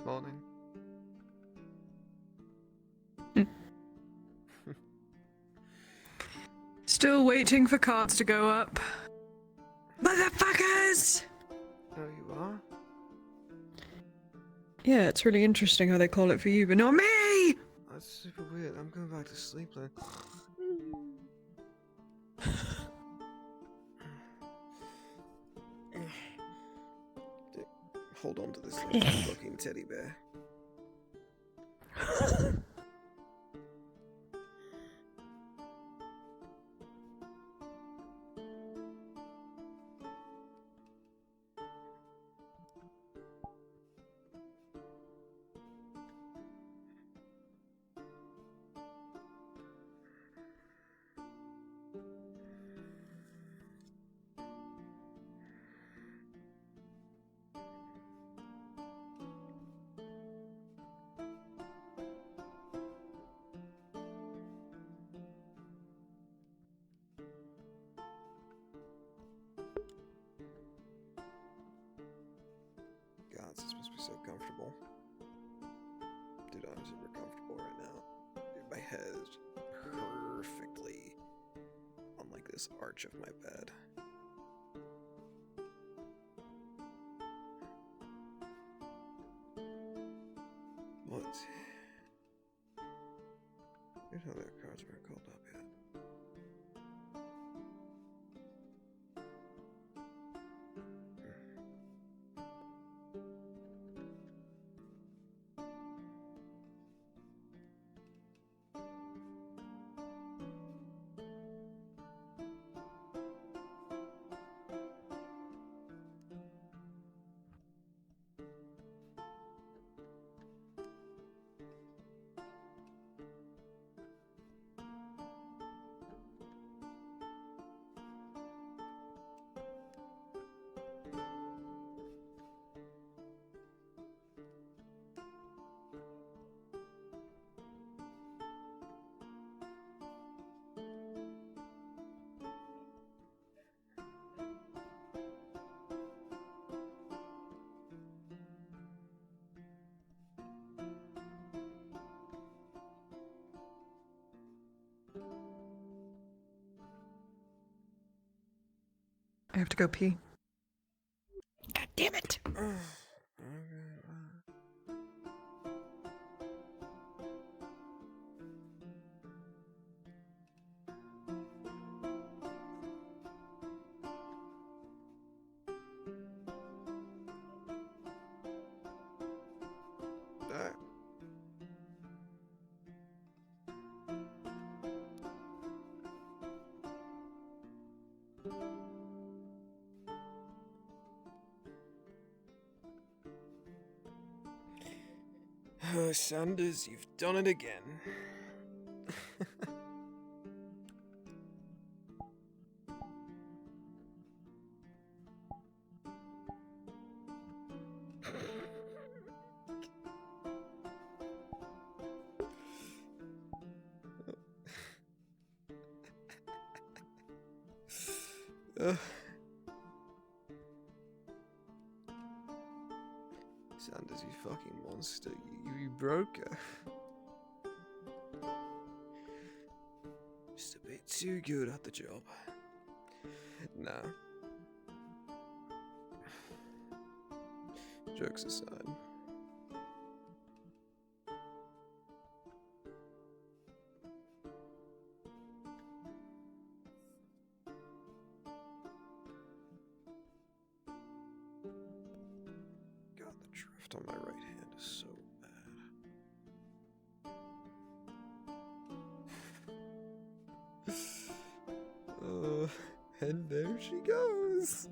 Morning. Still waiting for cards to go up. Motherfuckers! Oh, you are? Yeah, it's really interesting how they call it for you, but not me! That's super weird. I'm going back to sleep then. Hold on to this fucking teddy bear. God, this must be so comfortable. Dude, I'm super comfortable right now. Dude, my head is perfectly on like this arch of my bed. What? Weird how their cards weren't called up yet. I have to go pee. God damn it! Sanders, you've done it again. Sanders, you fucking monster. You broke her. Just a bit too good at the job. Nah. Jokes aside. God, the drift on my right hand is so bad. And there she goes.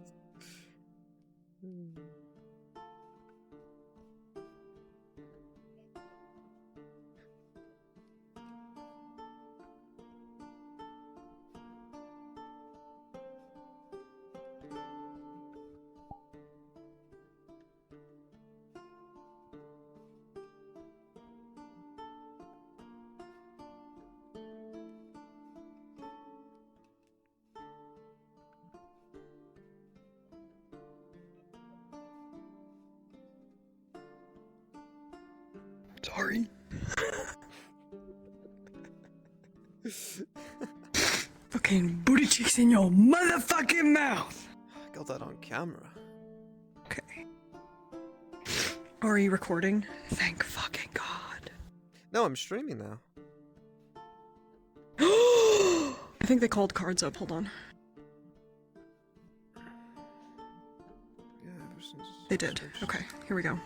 Sorry. Fucking booty cheeks in your motherfucking mouth. I got that on camera. Okay. Are you recording? Thank fucking God. No, I'm streaming now. I think they called cards up. Hold on. Yeah, ever since They did. Okay, here we go.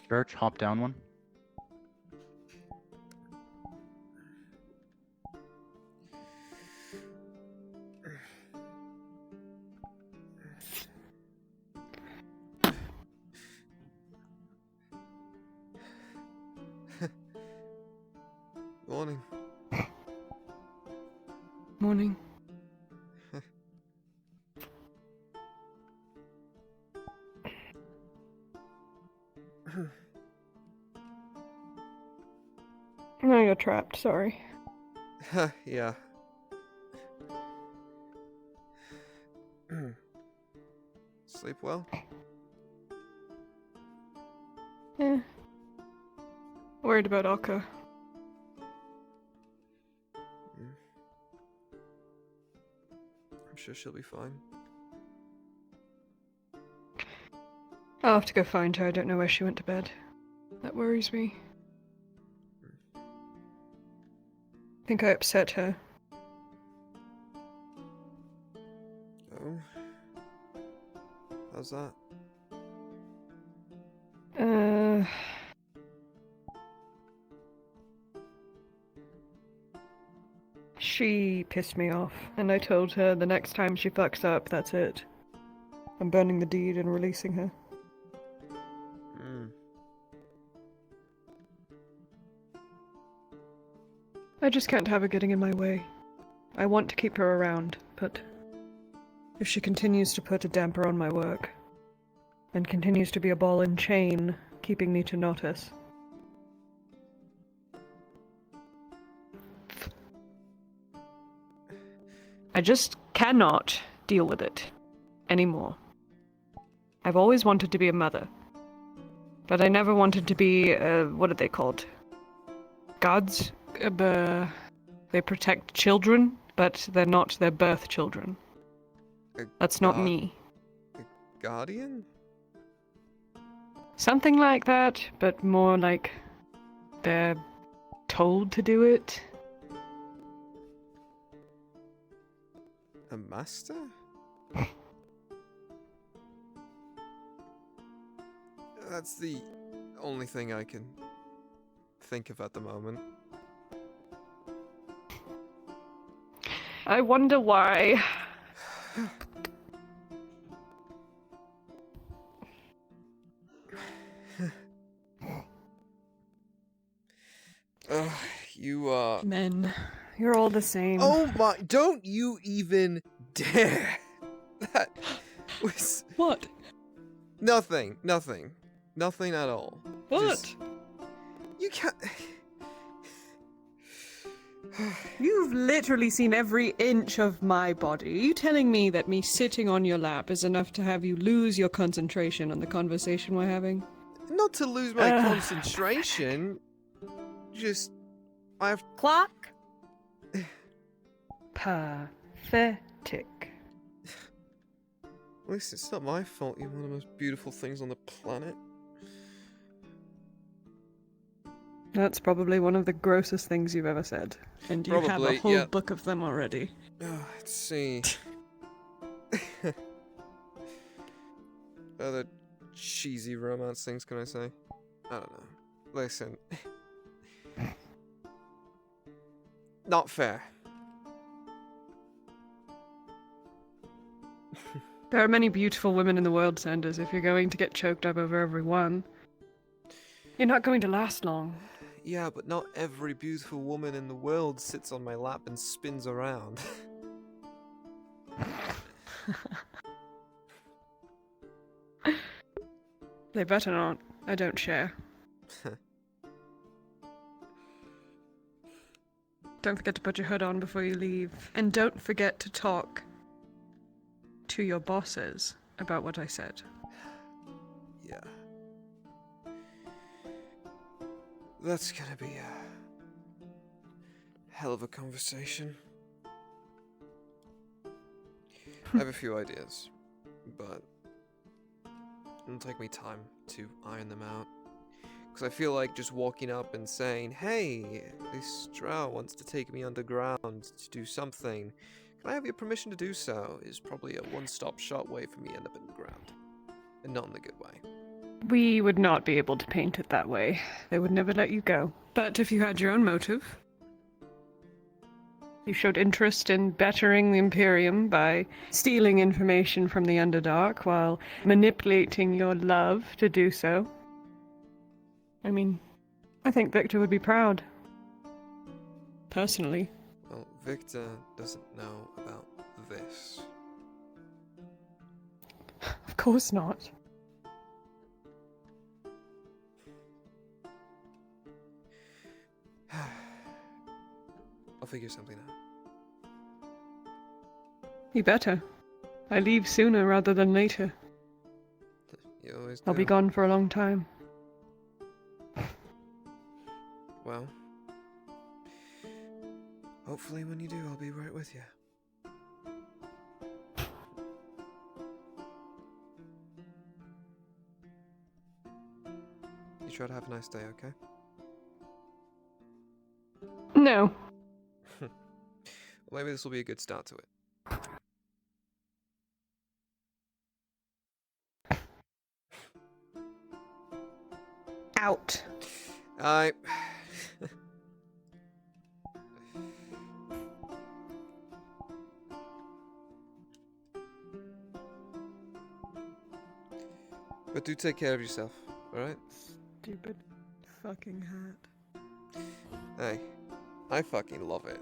Church, hop down one. Morning. Morning. No, you're trapped. Sorry. Yeah. Sleep well? Yeah. Worried about Akka. I'm sure she'll be fine. I'll have to go find her. I don't know where she went to bed. That worries me. I think I upset her. Oh? How's that? She pissed me off, and I told her the next time she fucks up, that's it. I'm burning the deed and releasing her. I just can't have her getting in my way. I want to keep her around, but if she continues to put a damper on my work, and continues to be a ball and chain, keeping me to notice, I just cannot deal with it anymore. I've always wanted to be a mother, but I never wanted to be, what are they called? Gods? They protect children, but they're not their birth children. That's not me. A guardian? Something like that, but more like they're told to do it. A master? That's the only thing I can think of at the moment. I wonder why. You, Men, you're all the same. Oh my, don't you even dare! That was... What? Nothing at all. What? Just... You can't... You've literally seen every inch of my body. Are you telling me that me sitting on your lap is enough to have you lose your concentration on the conversation we're having? Not to lose my concentration. Just... I have... Clock? Pathetic. At least it's not my fault you're one of the most beautiful things on the planet. That's probably one of the grossest things you've ever said. And you have a Probably, whole yeah. book of them already. Let's see. Other cheesy romance things can I say? I don't know. Listen. Not fair. There are many beautiful women in the world, Sanders. If you're going to get choked up over every one, you're not going to last long. Yeah, but not every beautiful woman in the world sits on my lap and spins around. They better not. I don't share. Don't forget to put your hood on before you leave. And don't forget to talk to your bosses about what I said. Yeah. That's gonna be a hell of a conversation. I have a few ideas, but it'll take me time to iron them out. Because I feel like just walking up and saying, hey, this drow wants to take me underground to do something. Can I have your permission to do so? Is probably a one-stop shop way for me to end up in the ground. And not in the good way. We would not be able to paint it that way. They would never let you go. But if you had your own motive, you showed interest in bettering the Imperium by stealing information from the Underdark while manipulating your love to do so. I mean, I think Victor would be proud. Personally. Well, Victor doesn't know about this. Of course not. I'll figure something out. You better. I leave sooner rather than later. You always do. I'll be gone for a long time. Well, hopefully when you do, I'll be right with you. You try to have a nice day, okay? No. Well, maybe this will be a good start to it. Out. I. But do take care of yourself, alright? Stupid fucking hat. Hey, I fucking love it.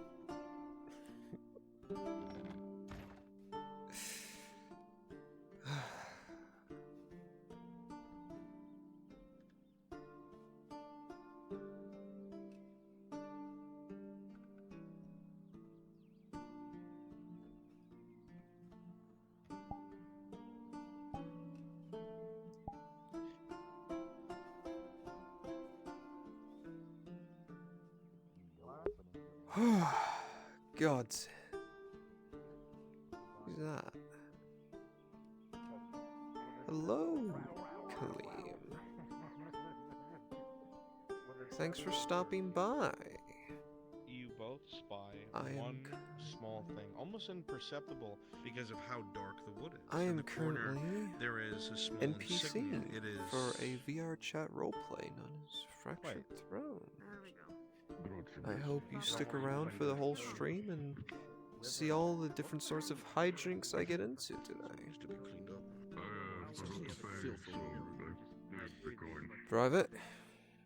God. Who's that? Hello, Kaleem. Thanks for stopping by. You both spy I am one small thing, almost imperceptible because of how dark the wood is. I In am the corner, currently there is a small NPC insignia. It is for a VR chat roleplay known as Fractured Throne. I hope you stick around for the whole stream and see all the different sorts of hijinks I get into today. Private?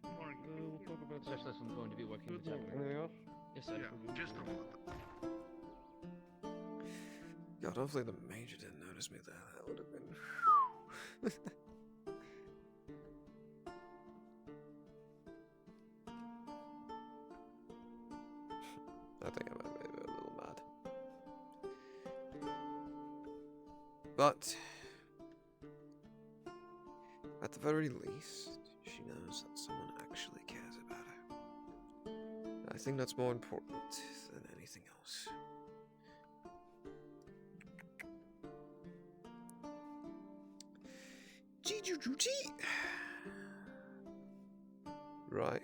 We'll talk about specialist I'm going to be working with. Anything else? Yes, sir. just a moment. God, hopefully the major didn't notice me there. That would have been. I think I might have made it a little mad. But at the very least, she knows that someone actually cares about her. I think that's more important than anything else. Right.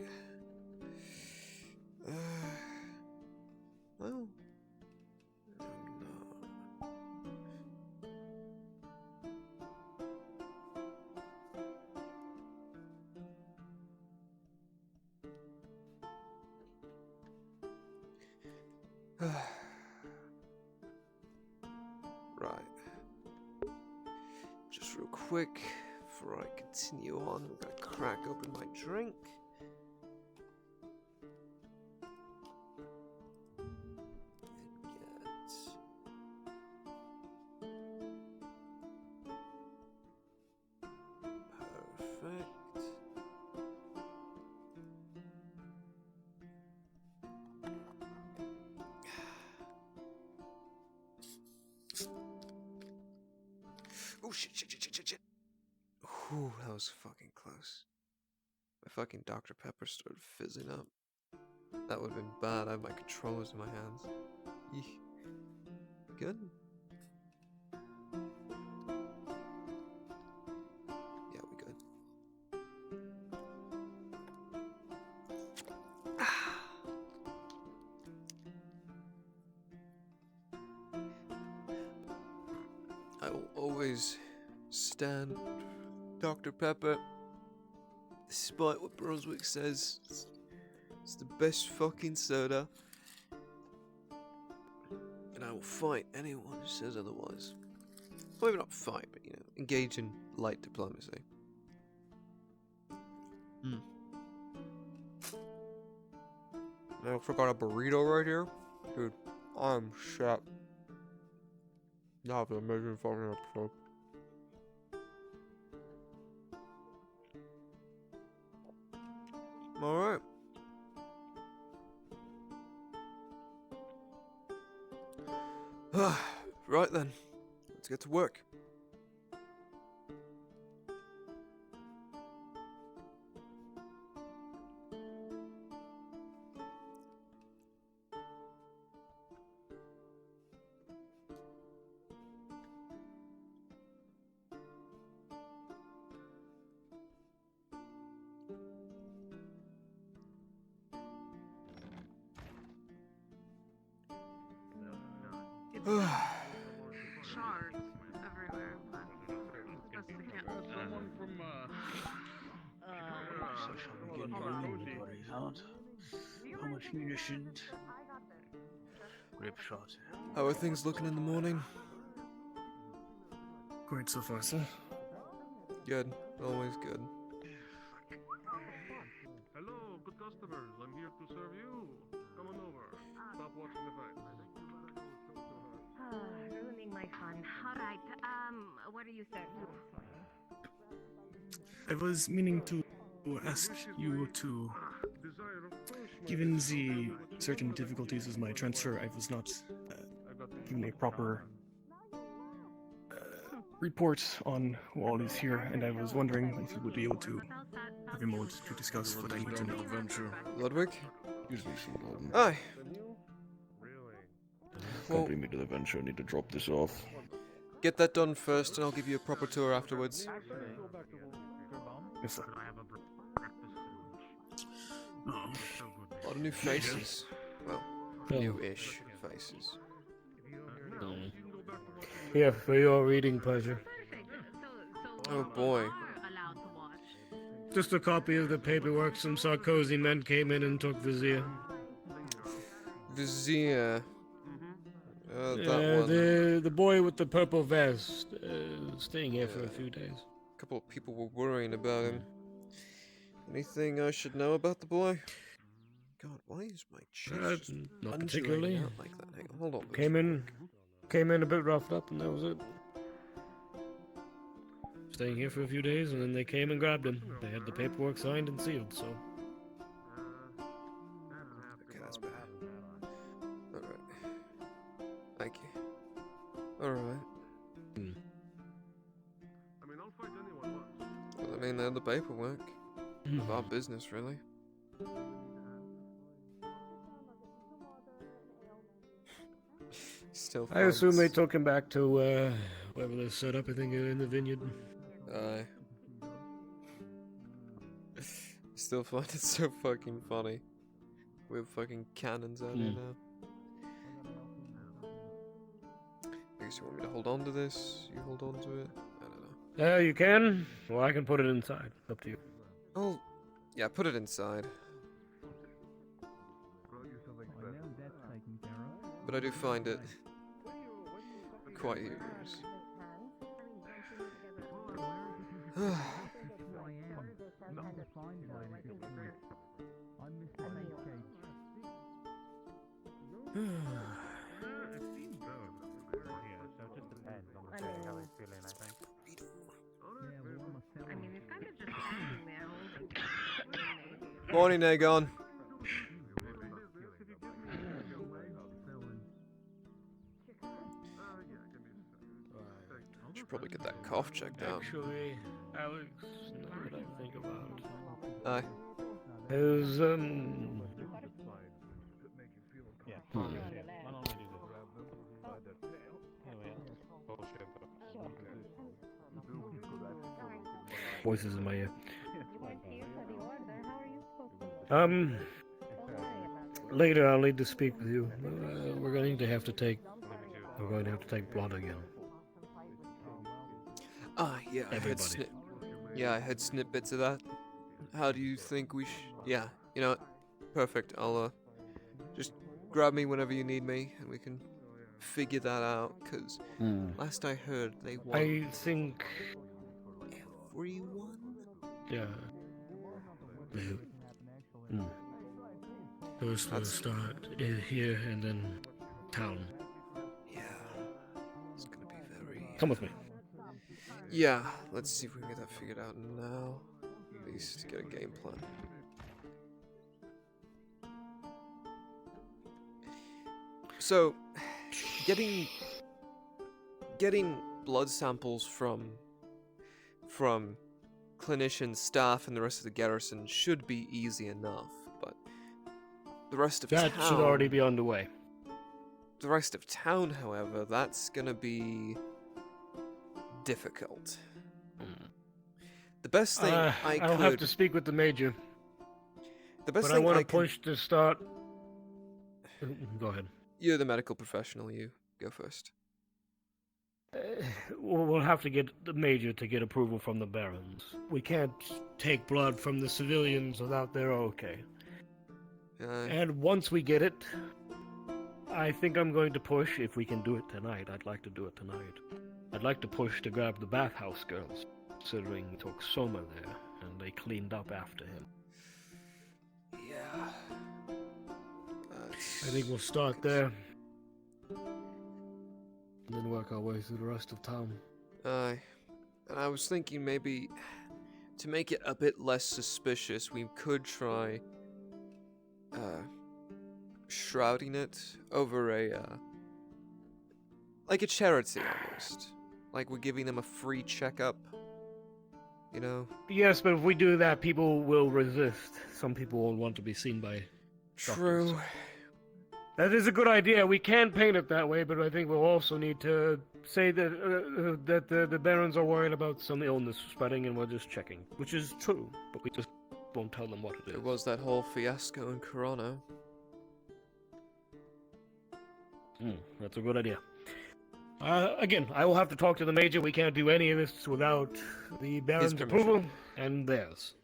Right. Just real quick, before I continue on, I'm gonna crack open my drink. And get... Perfect. Oh shit. Whew, that was fucking close. My fucking Dr. Pepper started fizzing up. That would have been bad. I have my controllers in my hands. Eek. Good? Yeah, we good. I will always stand Dr. Pepper, despite what Brunswick says. It's the best fucking soda. And I will fight anyone who says otherwise. Well, maybe not fight, but, you know, engage in light diplomacy. I forgot a burrito right here. Dude, I'm shit. That was an amazing fucking episode. Alright. Right then. Let's get to work. Shards everywhere. Someone from So shall we get into inventories out? How much munitions? Grip shot. How are things looking in the morning? Great so far, sir. Good. Always good. Hello, good customers. I'm here to serve you. Come on over. Stop watching the fight. Ruining my fun. Alright, what are you serving? I was meaning to ask you to, given the certain difficulties with my transfer, I was not given a proper report on who all is here, and I was wondering if you would be able to have a moment to discuss what I need to know. Ludwig? Excuse me, Singleton. Aye. Well, Accompany me to the venture. I need to drop this off. get that done first, and I'll give you a proper tour afterwards. Yes, sir. A lot of new faces. Well, new-ish faces. Yeah, for your reading pleasure. Oh boy. Just a copy of the paperwork. Some Sarkozy men came in and took Vizier. Vizier. That one. The boy with the purple vest, staying here for a few days. A couple of people were worrying about him. Anything I should know about the boy? God, why is my chest just Not undulating particularly. out like that? Hang on, hold on. Came in a bit roughed up, and that was it. Staying here for a few days, and then they came and grabbed him. They had the paperwork signed and sealed, so. Okay, that's bad. Alright. Thank you. Alright. Well, I mean, they had the paperwork. Of our business, really. Still I assume they finds- took him back to wherever they set up. I think in the vineyard. Aye. Still find it so fucking funny. We have fucking cannons out here now. I guess you want me to hold on to this? You hold on to it? I don't know. You can. Well, I can put it inside. Up to you. Oh, yeah, put it inside. but I do find it quite humorous. I mean, it's kind of just standing there holding. Morning, Aegon. Should probably get that cough checked out. Actually, Alex, now that I think about Aye. it, is voices in my ear. Later I'll need to speak with you. We're going to have to take blood again. Ah, yeah, Everybody. I had snippets of that. How do you think we yeah, you know what? Perfect. I'll, just grab me whenever you need me, and we can figure that out, because last I heard, they want I think... everyone? Yeah. First we'll start here and then town. Yeah. It's gonna be very... Come with me. Yeah, let's see if we can get that figured out now. At least get a game plan. So, getting blood samples from clinicians, staff, and the rest of the garrison should be easy enough, but the rest of That town... should already be underway. The rest of town, however, that's gonna be difficult. The best thing I'll have to speak with the major. The best But I thing want to can... push to start... Go ahead. You're the medical professional, you go first. We'll have to get the major to get approval from the barons. We can't take blood from the civilians without their okay. And once we get it, I think I'm going to push, if we can do it tonight. I'd like to do it tonight. I'd like to push to grab the bathhouse girls, considering we took Soma there, and they cleaned up after him. Yeah. I think we'll start there. And then work our way through the rest of town. Aye. And I was thinking maybe to make it a bit less suspicious, we could try shrouding it over a like a charity almost. Like we're giving them a free checkup. You know? Yes, but if we do that, people will resist. Some people won't want to be seen by True. doctors. That is a good idea. We can paint it that way, but I think we'll also need to say that the barons are worried about some illness spreading, and we're just checking, which is true. But we just won't tell them what it is. There was that whole fiasco in Corona. That's a good idea. Again, I will have to talk to the major. We can't do any of this without the barons' permission. approval and theirs.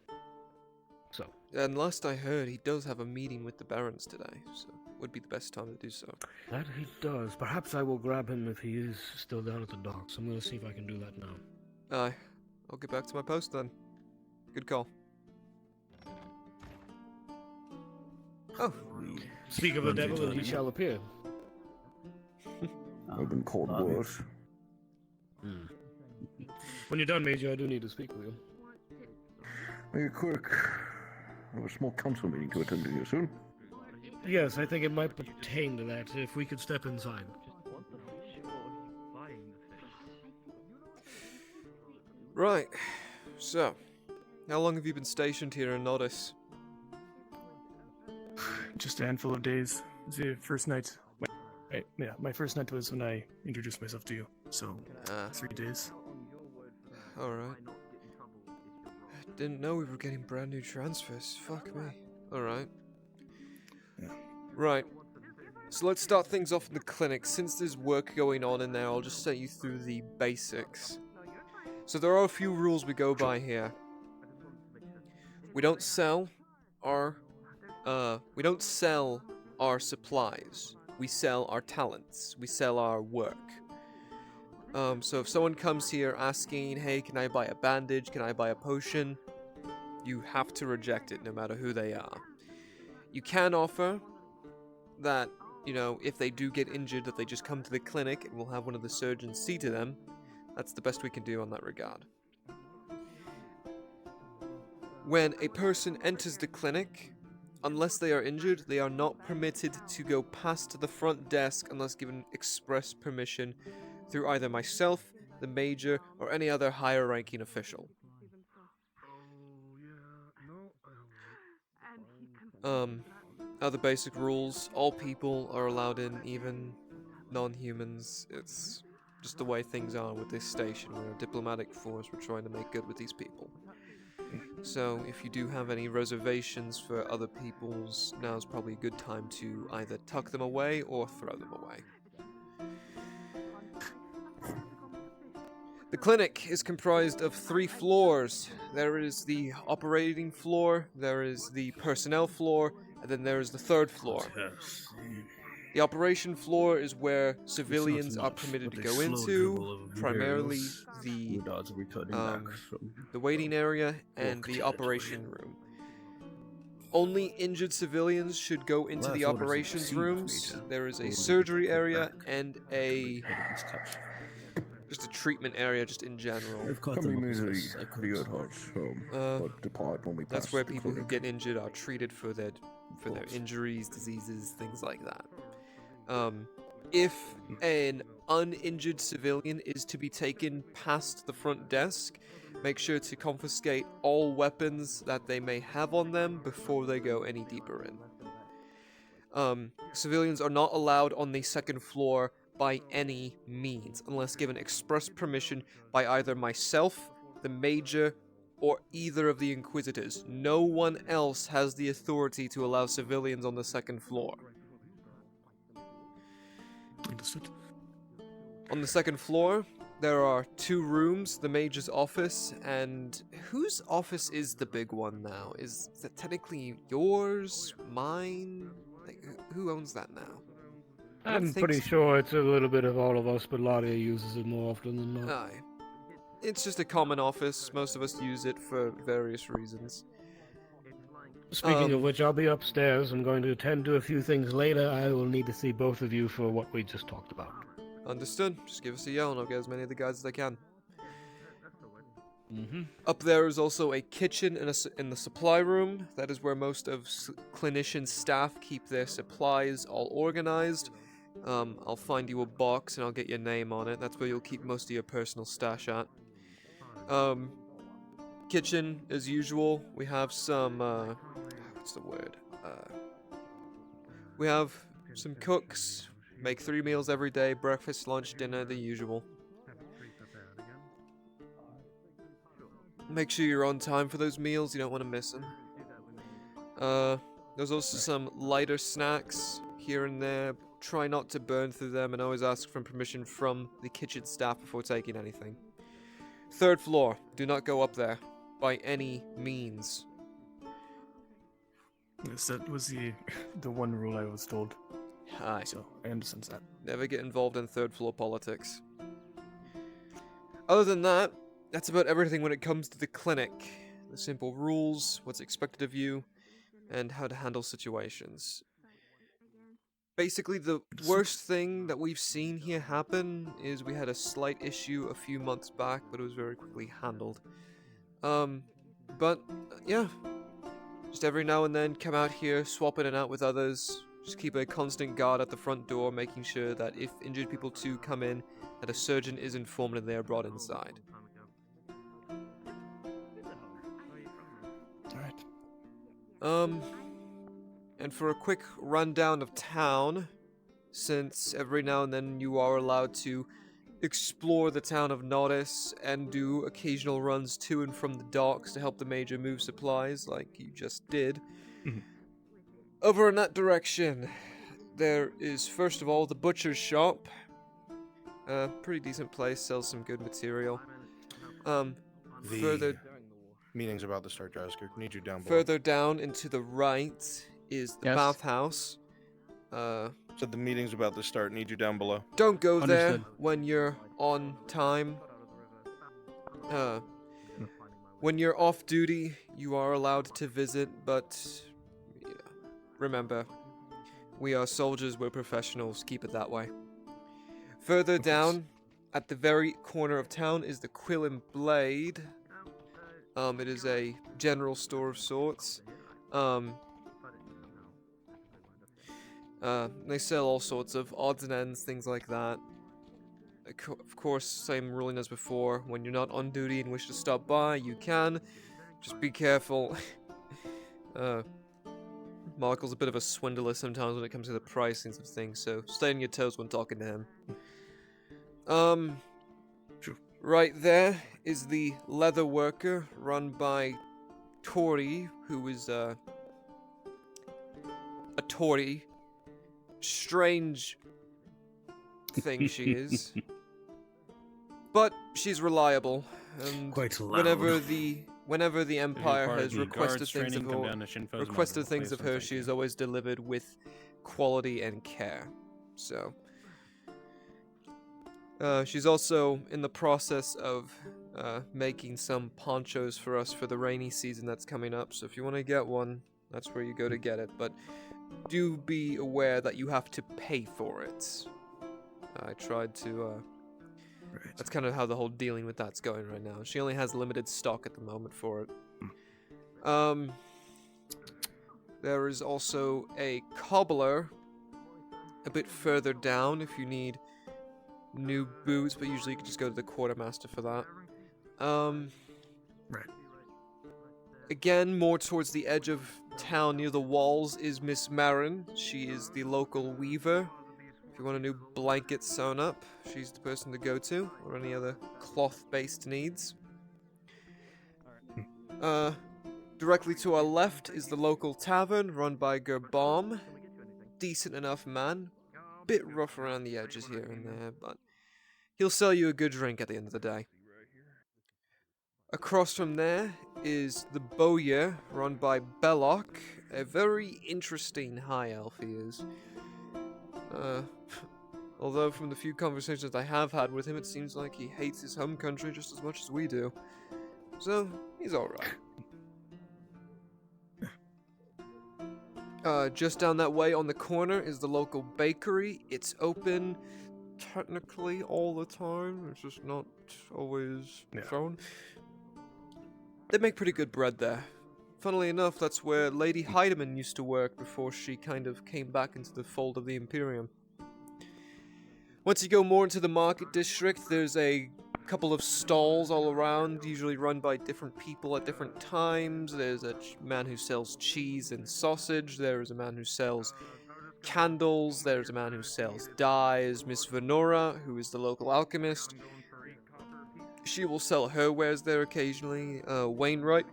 So. And last I heard, he does have a meeting with the barons today, so would be the best time to do so. That he does. Perhaps I will grab him if he is still down at the docks. I'm going to see if I can do that now. Aye. I'll get back to my post then. Good call. Oh. Speak of the devil, and he shall appear. I've been called worse. When you're done, Major, I do need to speak with you. Make it quick. I have a small council meeting to attend to here soon. Yes, I think it might pertain to that, if we could step inside. Right. So, how long have you been stationed here in Nodis? Just a handful of days. The first night. My first night was when I introduced myself to you. So, 3 days. Alright. Didn't know we were getting brand new transfers. Fuck me. Alright. Yeah. Right. So let's start things off in the clinic. Since there's work going on in there, I'll just set you through the basics. So there are a few rules we go by here. We don't sell our supplies we sell our talents, we sell our work. So if someone comes here asking, hey, can I buy a bandage, can I buy a potion, you have to reject it no matter who they are. You can offer that, if they do get injured, that they just come to the clinic and we'll have one of the surgeons see to them. That's the best we can do on that regard. When a person enters the clinic, unless they are injured, they are not permitted to go past the front desk unless given express permission through either myself, the major, or any other higher ranking official. Other basic rules, all people are allowed in, even non-humans. It's just the way things are with this station. We're a diplomatic force, we're trying to make good with these people. So if you do have any reservations for other people's, now's probably a good time to either tuck them away or throw them away. The clinic is comprised of 3 floors. There is the operating floor, there is the personnel floor, and then there is the 3rd floor. The operation floor is where civilians are permitted to go into, primarily the waiting area and the operation room. Only injured civilians should go into the operations rooms. There is a surgery area and just a treatment area, just in general. That's where people who get injured are treated for their injuries, diseases, things like that. If an uninjured civilian is to be taken past the front desk, make sure to confiscate all weapons that they may have on them before they go any deeper in. Civilians are not allowed on the 2nd floor by any means, unless given express permission by either myself, the major, or either of the Inquisitors. No one else has the authority to allow civilians on the 2nd floor. Understood. On the 2nd floor, there are 2 rooms, the Major's office, and whose office is the big one now? Is that technically yours? Mine? Like, who owns that now? I'm pretty sure it's a little bit of all of us, but Ladia uses it more often than not. Aye. It's just a common office. Most of us use it for various reasons. Speaking of which, I'll be upstairs. I'm going to attend to a few things later. I will need to see both of you for what we just talked about. Understood. Just give us a yell and I'll get as many of the guys as I can. Mm-hmm. Up there is also a kitchen in the supply room. That is where most of clinician staff keep their supplies all organized. I'll find you a box and I'll get your name on it. That's where you'll keep most of your personal stash at. Kitchen, as usual, we have some, what's the word? We have some cooks, make 3 meals every day, breakfast, lunch, dinner, the usual. Make sure you're on time for those meals, you don't want to miss them. There's also some lighter snacks here and there. Try not to burn through them and always ask for permission from the kitchen staff before taking anything. 3rd floor, do not go up there by any means. Yes, that was the one rule I was told. Aye. So I understand that. Never get involved in 3rd floor politics. Other than that, that's about everything when it comes to the clinic. The simple rules, what's expected of you, and how to handle situations. Basically, the worst thing that we've seen here happen is we had a slight issue a few months back, but it was very quickly handled. But, yeah. Just every now and then, come out here, swap in and out with others. Just keep a constant guard at the front door, making sure that if injured people do come in, that a surgeon is informed and they are brought inside. Alright. And for a quick rundown of town, since every now and then you are allowed to explore the town of Nodis and do occasional runs to and from the docks to help the Major move supplies, like you just did. Mhm. Over in that direction, there is first of all the butcher's shop. Pretty decent place, sells some good material. Further meeting's about to start, Jasker. Need you down below. Further down and to the right is the Yes. bathhouse. Said the meeting's about to start. Need you down below. Don't go there Understood. when you're on time. When you're off duty, you are allowed to visit, but yeah, remember, we are soldiers, we're professionals, keep it that way. Further down, at the very corner of town, is the Quill and Blade. It is a general store of sorts. They sell all sorts of odds and ends, things like that. Of course, same ruling as before. When you're not on duty and wish to stop by, you can. Just be careful. Michael's a bit of a swindler sometimes when it comes to the pricings of things, so stay on your toes when talking to him. Right there is the leather worker run by Tori, who is a Tori. Strange thing she is. But she's reliable, and Quite loud. whenever the Empire part of has the requested guards things of training, come her, down to Shinfo's Marketplace, she has always delivered with quality and care. So, she's also in the process of making some ponchos for us for the rainy season that's coming up. So if you want to get one, that's where you go to get it. But do be aware that you have to pay for it. I tried to. Right. That's kind of how the whole dealing with that's going right now. She only has limited stock at the moment for it. There is also a cobbler a bit further down if you need new boots, but usually you can just go to the quartermaster for that. Right. Again, more towards the edge of town near the walls is Miss Marin. She is the local weaver. If you want a new blanket sewn up, she's the person to go to, or any other cloth-based needs. Directly to our left is the local tavern run by Gerbaum. Decent enough man. Bit rough around the edges here and there, but he'll sell you a good drink at the end of the day. Across from there is the Bowyer run by Belloc. A very interesting high elf he is. Although from the few conversations I have had with him, it seems like he hates his home country just as much as we do. So, he's alright. Just down that way on the corner is the local bakery. It's open technically all the time. It's just not always shown. They make pretty good bread there. Funnily enough, that's where Lady Heidemann used to work before she kind of came back into the fold of the Imperium. Once you go more into the market district, there's a couple of stalls all around, usually run by different people at different times. There's a man who sells cheese and sausage. There's a man who sells candles. There's a man who sells dyes. Miss Venora, who is the local alchemist, she will sell her wares there occasionally. Wainwright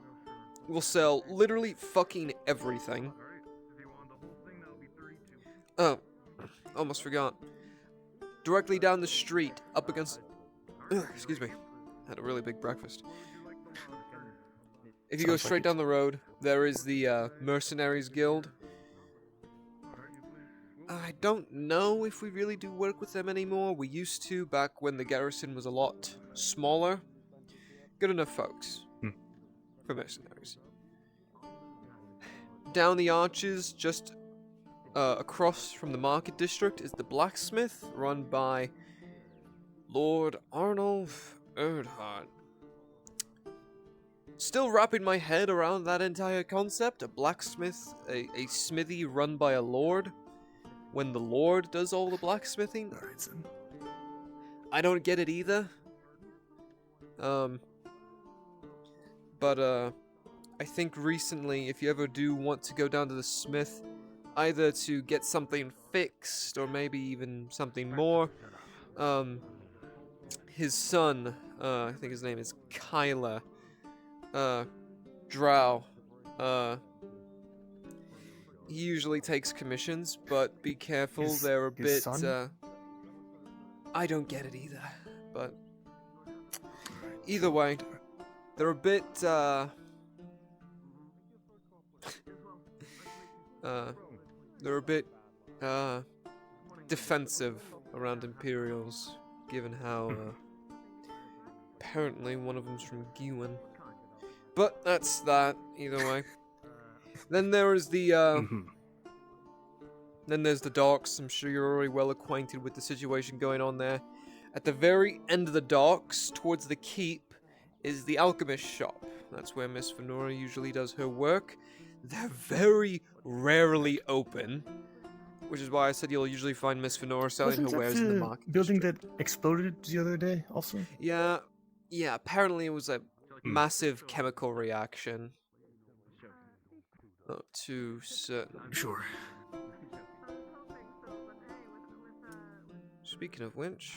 will sell literally fucking everything. Oh, almost forgot. Directly down the street, up against... excuse me. Had a really big breakfast. If you go straight down the road, there is the Mercenaries Guild. I don't know if we really do work with them anymore. We used to back when the garrison was a lot smaller. Good enough folks for mercenaries. Down the arches, just across from the market district, is the blacksmith, run by Lord Arnulf Erdhart. Still wrapping my head around that entire concept. A blacksmith, a smithy run by a lord, when the lord does all the blacksmithing. Alright, son. I don't get it either. But I think recently, if you ever do want to go down to the smith, either to get something fixed or maybe even something more, his son, I think his name is Kyla, drow, he usually takes commissions, but be careful, they're a bit, I don't get it either, but either way, they're a bit, defensive around Imperials, given how apparently one of them's from Gewin. But that's that, either way. Then there is the then there's the docks. I'm sure you're already well acquainted with the situation going on there. At the very end of the docks, towards the keep, is the alchemist shop. That's where Miss Fenora usually does her work. They're very rarely open, which is why I said you'll usually find Miss Fenora selling Wasn't her that wares in the the market building district. that exploded the other day also? Yeah, apparently it was a massive chemical reaction. Not too certain. Sure. Speaking of which,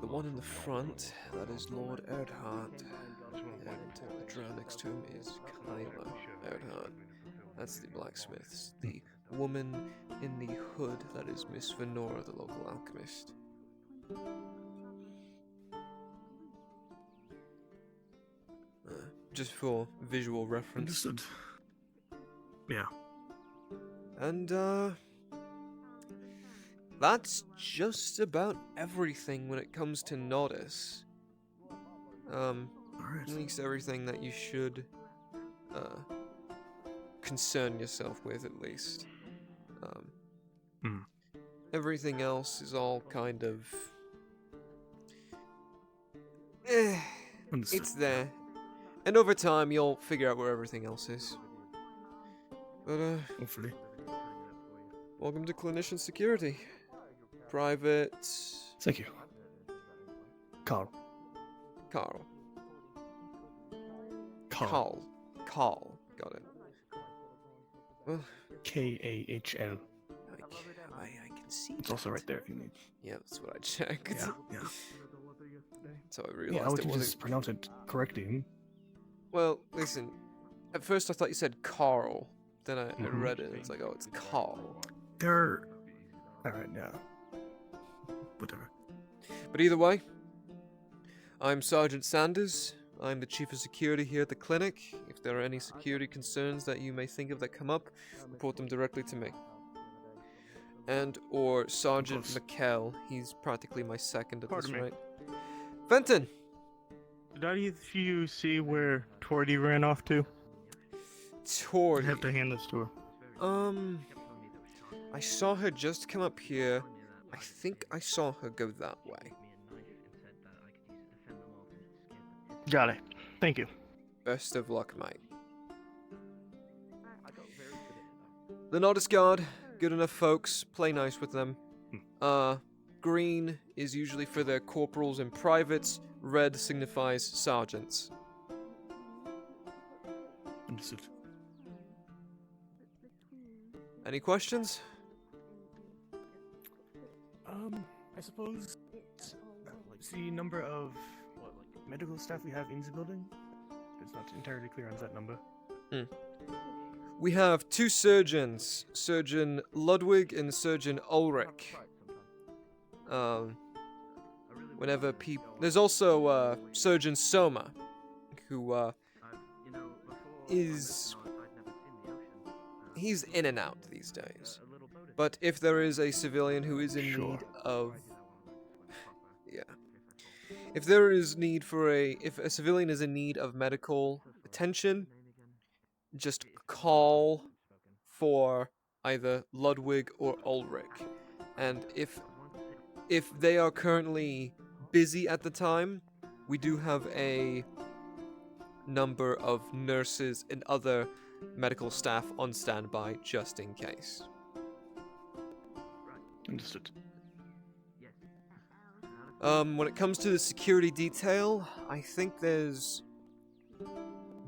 the one in the front, that is Lord Erdhart, and the drow next to him is Kyla Erdhart. That's the blacksmiths. The woman in the hood, that is Miss Venora, the local alchemist. Just for visual reference. Understood. Yeah. And, that's just about everything when it comes to Nodus. At least everything that you should, concern yourself with, at least. Everything else is all kind of... it's there. And over time, you'll figure out where everything else is. But, hopefully. Welcome to Clinician Security. Private... Thank you. Carl. Carl. Carl. Carl. Got it. Well... K-A-H-L. I can see It's also right there if you need. Yeah, that's what I checked. Yeah. So I realized Yeah, I would it wasn't... just pronounce it correctly. Well, listen. At first I thought you said Carl. Then I read it and it's like, oh, it's Carl. They're... Alright, yeah. Whatever. But either way, I'm Sergeant Sanders. I'm the Chief of Security here at the clinic. If there are any security concerns that you may think of that come up, report them directly to me. And or Sergeant McKell. He's practically my second at this rate. Fenton! Did either of you see where Tordy ran off to? Tordy? I have to hand this to her. I saw her just come up here. I think I saw her go that way. Got it. Thank you. Best of luck, mate. The Nodus Guard, good enough folks. Play nice with them. Green is usually for their corporals and privates. Red signifies sergeants. Understood. Any questions? I suppose the number of medical staff we have in the building. It's not entirely clear on that number. We have 2 surgeons, Surgeon Ludwig and Surgeon Ulrich. Whenever people... There's also Surgeon Soma, who is... He's in and out these days. But if there is a civilian who is in need of... Yeah. If there is need for if a civilian is in need of medical attention, just call for either Ludwig or Ulrich. And if they are currently busy at the time, we do have a number of nurses and other medical staff on standby just in case. Understood. When it comes to the security detail, I think there's,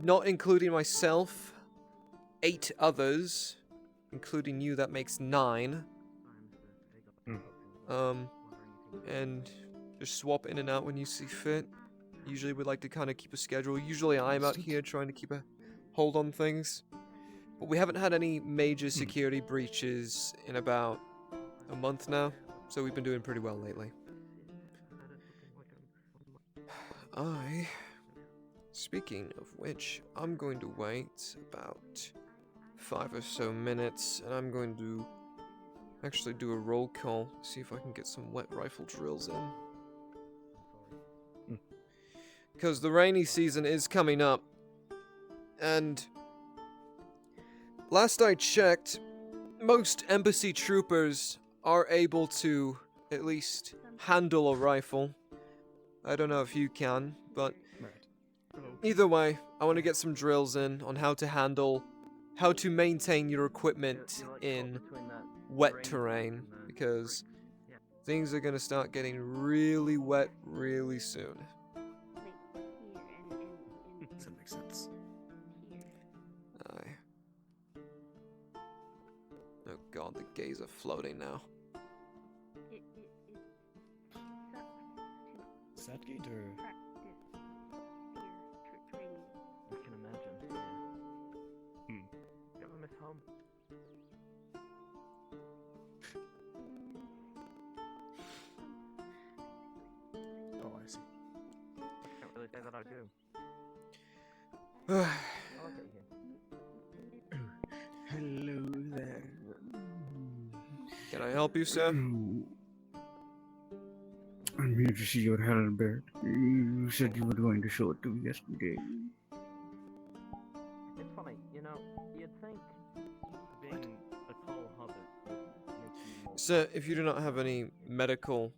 not including myself, 8 others, including you, that makes 9. And just swap in and out when you see fit. Usually we like to kind of keep a schedule. Usually I'm out here trying to keep a hold on things. But we haven't had any major security breaches in about a month now, so we've been doing pretty well lately. Speaking of which, I'm going to wait about 5 or so minutes, and I'm going to actually do a roll call, see if I can get some wet rifle drills in. Because the rainy season is coming up, and last I checked, most embassy troopers are able to at least handle a rifle. I don't know if you can, but either way, I want to get some drills in on how to maintain your equipment in wet terrain, because things are going to start getting really wet really soon. Does that make sense? Aye. Oh god, the gays are floating now. Is that gate or? I can imagine. Yeah. You ever miss home? Oh, I see. Can't really say that I do. Hello there. Can I help you, sir? I'm here to see your halberd. You said you were going to show it to me yesterday. It's funny, you know, you'd think being a tall hobbit would make you more... Sir, if you do not have a medical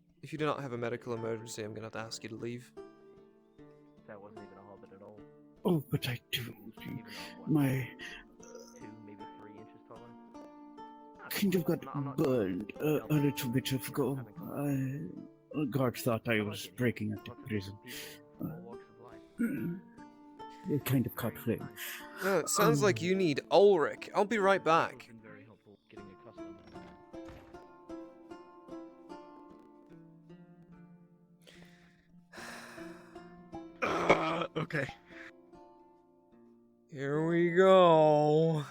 emergency, I'm gonna have to ask you to leave. That wasn't even a hobbit at all. Oh, but I do. Even though, what, My 2, maybe 3 inches taller? kind of got burned a little bit ago. Guards thought I was breaking into prison. It kind of caught flame. No, it sounds like you need Ulrich. I'll be right back. Very helpful getting accustomed. Okay. Here we go.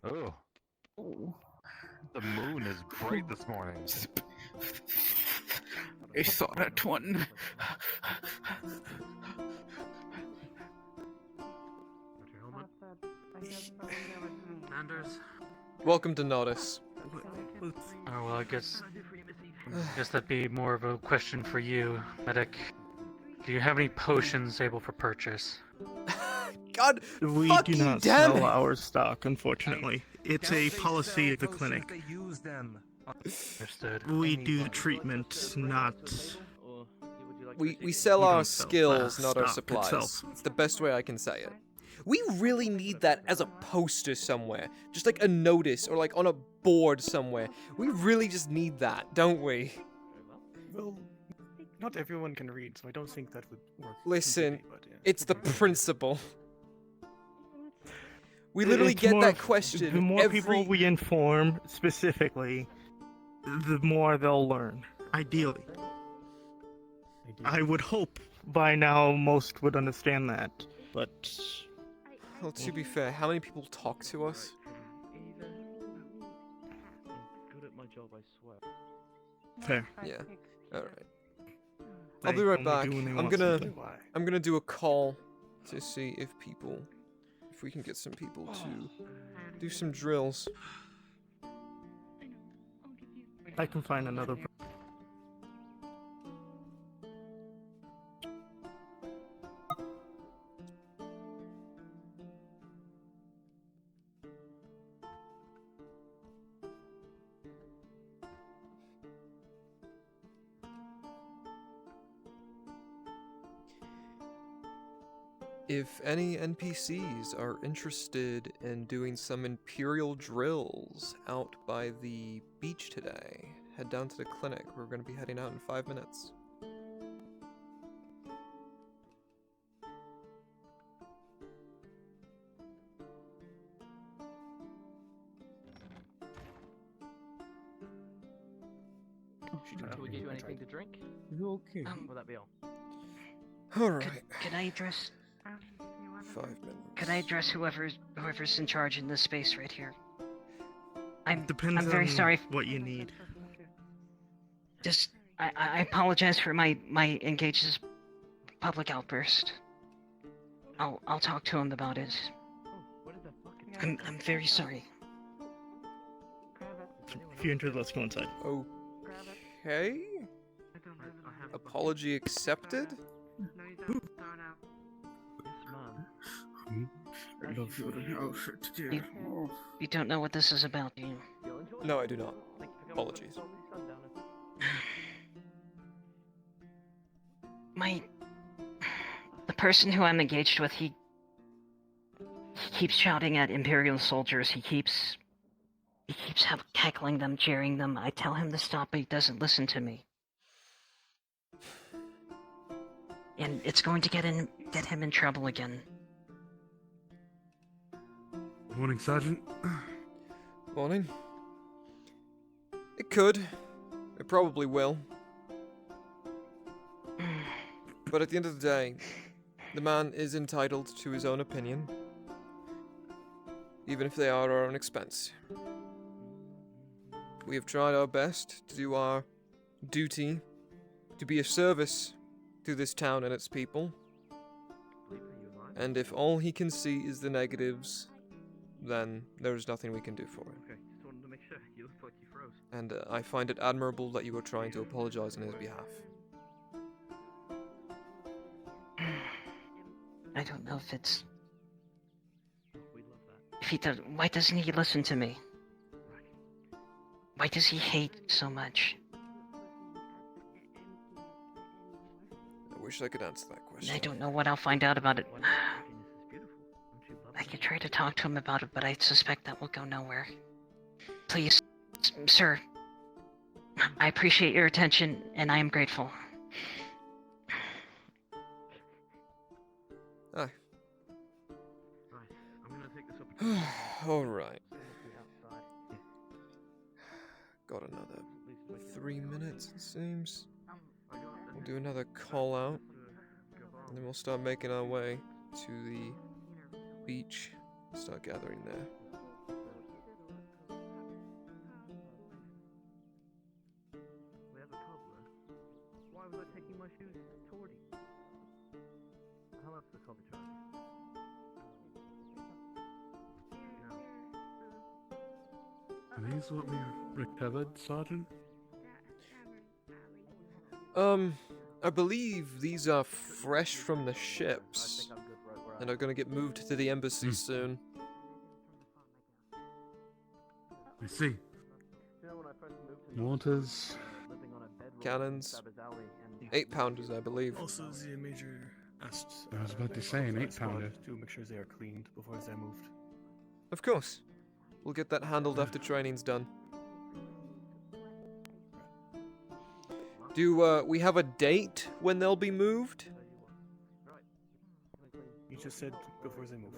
Oh. The moon is bright this morning. I saw that one. Anders? Welcome to Nodus. Oh, well, I guess that'd be more of a question for you, medic. Do you have any potions able for purchase? God, We do not damn sell it. our stock, unfortunately. It's a policy of the clinic. Understood. We do treatment, not... We sell We our don't sell skills, the not our stock supplies. itself. It's the best way I can say it. We really need that as a poster somewhere. Just like a notice or like on a board somewhere. We really just need that, don't we? Well, not everyone can read, so I don't think that would work. Listen, completely, but yeah. it's the principle. We literally It's get more that of- question The more every... people we inform specifically, the more they'll learn. Ideally. I would hope by now most would understand that, but... Well, to be fair, how many people talk to us? Good at my job, I swear. Fair. Yeah. Alright. I'll They be right only back. do when they I'm want gonna something. Why? I'm gonna do a call to see if we can get some people to do some drills. I can find another... If any NPCs are interested in doing some Imperial drills out by the beach today, head down to the clinic. We're going to be heading out in 5 minutes. Can we get you anything to drink? Okay. Will that be all? Alright, Can I address? 5 minutes. Can I address whoever's in charge in this space right here? Depends I'm very on sorry. what you need. Just I apologize for my engages. public outburst. I'll talk to him about it. I'm very sorry. If you're interested, let's go inside. Okay. Apology accepted? I love your outfit, dear. You don't know what this is about, do you? No, I do not. Apologies. The person who I'm engaged with, he keeps shouting at Imperial soldiers. He keeps heckling them, jeering them. I tell him to stop, but he doesn't listen to me. And it's going to get him in trouble again. Morning, Sergeant. Morning. It could. It probably will. But at the end of the day, the man is entitled to his own opinion, even if they are at our own expense. We have tried our best to do our duty, to be of service to this town and its people. And if all he can see is the negatives, then there is nothing we can do for him. Okay, just wanted to make sure. You looked like you froze. And I find it admirable that you are trying to apologize on his behalf. I don't know if it's... If he does, why doesn't he listen to me? Why does he hate so much? I wish I could answer that question. I don't know what I'll find out about it. I could try to talk to him about it, but I suspect that will go nowhere. Please, sir. I appreciate your attention, and I am grateful. Aye. Right, I'm gonna take this opportunity. Alright. Got another 3 minutes, it seems. We'll do another call out, and then we'll start making our way to the beach. Start gathering there. We have a cobbler. Why was I taking my shoes toward him? How much the cobbler charge? Are these what we recovered, Sergeant? I believe these are fresh from the ships, and are gonna get moved to the embassy soon. I see. Mortars. Cannons. 8-pounders, I believe. Also, the major asked. I was about to say an 8-pounder. To make sure they are cleaned before they're moved. Of course. We'll get that handled after training's done. Do we have a date when they'll be moved? You just said before they move.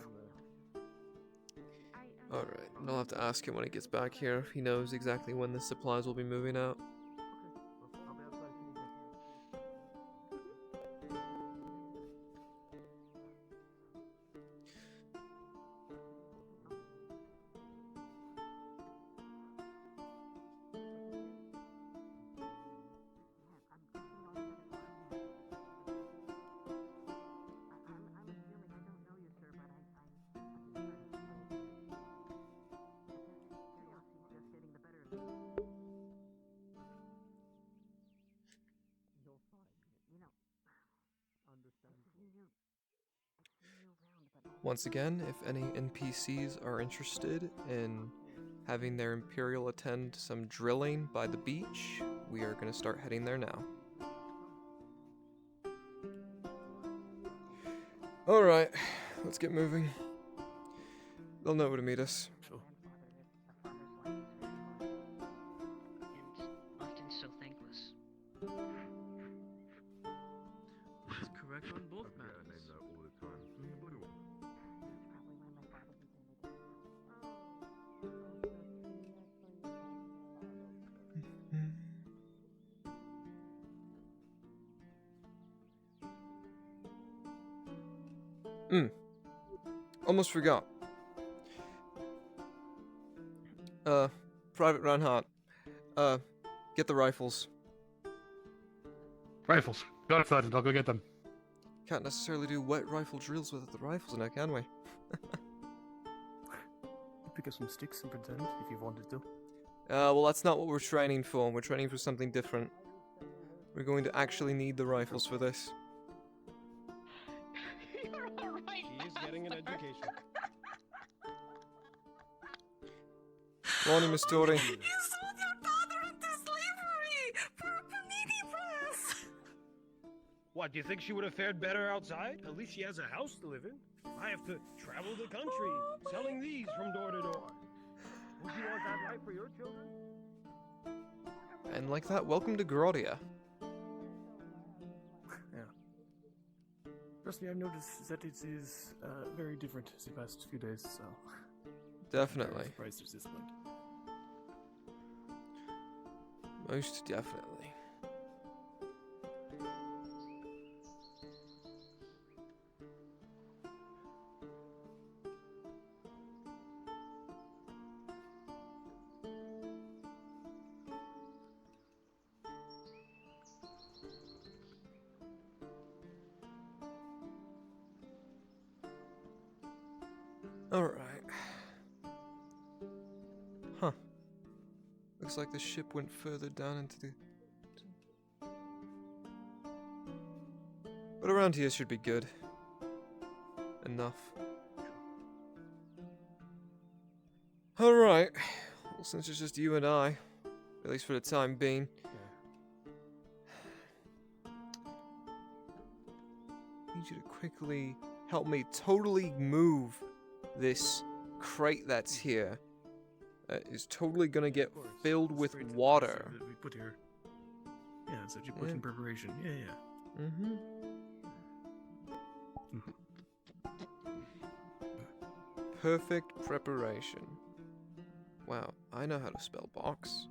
Alright, I'll have to ask him when he gets back here if he knows exactly when the supplies will be moving out. Once again, if any NPCs are interested in having their Imperial attend some drilling by the beach, we are going to start heading there now. Alright, let's get moving. They'll know where to meet us. And often so thankless. That's correct on both matters. all the time. Almost forgot. Private Reinhardt. Get the rifles. Rifles. Got it, Sergeant. I'll go get them. can't necessarily do wet rifle drills with the rifles now, can we? Pick up some sticks and pretend if you wanted to. Well, that's not what we're training for. We're training for something different. We're going to actually need the rifles for this. You're all right. He is getting an education. Morning, Miss Tori. You sold your daughter into slavery for a panini press. What, do you think she would have fared better outside? At least she has a house to live in. I have to travel the country, selling these from door to door. Would you want that life for your children? And like that, welcome to Grodia. Yeah. Trust me, I've noticed that it is very different the past few days, so... Definitely. I'm surprised at this point. Most definitely. Alright. Huh. Looks like the ship went further down into the... But around here should be good. Enough. Alright. Well, since it's just you and I, at least for the time being... I need you to quickly help me totally move this crate that's here. That is totally gonna get filled with water. We put here. Yeah, that's what you put in preparation. Yeah, yeah. Mm-hmm. Perfect preparation. Wow, I know how to spell box.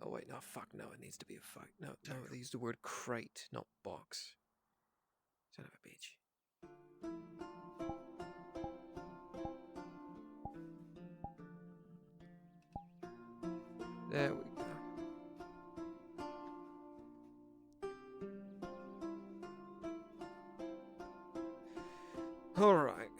Oh wait, no, fuck, no, it needs to be a fuck. No, they used the word crate, not box. Son of a bitch. There we go. All right.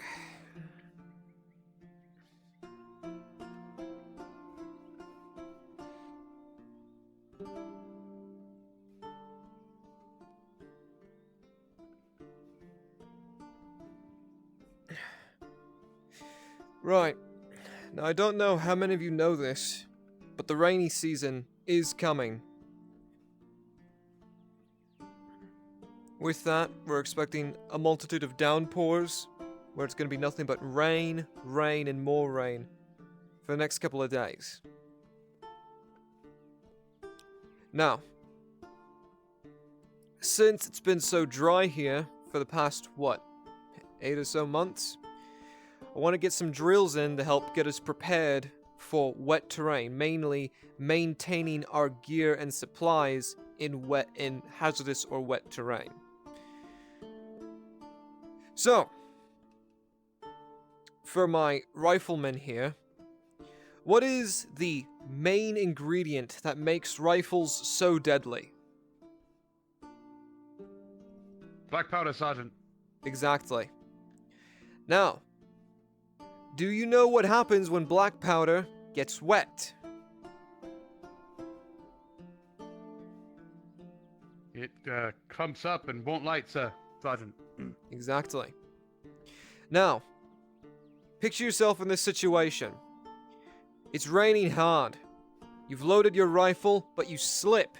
Right. Now, I don't know how many of you know this, but the rainy season is coming. With that, we're expecting a multitude of downpours, where it's going to be nothing but rain, rain, and more rain for the next couple of days. Now, since it's been so dry here for the past, 8 or so months, I want to get some drills in to help get us prepared for wet terrain, mainly maintaining our gear and supplies in hazardous or wet terrain. So, for my riflemen here, what is the main ingredient that makes rifles so deadly? Black powder, Sergeant. Exactly. Now, do you know what happens when black powder gets wet? It clumps up and won't light, sir, Sergeant. Exactly. Now, picture yourself in this situation. It's raining hard. You've loaded your rifle, but you slip,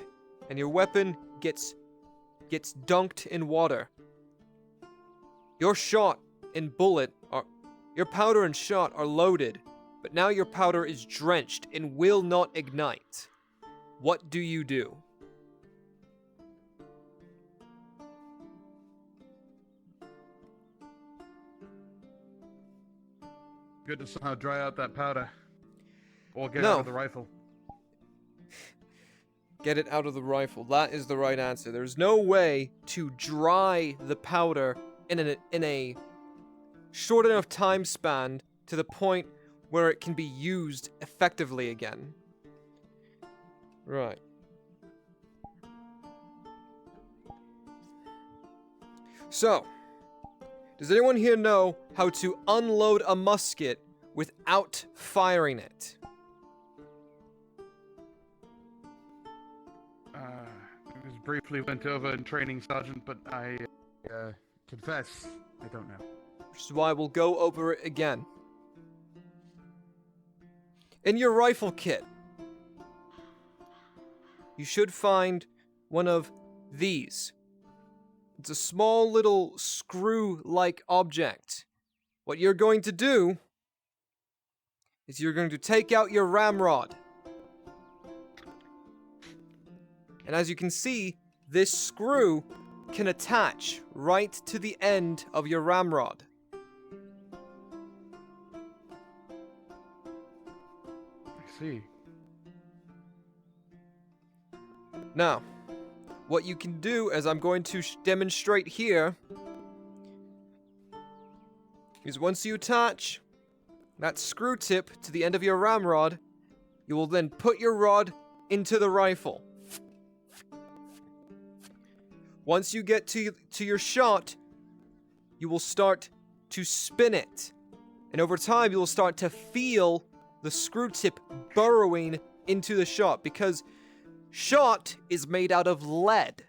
and your weapon gets dunked in water. Your shot and bullet are... Your powder and shot are loaded, but now your powder is drenched and will not ignite. What do you do? Good to somehow dry out that powder. Or get No. out of the rifle. Get it out of the rifle. That is the right answer. There's no way to dry the powder in a short enough time span to the point where it can be used effectively again. Right. So, does anyone here know how to unload a musket without firing it? I just briefly went over in training, Sergeant, but I confess I don't know. Which is why we'll go over it again. In your rifle kit, you should find one of these. It's a small little screw-like object. What you're going to do is you're going to take out your ramrod. And as you can see, this screw can attach right to the end of your ramrod. I see. Now, what you can do, as I'm going to demonstrate here, is once you attach that screw tip to the end of your ramrod, you will then put your rod into the rifle. Once you get to your shot, you will start to spin it. And over time, you will start to feel the screw tip burrowing into the shot, because shot is made out of lead.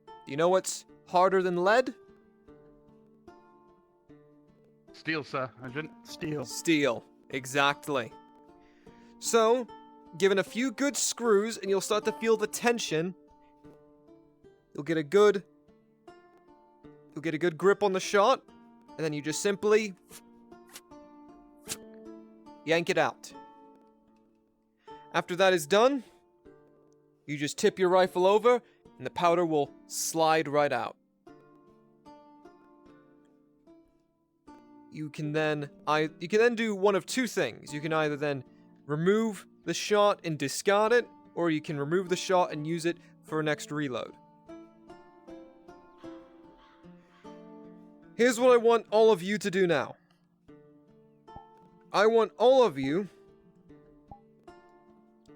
Do you know what's harder than lead? Steel, sir. Agent. Steel. Steel. Exactly. So, given a few good screws, and you'll start to feel the tension, you'll get a good grip on the shot, and then you just simply yank it out. After that is done, you just tip your rifle over, and the powder will slide right out. You can then do one of two things. You can either then remove the shot and discard it, or you can remove the shot and use it for a next reload. Here's what I want all of you to do now. I want all of you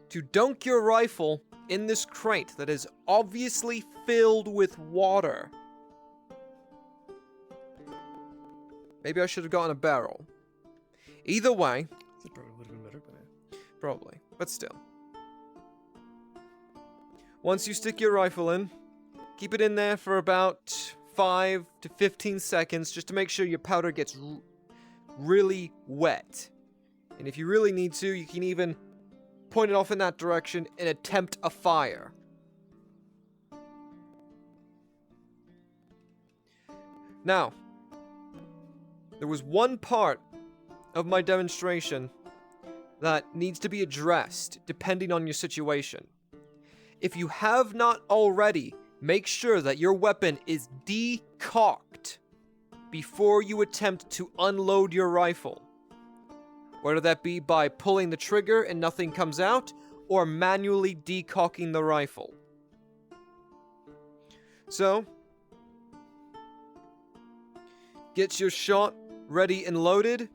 to dunk your rifle in this crate that is obviously filled with water. Maybe I should have gotten a barrel. Either way. That probably would have been better, but Probably, but still. Once you stick your rifle in, keep it in there for about 5 to 15 seconds just to make sure your powder gets really wet. And if you really need to, you can even point it off in that direction and attempt a fire. Now, there was one part of my demonstration that needs to be addressed depending on your situation. If you have not already, make sure that your weapon is decocked before you attempt to unload your rifle. Whether that be by pulling the trigger and nothing comes out, or manually decocking the rifle. So, get your shot ready and loaded,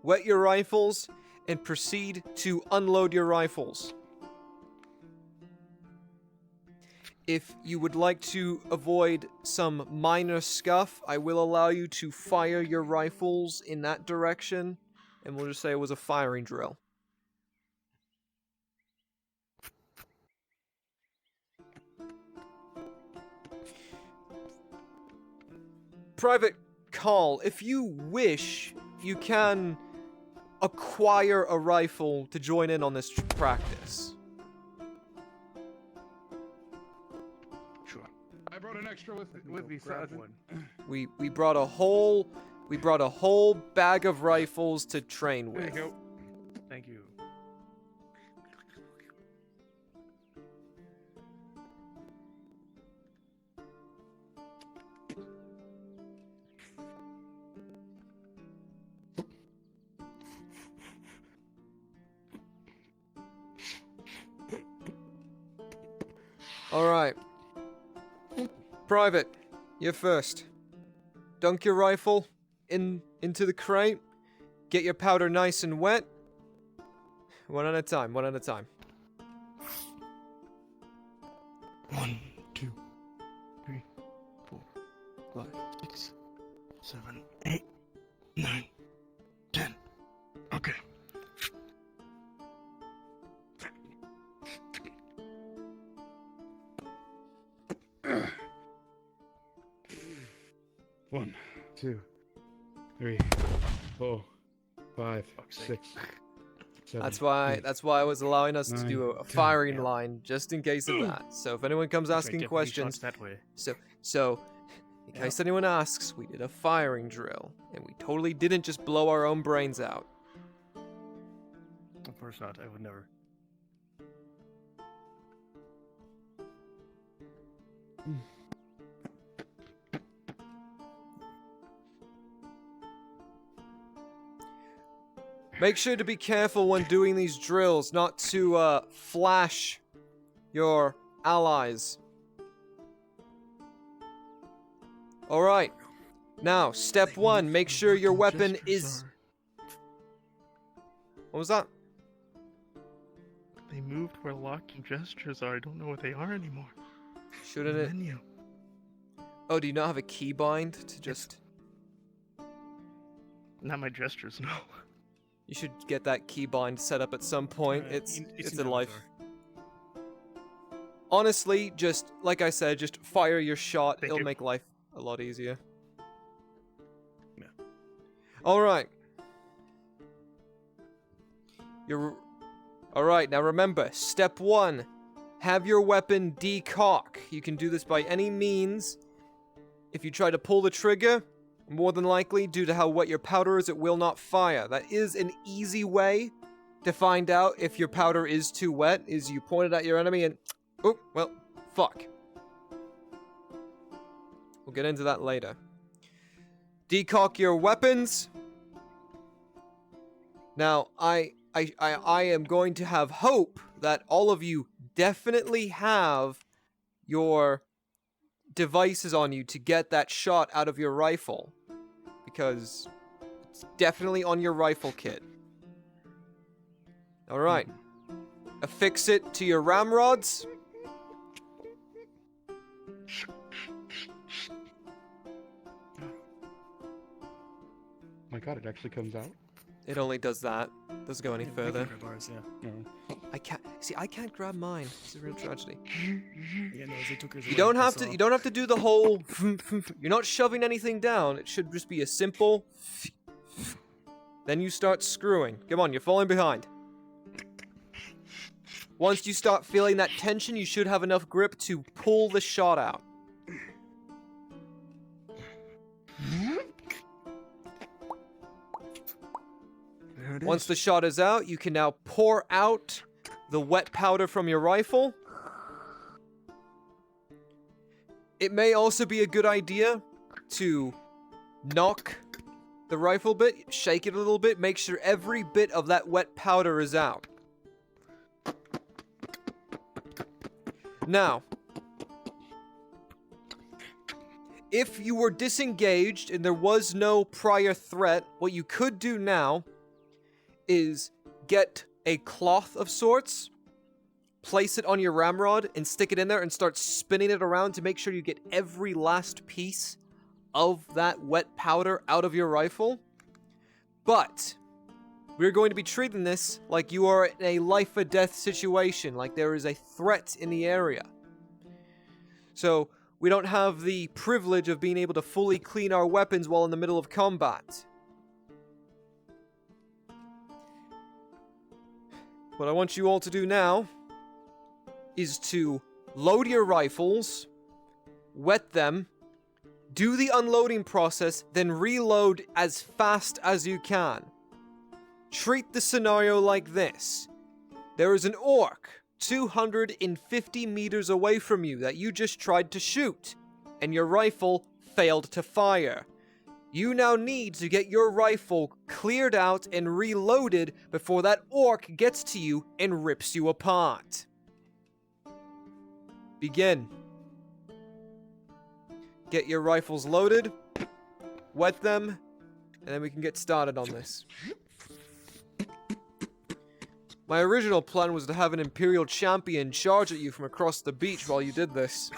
wet your rifles, and proceed to unload your rifles. If you would like to avoid some minor scuff, I will allow you to fire your rifles in that direction, and we'll just say it was a firing drill. Private Call, if you wish, you can acquire a rifle to join in on this practice. Sure. I brought an extra with me, Sergeant. We brought a whole bag of rifles to train with. There you go. Thank you. Alright. Private, you're first. Dunk your rifle into the crate. Get your powder nice and wet. One at a time, one at a time. 1, 2, 3, 4, 5, 6. 7, That's why 8, I was allowing us to 9, do a 10. firing line just in case of that. So if anyone comes asking Different questions, shots that way. so in case anyone asks, we did a firing drill, and we totally didn't just blow our own brains out. Of course not. I would never. Make sure to be careful when doing these drills, not to flash your allies. Alright. Now, step 1, make sure your weapon is... What was that? They moved where locking gestures are. I don't know what they are anymore. Shouldn't it? Menu. Oh, do you not have a keybind to just... Not my gestures, no. You should get that keybind set up at some point. It's a life. Honestly, just like I said, just fire your shot. It'll make life a lot easier. Yeah. All right. All right. Now remember, step 1, have your weapon decock. You can do this by any means. If you try to pull the trigger, more than likely, due to how wet your powder is, it will not fire. That is an easy way to find out if your powder is too wet, is you point it at your enemy and... Oh, well, fuck. We'll get into that later. Decock your weapons. Now, I am going to have hope that all of you definitely have your devices on you to get that shot out of your rifle, because it's definitely on your rifle kit. Alright. Affix it to your ramrods. My god, it actually comes out? It only does that. Doesn't go any further. Bars, yeah. I can't grab mine. It's a real tragedy. Yeah, no, they took hers You away, don't have that's to. all. You don't have to do the whole. You're not shoving anything down. It should just be a simple. Then you start screwing. Come on, you're falling behind. Once you start feeling that tension, you should have enough grip to pull the shot out. Once the shot is out, you can now pour out the wet powder from your rifle. It may also be a good idea to knock the rifle bit, shake it a little bit, make sure every bit of that wet powder is out. Now, if you were disengaged and there was no prior threat, what you could do now is get a cloth of sorts, place it on your ramrod, and stick it in there and start spinning it around to make sure you get every last piece of that wet powder out of your rifle. But we're going to be treating this like you are in a life or death situation, like there is a threat in the area. So we don't have the privilege of being able to fully clean our weapons while in the middle of combat. What I want you all to do now is to load your rifles, wet them, do the unloading process, then reload as fast as you can. Treat the scenario like this. There is an orc 250 meters away from you that you just tried to shoot, and your rifle failed to fire. You now need to get your rifle cleared out and reloaded before that orc gets to you and rips you apart. Begin. Get your rifles loaded, wet them, and then we can get started on this. My original plan was to have an Imperial champion charge at you from across the beach while you did this.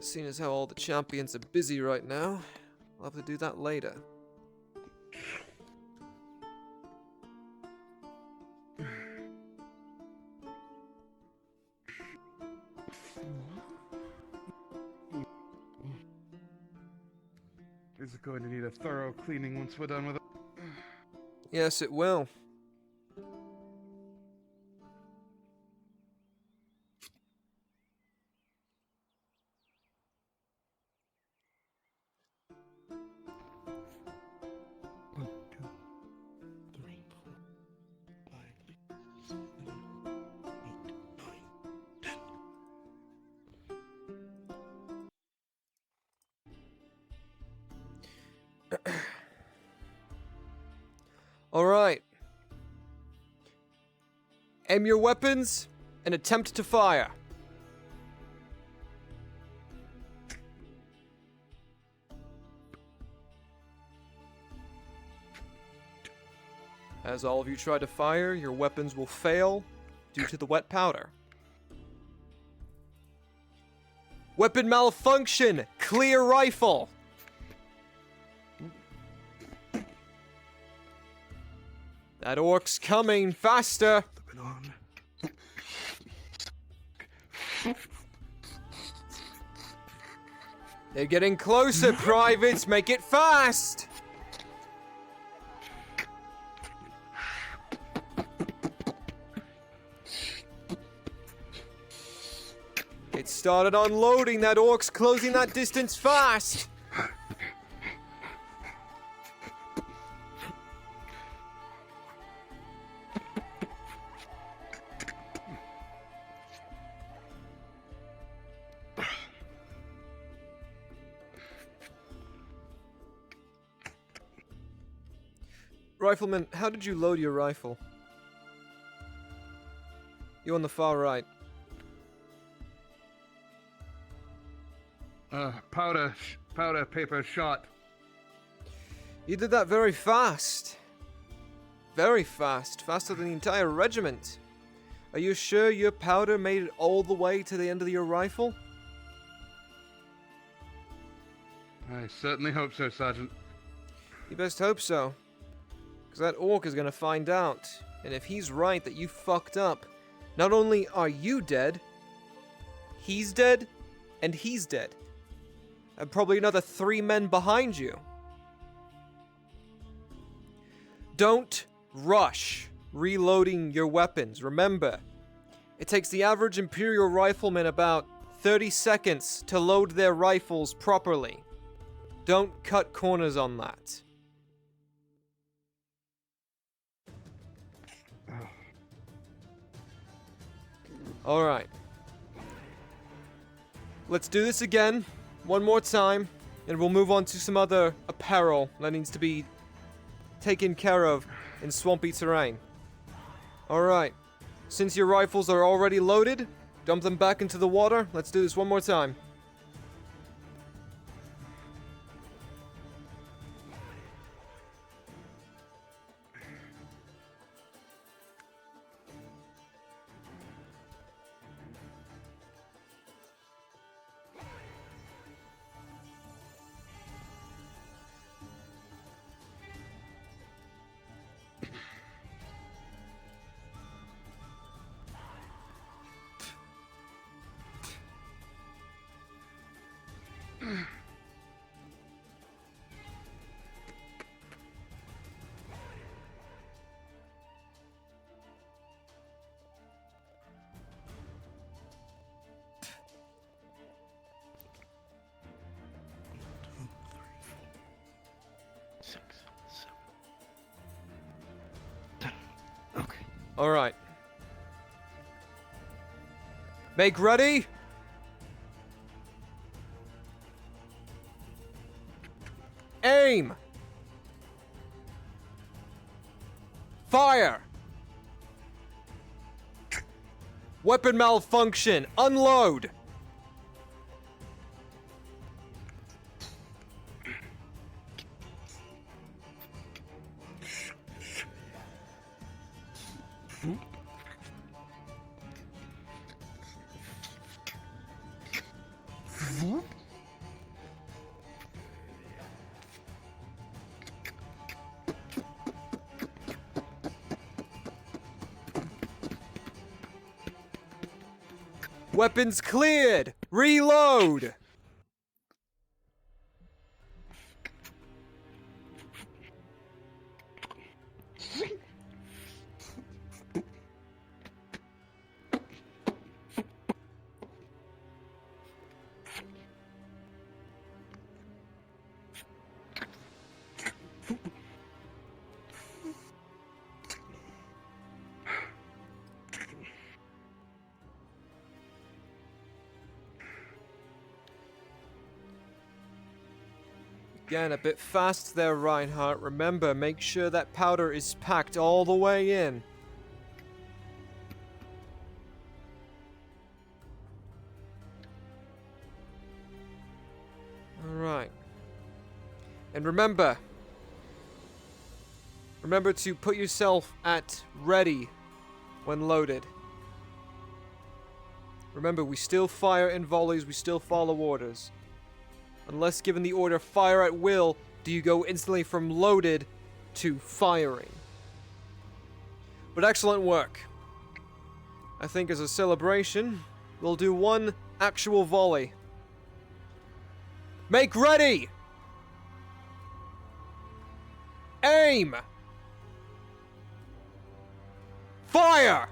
Seeing as how all the champions are busy right now, I'll have to do that later. going to need a thorough cleaning once we're done with it. Yes, it will. Alright. Aim your weapons and attempt to fire. As all of you try to fire, your weapons will fail due to the wet powder. Weapon malfunction! Clear rifle! That orc's coming! Faster! They're getting closer, privates! Make it fast! It started unloading. That orc's closing that distance fast! Rifleman, how did you load your rifle? You on the far right. Powder, paper, shot. You did that very fast. Very fast. Faster than the entire regiment. Are you sure your powder made it all the way to the end of your rifle? I certainly hope so, Sergeant. You best hope so. Because that orc is going to find out. And if he's right that you fucked up, not only are you dead, he's dead, and he's dead. And probably another 3 men behind you. Don't rush reloading your weapons. Remember, it takes the average Imperial rifleman about 30 seconds to load their rifles properly. Don't cut corners on that. Alright. Let's do this again, one more time, and we'll move on to some other apparel that needs to be taken care of in swampy terrain. Alright. Since your rifles are already loaded, dump them back into the water. Let's do this one more time. Alright. Make ready. Aim. Fire. Weapon malfunction. Unload. Weapons cleared! Reload! Again, a bit fast there, Reinhardt. Remember, make sure that powder is packed all the way in. Alright. And remember to put yourself at ready when loaded. Remember, we still fire in volleys, we still follow orders. Unless given the order fire at will, do you go instantly from loaded to firing. But excellent work. I think as a celebration, we'll do one actual volley. Make ready! Aim! Fire!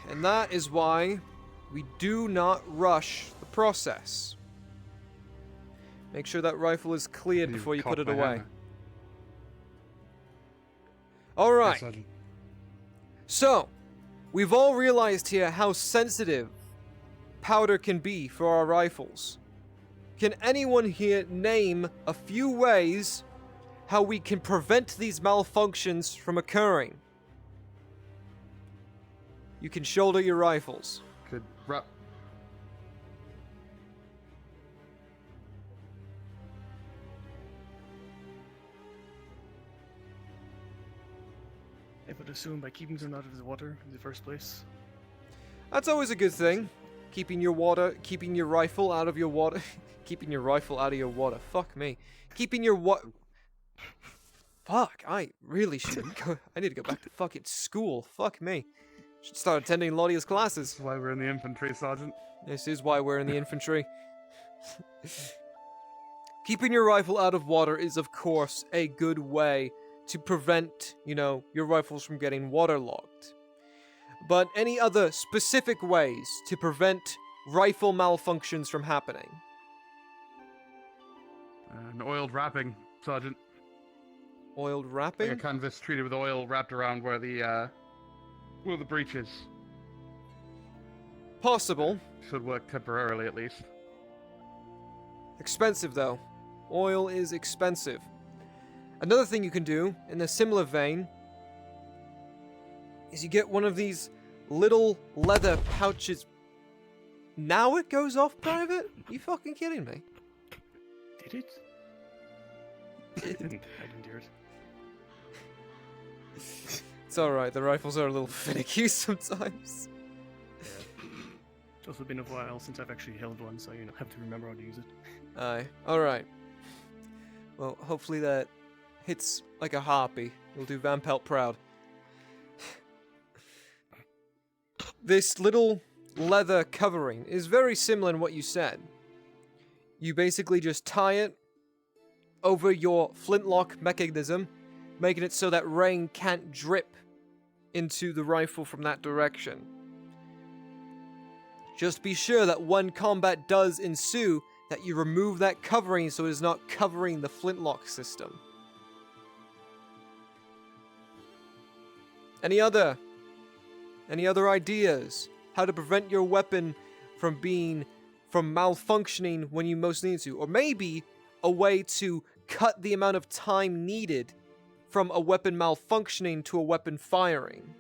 And that is why we do not rush the process. Make sure that rifle is cleared before you put it away. Alright. Yes, So, we've all realized here how sensitive powder can be for our rifles. Can anyone here name a few ways how we can prevent these malfunctions from occurring? You can shoulder your rifles. Could I would assume by keeping them out of the water in the first place. That's always a good thing. Keeping your rifle out of your water. Keeping your rifle out of your water. Fuck me. Keeping your Fuck, I really should go. I need to go back to fucking school. Fuck me. Should start attending Lodia's classes. That's why we're in the infantry, Sergeant. This is why we're in the infantry. Keeping your rifle out of water is, of course, a good way to prevent, your rifles from getting waterlogged. But any other specific ways to prevent rifle malfunctions from happening? An oiled wrapping, Sergeant. Oiled wrapping? Like a canvas treated with oil wrapped around where the breach is. Possible. Should work temporarily, at least. Expensive, though. Oil is expensive. Another thing you can do, in a similar vein, is you get one of these little leather pouches. Now it goes off private? You fucking kidding me? Did it? I didn't hear it. It's alright, the rifles are a little finicky sometimes. It's also been a while since I've actually held one, so have to remember how to use it. Aye. Alright. Well, hopefully that hits like a harpy. You'll do Van Pelt proud. This little leather covering is very similar in what you said. You basically just tie it over your flintlock mechanism, making it so that rain can't drip into the rifle from that direction. Just be sure that when combat does ensue, that you remove that covering so it is not covering the flintlock system. Any other ideas? How to prevent your weapon from malfunctioning when you most need to? Or maybe a way to cut the amount of time needed from a weapon malfunctioning to a weapon firing.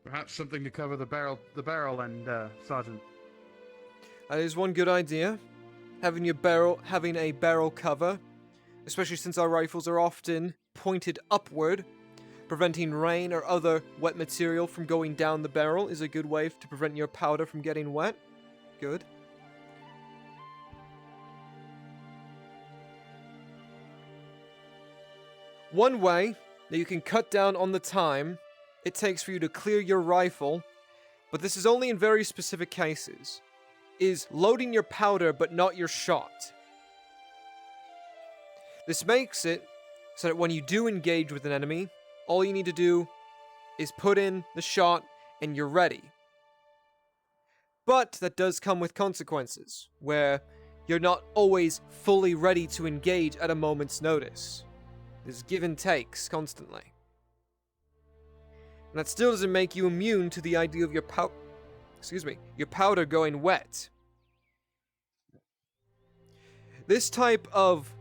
Perhaps something to cover the barrel end, Sergeant. That is one good idea. Having a barrel cover, especially since our rifles are often pointed upward, preventing rain or other wet material from going down the barrel is a good way to prevent your powder from getting wet. Good. One way that you can cut down on the time it takes for you to clear your rifle, but this is only in very specific cases, is loading your powder but not your shot. This makes it so that when you do engage with an enemy, all you need to do is put in the shot and you're ready. But that does come with consequences, where you're not always fully ready to engage at a moment's notice. There's give and takes constantly. And that still doesn't make you immune to the idea of your powder going wet. This type of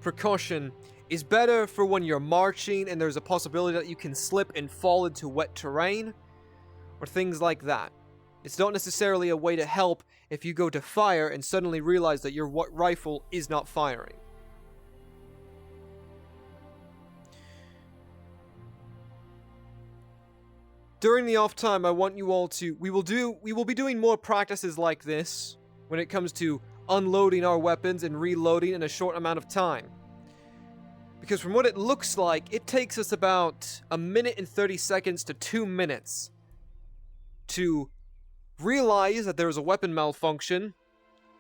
precaution is better for when you're marching and there's a possibility that you can slip and fall into wet terrain, or things like that. It's not necessarily a way to help if you go to fire and suddenly realize that your rifle is not firing. During the off time, I want you all to... We will be doing more practices like this when it comes to unloading our weapons and reloading in a short amount of time. Because from what it looks like, it takes us about 1 minute and 30 seconds to 2 minutes to realize that there is a weapon malfunction,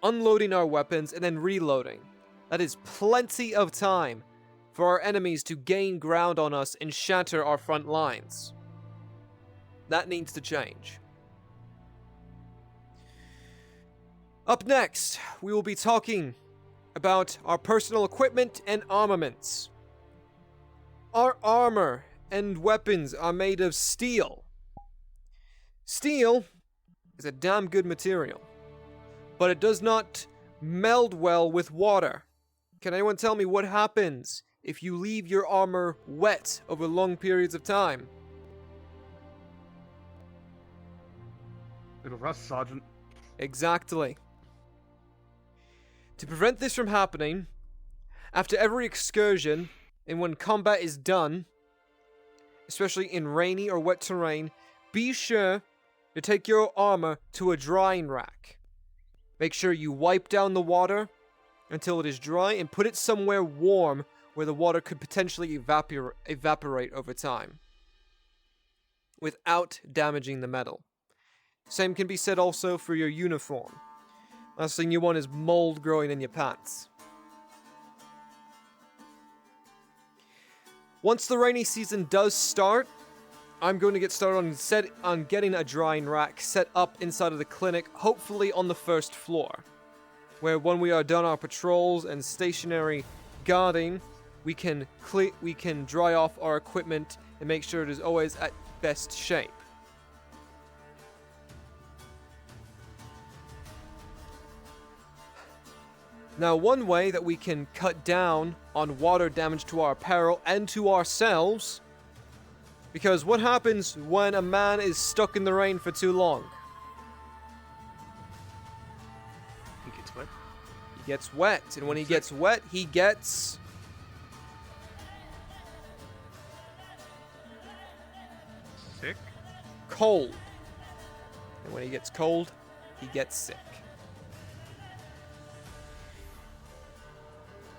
unloading our weapons, and then reloading. That is plenty of time for our enemies to gain ground on us and shatter our front lines. That needs to change. Up next, we will be talking about our personal equipment and armaments. Our armor and weapons are made of steel. Steel is a damn good material, but it does not meld well with water. Can anyone tell me what happens if you leave your armor wet over long periods of time? It'll rust, Sergeant. Exactly. To prevent this from happening, after every excursion and when combat is done, especially in rainy or wet terrain, be sure to take your armor to a drying rack. Make sure you wipe down the water until it is dry and put it somewhere warm where the water could potentially evaporate over time without damaging the metal. Same can be said also for your uniform. Last thing you want is mold growing in your pants. Once the rainy season does start, I'm going to get started on getting a drying rack set up inside of the clinic, hopefully on the first floor, where when we are done our patrols and stationary guarding, we can dry off our equipment and make sure it is always at best shape. Now, one way that we can cut down on water damage to our apparel and to ourselves, because what happens when a man is stuck in the rain for too long? He gets wet. He gets wet, and when he gets wet, he gets... Sick? Cold. And when he gets cold, he gets sick.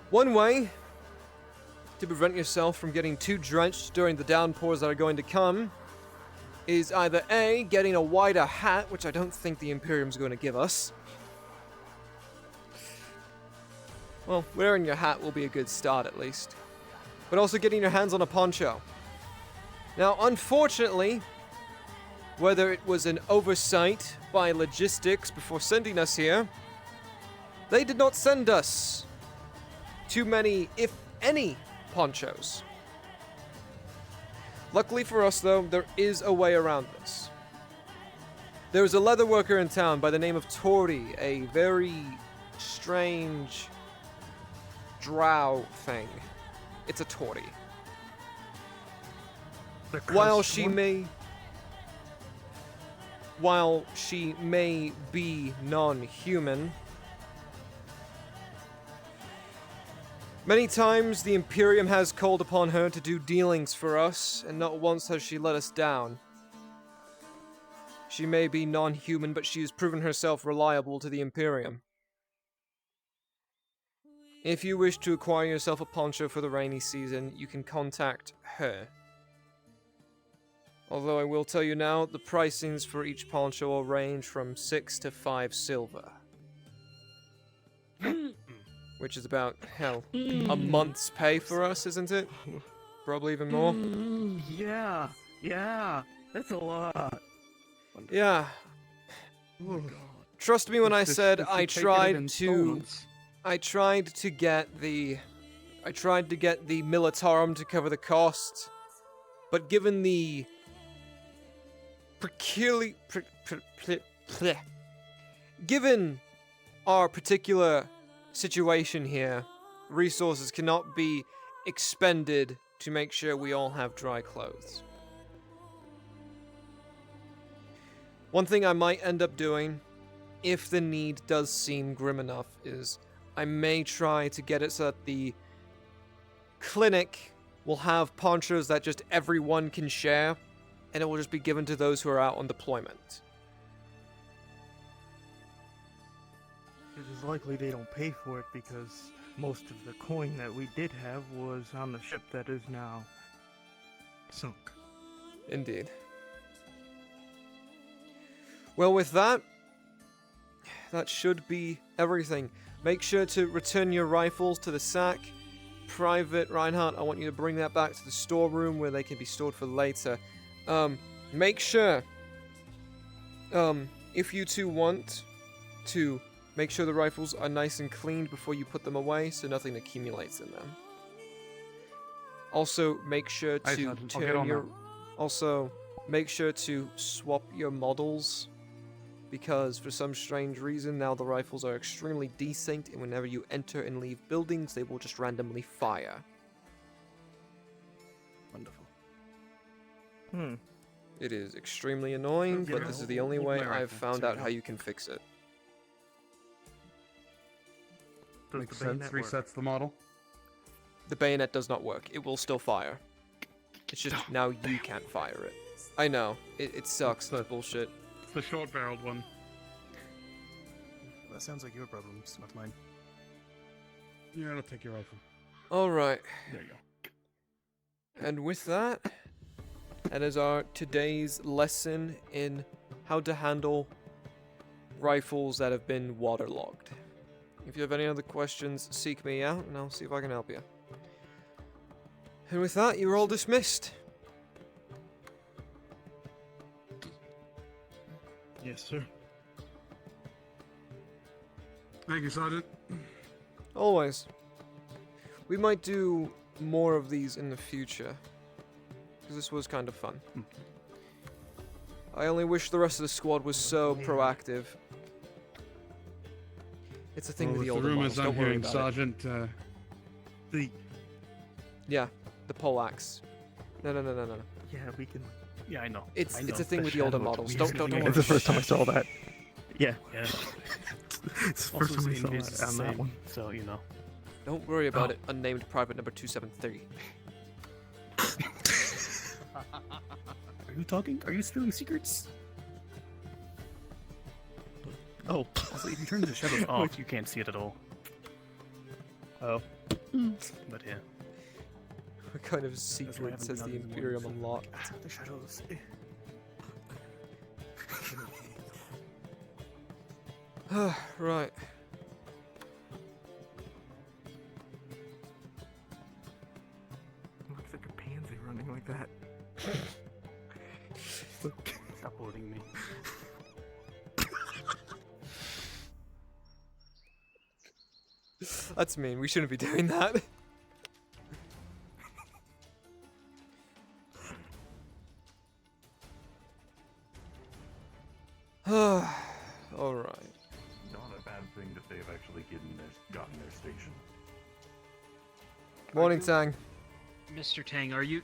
One way to prevent yourself from getting too drenched during the downpours that are going to come is either A, getting a wider hat, which I don't think the Imperium's going to give us. Well, wearing your hat will be a good start at least. But also getting your hands on a poncho. Now, unfortunately, whether it was an oversight by logistics before sending us here, they did not send us too many, if any, ponchos. Luckily for us, though, there is a way around this. There is a leather worker in town by the name of Tori, a very strange drow thing. It's a Tori. While she may be non-human, many times the Imperium has called upon her to do dealings for us, and not once has she let us down. She may be non-human, but she has proven herself reliable to the Imperium. If you wish to acquire yourself a poncho for the rainy season, you can contact her. Although I will tell you now, the pricings for each poncho will range from 6 to 5 silver. Which is about, hell, a month's pay for us, isn't it? Probably even more. Yeah. That's a lot. Yeah. Oh, Trust me when I said if I you take it in tried to installments. I tried to get the Militarum to cover the cost, but given the given our particular situation here, resources cannot be expended to make sure we all have dry clothes. One thing I might end up doing, if the need does seem grim enough, is I may try to get it so that the clinic will have ponchos that just everyone can share, and it will just be given to those who are out on deployment. It is likely they don't pay for it because most of the coin that we did have was on the ship that is now sunk. Indeed. Well, with that, that should be everything. Make sure to return your rifles to the sack. Private Reinhardt, I want you to bring that back to the storeroom where they can be stored for later. Make sure, if you two want to, make sure the rifles are nice and cleaned before you put them away so nothing accumulates in them. Also, make sure to make sure to swap your models, because for some strange reason now the rifles are extremely desynced, and whenever you enter and leave buildings they will just randomly fire. Wonderful. It is extremely annoying, but this is the only way I've found out how you can fix it. Makes sense. Resets the model. The bayonet does not work. It will still fire. It's just now you can't fire it. I know. It sucks. It's bullshit. It's the short-barreled one. That sounds like your problem, it's not mine. Yeah, I'll take your rifle. Alright. There you go. And with that, that is our today's lesson in how to handle rifles that have been waterlogged. If you have any other questions, seek me out and I'll see if I can help you. And with that, you're all dismissed. Yes, sir. Thank you, Sergeant. Always. We might do more of these in the future, because this was kind of fun. I only wish the rest of the squad was so proactive. It's a thing with the older models. I'm Don't worry hearing, about Sergeant, Yeah, the poleaxe. No. Yeah, we can. Yeah, I know. It's I know. a thing with the older models. Don't worry. It's the first time I saw that. Yeah. It's the first Also, time I his saw English is it the on that same, one. So, you know. Don't worry about it, unnamed private number 273. Are you talking? Are you spilling secrets? Oh, also, if you turn the shadows off, you can't see it at all. Oh. But yeah. What kind of why I secret haven't says been the out in the Imperium morning, unlocked? The shadows. Right. Looks like a pansy running like that. Stop holding me. That's mean. We shouldn't be doing that. Alright. Not a bad thing that they've actually gotten their station. Morning, Tang. Mr. Tang, are you...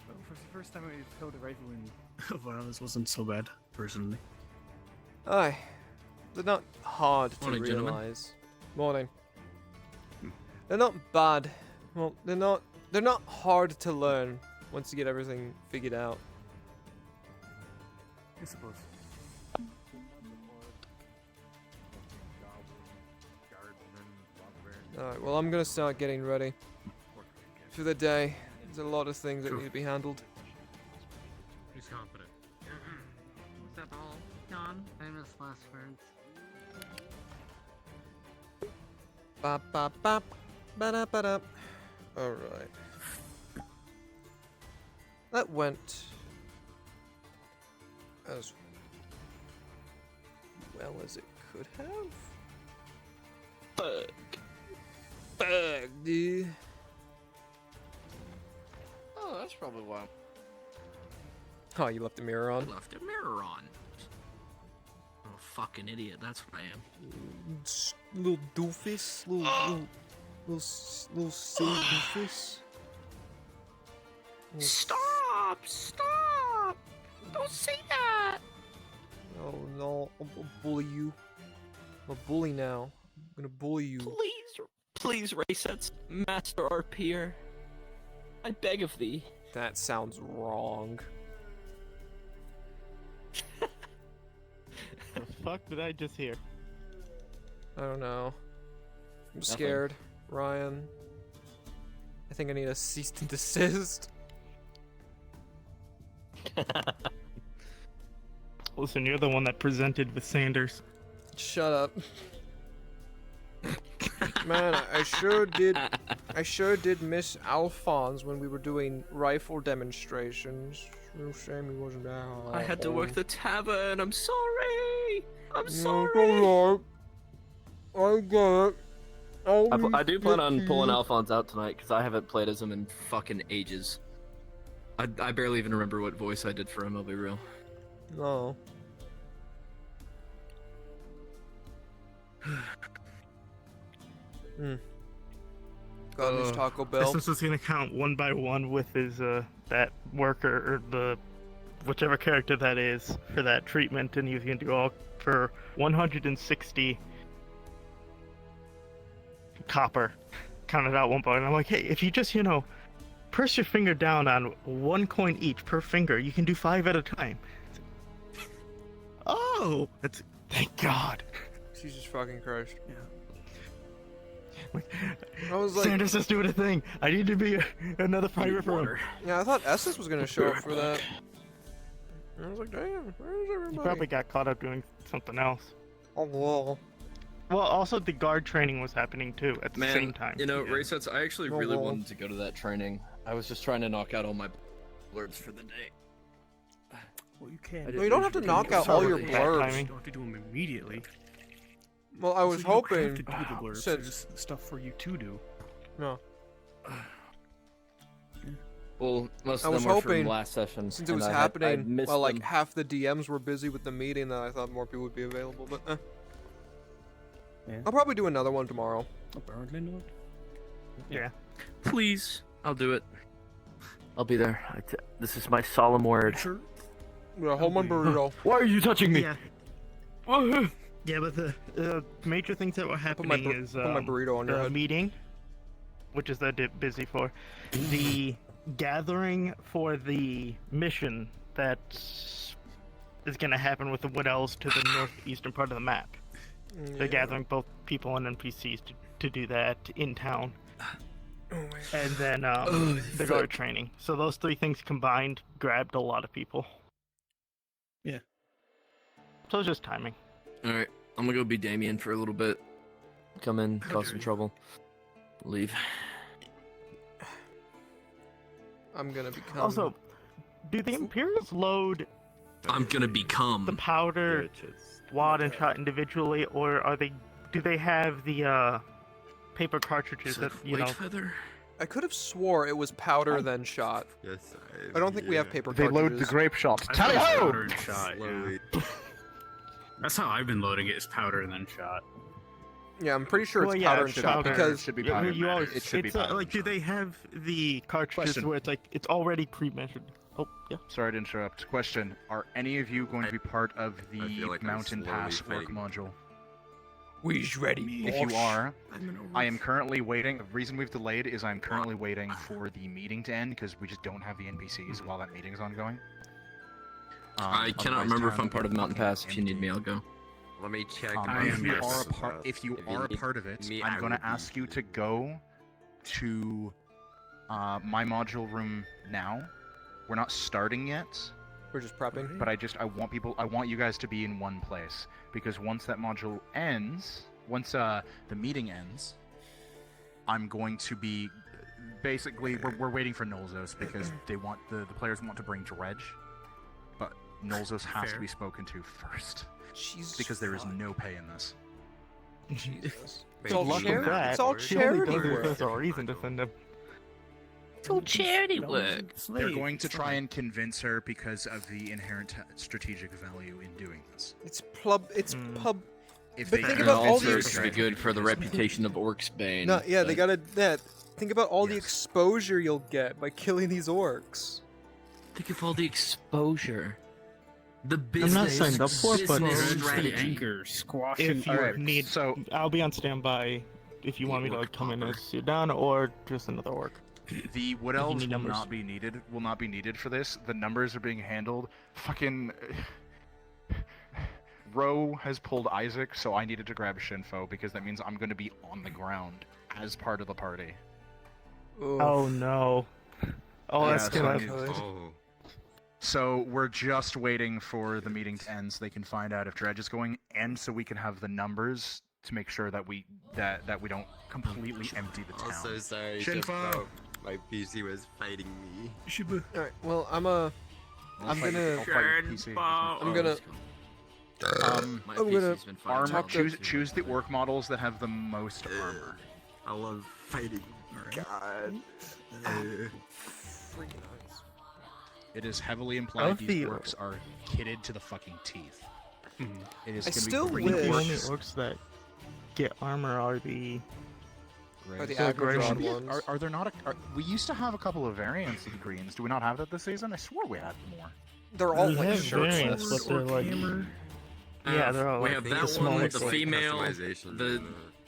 Well, for the first time I held a rifle in a while, this wasn't so bad, personally. Aye. They're not hard to Morning, gentlemen. realize. Morning. They're not bad. Well, they're not hard to learn once you get everything figured out. I suppose. Alright, well I'm gonna start getting ready. for the day. There's a lot of things that need to be handled. He's confident. What's up, all? John, famous last words. Bop bop bop. Ba-da-ba-da. Alright. That went as well as it could have. Fuck, dude. Oh, that's probably why. Oh, you left the mirror on? I left a mirror on. I'm a fucking idiot, that's what I am. Little doofus. Little silly doofus. Stop! Stop! Don't say that! Oh no, I'll bully you. I'm a bully now. I'm gonna bully you. Please, Raysets, Master RPer. I beg of thee. That sounds wrong. The fuck did I just hear? I don't know. I'm scared, Ryan. I think I need a cease and desist. Listen, you're the one that presented with Sanders. Shut up. Man, I sure did miss Alphonse when we were doing rifle demonstrations. Real shame he wasn't there. I had to work the tavern. I'm sorry. I'm sorry. I get it. I do plan on pulling Alphonse out tonight because I haven't played as him in fucking ages. I barely even remember what voice I did for him. I'll be real. No. Got his Taco Bell. This is gonna count one by one with his that worker or the whichever character that is for that treatment, and he's gonna do all for 160 copper. Counted out one by one. I'm like, hey, if you just press your finger down on one coin each per finger, you can do 5 at a time. Oh, that's thank God. Jesus fucking Christ. Yeah. I was like, Sanders is doing a thing. I need to be another pirate for him. Yeah, I thought Estes was gonna show up for that. And I was like, damn, where's everybody? He probably got caught up doing something else. Oh, well. Well, also the guard training was happening too at the same time. You know, Raysets, I actually really wanted to go to that training. I was just trying to knock out all my blurbs for the day. Well, you can. No, you don't have to knock out all your blurbs. You don't have to do them immediately. Well, I was You don't hoping have to do the blurbs. since There's stuff for you to do. no. Well, most I of was them were hoping from last session. since it and was I happening missed while like them. half the DMs were busy with the meeting, that I thought more people would be available. But Yeah. I'll probably do another one tomorrow. Apparently not. Yeah. Please, I'll do it. I'll be there. This is my solemn word. Sure. Yeah, hold my burrito. Why are you touching me? Yeah. Yeah, but the major things that were happening is put my burrito on your the head. meeting, which is they're busy for, the gathering for the mission that is going to happen with the Wood Elves to the northeastern part of the map. They're gathering both people and NPCs to do that in town. And then the guard training. So those 3 things combined grabbed a lot of people. Yeah. So it's just timing. Alright, I'm gonna go be Damien for a little bit. Come in, cause some trouble. Leave. I'm gonna become. Also, do the Imperials load I'm gonna become the powder, wad, and shot individually, or do they have the paper cartridges that Feather? I could have swore it was powder then shot. Yes, I don't think we have paper They cartridges. load the grape shots. I Tally thought it was ho! powder and shot, yeah. That's how I've been loading it, is powder and then shot. Yeah, I'm pretty sure it's powder and shot because it should be powder. You always, It should be it's, powder. like, do they have the cartridges Question. where it's like it's already pre-measured? Oh, yeah. Sorry to interrupt. Question: are any of you going to be part of the feel like I'm Mountain slowly Pass work fading. module? we's ready. If you are, I am currently waiting. The reason we've delayed is I'm currently waiting for the meeting to end because we just don't have the NPCs while that meeting is ongoing. I cannot Otherwise, remember if town I'm part of the Mountain Pass. If you need me, I'll go. Let me check. If you are a part of it, I'm going to ask you to go to my module room now. We're not starting yet. We're just prepping. But I want you guys to be in one place, because once that module ends, once the meeting ends, I'm going to be basically we're waiting for Nolzos because they want the players want to bring Dredge, but Nolzos has to be spoken to first. Jesus because there is no pay in this. Jesus. It's all charity work. There's a reason to send him. It's all charity work. They're going to try and convince her because of the inherent strategic value in doing this. It's pub. If but they think can about all also the. it's gonna be good for the reputation of Orcsbane. No, yeah, they but- gotta. Yeah, think about all the exposure you'll get by killing these orcs. Think of all the exposure. The I'm business. not signed up for it, but business strategy. Anchor squashing if you Alright, need, so I'll be on standby if you want me to like, come in and sit down or just another orc. the wood If you elves need will numbers. not be needed. Will not be needed for this. The numbers are being handled. Fucking. Ro has pulled Isaac, so I needed to grab Shinfo because that means I'm going to be on the ground as part of the party. Oh no. Oh, that's so I gonna. need- So we're just waiting for the meeting to end so they can find out if Dredge is going, and so we can have the numbers to make sure that we don't completely empty the town. Also, sorry, Shinfo! my PC was fighting me. All right. Well, I'm gonna. I'll fight your PC. I'm gonna. My I'm gonna PC's been fine. Armor. talk to- Choose the orc models that have the most armor. I love fighting. God. It is heavily implied Of these the- orcs are kitted to the fucking teeth. It is I gonna still be I green think the wish- only orcs. orcs that get armor are the. Or the So great agri ones. ones. Are there not? We used to have a couple of variants of the greens. Do we not have that this season? I swore we had more. They're all We like have shirtless. variants, but they're like. Yeah, they're all we like have the that small one, ones, the like- female, customization,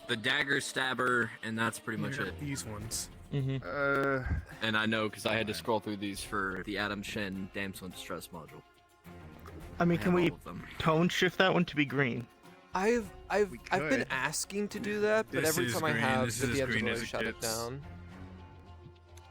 the dagger stabber, and that's pretty much it. These ones. And I know because I had to scroll through these for the Adam Shen Damsel in Distress module. I mean, I can have we all of them. tone shift that one to be green? I've been could. asking to do that, but This every is time I green, have, this the is as DMs green always as it shut it gets. down.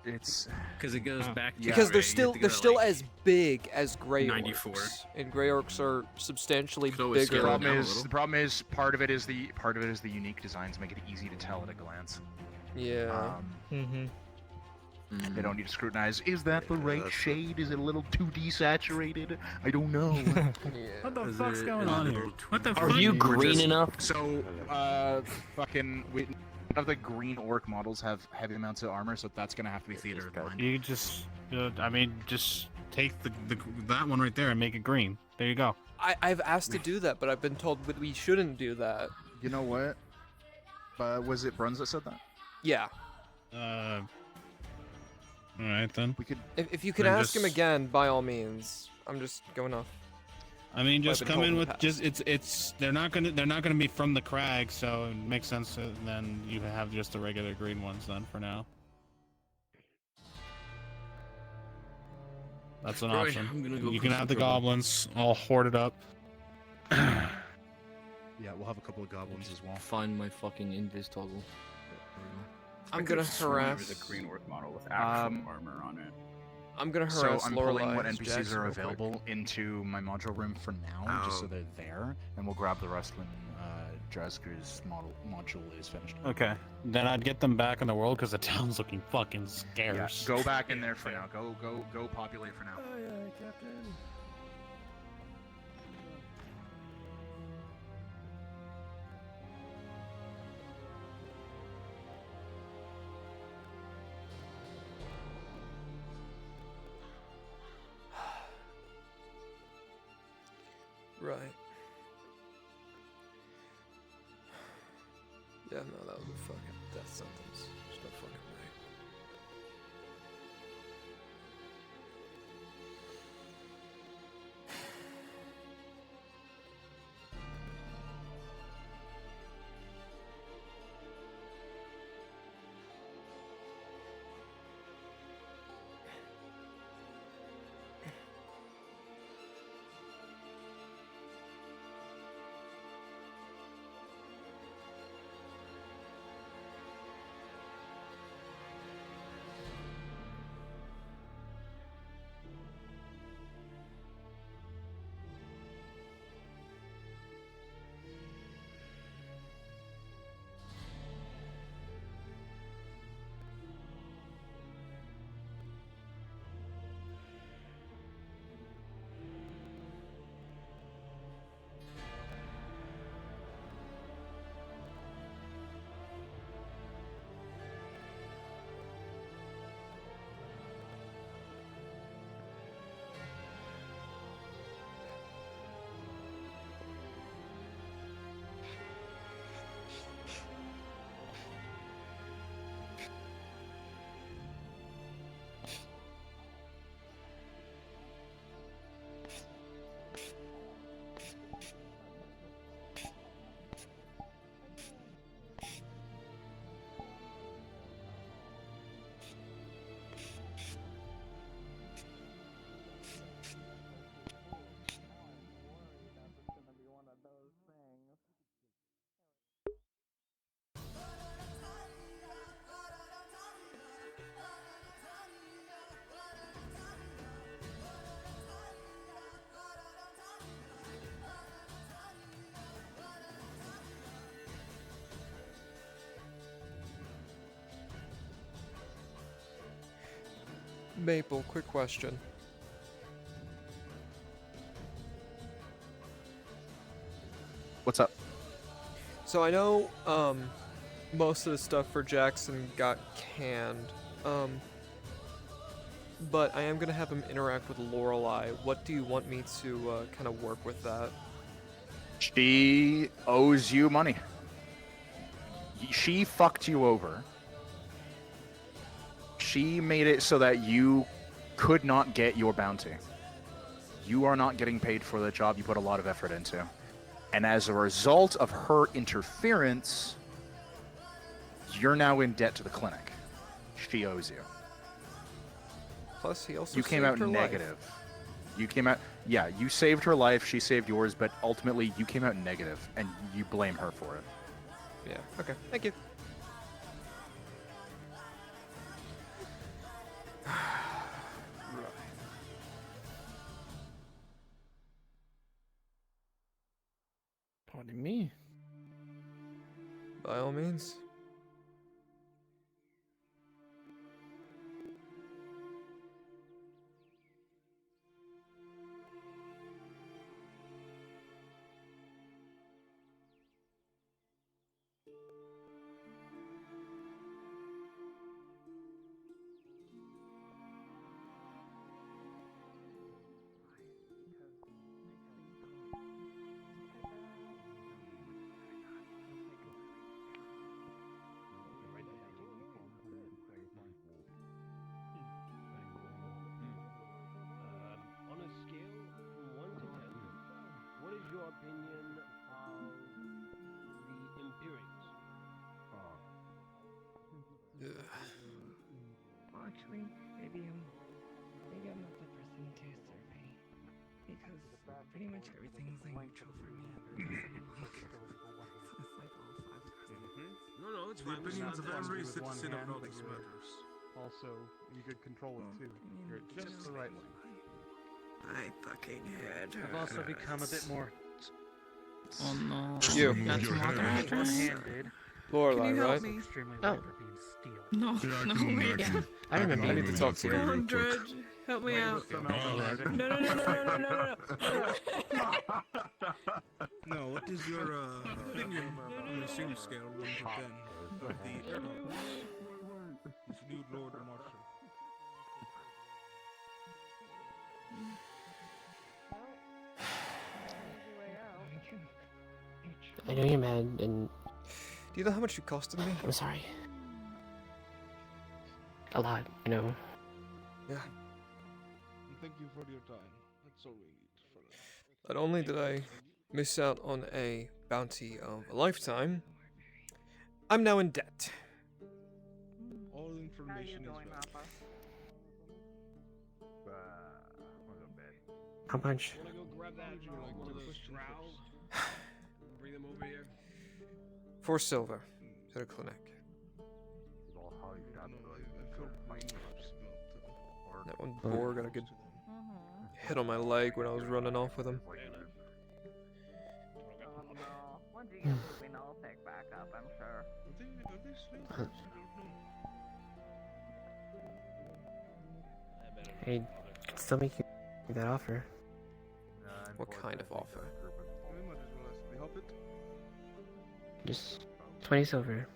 It's Because it goes back to Because gray. they're You still have to go to, still like, as big as gray 94. orcs, and gray orcs are substantially Could always bigger. scale it down a little. the problem is part of it is the unique designs make it easy to tell at a glance. Yeah. Mm-hmm. They don't need to scrutinize. Is that the right that's shade? Is it a little too desaturated? I don't know. What the Is fuck's it- going is it on a here? little What the Are fuck? you We're green just- enough? So, fucking, none of the green orc models have heavy amounts of armor, so that's gonna have to be theater of the mind. You just, just take that one right there and make it green. There you go. I've asked to do that, but I've been told that we shouldn't do that. You know what? Was it Bruns that said that? Yeah. All right then. We could. If you can Then ask him just- again, by all means. I'm just going off. I mean, Well, just I've been come in told with in the just it's they're not gonna be from the crag, so it makes sense. Then you have just the regular green ones then for now. That's an Right, option. I'm gonna go You put can some have the purple. goblins all hoarded up. Yeah, we'll have a couple of goblins as well. Find my fucking invis toggle. There we go. I'm gonna harass. There's a green orc model with actual Um, armor on it. I'm gonna So harass I'm Lorelei pulling what as NPCs Jackson are real quick. available into my module room for now, just so Oh. they're there, and we'll grab the rest when Dresker's module is finished. Okay, then I'd get them back in the world because the town's looking fucking Yeah, scarce. go back in there for now. Go populate for now. Captain. Right. Yeah, no, that was a fucking death sentence. There's no fucking way. Maple, quick question. What's up? So I know most of the stuff for Jackson got canned, but I am gonna have him interact with Lorelei. What do you want me to kind of work with that? She owes you money. She fucked you over. She made it so that you could not get your bounty. You are not getting paid for the job you put a lot of effort into. And as a result of her interference, you're now in debt to the clinic. She owes you. Plus, he also You came saved out her negative. You came out, yeah, you saved her life, she saved yours, but ultimately you came out negative, and you blame her for it. Yeah, okay, thank you. Pardon me. By all means. On a scale from 1 to 10, what is your opinion of the Imperials? Well, actually, maybe I'm not the person to survey because pretty much everything's like neutral for me. It's like all 5%. No, it's The fine. opinions of every With one citizen of hand, but Nordis you're matters. Also, in good control of two. You're just the right one. I fucking hate her. I've also become a bit more. Oh no. You. That's mother address? One-handed. Lorelei, Can you help right? me? Extremely Oh. rare for being steel. No, no, wait. Yeah. I remember. I need to talk to you. Come on, Dredge. Help me out. No. No, what is your opinion on a same scale 1 to 10 of the Air Dogs? This new Lord Marshal. I know you're mad, and Do you know how much you costed me? I'm sorry. A lot, you know. Yeah. Thank you for your time. That's all we need for now. Not only did I miss out on a bounty of a lifetime, I'm now in debt. All information is valuable. How much? Wanna go grab that one of those drow? Bring them over here. 4 silver to the clinic. That one boar got a good hit on my leg when I was running off with him. Once you get moving, I'll pick back up, I'm sure. I could still make you that offer. What kind of offer? Just 20 silver.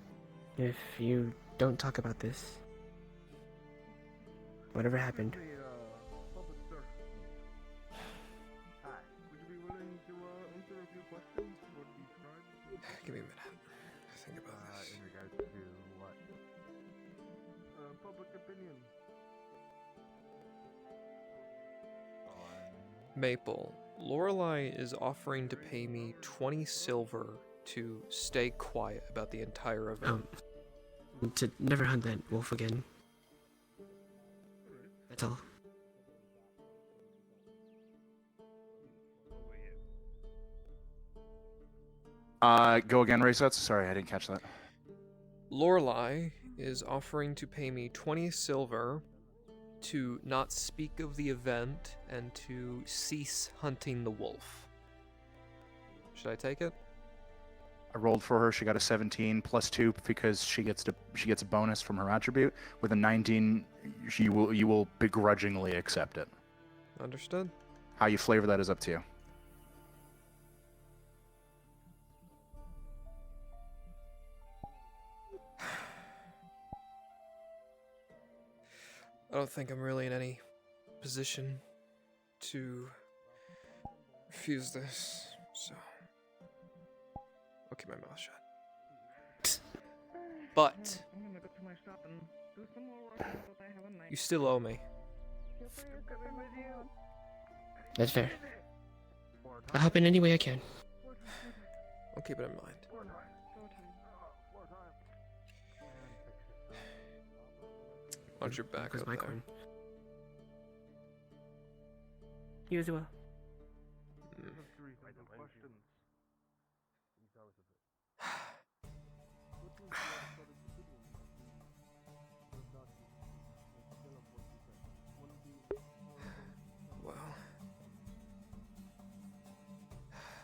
If you don't talk about this. Whatever happened. Give me a minute. Think about this. In regards to what? Public opinion. Maple, Lorelei is offering to pay me 20 silver to stay quiet about the entire event. To never hunt that wolf again. That's all. Go again, resets? Sorry, I didn't catch that. Lorelei is offering to pay me 20 silver to not speak of the event and to cease hunting the wolf. Should I take it? I rolled for her. She got a 17 plus 2 because she gets a bonus from her attribute. With a 19, you will begrudgingly accept it. Understood. How you flavor that is up to you. I don't think I'm really in any position to refuse this, so I'll keep my mouth shut. But I'm gonna go to my shop and do some more work now that I have a knife. you still owe me. Feel free to come in with you. That's fair. I'll help in any way I can. I'll keep it in mind. Watch your back Where's up my there. coin? You as well. Well,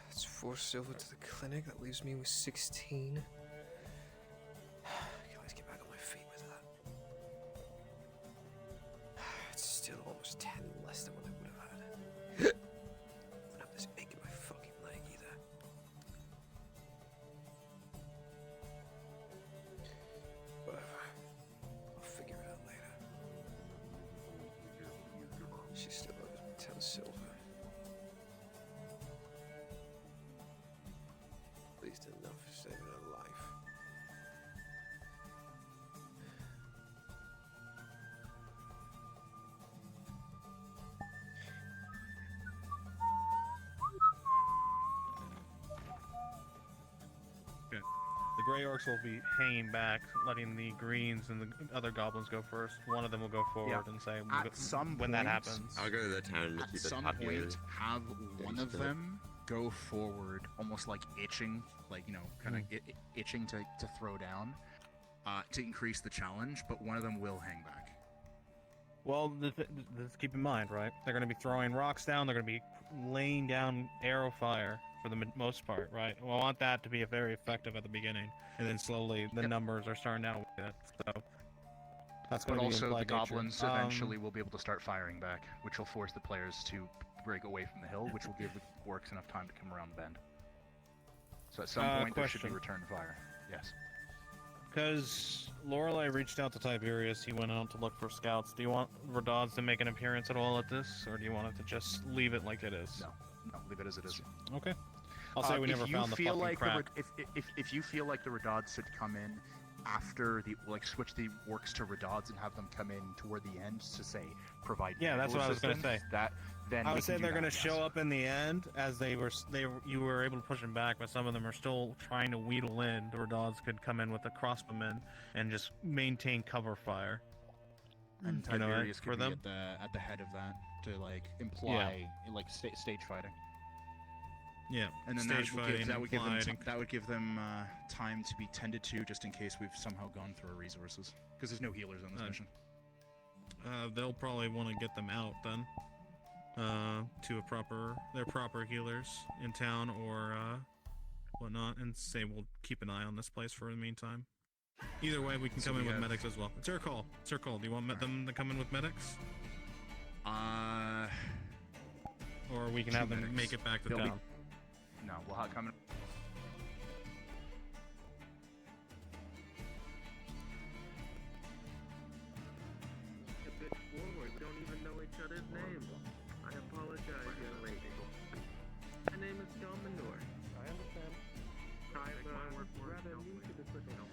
it's 4 silver to the clinic. That leaves me with 16. I can always get back on my feet with that. It's still almost 10 less than what I would have had. I don't have this ache in my fucking leg either. Whatever. I'll figure it out later. She still owes me 10 silver. At least enough for saving her life. Okay. The Grey Orcs will be hanging back, letting the Greens and the other goblins go first. One of them will go forward and say At some when that point- happens. I'll go to the town to At keep the some popular. point, have one of them go forward, almost like itching, like, you know, kind of itching to throw down, to increase the challenge, but one of them will hang back. Well, let's keep in mind, right? They're going to be throwing rocks down. They're going to be laying down arrow fire for the most part, right? We want that to be very effective at the beginning, and then slowly the numbers are starting down with it. So that's going But to be also, the implied nature. goblins eventually will be able to start firing back, which will force the players to break away from the hill, which will give the orcs enough time to come around the bend. So at some point, there should be question. return fire. Yes. Because Lorelei reached out to Tiberius, he went out to look for scouts. Do you want Radod's to make an appearance at all at this, or do you want it to just leave it like it is? No, leave it as it is. Okay. I'll say we never found the fucking like crack. If you feel like the Radods should come in after the switch the orcs to Radods and have them come in toward the end to say provide. Yeah, that's what I was gonna say. Then I we would say can do they're that, going to yes. show up in the end as you were able to push them back, but some of them are still trying to wheedle in. The Radods could come in with the crossbowmen and just maintain cover fire. And You know, Tiberius for could be them. at the head of that to like imply like stage fighting. Yeah, And then stage fighting that would give them implied. that would give them time to be tended to, just in case we've somehow gone through our resources, because there's no healers on this mission. They'll probably want to get them out then. To their proper healers in town or whatnot, and say we'll keep an eye on this place for the meantime. Either way, we can So come in we with have- medics as well. It's your call. It's your call. Do you want them to come in with medics? Or we can have them medics. make it back to They'll be- town. No, we'll have come in. A bit forward. We don't even know each other's names. I apologize, young lady. My name is John Manure. I understand. I'm rather new to this little town.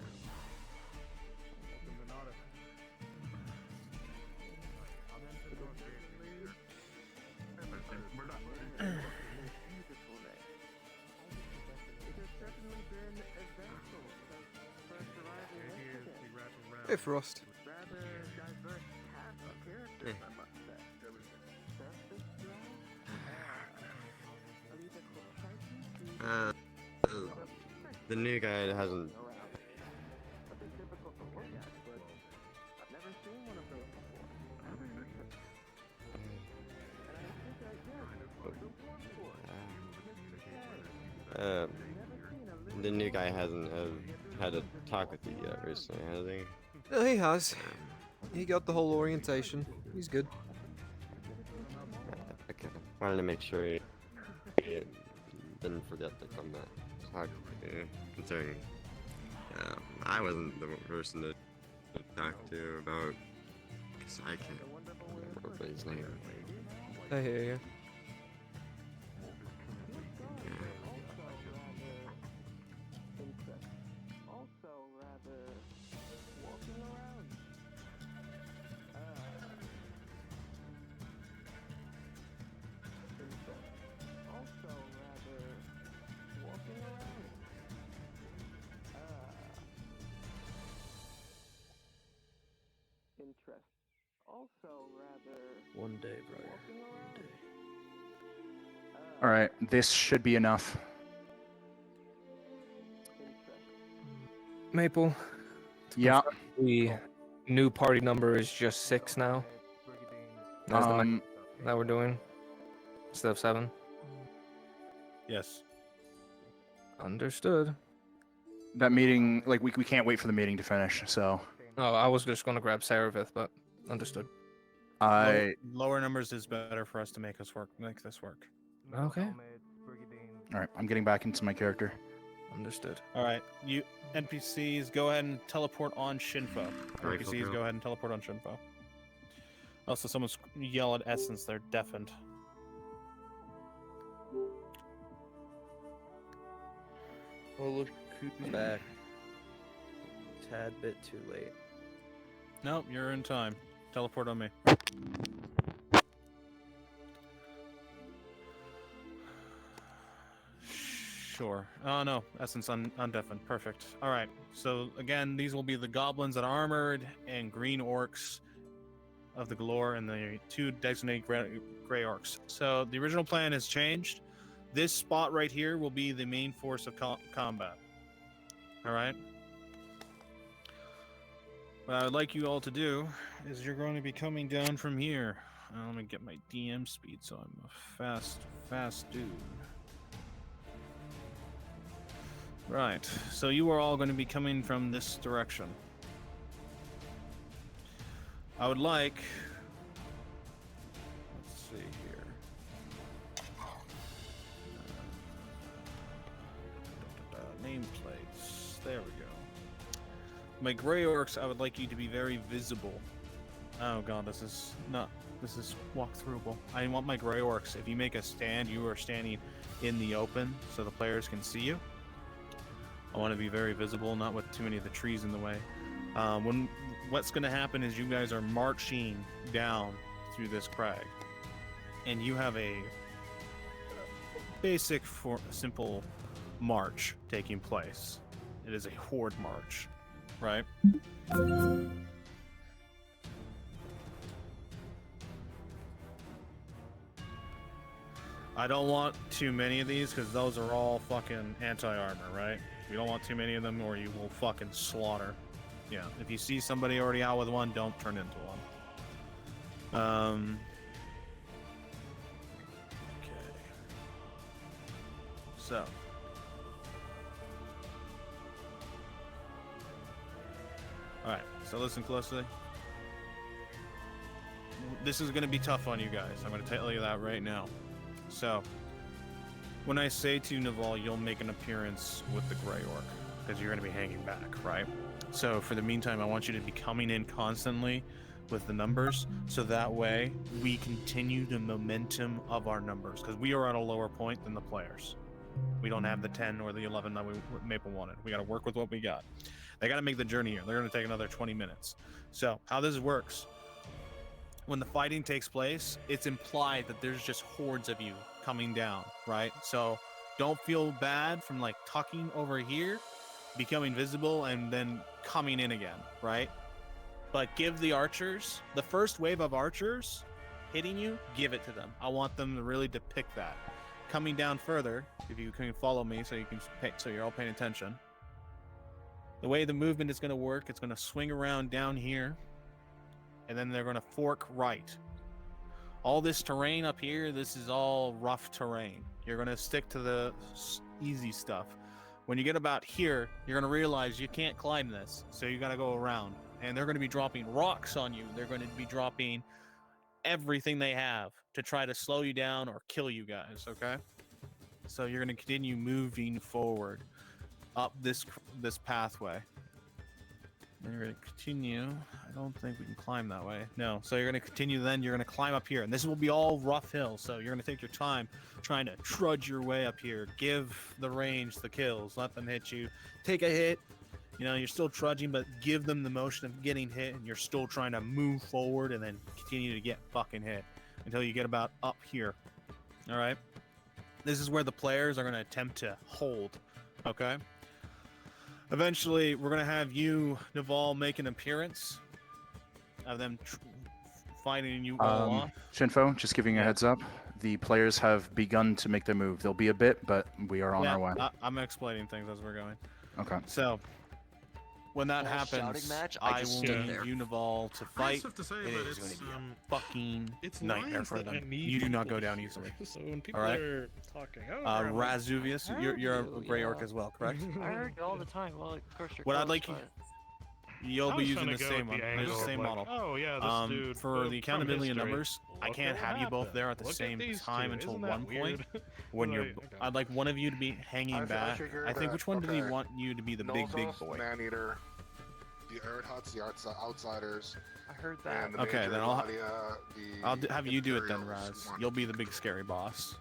Beautiful name. It has certainly been eventful since first arrival yesterday. Hey, Frost. Rather diverse cast of characters, I must say. Surface drow? The new guy hasn't. A bit difficult to look at, but I've never seen one of those before. And I think I get the one for it. the new guy hasn't had a talk with you yet recently, has he? No, he has. He got the whole orientation. He's good. Okay. Wanted to make sure he didn't forget to come back. Talk to you, considering I wasn't the person to talk to about, because I can't remember his name. I hear you. One day, brother. One day. All right, this should be enough. Maple. Yeah. The new party number is just 6 now. That's the max that we're doing instead of 7. Yes. Understood. That meeting, like, we can't wait for the meeting to finish, so. Oh, I was just going to grab Saravith, but understood. Lower numbers is better for us to make this work. Okay. All right, I'm getting back into my character. Understood. All right, you NPCs, go ahead and teleport on Shinfo. Right, NPCs, okay. go ahead and teleport on Shinfo. Also, someone's yell at Essence. They're deafened. Oh, look who's back. Tad bit too late. Nope, you're in time. Teleport on me. Sure. Oh no, Essence undeafened. Perfect. All right. So again, these will be the goblins that are armored and green orcs of the Galore and the 2 designated gray orcs. So the original plan has changed. This spot right here will be the main force of combat. All right. What I would like you all to do is you're going to be coming down from here. Let me get my DM speed so I'm a fast dude. Right, so you are all going to be coming from this direction. I would like... Let's see here. Nameplates. There we go. My gray orcs, I would like you to be very visible. Oh god, this is walkthroughable. I want my gray orcs. If you make a stand, you are standing in the open so the players can see you. I want to be very visible, not with too many of the trees in the way. What's going to happen is you guys are marching down through this crag, and you have a basic, simple march taking place. It is a horde march, right? I don't want too many of these because those are all fucking anti-armor, right? You don't want too many of them or you will fucking slaughter. Yeah, if you see somebody already out with one, don't turn into one. Okay. So. Alright, so listen closely. This is going to be tough on you guys. I'm going to tell you that right now. So, when I say to Naval, you'll make an appearance with the Grey Orc, because you're going to be hanging back, right? So, for the meantime, I want you to be coming in constantly with the numbers, so that way we continue the momentum of our numbers, because we are at a lower point than the players. We don't have the 10 or the 11 that Maple wanted. We got to work with what we got. They got to make the journey here. They're going to take another 20 minutes. So, how this works, when the fighting takes place, it's implied that there's just hordes of you coming down, right? So don't feel bad from like tucking over here, becoming visible, and then coming in again, right? But give the archers, the first wave of archers hitting you, give it to them. I want them to really depict that. Coming down further, if you can follow me so you can so you're all paying attention. The way the movement is going to work, it's going to swing around down here, and then they're going to fork right. All this terrain up here, this is all rough terrain. You're going to stick to the easy stuff. When you get about here, you're gonna realize you can't climb this, so you gotta go around. And they're gonna be dropping rocks on you. They're gonna be dropping everything they have to try to slow you down or kill you guys. Okay. So you're gonna continue moving forward up this pathway. And you're going to continue. I don't think we can climb that way. No. So you're going to continue then. You're going to climb up here. And this will be all rough hills. So you're going to take your time trying to trudge your way up here. Give the range the kills. Let them hit you. Take a hit. You know, you're still trudging, but give them the motion of getting hit. And you're still trying to move forward and then continue to get fucking hit until you get about up here. All right. This is where the players are going to attempt to hold. Okay. Eventually, we're going to have you, Naval, make an appearance of them fighting you all off. Shinfo, just giving a heads up. The players have begun to make their move. There'll be a bit, but we are on our way. I'm explaining things as we're going. Okay. So, when that happens, match, I will need you, Naval, to fight. have to say It that is going it's, to be a fucking it's nightmare nice for that I them. need You do not go people down here. easily. So when people all right? are talking, Razuvius, you're a Grey Orc as well, correct? I heard you all the time. Well, of course you're What I'd close, like you... but- You'll I be was using trying the to go same with one. the There's the angle same of model. like, oh, yeah, this dude for the from accountability of history. numbers, I Look can't what have you both happened. there at the Look at same these time two. until Isn't that one point. weird? When Like, you're, okay. I'd like one of you to be hanging back. I think which one did he want you to be the big boy? Man-Eater, the Earth Huts, the Outsiders. I heard that. And the Okay, Major then I'll have you do it then, Raz. You'll be the big scary boss.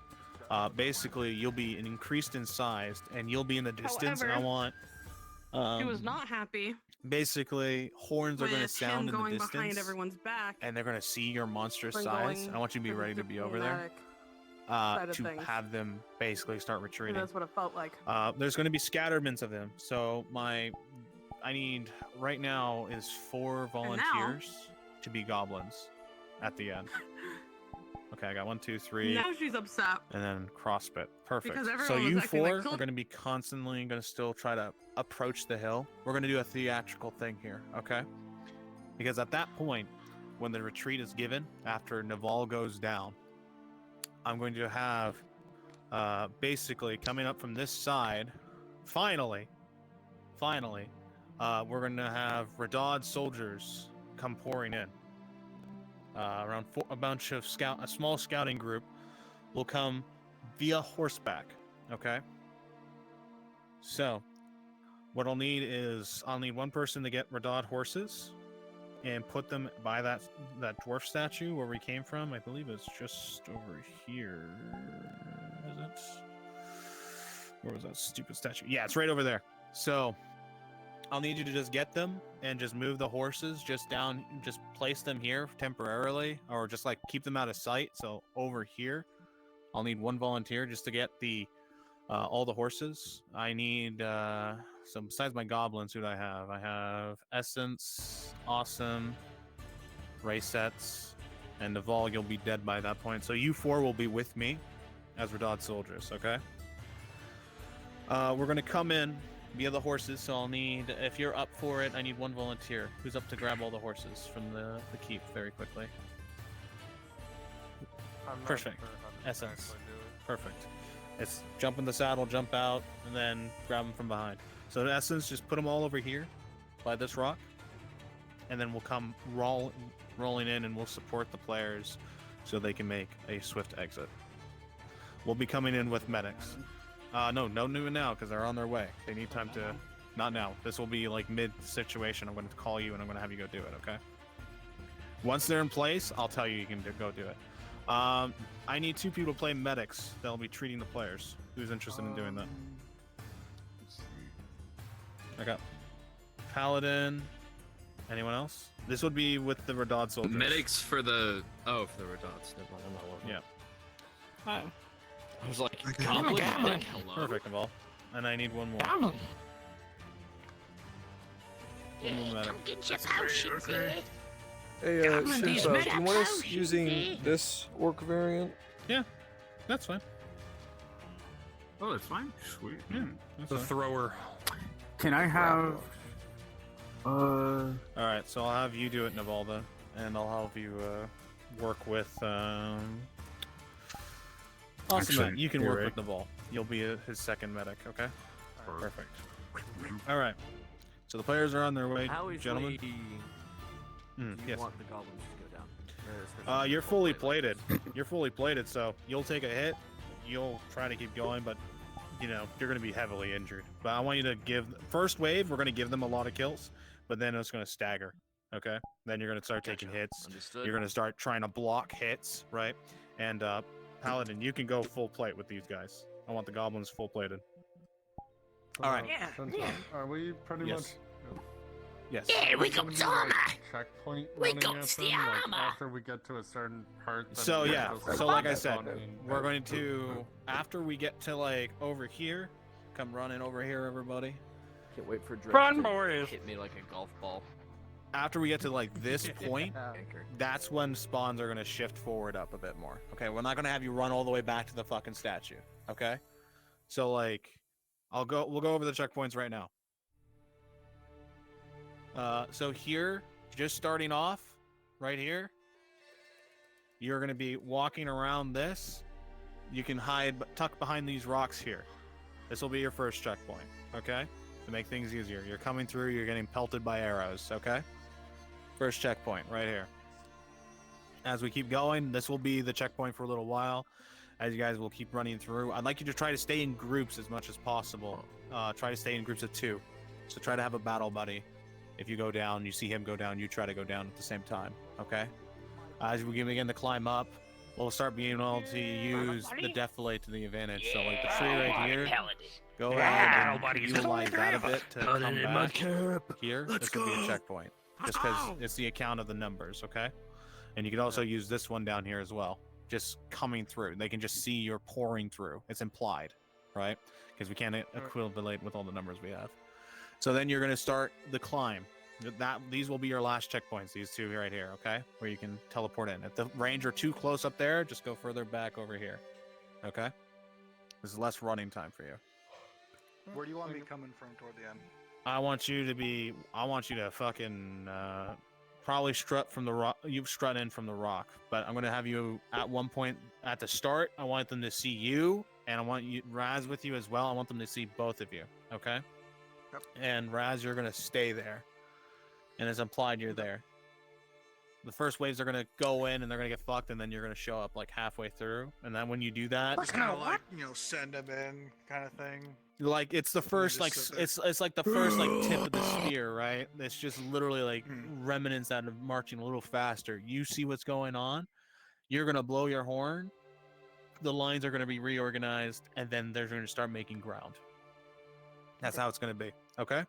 Basically, you'll be increased in size, and you'll be in the distance. And I However, want. He was not happy Basically, horns are going to with sound him in the going distance, behind everyone's back. and they're going to see your monstrous When size. going And I want you to be ready to be over there diplomatic side of to things. have them basically start And retreating. that's what it felt like. There's going to be scatterments of them. So I need right now is 4 volunteers to be goblins at the end. Okay, I got 1, 2, 3. Now she's upset. And then crossbit. Perfect. Because So everyone was you acting 4 like, are going to be constantly going to still try to approach the hill. We're going to do a theatrical thing here, okay? Because at that point, when the retreat is given, after Naval goes down, I'm going to have basically coming up from this side, finally, we're going to have Radad soldiers come pouring in. Around a small scouting group will come via horseback. Okay. So, what I'll need is one person to get Radad horses and put them by that dwarf statue where we came from. I believe it's just over here. Is it? Where was that stupid statue? Yeah, it's right over there. So, I'll need you to just get them and just move the horses just place them here temporarily, or just like keep them out of sight. So over here, I'll need 1 volunteer just to get all the horses. I need so besides my goblins, who do I have? I have Essence, Awesome, Raysets, and Naval. You'll be dead by that point. So you 4 will be with me as Radad soldiers. Okay. We're gonna come in via the horses, so I'll need, if you're up for it, I need 1 volunteer who's up to grab all the horses from the keep very quickly. Perfect. Essence. Perfect. It's jump in the saddle, jump out, and then grab them from behind. So in essence, just put them all over here by this rock, and then we'll come rolling in, and we'll support the players so they can make a swift exit. We'll be coming in with medics. No new now, because they're on their way. They need time to... Not now. This will be like mid-situation. I'm going to call you and I'm going to have you go do it, okay? Once they're in place, I'll tell you you can go do it. I need 2 people to play medics that'll be treating the players. Who's interested in doing that? I got Paladin. Anyone else? This would be with the Radad soldiers. Medics for the... Oh, for the Radods. Never mind, I'm not working. Yeah. I was like, Perfect, Naval. And I need 1 more. One more medic. Get your potions, Hey, Goblin, these Shinfo, red do you want us potions, using this orc variant? Yeah, that's fine. Oh, that's fine. Sweet. Yeah, The thrower. Can I have... Alright, so I'll have you do it, Navalda, and I'll have you work with Awesome, Actually, you can you're work right. with Naval. You'll be his second medic, okay? Perfect. All right. So the players are on their way, How gentlemen. easily do you Yes. want the goblins to go down? You're fully plated. You're fully plated, so you'll take a hit. You'll try to keep going, but you know you're going to be heavily injured. But I want you to give first wave. We're going to give them a lot of kills, but then it's going to stagger. Okay. Then you're going to start taking hits. Understood. You're going to start trying to block hits, right? And Paladin, you can go full plate with these guys. I want the goblins full plated. All right. Are we pretty Yes. much? Yes. Yeah, we got the armor. Checkpoint. We running got at the them, like, armor. after we get to a certain part. then So we yeah, just so like I get said, on and- we're going to after we get to like over here, come running over here, everybody. Can't wait for Drake Run, to boys! hit me like a golf ball. After we get to like this point, that's when spawns are gonna shift forward up a bit more. Okay, we're not gonna have you run all the way back to the fucking statue. Okay, so like, we'll go over the checkpoints right now. So here, just starting off, right here, you're gonna be walking around this. You can tuck behind these rocks here. This will be your first checkpoint. Okay, to make things easier. You're coming through. You're getting pelted by arrows. Okay. First checkpoint right here. As we keep going, this will be the checkpoint for a little while. As you guys will keep running through, I'd like you to try to stay in groups as much as possible. Try to stay in groups of 2. So try to have a battle buddy. If you go down, you see him go down, you try to go down at the same time. Okay? As we begin to climb up, we'll start being able to use the defilade to the advantage. So like the tree right here, go ahead and utilize that a bit to come back here. This will be a checkpoint. Just because it's the account of the numbers, okay? And you can also use this one down here as well. Just coming through. They can just see you're pouring through. It's implied, right? Because we can't equivalent with all the numbers we have. So then you're going to start the climb. These will be your last checkpoints, these 2 right here, okay? Where you can teleport in. If the range are too close up there, just go further back over here, okay? This is less running time for you. Where do you want me coming from toward the end? I want you to fucking probably strut from the rock. You strut in from the rock, but I'm gonna have you at one point at the start. I want them to see you, and I want you Raz with you as well. I want them to see both of you. Okay. Yep. And Raz, you're gonna stay there, and it's implied you're there. The first waves are gonna go in, and they're gonna get fucked, and then you're gonna show up like halfway through, and then when you do that, It's kind of like, send them in kind of thing. like it's the first like it's like the first like tip of the spear, right? It's just literally like remnants out of marching a little faster. You see what's going on, you're gonna blow your horn, the lines are gonna be reorganized, and then they're gonna start making ground. That's how it's gonna be. Okay.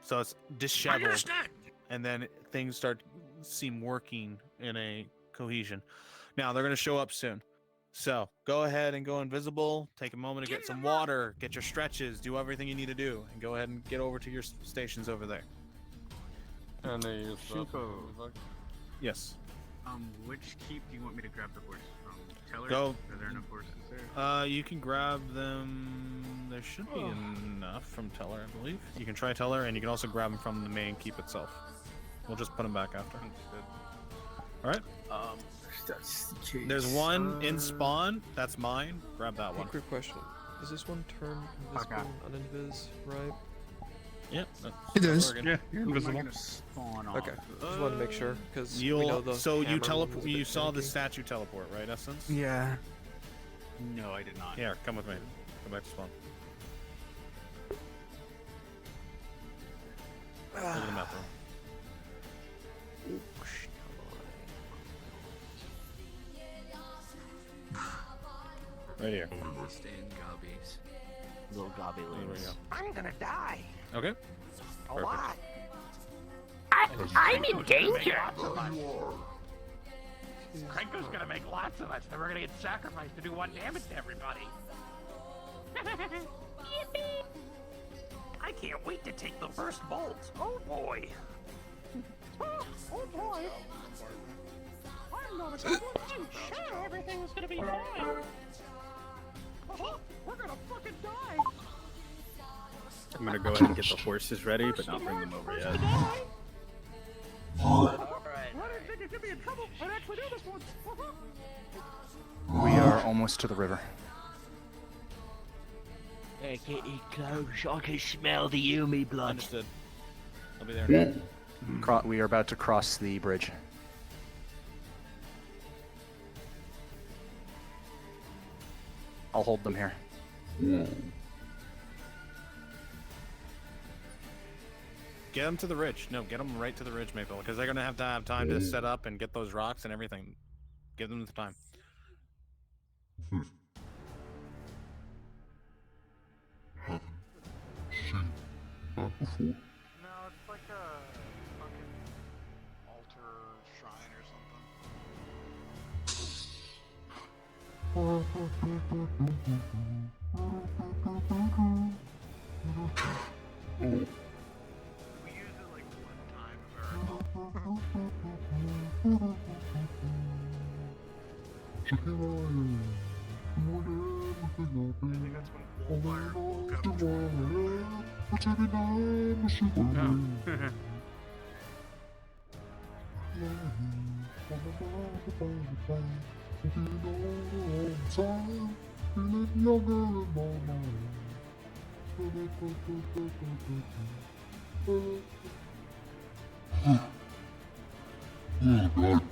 So it's disheveled, and then things seem working in a cohesion. Now they're gonna show up soon. So go ahead and go invisible. Take a moment to get some water, get your stretches, do everything you need to do, and go ahead and get over to your stations over there. And they use Yes. Which keep do you want me to grab the horse from? Teller? Go. Are there enough horses there? You can grab them. There should be enough from Teller, I believe. You can try Teller, and you can also grab them from the main keep itself. We'll just put them back after. All right. There's one in spawn. That's mine. Grab that one. Quick question: is this one turn invisible on invis, right? Yep. It is. Yeah, you're invisible. Okay. Just wanted to make sure because we know the So you hammer was a teleport. bit You saw the finicky. statue teleport, right, Essence? Yeah. No, I did not. Here, come with me. Come back to spawn. Go to the map room. Right here. Stand gobbies. Little gobby There we lings. go. I'm gonna die. Okay. A lot. Perfect. I'm in danger. Krenko's gonna make lots of us, then we're gonna get sacrificed to do 1 damage to everybody. Yippee! I can't wait to take the first bolt. Oh boy. Oh boy. I'm gonna go and sure everything's gonna be fine. Oh, we're gonna fucking die. I'm gonna go ahead and get the horses ready, but not bring them over yet. I didn't think it could be in trouble. I'd actually do this once. We are almost to the river. Hey, get it close. I can smell the Yumi blood. Understood. I'll be there. We are about to cross the bridge. I'll hold them here. Get them to the ridge. No, get them right to the ridge, Maple, because they're gonna have to have time to set up and get those rocks and everything. Give them the time. Not before. No, it's like a fucking altar shrine or something. We use it like one time Oh god.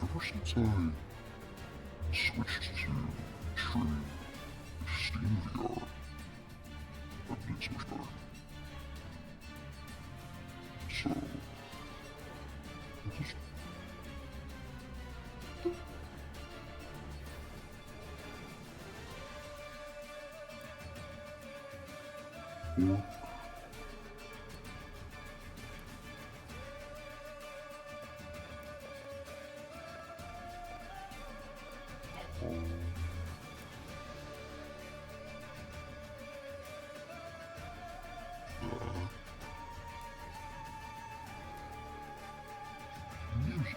Ever since I switched to stream Steam VR, I've been so much better. So, I just work. Music.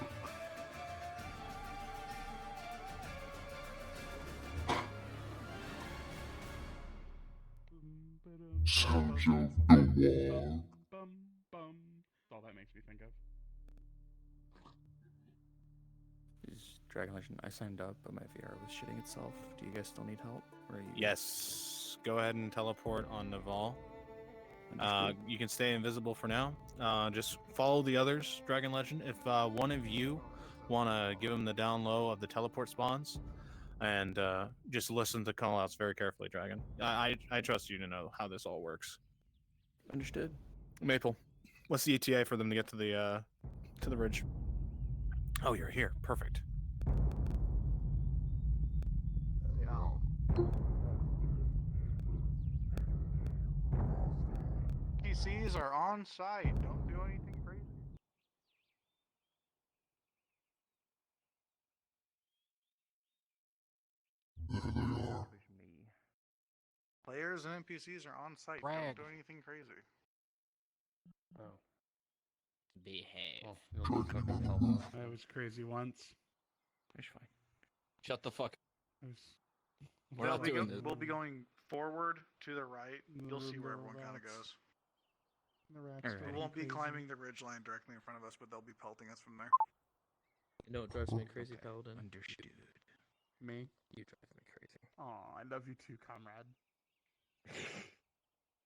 Sounds of the wall. That's all that makes me think of. Dragon Legend, I signed up, but my VR was shitting itself. Do you guys still need help? Or are you... Yes. Go ahead and teleport on Naval. You can stay invisible for now. Just follow the others, Dragon Legend. If one of you want to give him the down low of the teleport spawns, and just listen to callouts very carefully, Dragon. I trust you to know how this all works. Understood. Maple, what's the ETA for them to get to the ridge? Oh, you're here. Perfect. PCs are on site. Don't do anything crazy. There they are. Players and NPCs are on site. Don't do anything crazy. Oh. Behave. Well, you'll just fucking tell them. I was crazy once. It's fine. Shut the fuck. We're not doing this. We'll be going forward to the right. You'll see where everyone kind of goes. We won't be climbing the ridge line directly in front of us, but they'll be pelting us from there. You know what drives me crazy, Paladin? Understood. Me? You drive me crazy. Oh, I love you too, comrade.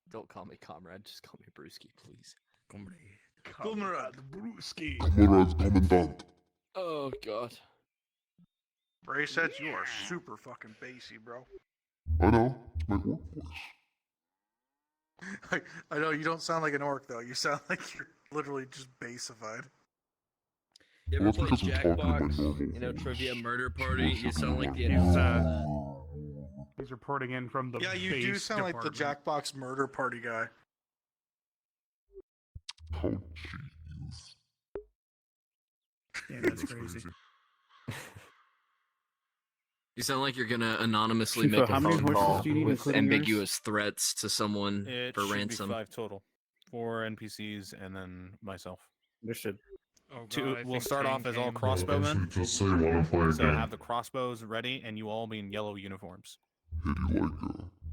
Don't call me comrade, just call me Brewski, please. Comrade Brewski. Comrade Commandant. Oh god. Bray said you are super fucking bassy, bro. I know. It's my work voice. I know you don't sound like an orc though. You sound like you're literally just bassified. You ever play Jackbox? You know, Trivia Murder Party? You sound like the He's reporting in from the Yeah, you do base sound like the department. Jackbox murder party guy. Oh, jeez. Yeah, that's crazy. You sound like you're gonna anonymously Chief, make a how many phone horses call do you need, with including yours? ambiguous threats to someone It for should ransom. be 5 total. 4 NPCs and then myself. Understood. Oh, Two, God, I we'll think start Shane off as all came. crossbowmen. Just say what I'm playing So game. have the crossbows ready, and you all be in yellow uniforms. Hey, do you like,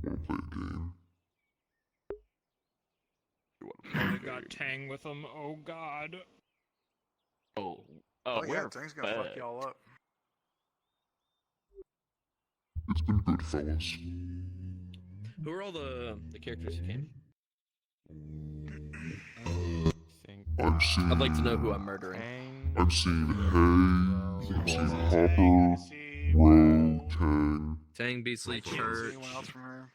wanna play a game? Oh, they got Tang with them. Oh God. Oh. Oh yeah, Tang's gonna fuck y'all up. It's been good, fellas. Who are all the characters who came? I'm seeing. I'd like to know who I'm murdering. I'm seeing Hay. I'm seeing Hopper. Roe. Tang. Tang, Beasley, Church. Anyone else from her?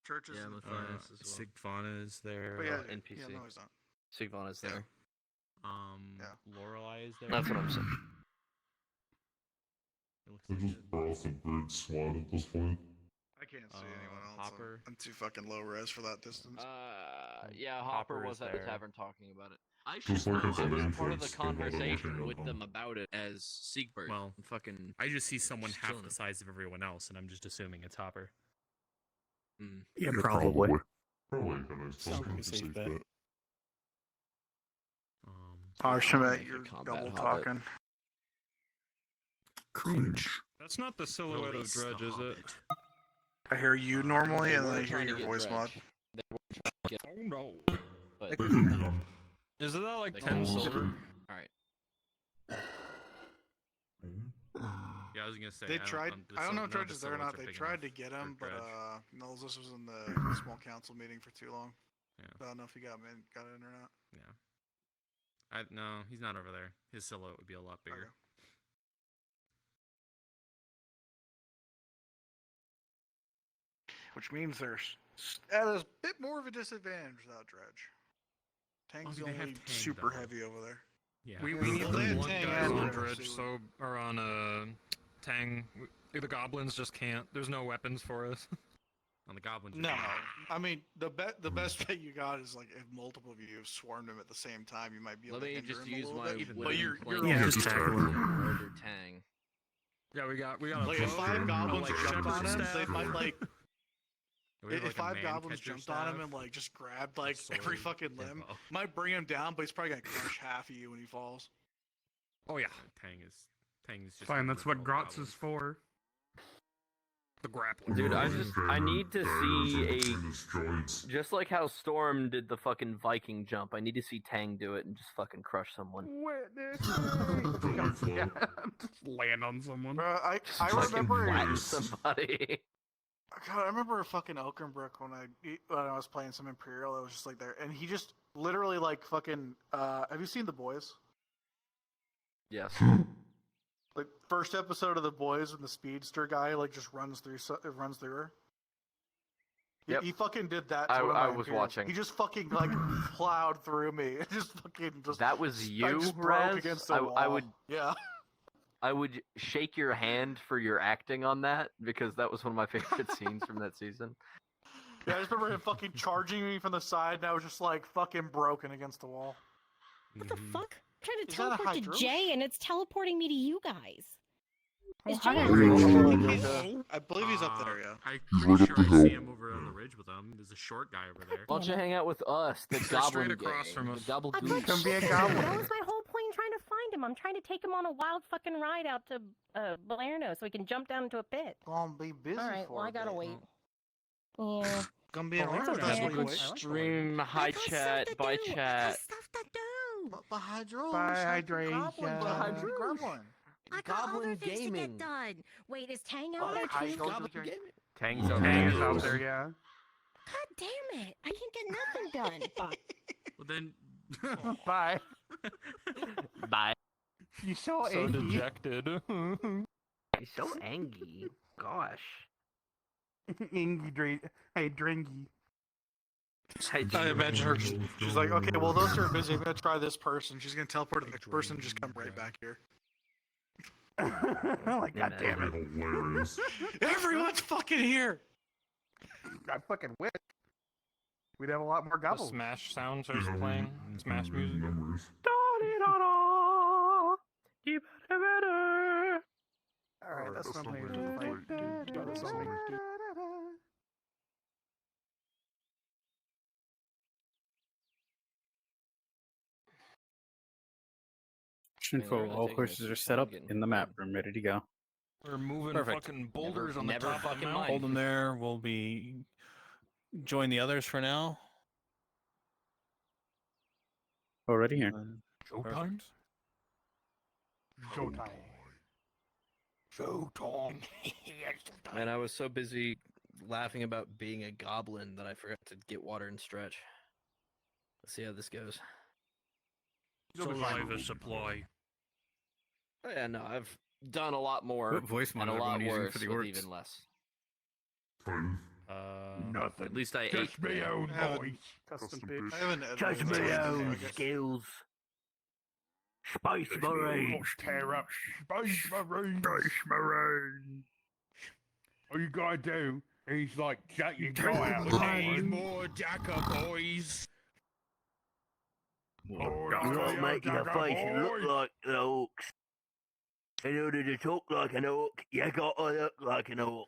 Churches. Yeah, Matthias as well. Sigvana is there. Oh, yeah, NPC. Yeah, no, he's not. Sigvana is there. Lorelei is there. That's what I'm saying. I just brought some bird SWAT at this point. I can't see anyone else. Hopper. I'm too fucking low res for that distance. Yeah, Hopper was at the tavern talking about it. I Just should like have I been said, part of the influence, don't bother conversation looking with at them about it as Siegbert. Well, fucking. I just see someone just half chilling. the size of everyone else, and I'm just assuming it's Hopper. Yeah, probably. Probably a nice Sounds like a safe bet. Shemet, you're combat double hobbit. talking. Cringe. That's not the silhouette of Dredge, is it? I hear you normally, They and then were I hear trying to your get voice Dredge. mod. They were trying to get. Oh no. But Is it that like They 10 call it silver? Alright. Yeah, I was gonna say. They tried. I don't know if none of Dredge the is there or not. silhouettes are They big tried to enough get for him, but Dredge. Nulzus was in the small council meeting for too long. Yeah. I don't know if he got in or not. Yeah. No, he's not over there. His silhouette would be a lot bigger. Which means they're at a bit more of a disadvantage without Dredge. Tank's Well, they have only Tang, super though. heavy over there. Yeah. We need Well, the they have blunt Tang guys and on Dredge, Dredge, so- or on Tang. The goblins just can't. There's no weapons for us. On the goblins. No, I mean the best bet you got is like if multiple of you have swarmed him at the same time, you might be able Let to me hinder just him a use little my bit. wooden But you're plank Yeah, to just tackle him. murder Tang. Yeah, we got Like a if bow, five goblins like jumped on shepherd's him, staff. they might like. We have, If like, a five man goblins catcher jumped on him staff, and like just grabbed like sword, every fucking and limb, bow. might bring him down, but he's probably gonna crush half of you when he falls. Oh yeah. Tang's just. Fine, gonna that's what murder all Grotz is goblins. for. The grappling. Dude, I need to see just like how Storm did the fucking Viking jump. I need to see Tang do it and just fucking crush someone. Just land on someone. I Fucking remember. flatten somebody. God, I remember fucking Oakenbrook when I was playing some Imperial. I was just like there, and he just literally like fucking. Have you seen The Boys? Yes. Like first episode of The Boys when the speedster guy like just runs through her. Yep. He fucking did that. I To one of my was Imperials. watching. He just fucking like plowed through me. It just fucking just. That was I you, just broke Raz? against the I wall. would. Yeah. I would shake your hand for your acting on that because that was one of my favorite scenes from that season. Yeah, I just remember him fucking charging me from the side, and I was just like fucking broken against the wall. What the fuck? I'm trying to Is that a teleport to Hydros? Jay, and it's teleporting me to you guys. Is hi, Jay Hydros. I believe he's up there, yeah. I'm He's pretty right sure up the I hill. see him over on the ridge with them. There's a short guy over there. Why don't you hang out with us, the They're Goblin straight across Gang, from the us. Gobble I Goose. thought shit, that was my whole point trying to find him. I'm trying to take him on a wild fucking ride out to Balerno so he can jump down into a pit. Gonna be busy Alright, for well, a I gotta bit. wait. Yeah. Gonna be around. okay. That's what you Good wait. stream, hi chat, bye chat. Stuff to do. But Hydros. Bye, hydration. Grab one. I got Goblin other things to Gaming. get done. Wait, is Tang Oh, out there hi, too? Goblin God Gaming. Tang's out there, yeah. damn it! I can't get nothing done. Fuck. Well then. Bye. Bye. You're so So angry. dejected. He's so angry. Gosh. Angry Hey, Dringy. I imagine her. She's like, okay, well, those two are busy. I'm gonna try this person. She's gonna teleport to the next person. And just come right back here. Oh my god damn it. Hilarious. Everyone's fucking here. I fucking wish. We'd have a lot more The gobbles. Smash sounds are playing. Smash music. Numbers. Alright, that's what I'm playing to fight. Got this on me. Info, all horses are set up in the map room, ready to go. We're moving Perfect. fucking boulders on the never top of the fucking mountain. mind. Hold them there. We'll be join the others for now. Already here. Showtime. Showtime. Showtime. Man, I was so busy laughing about being a goblin that I forgot to get water and stretch. Let's see how this goes. Saliva supply. Oh, yeah, no, I've done a lot more What voice and a model lot everyone using worse for the with orcs? even less. Nothing. At least I Just ate. me own voice. Custom pitch. I haven't edited Just it, my so own I guess- skills. Space Marine. Tear up Space Marine. Space Marine. All you gotta do is like jack your guy out. Need more Jacker boys. You gotta make your face look like the orcs. In order to talk like an orc, you gotta look like an orc.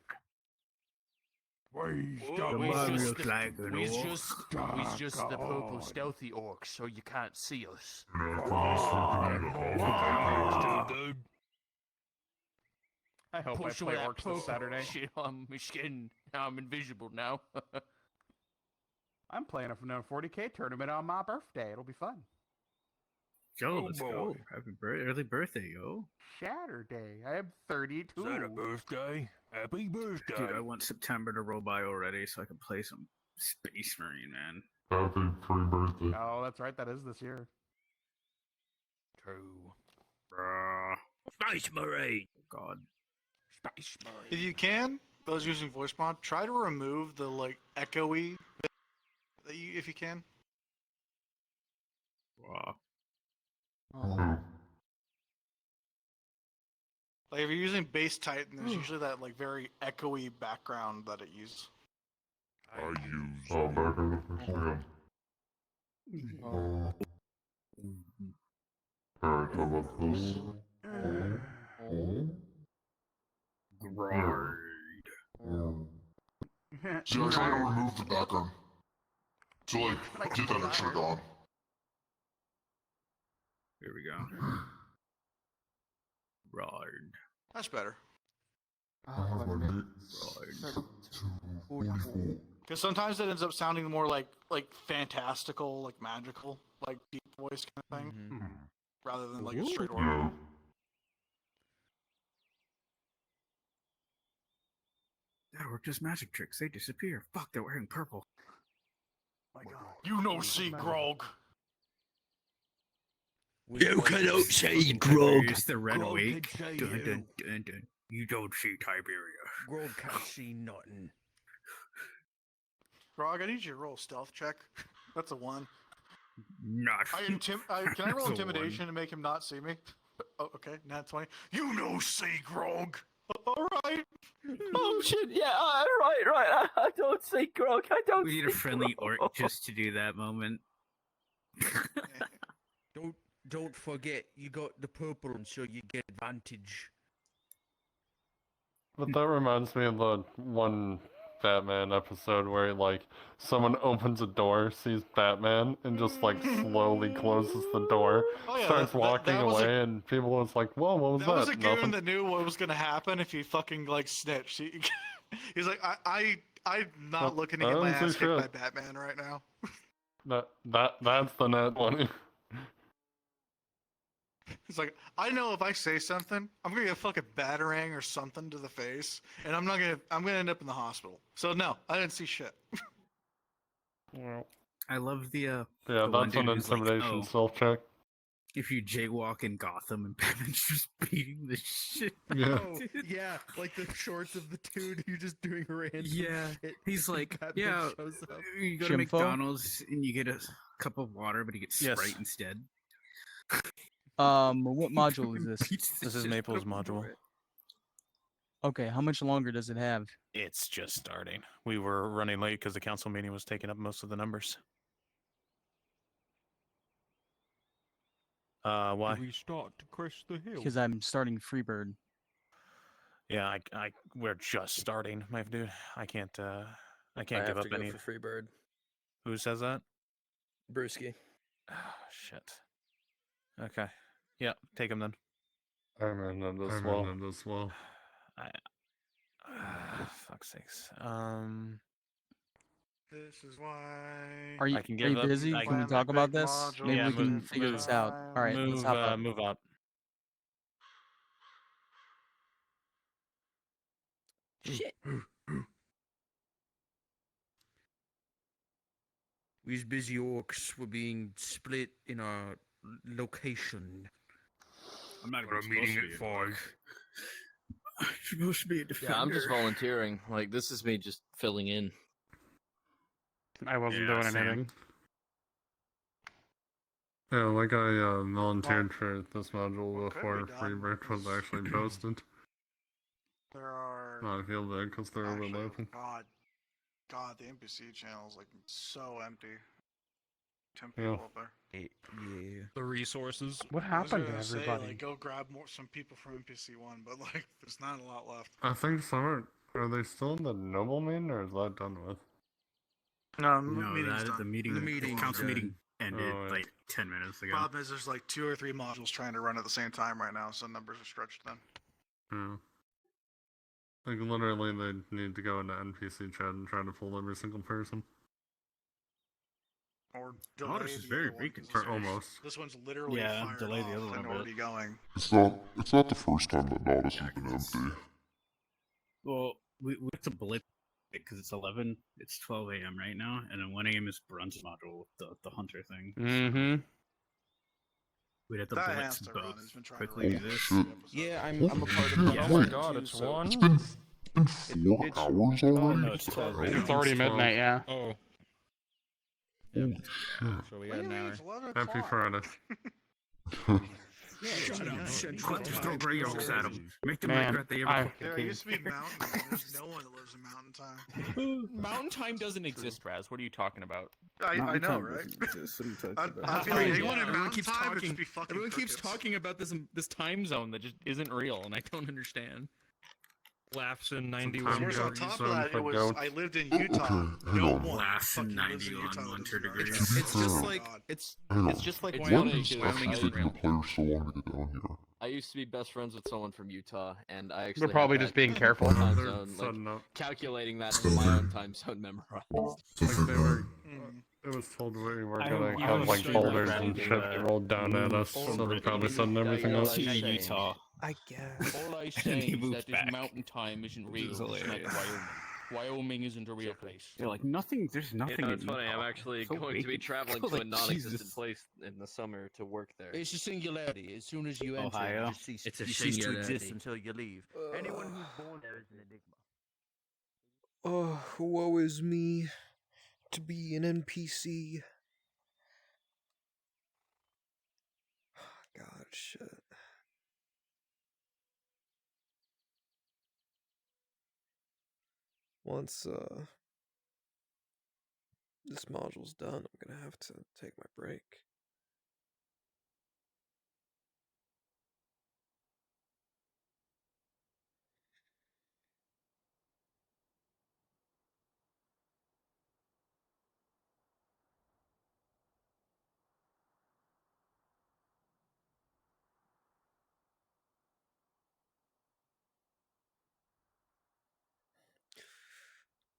We just the purple stealthy orcs, so you can't see us. I hope I play orcs this Saturday. Shit on my skin. I'm invisible now. I'm playing a 40k tournament on my birthday. It'll be fun. Yo, Oh, let's boy. go. Happy early birthday, yo. Saturday. I am 32. Is that a birthday? Happy birthday. Dude, I want September to roll by already so I can play some Space Marine, man. Happy pre-birthday. Oh, that's right. That is this year. True. Space Marine! God. Space Marine. If you can, those using voice mod, try to remove the like echoey bit that you, if you can. Wow. Like if you're using Base Titan, there's usually that like very echoey background that it uses. I use. Oh, back in the first man. Alright, how about this? See, I try to remove the background to like get that extra gone. Here we go. Rard. That's better. I have my mate set to 44. Because sometimes it ends up sounding more like fantastical, like magical, like deep voice kind of thing, rather than like a straight order. Yeah. That worked just magic tricks. They disappear. Fuck, they're wearing purple. My God. You know, see Grog. You cannot see Grog. Here's the red Grog awake. can see Dun, you. dun, dun, dun. You don't see Tiberia. Grog can't see nothing. Grog, I need you to roll a stealth check. That's a 1. Not. Can I roll That's a intimidation to make him not see me? Oh, okay, nat 20. You know, see Grog. All right. Oh shit! Yeah, right. I don't see Grog. I don't. We need a friendly orc just to do that moment. Don't forget, you got the purple, and so you get advantage. But that reminds me of the one Batman episode where like someone opens a door, sees Batman, and just like slowly closes the door, Oh, yeah, starts that walking was away, and people was like, "Whoa, what was that?" That was a goon Nothing. that knew what was gonna happen if he fucking like snitched. He's like, I'm not looking to I get my don't see ass kicked by shit. Batman right now. That's the net 20. He's like, I know if I say something, I'm gonna get a fucking batarang or something to the face, and I'm gonna end up in the hospital. So no, I didn't see shit. I love the Yeah, the one that's an dude who's like, intimidation "Oh, self check. if you jaywalk in Gotham and Batman's just beating the shit. Yeah. Oh, yeah, like the shorts of the dude who's just doing random Yeah, shit. he's like, Batman yeah, shows up. you go to McDonald's and you get a cup of water, but you get Yes. Sprite instead. What module is this? This is Maple's module. Okay, how much longer does it have? It's just starting. We were running late because the council meeting was taking up most of the numbers. Why? We start to crest the hill. Because I'm starting Freebird. Yeah, we're just starting, my dude. I can't give have up to go any. for Freebird. Who says that? Brewski. Oh, shit. Okay. Yeah, take him then. I'm in as well. Fuck's sakes. This is why. Are you, I can are give you up. busy? I Can we can talk about this? Maybe Yeah, we can move, figure this out. All right, let's hop up. move up. Shit. These busy orcs were being split in our location. I'm not We're even meeting supposed at to be an orc. 5. I'm supposed to be a defender. Yeah, I'm just volunteering. Like, this is me just filling in. I wasn't doing anything. Yeah, like I volunteered for this module before Freebird was actually posted. There are. I feel bad because they're Actually, overlapping. God, the NPC channel is like so empty. 10 Yeah. people up there. Yeah. The resources. What happened to everybody? Like, go grab some people from NPC 1, but like, there's not a lot left. I think some are they still in the nobleman or is that done with? No, No, the meeting, council meeting ended Oh, yeah. like 10 minutes ago. Problem is, there's like 2 or 3 modules trying to run at the same time right now, so numbers are stretched then. Yeah. Like literally they need to go into NPC chat and try to pull every single person. Or Oh, delay this is the very other one, 'cause recent. this one's- Almost. This one's literally fired delay the off other one and a bit. already going. It's not the first time that Nodus has been empty. Well, we have to blip it because it's 11. It's 12 a.m. right now, and then 1 a.m. is brunch module, the hunter thing. Mm-hmm. We'd have to That blitz has to both run. It's been trying quickly to do run this. for Yeah, I'm a part of Yeah. that. Oh my God, it's one? It's been 4 hours already? No, it's 12 right It's now. already midnight, yeah. Oh. Holy shit. So we got an hour. Happy Friday. Shut up, shut up. Just throw gray yolks at them. Make them Man, regret they ever fucking There came used to be here. mountain time. There's no one that lives in mountain time. Mountain time doesn't exist, Raz. What are you talking about? I know, right? What are you talking I about? feel like Yeah, anyone in everyone mountain keeps time would talking. just be fucking Everyone keeps crickets. talking about this time zone that just isn't real, and I don't understand. Laughs in Of 91. course, on top of that, for it was goats. I lived in Utah. hang No on. one Laughs fucking in lives in 90 Utah. on that one lives to in degree. mountain. It's just Oh, like God. Hang it's on. just like It's What reality is shows. actually taking the players so long to get down here? I used to be best friends with someone from Utah, and I actually They're probably had just that being careful. time They're zone, like, setting up. calculating that for my own time zone memorized. Like they were. It was told we were gonna have like boulders and shit they rolled down at us, so they're probably setting everything up. To Utah. I guess. All I And say he is moved that back. this mountain time isn't Which real. is It's like hilarious. Wyoming. Wyoming isn't a real place. You're like, nothing, there's nothing You know, in it's funny. I'm Utah. actually So going to be vacant. traveling Like, to a non-existent Jesus. place in the summer to work there. It's a singularity. As soon as you enter, Ohio? you just cease, It's a you cease to exist singularity. until you leave. Anyone who's born there is an enigma. Oh, woe is me to be an NPC. God, shit. Once this module's done, I'm gonna have to take my break.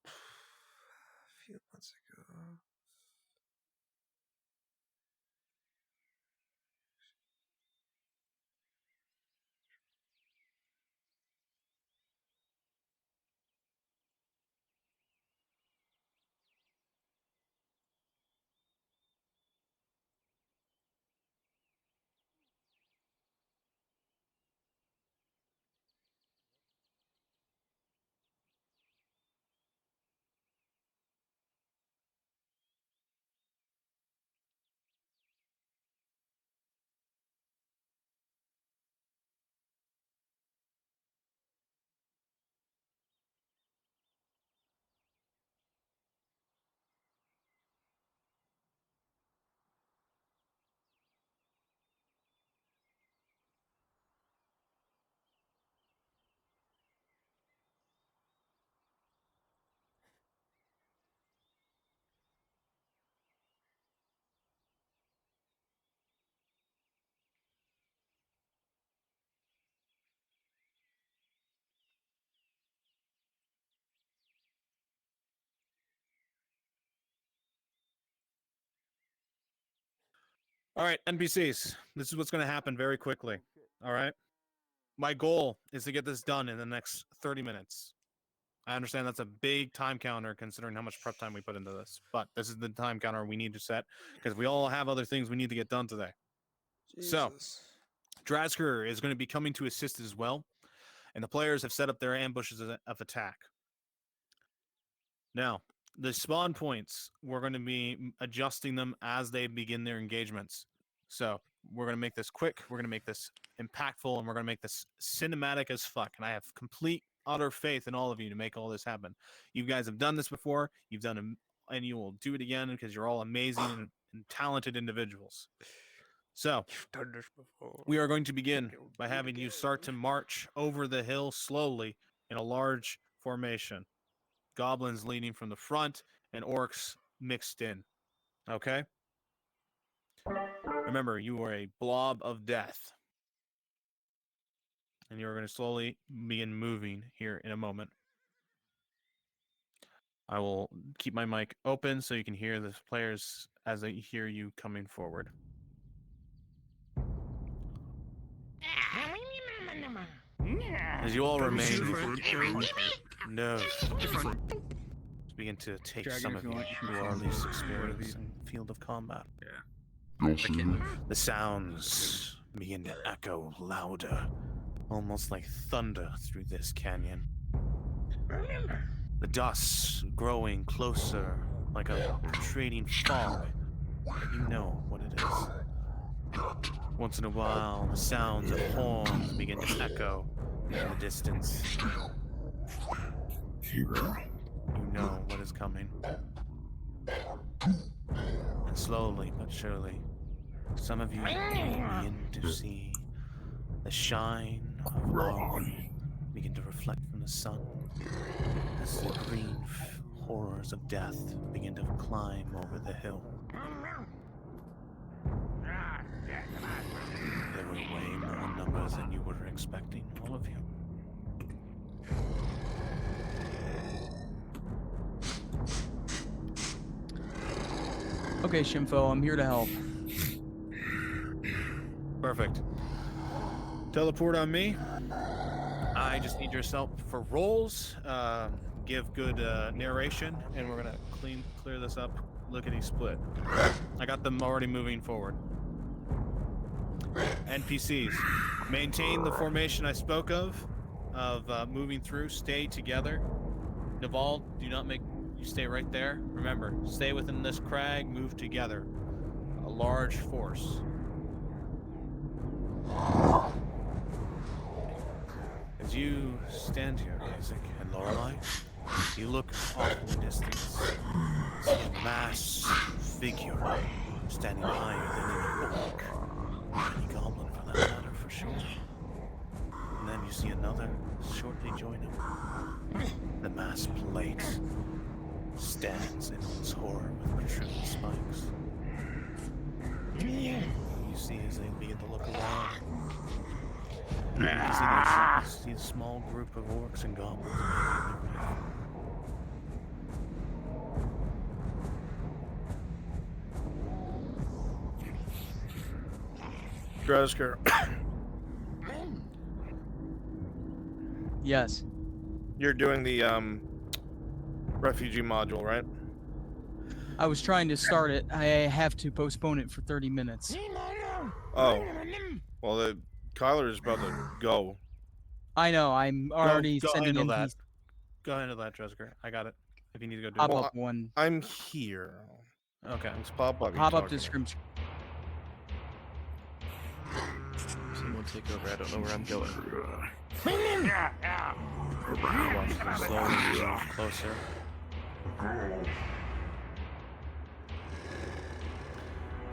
A few months ago. All right, NPCs. This is what's going to happen very quickly. All right. My goal is to get this done in the next 30 minutes. I understand that's a big time counter considering how much prep time we put into this, but this is the time counter we need to set because we all have other things we need to get done today. So, Drazker is going to be coming to assist as well, and the players have set up their ambushes of attack. Now, the spawn points, we're going to be adjusting them as they begin their engagements. So, we're going to make this quick, we're going to make this impactful, and we're going to make this cinematic as fuck. And I have complete, utter faith in all of you to make all this happen. You guys have done this before, you've done it, and you will do it again because you're all amazing and talented individuals. So, done this before. We are going to begin by having you start to march over the hill slowly in a large formation. Goblins leading from the front and orcs mixed in. Okay? Remember, you are a blob of death. And you're going to slowly begin moving here in a moment. I will keep my mic open so you can hear the players as they hear you coming forward. As you all remain, no, begin to take some of you who are least experienced in the field of combat. The sounds begin to echo louder, almost like thunder through this canyon. The dust growing closer, like a retreating fog. You know what it is. Once in a while, the sounds of horns begin to echo in the distance. You know what is coming. And slowly but surely, some of you begin to see the shine of love begin to reflect from the sun as the green horrors of death begin to climb over the hill. There were way more numbers than you were expecting, all of you. Okay, Shimfo, I'm here to help. Perfect. Teleport on me. I just need yourself for rolls. Give good narration, and we're gonna clear this up. Lickety split. I got them already moving forward. NPCs, maintain the formation I spoke of moving through. Stay together. Naval, do not make you stay right there. Remember, stay within this crag. Move together. A large force. As you stand here, Isaac and Lorelei, you look off in the distance. See a mass figure standing higher than any orc, any goblin for that matter, for sure. And then you see another shortly join him. The mass plate stands in its horror with protruding spikes. You see as they begin to look around. You see a small group of orcs and goblins making their way. Drazker. Yes. You're doing the refugee module, right? I was trying to start it. I have to postpone it for 30 minutes. Oh. Well, Kyler is about to go. I know. I'm already go sending handle in that. these Go handle that, Drazker. I got it. If you need to go do pop-up it. one. I'm here. Okay. Let's pop up. Pop-up description. Someone take over. I don't know where I'm going. Watch them slowly move closer.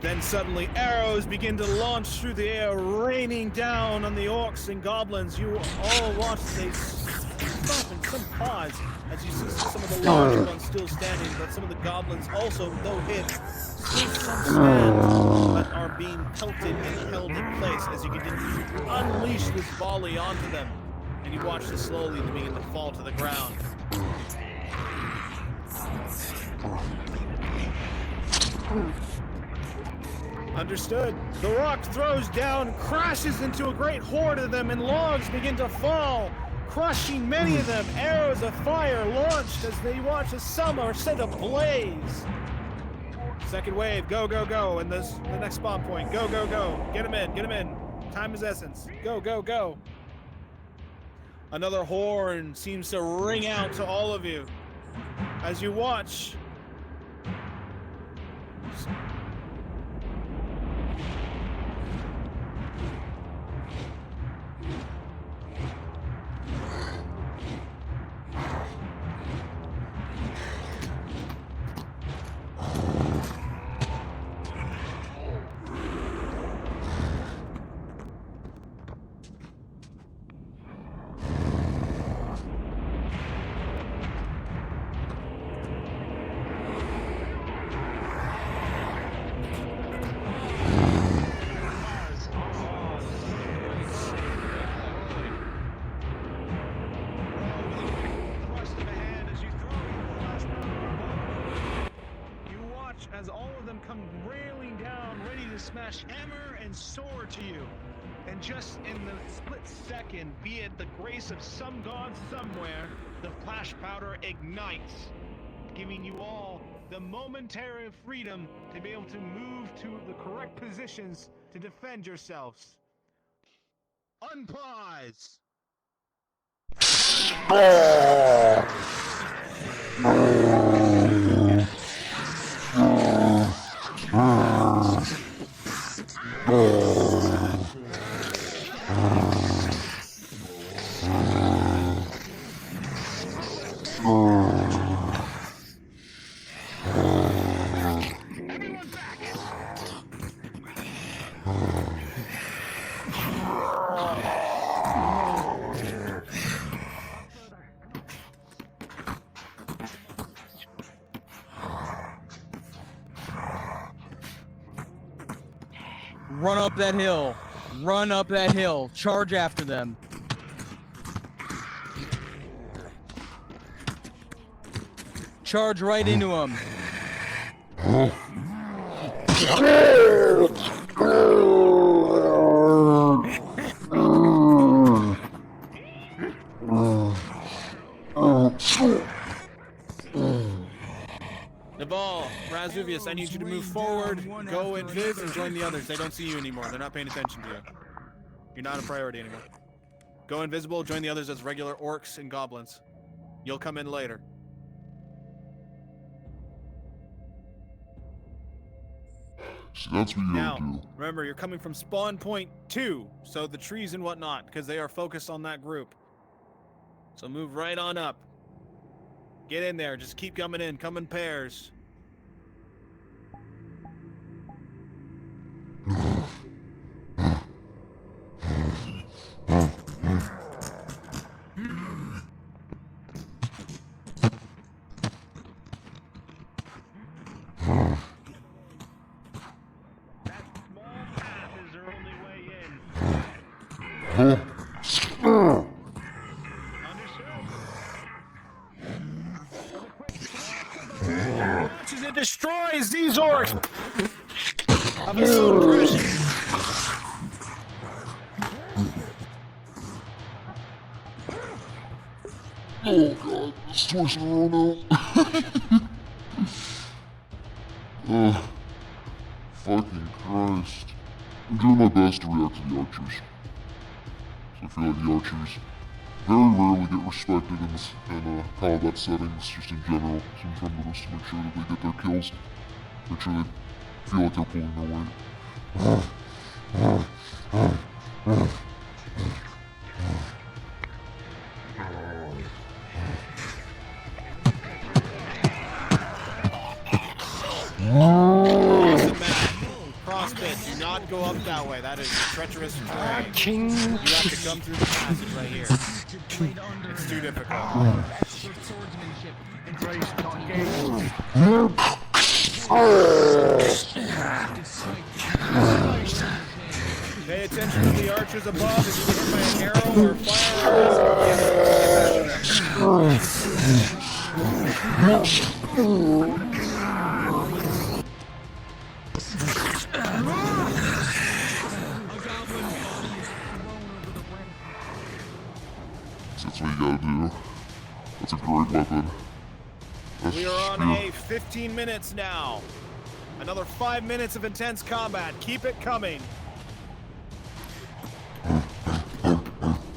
Then suddenly arrows begin to launch through the air, raining down on the orcs and goblins. You all watch as they stop and some pause as you see some of the larger ones still standing, but some of the goblins also, though hit, still some stand, but are being pelted and held in place as you continue to unleash this volley onto them. And you watch them slowly begin to fall to the ground. Understood. The rock throws down, crashes into a great horde of them, and logs begin to fall, crushing many of them. Arrows of fire launched as they watch as some are set ablaze. Second wave, go, go, go, and the next spawn point. Go, go, go. Get him in, get him in. Time is essence. Go, go, go. Another horn seems to ring out to all of you as you watch. As all of them come railing down, ready to smash hammer and sword to you. And just in the split second, be it the grace of some god somewhere, the flash powder ignites, giving you all the momentary freedom to be able to move to the correct positions to defend yourselves. Unpause! Run up that hill. Run up that hill. Charge after them. Charge right into them. Naval, Razuvius, I need you to move forward, go and Viz, and join the others. They don't see you anymore. They're not paying attention to you. You're not a priority anymore. Go invisible, join the others as regular orcs and goblins. You'll come in later. See, that's what you Now, gotta do. remember, you're coming from spawn point 2, so the trees and whatnot, because they are focused on that group. So move right on up. Get in there, just keep coming in, come in pairs. It destroys these orcs! Of a sudden pressure. Oh god, this twice in a row now. Fucking Christ. I'm doing my best to react to the archers. So I feel like the archers very rarely get respected in combat settings, just in general. So I'm trying to make sure that they get their kills. Make sure they feel like they're pulling their weight. Awesome map. Crossbit, do not go up that way. That is treacherous terrain. You have to come through the passage right here. It's too difficult. Pay attention to the archers above. If you get hit by an arrow or fire, gotta do. That's a great weapon. That's We are on spear. a 15 minutes now. Another 5 minutes of intense combat. Keep it coming.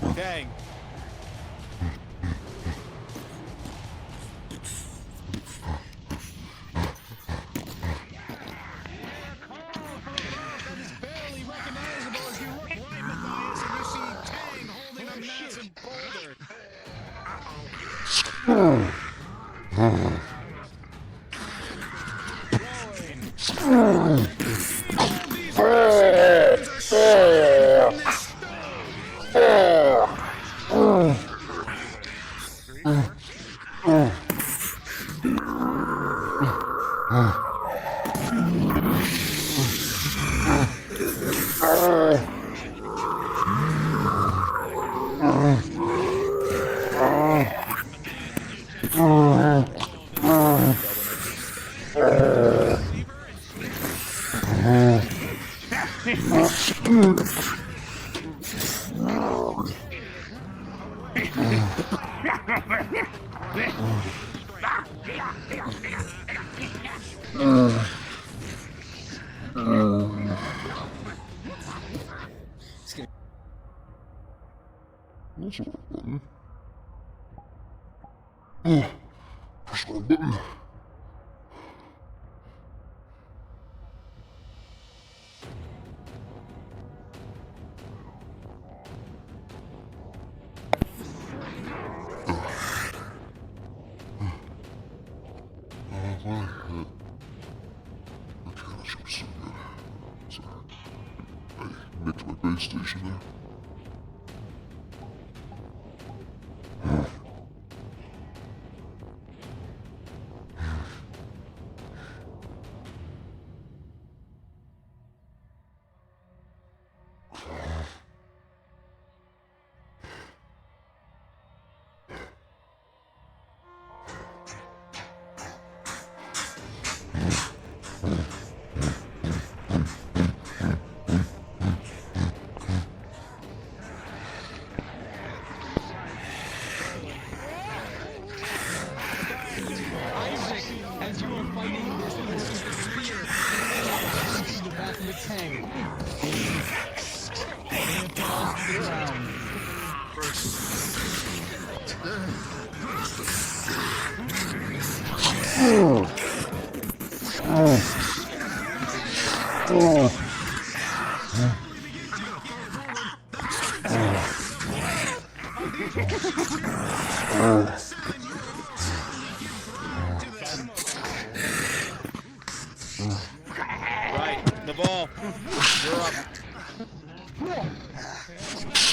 Okay. That's a button. Oh, push my button. Nicked my base station there. As you are fighting this spear, to the back of the tank. And it falls to the ground. Right, Naval, you're up.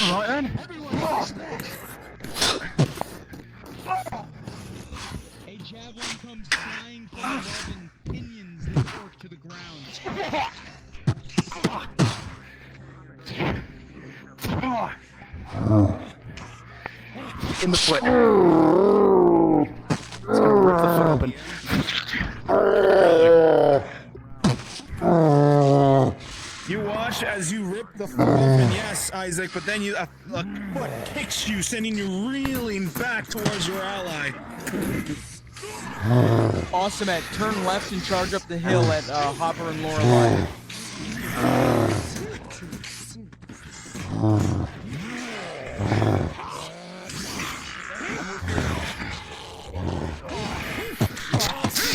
Right then. A javelin comes flying from above and pinions the orc to the ground. In the foot. It's gonna rip the foot open. You watch as you rip the foot open, yes, Isaac, but then a foot kicks you, sending you reeling back towards your ally. Awesome at turn left and charge up the hill at Hopper and Lorelei.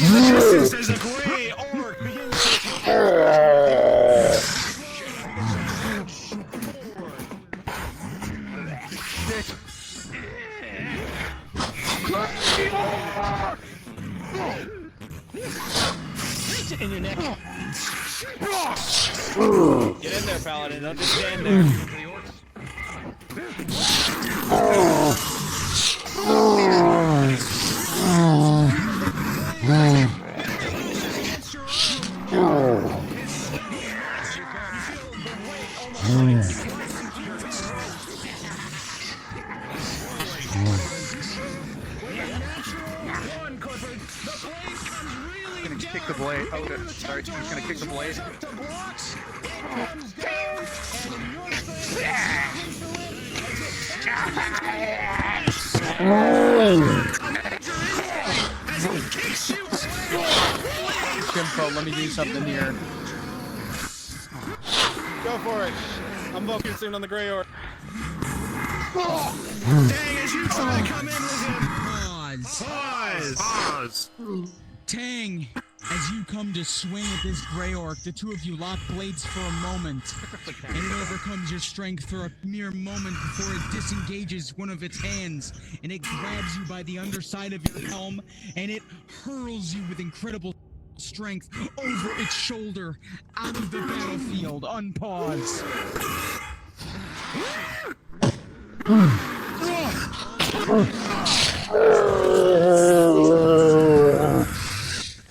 This is a gray orc begins in your neck. Get in there, Paladin. Don't just stand there. Gonna kick the blade. Oh, good. Sorry, he's gonna kick the blade. Shimpo, let me do something here. Go for it. I'm focusing on the Grey Orc. Dang, as you try to come in with him. Pause. Tang, as you come to swing at this Grey Orc, the two of you lock blades for a moment, and it overcomes your strength for a mere moment before it disengages one of its hands, and it grabs you by the underside of your helm, and it hurls you with incredible strength over its shoulder, out of the battlefield, unpause.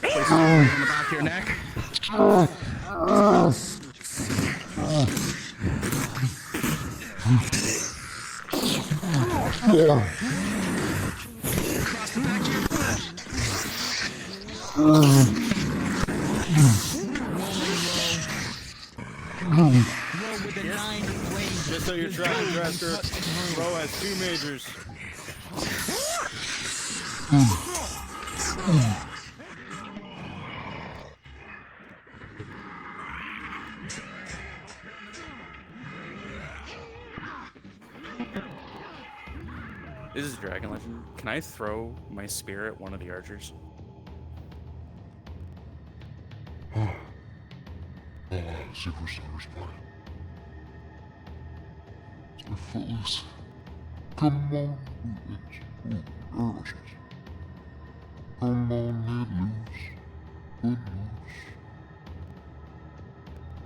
Place on the back of your neck. Across the back of your Just so you're tracking, Drasker, Ro has 2 majors. This is Dragon Legend. Can I throw my spear at one of the archers? Superstar's body. So footloose. Come on, bitch. Arrows. Come on, let loose. Good loose.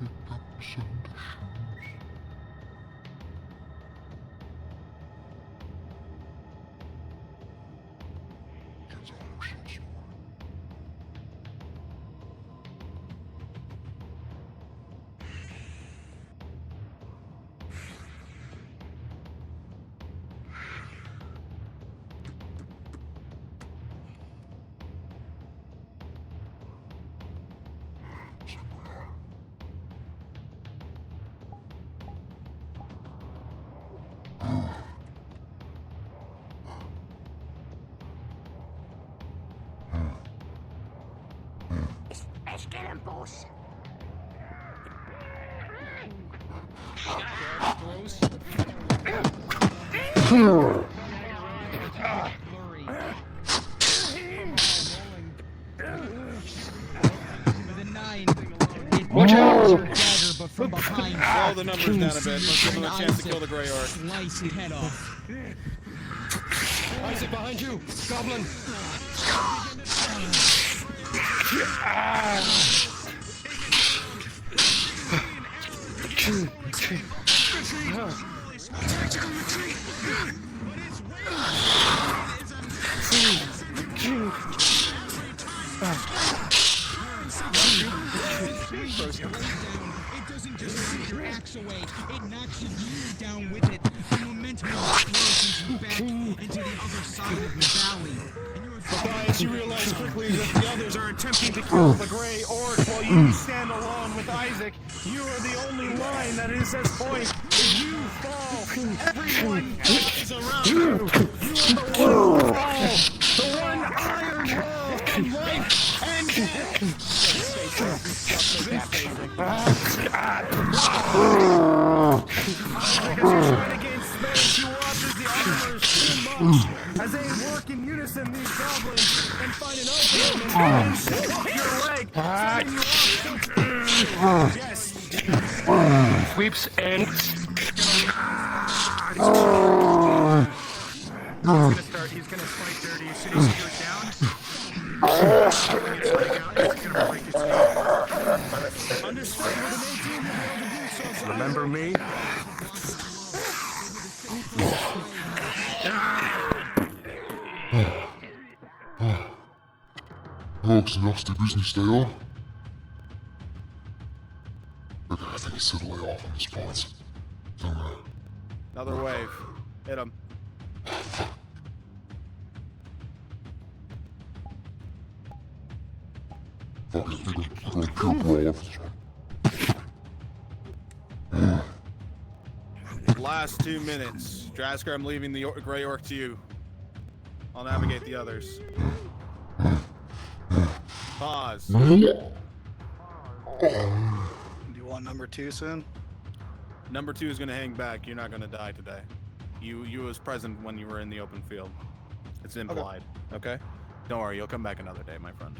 Pick up Sunday shoes. Kids are so smart. Let's get him, boss. Watch out! But from behind, Slow the numbers down a bit. Let's give him a chance to kill the Grey Orc. Slice his head off. Isaac, behind you! Goblin! It doesn't just take your axe away, it knocks you down with it. The momentum explodes you back into the other side of the valley. Matthias, you realize quickly that the others are attempting to kill the Grey Orc while you stand alone with Isaac. You are the only line that is at point. If you fall, everyone falls around you. You are the one who fall. The one iron wall of life and death. As they work in unison, these goblins, and find an opening and swap your leg. Yes. Sweeps and... He's gonna spike dirty as soon as he goes down. Remember me? Oh, it's nasty business they are. Okay, I think he said lay off on the spots. Another wave. Hit him. Fuck it, I'm gonna pure brawl off this one. Last 2 minutes. Drasker, I'm leaving the Grey Orc to you. I'll navigate the others. Pause. Do you want number 2 soon? Number 2 is gonna hang back. You're not gonna die today. You was present when you were in the open field. It's implied. Okay? Don't worry, you'll come back another day, my friend.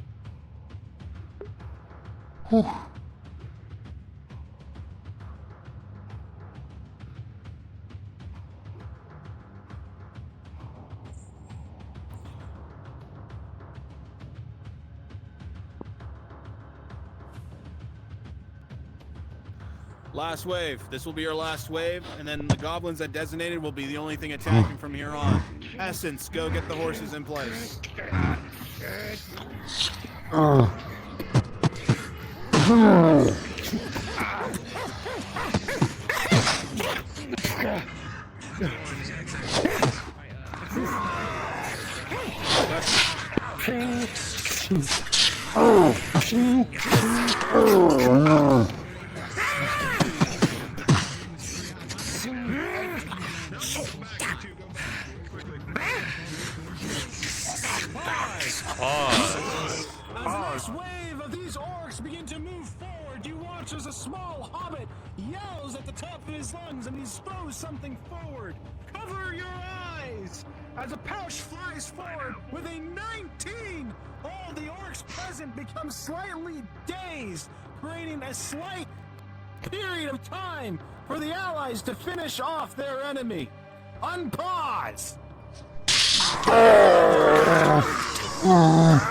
Last wave. This will be your last wave, and then the goblins that designated will be the only thing attacking from here on. Essence, go get the horses in place. As the next wave of these orcs begin to move forward, you watch as a small hobbit yells at the top of his lungs and he throws something forward. Cover your eyes! As a pouch flies forward with a 19! All the orcs present become slightly dazed, creating a slight period of time for the allies to finish off their enemy. Unpause!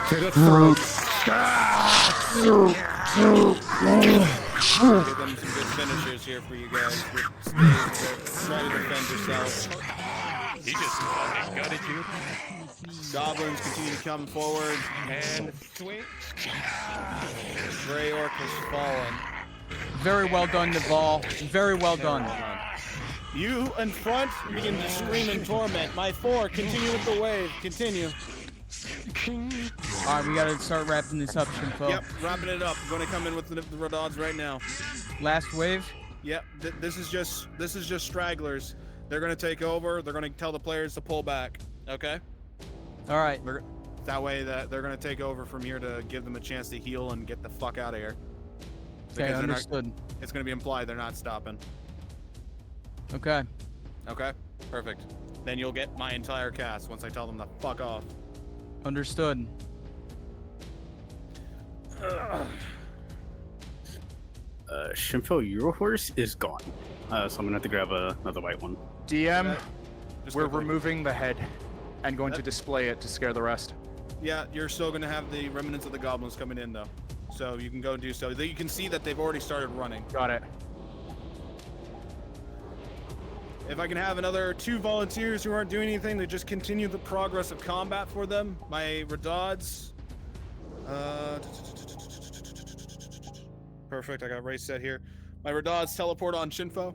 To the throat. Give them some good finishers here for you guys. Try to defend yourselves. He just fucking gutted you. Goblins continue to come forward. And sweet. Grey Orc has fallen. Very well done, Naval. Very well done. You in front begin to scream in torment. My 4, continue with the wave. Continue. Alright, we gotta start wrapping this up, Shinfo. Yep, wrapping it up. Going to come in with the Rodod's right now. Last wave? Yep, this is just stragglers. They're gonna take over. They're gonna tell the players to pull back. Okay. All right. That way that they're gonna take over from here to give them a chance to heal and get the fuck out of here. Okay, understood. It's gonna be implied they're not stopping. Okay. Okay. Perfect. Then you'll get my entire cast once I tell them to fuck off. Understood. Shinfo, your horse is gone. So I'm gonna have to grab another white one. DM, we're quickly. removing the head and going to display it to scare the rest. Yeah, you're still gonna have the remnants of the goblins coming in though, so you can go do so. You can see that they've already started running. Got it. If I can have another 2 volunteers who aren't doing anything to just continue the progress of combat for them, my Radods. Perfect, I got race set here. My Radods teleport on Shinfo.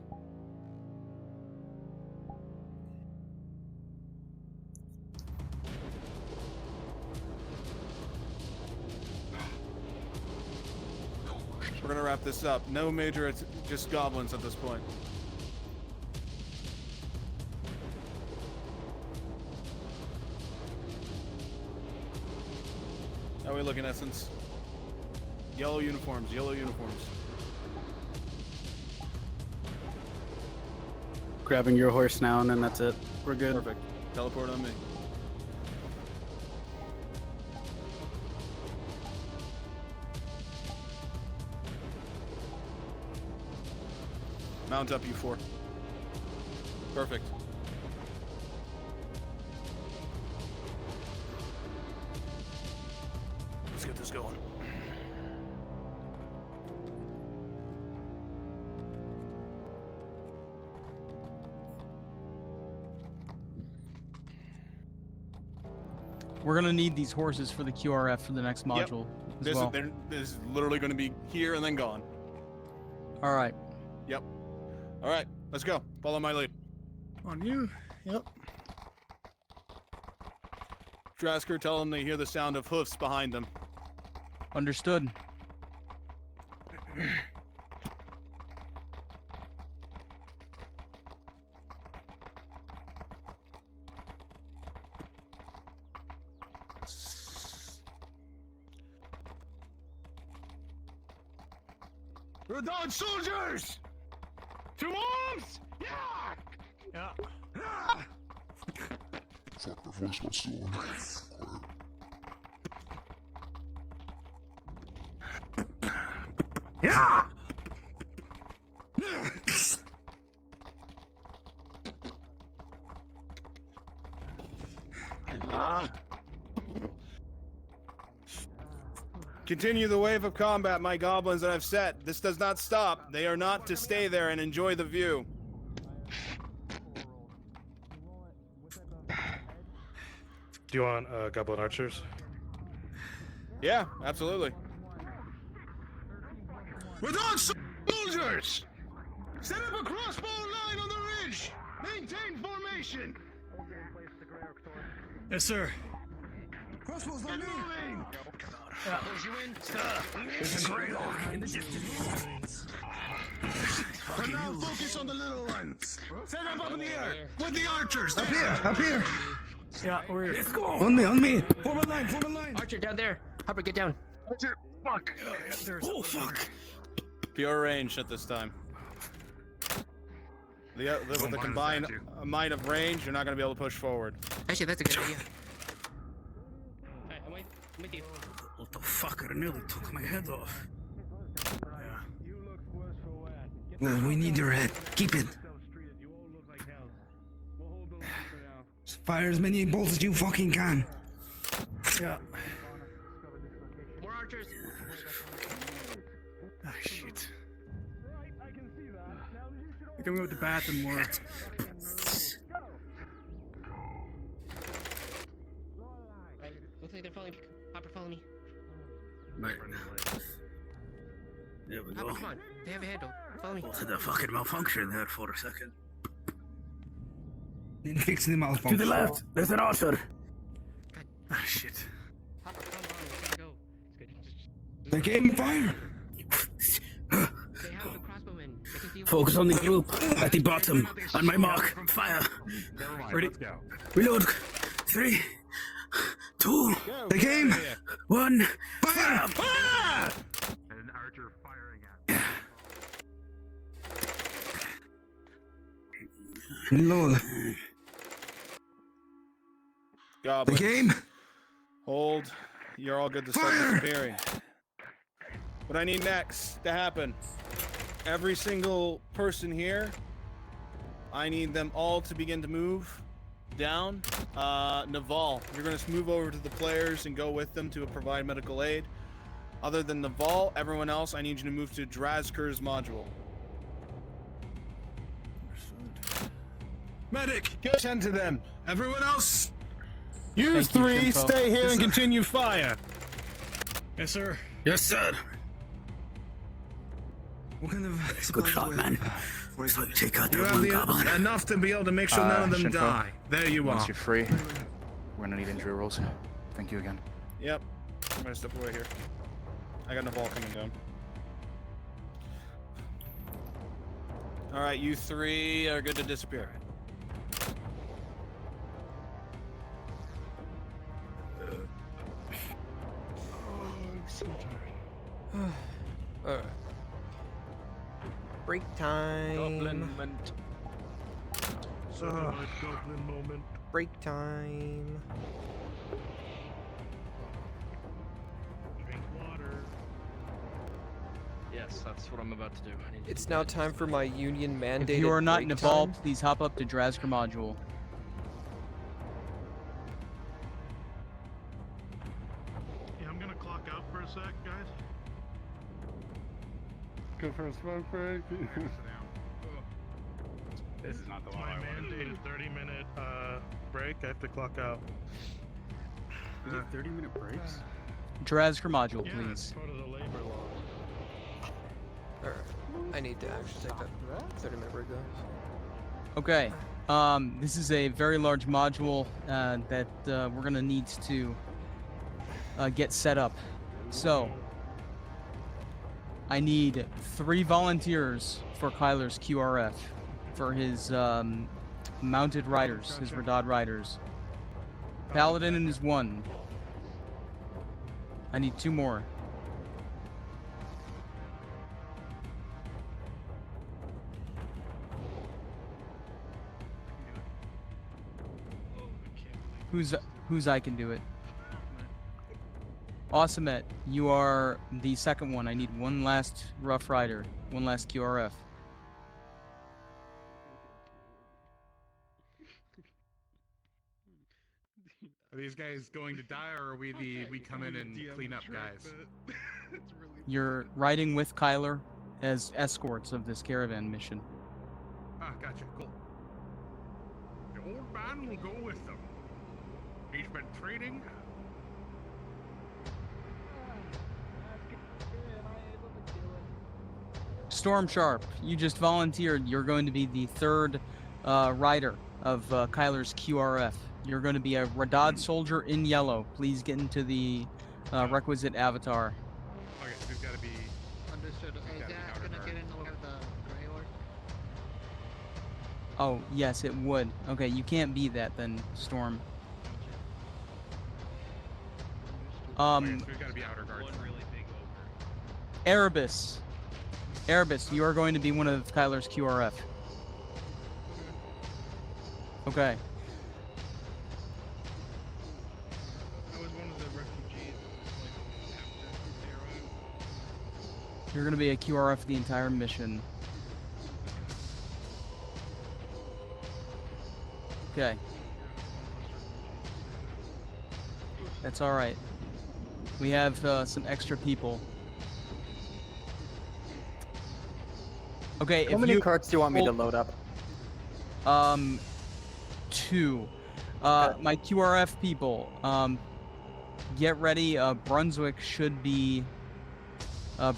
We're gonna wrap this up. No major, it's just goblins at this point. How are we looking, Essence? Yellow uniforms, yellow uniforms. Grabbing your horse now, and then that's it. We're good. Perfect. Teleport on me. Mount up, you 4. Perfect. Let's get this going. We're gonna need these horses for the QRF for the next module as This, well. this is literally going to be here and then gone. All right. Yep. All right, let's go. Follow my lead. On you. Yep. Drasker, tell them they hear the sound of hoofs behind them. Understood. Radon soldiers! To arms! Yeah! Yeah. Fuck, my voice was still on. Quiet. Yeah! Continue the wave of combat, my goblins that I've set. This does not stop. They are not to stay there and enjoy the view. Do you want goblin archers? Yeah, absolutely. Radon soldiers! Set up a crossbow line on the ridge! Maintain formation! Yes, sir. Crossbows on me! There's a great orc in the distance. For now, focus on the little ones. Set up in the air with the archers. Up here, up here. Yeah, we're. Let's go. On me. Form a line. Archer down there. Hopper, get down. Archer, fuck. Oh, fuck. Pure range at this time. With the combined might of range, you're not going to be able to push forward. Actually, that's a good idea. Alright, I'm with you. What the fuck? I nearly took my head off. Well, we need your head. Keep it. Fire as many bolts as you fucking can. Yeah. More archers. Ah, shit. I can go to the bathroom more. Alright, looks like they're following. Hopper, follow me. Right. There we go. Hopper, come on. They have a handle. Follow me. What did that fucking malfunction there for a second? Didn't fix the malfunction. To the left. There's an archer. Ah, shit. Hopper, come on. We gotta go. It's good. They came fire. They have the crossbowmen. They can see Focus on the group at the bottom. On my mark. Fire. Ready? Reload. 3, 2. They came. 1. Fire. Fire. An archer firing at Lol. Goblins. The game. Hold. You're all good to start disappearing. What I need next to happen, every single person here, I need them all to begin to move down. Naval, you're going to move over to the players and go with them to provide medical aid. Other than Naval, everyone else, I need you to move to Drazkur's module. medic. Get sent to them. Everyone else, you Thank you, three Kimpo. stay here Yes, and sir. continue fire. Yes, sir. Yes, sir. What kind of... It's a good shot, man. It's like take out You the have blue goblin. enough to be able to make sure none of them Shinfo, die. There you Once are. you're free, we're gonna need injury rolls. Thank you again. Yep. I'm going to step away here. I got Naval coming down. Alright, you three are good to disappear. Alright. Break time. Goblin moment. Goblin moment. Break time. Drink water. Yes, that's what I'm about to do. I need to It's do now that. time for my union mandated. If you are not break involved, time. please hop up to Drazker module. Yeah, I'm gonna clock out for a sec, guys. Go for a smoke break. This is not the It's one my I wanted. mandated 30-minute break. I have to clock out. We get 30-minute breaks? Drazker module, Yeah, please. it's part of the labor law. Alright. I need to actually take that 30-minute break though. Okay. This is a very large module that we're gonna need to get set up. So, I need 3 volunteers for Kyler's QRF, for his mounted riders, his Radad riders. Paladin is 1. I need 2 more. Who's I can do it? Awesomet, you are the second one. I need one last Rough Rider, one last QRF. Are these guys going to die, or are we we come in and clean up guys? You're riding with Kyler as escorts of this caravan mission. Ah, gotcha. Cool. The old man will go with them. He's been trading. Storm Sharp, you just volunteered. You're going to be the third rider of Kyler's QRF. You're going to be a Radad soldier in yellow. Please get into the requisite avatar. Okay, so we've got to be. Understood. Is that gonna get in the way of the Grey Orc? Oh, yes, it would. Okay, you can't be that then, Storm. Okay, so we've got to be outer guard. Erebus. Erebus, you are going to be one of Kyler's QRF. Okay. I was one of the refugees, like, after they arrived. You're going to be a QRF the entire mission. Okay. That's alright. We have some extra people. Okay, How many carts do you want me to load up? 2. My QRF people, get ready. Brunswick should be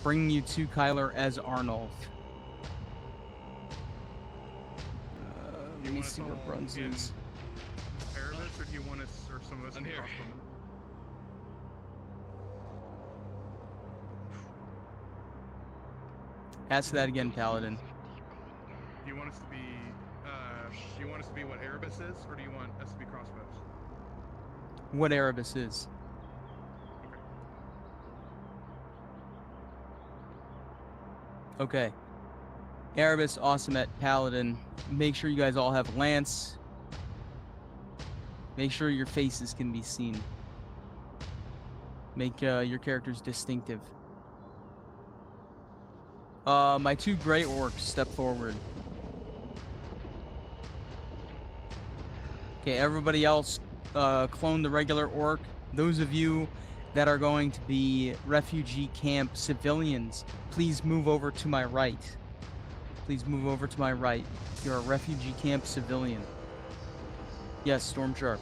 bringing you to Kyler as Arnulf. Let me see where Bruns is. Erebus, or do you want us, or some of us? I'm here. Ask that again, Paladin. Do you want us to be? Do you want us to be what Erebus is, or do you want us to be crossbows? What Erebus is. Okay. Erebus, Awesomet, Paladin. Make sure you guys all have Lance. Make sure your faces can be seen. Make your characters distinctive. My 2 Grey Orcs step forward. Okay, everybody else clone the regular Orc. Those of you that are going to be refugee camp civilians, please move over to my right. Please move over to my right. You're a refugee camp civilian. Yes, Storm Sharp.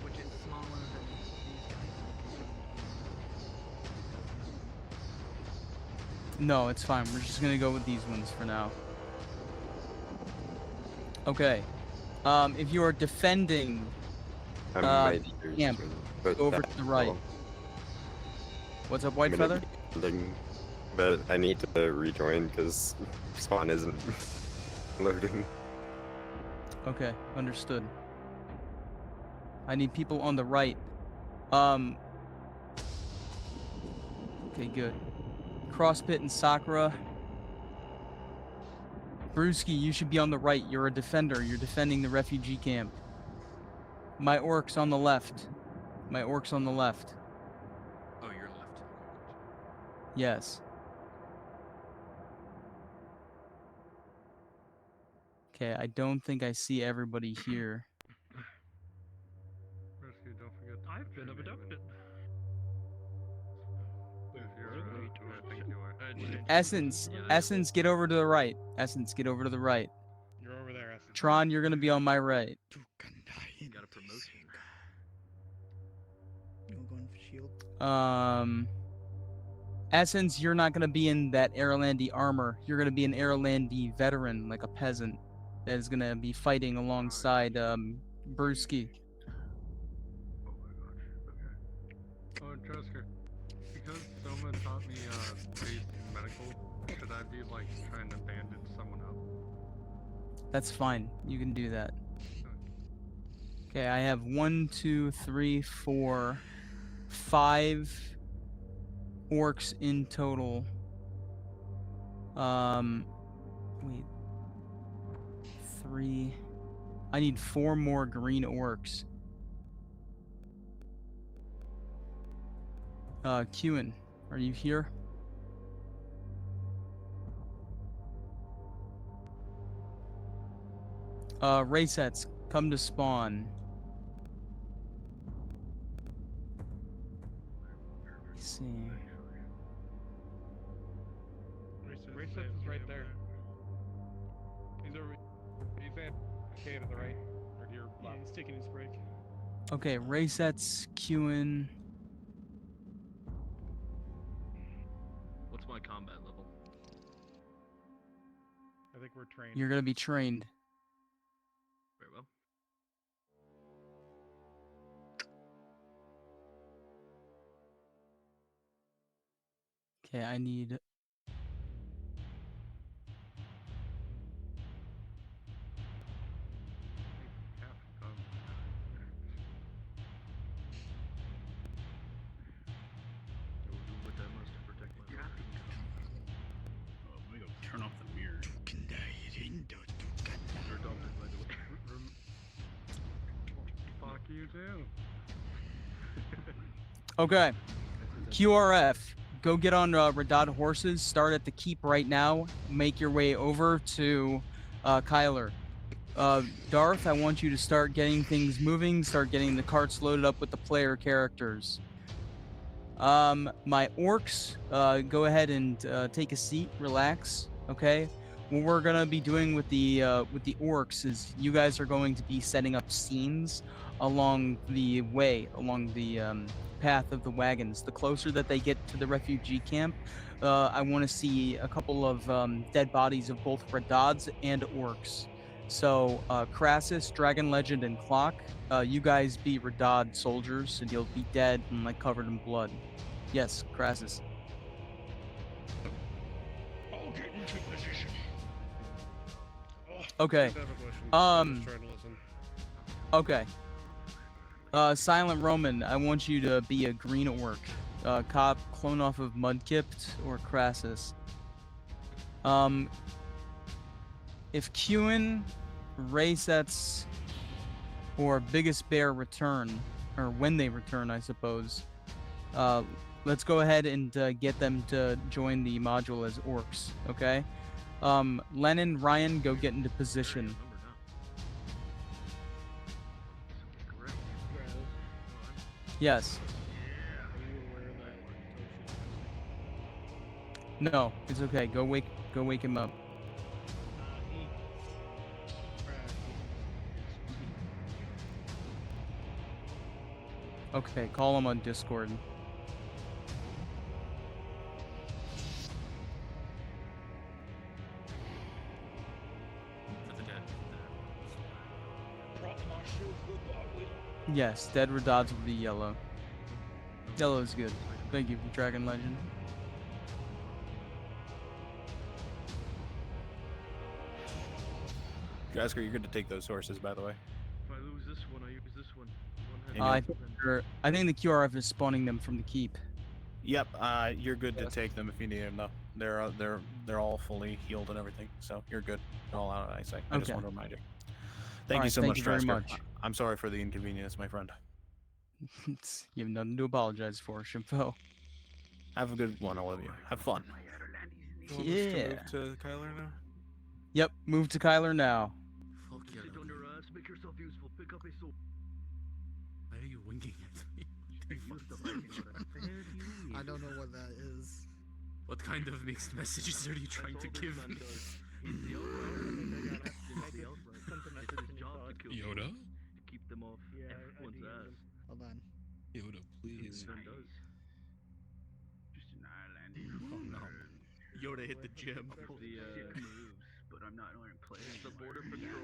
Which is smaller than these guys. No, it's fine. We're just gonna go with these ones for now. Okay. If you are defending camp, go over to the right. What's up, White Feather? But I need to rejoin because spawn isn't loading. Okay, understood. I need people on the right. Okay, good. Crosspit and Sakura. Brewski, you should be on the right. You're a defender. You're defending the refugee camp. My orcs on the left. My orcs on the left. Oh, you're left. Yes. Okay, I don't think I see everybody here. Rescue, don't forget to I've been abducted. I think you are. Essence, get over to the right. Essence, get over to the right. You're over there, Essence. Tron, you're gonna be on my right. You got a promotion. You're going for shield. Essence, you're not gonna be in that Airlandi armor. You're gonna be an Airlandi veteran, like a peasant, that is gonna be fighting alongside Brewski. Oh my gosh. Okay. Oh, Tresker, because Soma taught me base medical, should I be like trying to bandage someone up? That's fine. You can do that. Okay, I have 1, 2, 3, 4, 5 orcs in total. Wait, 3. I need 4 more green orcs. Qin, are you here? Raysets, come to spawn. Let's see. Recess is right there. He's at K to the right. Or to your left. Yeah, he's taking his break. Okay, Raysets, Qin. What's my combat level? I think we're trained. You're gonna be trained. Very well. Okay, I need... Oh, let me go turn off the mirror. Fuck you too. Okay. QRF, go get on Radad horses. Start at the keep right now. Make your way over to Kyler. Darth, I want you to start getting things moving. Start getting the carts loaded up with the player characters. My orcs, go ahead and take a seat. Relax. Okay. What we're gonna be doing with the orcs is you guys are going to be setting up scenes along the way, along the path of the wagons. The closer that they get to the refugee camp, I want to see a couple of dead bodies of both Radads and orcs. So Crassus, Dragon Legend, and Clock, you guys be Radad soldiers, and you'll be dead and like covered in blood. Yes, Crassus. I'll get into position. Okay. Okay. Silent Roman, I want you to be a green orc. Cop, clone off of Mudkipped or Crassus. If Qin, Raysets, or Biggest Bear return, or when they return, I suppose, let's go ahead and get them to join the module as orcs, okay? Lennon, Ryan, go get into position. Yes. No, it's okay. Go wake him up. Okay, call him on Discord. Yes, dead Radads will be yellow. Yellow is good. Thank you, Dragon Legend. Jasker, you're good to take those horses, by the way. If I lose this one, I use this one. I think the QRF is spawning them from the keep. Yep, you're good to take them if you need them, though. They're all fully healed and everything, so you're good. All out, I say. I just Okay. want to remind you. Thank you so much, Jasker. I'm sorry for the inconvenience, my friend. You have nothing to apologize for, Shimpo. Have a good one, all of you. Have fun. Yeah. Move to Kyler now? Yep, move to Kyler now. Fuck yeah. Sit on your ass, make yourself useful, pick up a sword. Why are you winking at me? I don't know what that is. What kind of mixed messages are you trying to give me? Yoda? Keep them off everyone's ass. Hold on. Yoda, please. Just an Islander. Oh no. Yoda hit the gym. Moves, but I'm not learning play. The border patrol.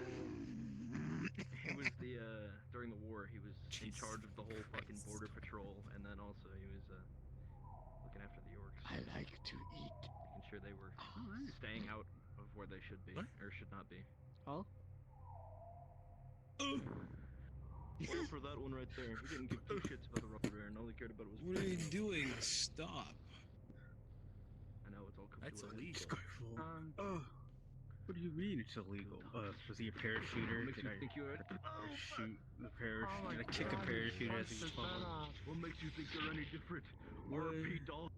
He was the during the war. He was in charge of the whole fucking border patrol, and then also he was looking after the orcs. I like to eat. Making sure they were staying out of where they should be or should not be. Oh. Wait for that one right there. He didn't give two shits about the rubber bear, and all he cared about was. What are you doing? Stop. I know it's all come That's to a a leash. What do you mean it's illegal? Was he a parachuter? Makes Did you I think you're shoot the parachute? Did I kick a parachuter as he was falling? What makes you think you're any different? RP doll.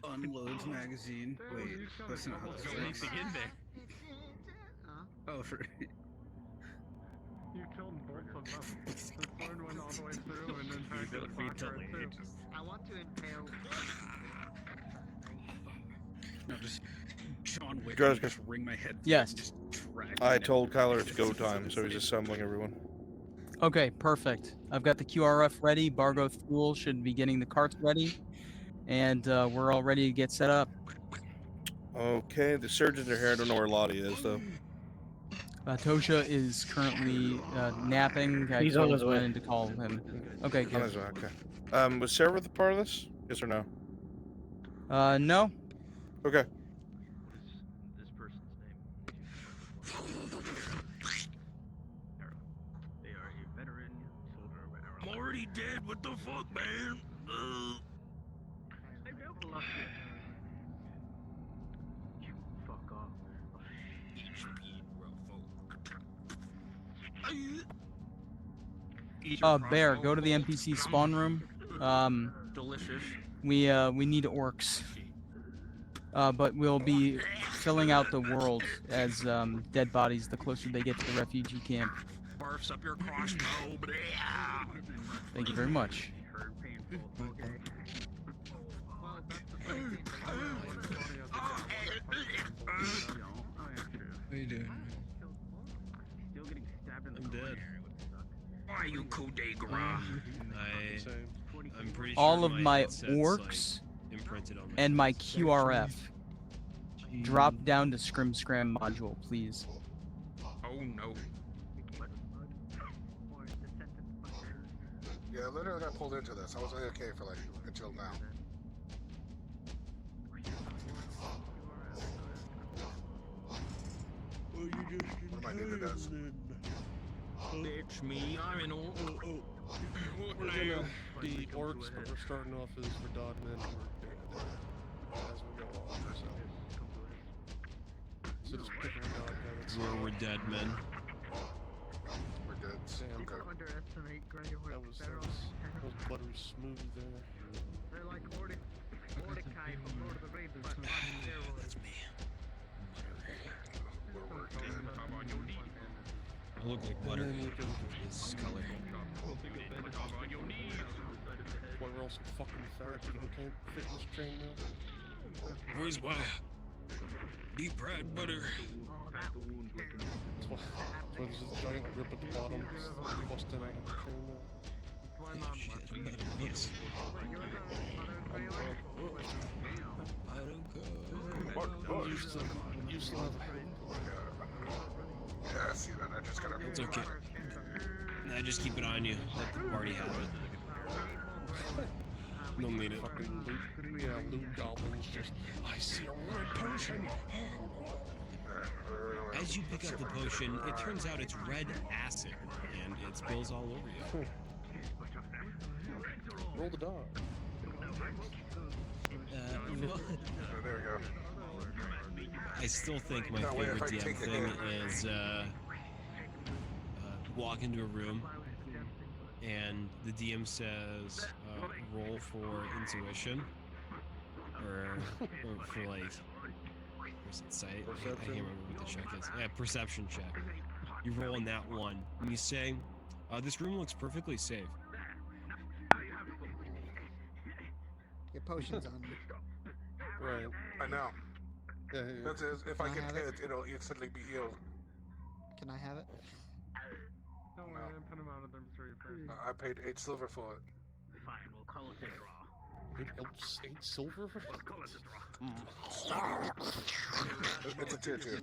Unloads magazine. Wait, that's not how this works. in there. Oh, for You killed both of them. The sword went all the way through and then tried to fuck her too. I want to impale. no, just John Wick. Guys, Just wring my head. Yes. Just drag I me told down. Kyler it's go time, so he's assembling everyone. Okay, perfect. I've got the QRF ready. Bargoth Fuel should be getting the carts ready. And we're all ready to get set up. Okay, the surgeons are here. I don't know where Lottie is, though. Tosha is currently napping. I He's on told his way. Brennan to call him. Okay, On good. his way, okay. Was Sarah the part of this? Yes or no? No. Okay. This person's name. They are a veteran soldier of Arrow. I'm already dead. What the fuck, man? I've never lost it. You fuck off. Bear, go to the NPC spawn room. Delicious. We need orcs. But we'll be filling out the world as dead bodies the closer they get to the refugee camp. Barfs up your crossbow. Thank you very much. What are you doing? Still getting stabbed in the I'm dead. Why you coup de grace? I'm pretty sure All of my headset's, orcs like, imprinted on and my QRF. Drop down to Scrim Scram module, please. Oh no. Yeah, I literally got pulled into this. I was okay for like until now. What am I needed as? Bitch me, I'm an orc. We're gonna be orcs, but we're starting off as Verdad men. As we go on, so just pick a Verdad We're dead men. We're dead. Okay. Underestimate That was buttery smooth there. They're like Mordecai from Lord of the Rings, but on steroids. That's me. I look like butter. This color. Boy, we're all some fucking ferrets who can't fit in this train now. Where's my deep fried butter? That's why there's this giant rip at the bottom. Busting out of the train now. Yes. You still have Yeah, I see that. I just gotta. It's okay. Nah, just keep it on you. Let the party have it. You'll need it. fucking loot goblins just. I see a red potion. As you pick up the potion, it turns out it's red acid, and it spills all over you. Roll the dog. There we go. I still think my That way, if favorite I DM take a thing hit. is walk into a room and the DM says roll for intuition or for like where's it say? I can't remember what the check is. Yeah, perception check. You roll on that one and you say, this room looks perfectly safe. Your potion's on me. Right. I know. Yeah, That's it. If I Can I get have hit, it? it'll instantly be healed. Can I have it? Don't worry, I put him out of the misery first. I paid 8 silver for it. Fine, we'll call it a draw. 8 silver for Let's call it a draw. It's a tier 2.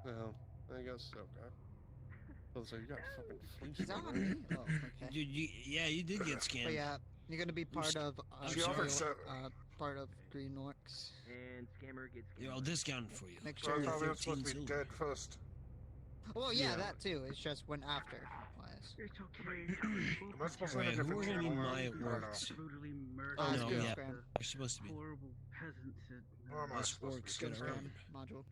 Well, I guess so, okay. So you got fucking fleeced. He's on me. Oh, okay. Yeah, you did get scanned. But yeah, you're gonna be part of part of Green Orcs. And Scammer gets Yeah, I'll discount it for you. Make So sure I you're thought we were supposed to be 15 dead first. Well, yeah, that too. It's just when after. class. It's okay. Am I supposed to Wait, have a who are different gonna be channel now? my I don't know. orcs? Brutally murdered. Oh no, yeah. yeah, they're supposed to be. Horrible peasants. Where am I Us supposed to be? orcs get around. module.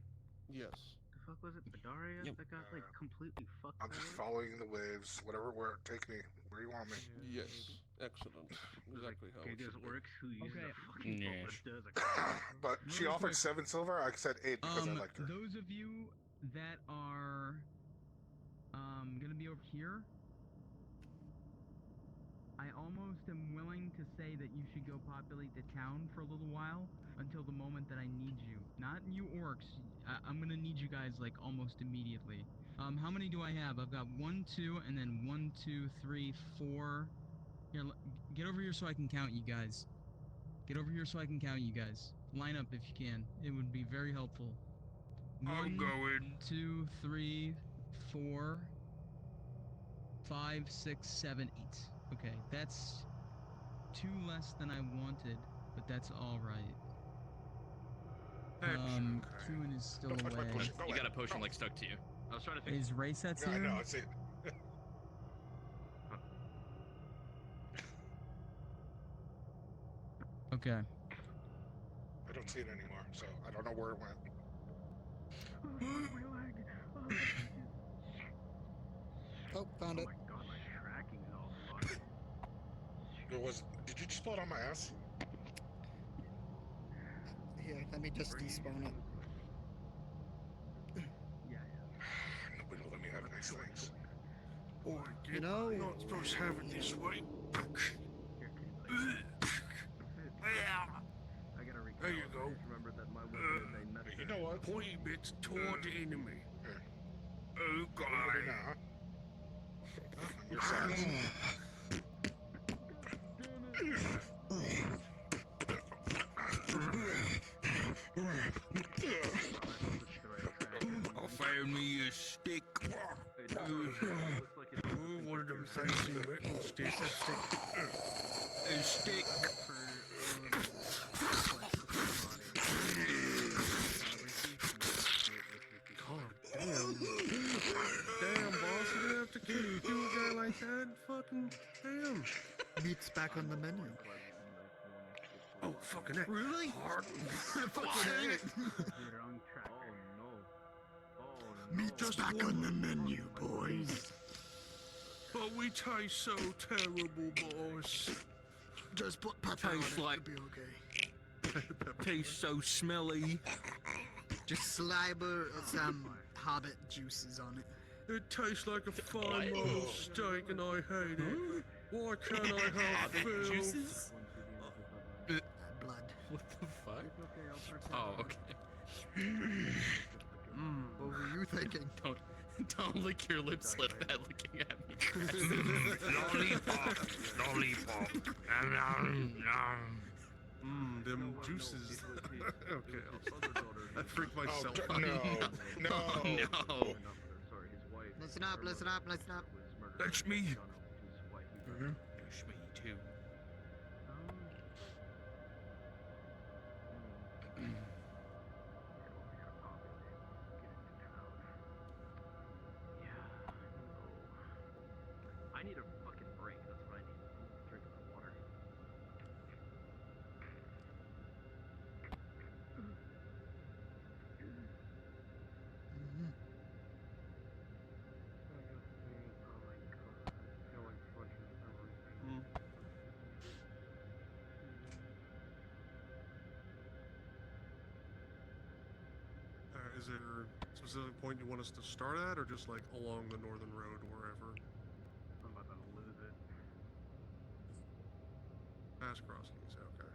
Yes. The fuck was it, Bedaria? Yep. That got like completely fucked. I'm just following the waves. Where take me. Where you want me? Yes. Excellent. Exactly how Okay, it there's should be. orcs who use Okay. a fucking bow Yes. that does a But she Really offered quick. 7 silver. I said 8 because I liked her. Those of you that are gonna be over here, I almost am willing to say that you should go populate the town for a little while until the moment that I need you. Not you orcs. I'm gonna need you guys like almost immediately. How many do I have? I've got 1, 2, and then 1, 2, 3, 4. Here, get over here so I can count you guys. Get over here so I can count you guys. Line up if you can. It would be very helpful. I'm 1, going. 2, 3, 4, 5, 6, 7, 8. Okay, that's 2 less than I wanted, but that's all right. Kuhn is still Don't touch my away. potion. Go You away. got a potion No. like stuck to you. I was trying to think. Is Raysets Yeah, I here? know. I see it. Okay. I don't see it anymore, so I don't know where it went. Oh, found it. Oh my god, my tracking is all fucked. Did you just pull it on my ass? Here, let me just despawn it. Nobody will let me have nice things. Boy, You know, you're not supposed to have it this way. I gotta recall. There you go. Remember that my weapon is a metal. You know what? Pointy bits toward the enemy. Here. Oh, What are you God. gonna do now, huh? Your size. I found me a stick. One of them fancy metal sticks. A stick. God damn. Damn, boss, you didn't have to kill a guy like that. Fucking damn. Meat's back on the menu. Oh, fucking heck. Really? Hard. Fucking heck. You're on track. Oh no. Oh no. Meat's back on the menu, boys. But we taste so terrible, boss. Just put pepper on it. Tastes like- It'll be okay. Tastes so smelly. Just saliva or some hobbit juices on it. It tastes like a fine roll steak and I hate it. Why can't I have filth? Juices? Blood. What the fuck? Oh, okay. What were you thinking? Don't lick your lips like that looking at me. Lollipop. Lollipop. Them juices. Okay, I freaked myself Oh, out. no. No. Oh, no. Listen up, listen up, listen up. That's me. Push me too. I need a fucking break. That's what I need. I'm drinking my water. Is there a specific point you want us to start at, or just like along the northern road, wherever? I'm about to lose it. Pass crossings, okay.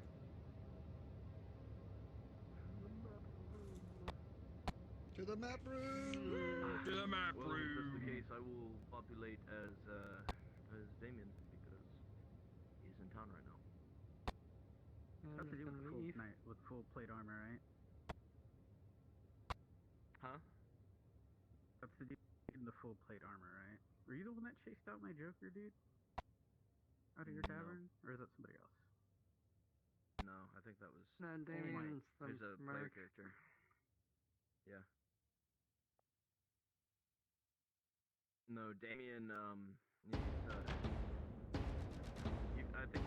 To the map room! To the map Well, if that's room! the case, I will populate as Damien because he's in town right now. That's to do with full plate armor, right? Huh? That's the dude in the full plate armor, right? Were you the one that chased out my Joker, dude? Out of your No. tavern? Or is that somebody else? No, I think that was. No, Damien's There's a player merc. character. Yeah. No, Damien. He's, I think.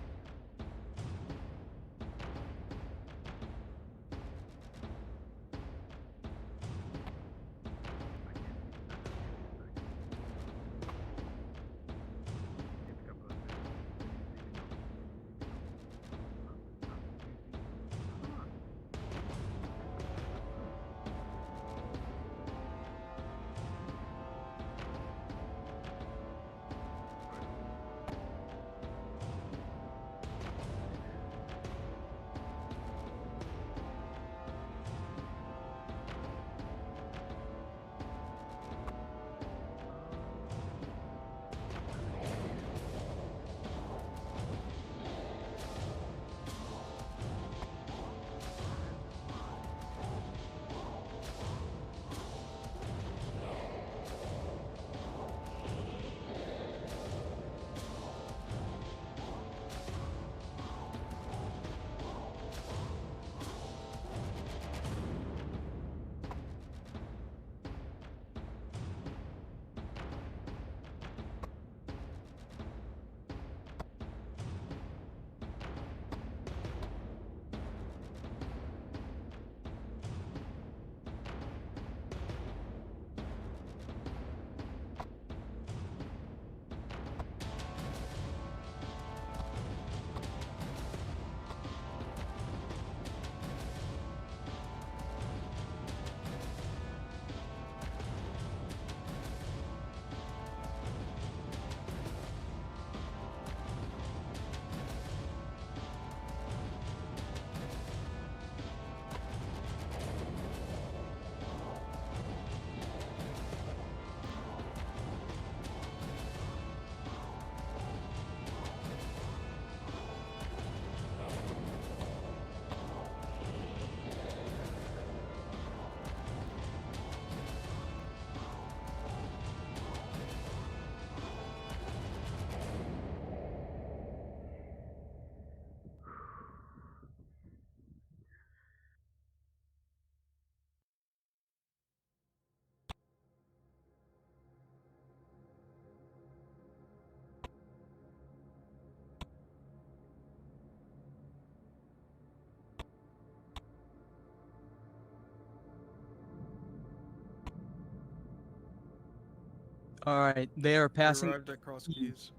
All right, they are passing. Arrived at Cross Keys.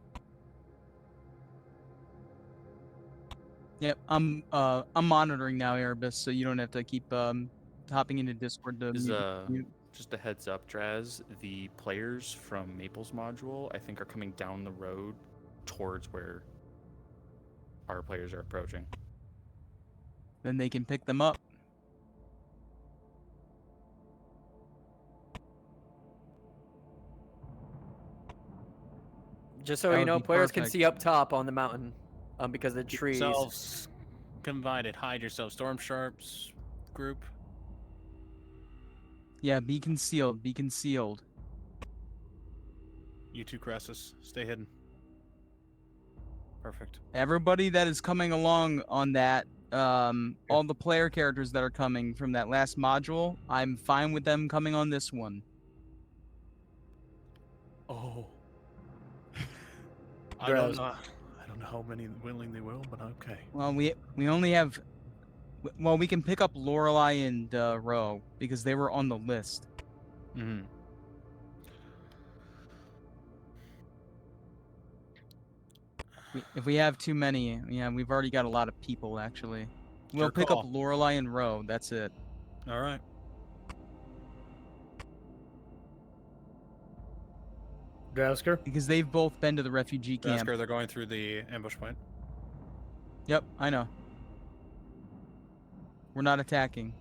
Yep, I'm monitoring now, Erebus, so you don't have to keep hopping into Discord to Is mute. just a heads up, Draz. The players from Maple's module, I think, are coming down the road towards where our players are approaching. Then they can pick them up. Just so That you would know, be players can perfect. see up top on the mountain, because of the Keep trees. yourselves confined. Hide yourself. Storm Sharps group. Yeah, be concealed. Be concealed. You two, Crassus, stay hidden. Perfect. Everybody that is coming along on that, all the player characters that are coming from that last module, I'm fine with them coming on this one. Oh. I Gross. don't know how many willing they will, but okay. Well, we only have. Well, we can pick up Lorelei and Ro because they were on the list. Mm-hmm. If we have too many, yeah, we've already got a lot of people actually. We'll Your pick up call. Lorelei and Ro. That's it. All right. Drowsker? Because they've both been to the refugee camp. Drasker, they're going through the ambush point. Yep, I know. We're not attacking.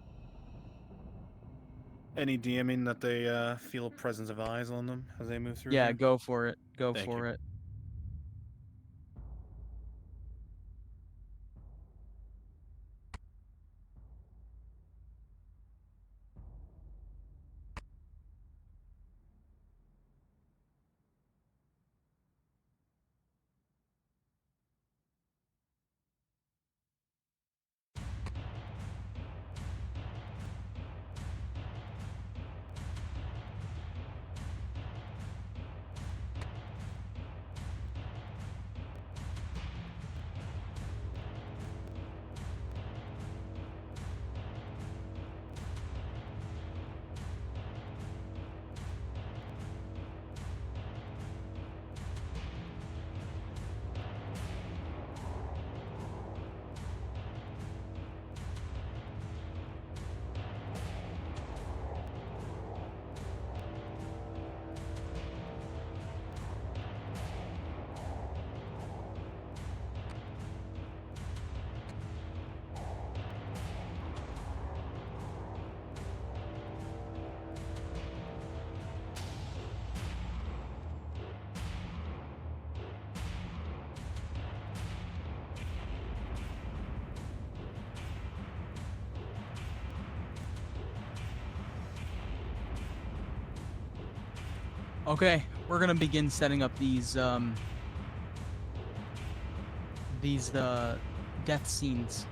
Any DMing that they feel a presence of eyes on them as they move through? Yeah, here? go for it. Go Thank for you. it. Okay, we're gonna begin setting up these death scenes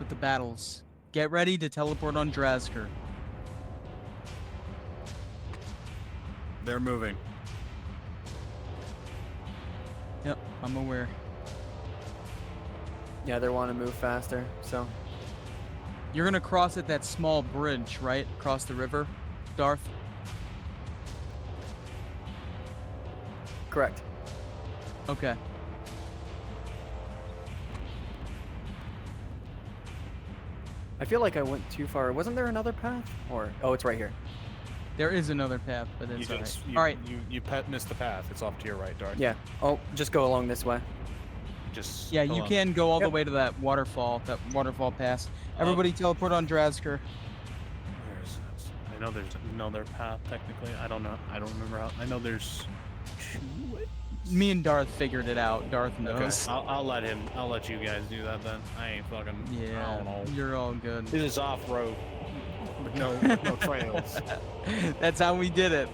with the battles. Get ready to teleport on Drazker. They're moving. Yep, I'm aware. Yeah, they want to move faster, so. You're gonna cross at that small bridge, right? Across the river, Darth? Correct. Okay. I feel like I went too far. Wasn't there another path? Or oh, it's right here. There is another path, but You it's just alright. you, Alright. you missed the path. It's off to your right, Darth. Yeah. Oh, just go along this way. Just Yeah, hold you on. can go all the way to that waterfall pass. Everybody teleport on Drazker. Where is it? I know there's another path technically. I don't know. I don't remember how. I know there's two ways. Me and Darth figured it out. Darth knows. Okay. I'll let him. I'll let you guys do that then. I ain't fucking. Yeah, I don't know. you're all good. This is off road. With no trails. That's how we did it.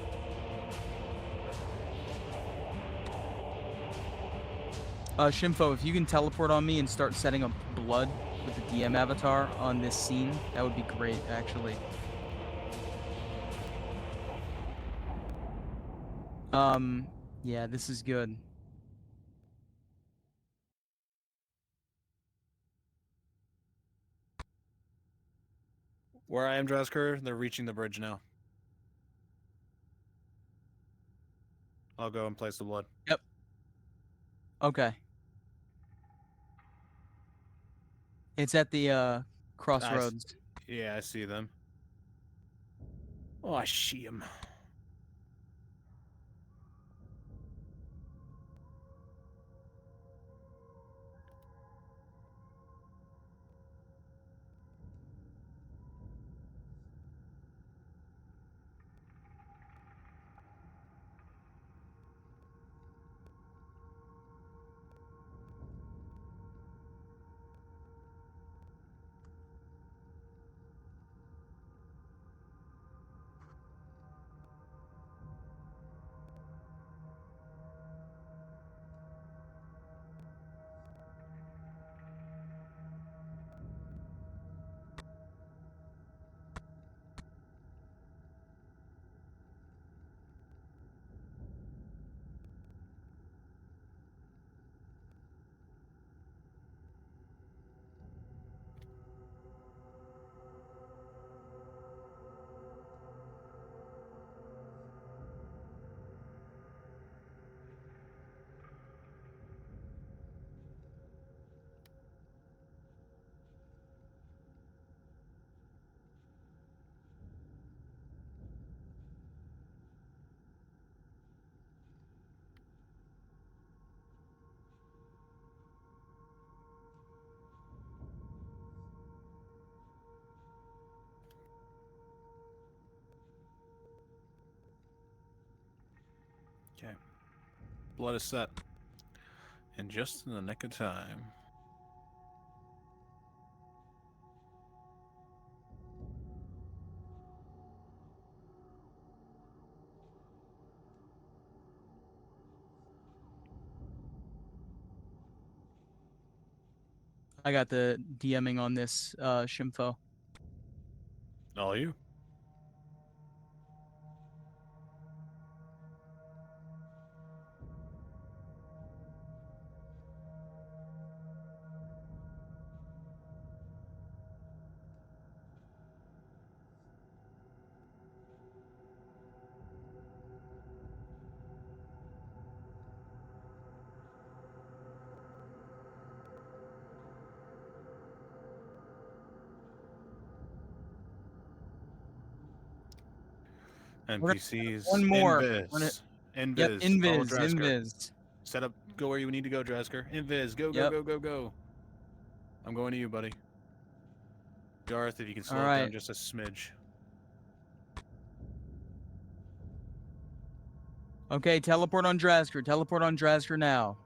Shimfo, if you can teleport on me and start setting up blood with the DM avatar on this scene, that would be great, actually. Yeah, this is good. Where I am, Drazker, they're reaching the bridge now. I'll go and place the blood. Yep. Okay. It's at the crossroads. Yeah, I see them. Oh, I see him. Okay. Blood is set. And just in the nick of time. I got the DMing on this, Shimfo. All you. NPCs. one more. Invis. Invis. Yep, Follow invis, Drazker. invis. Set up. Go where you need to go, Drazker. Invis. Go, go, Yep. go, go, go. I'm going to you, buddy. Darth, if you can slow it Alright. down just a smidge. Okay, teleport on Drazker. Teleport on Drazker now.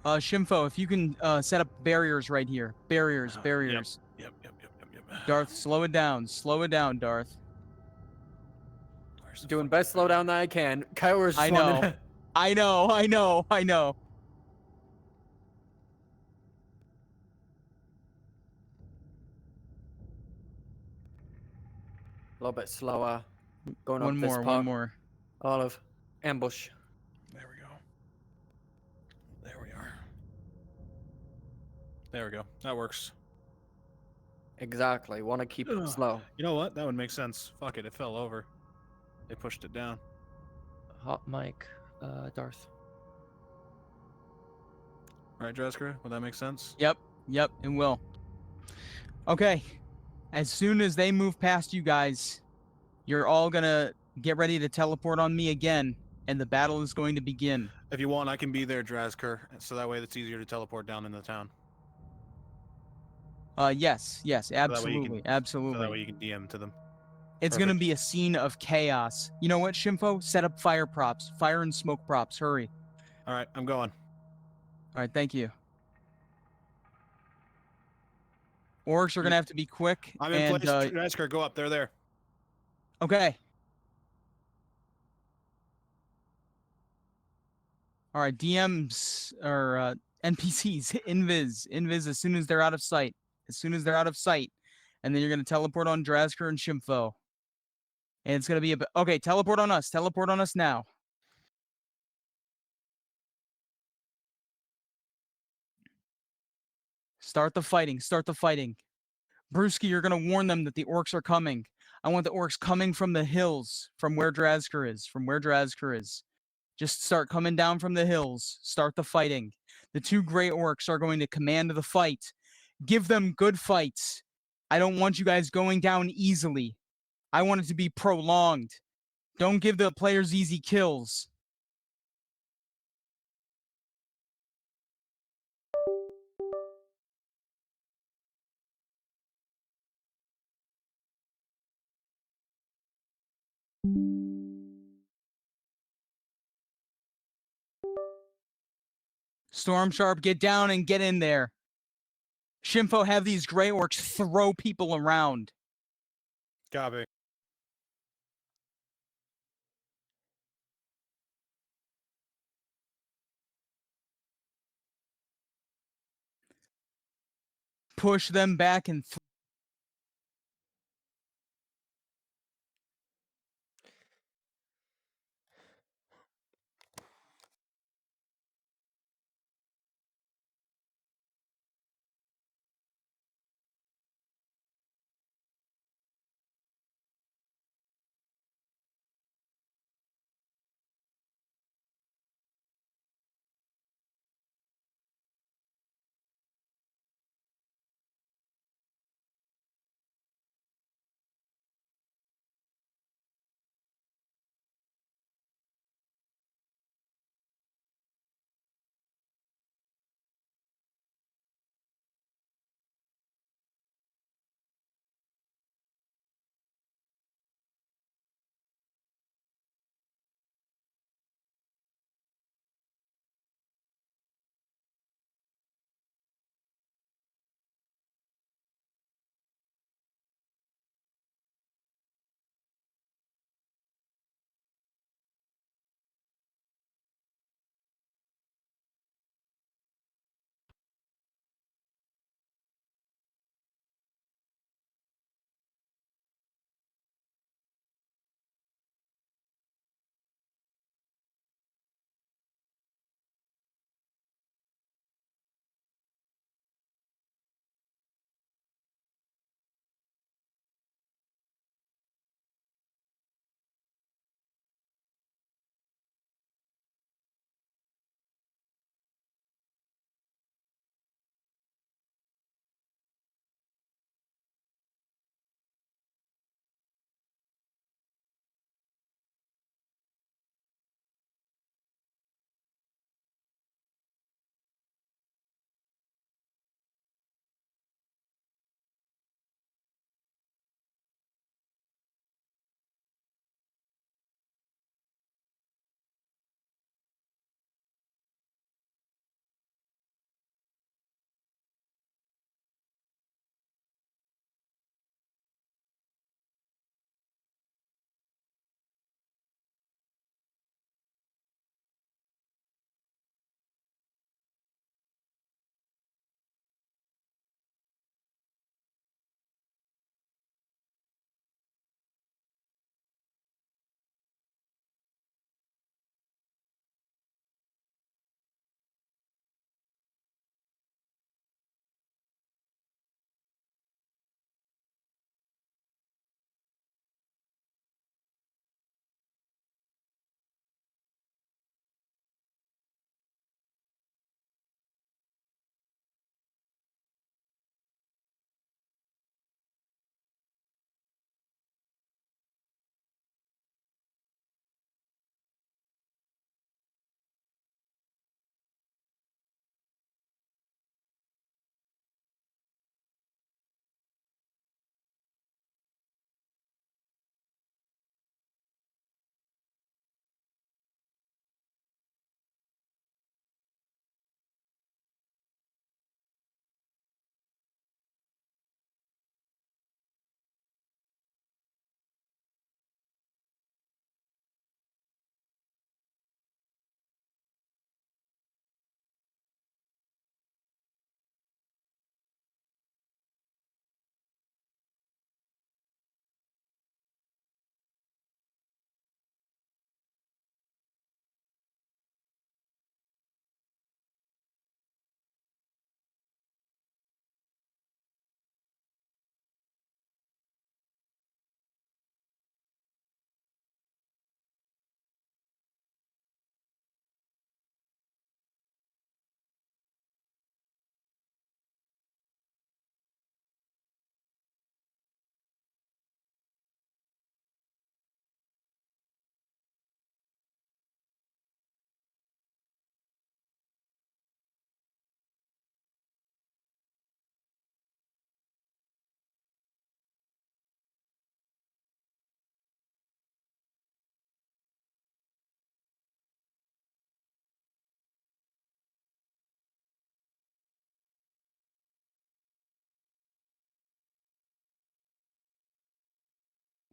Shimfo, if you can set up barriers right here. Barriers, barriers. Yep. Darth, slow it down. Slow it down, Darth. Doing best slowdown that I can. Kyler's I just wanted know. I know. a little bit slower. Going One up this more, part. one more. Olive. Ambush. There we go. There we are. There we go. That works. Exactly. Want to keep it slow. You know what? That would make sense. Fuck it. It fell over. They pushed it down. Hot mic, Darth. All right, Dresker, would that make sense? Yep, it will. Okay. As soon as they move past you guys, you're all gonna get ready to teleport on me again, and the battle is going to begin. If you want, I can be there, Drazker, so that way it's easier to teleport down in the town. Yes, absolutely, absolutely. So that way you can DM to them. It's gonna be a scene of chaos. You know what, Shimfo? Set up fire props, fire and smoke props. Hurry. All right, I'm going. All right, thank you. Orcs are gonna have to be quick. I'm in place. Drazker, go up. They're there. Okay. All right, DMs or NPCs, invis as soon as they're out of sight. As soon as they're out of sight, and then you're gonna teleport on Drazker and Shimfo. And it's gonna be okay. Teleport on us. Teleport on us now. Start the fighting. Start the fighting. Brewski, you're gonna warn them that the orcs are coming. I want the orcs coming from the hills, from where Drazker is. From where Drazker is. Just start coming down from the hills. Start the fighting. The two gray orcs are going to command the fight. Give them good fights. I don't want you guys going down easily. I want it to be prolonged. Don't give the players easy kills. Storm Sharp, get down and get in there. Shimfo, have these gray orcs throw people around. Copy. Push them back and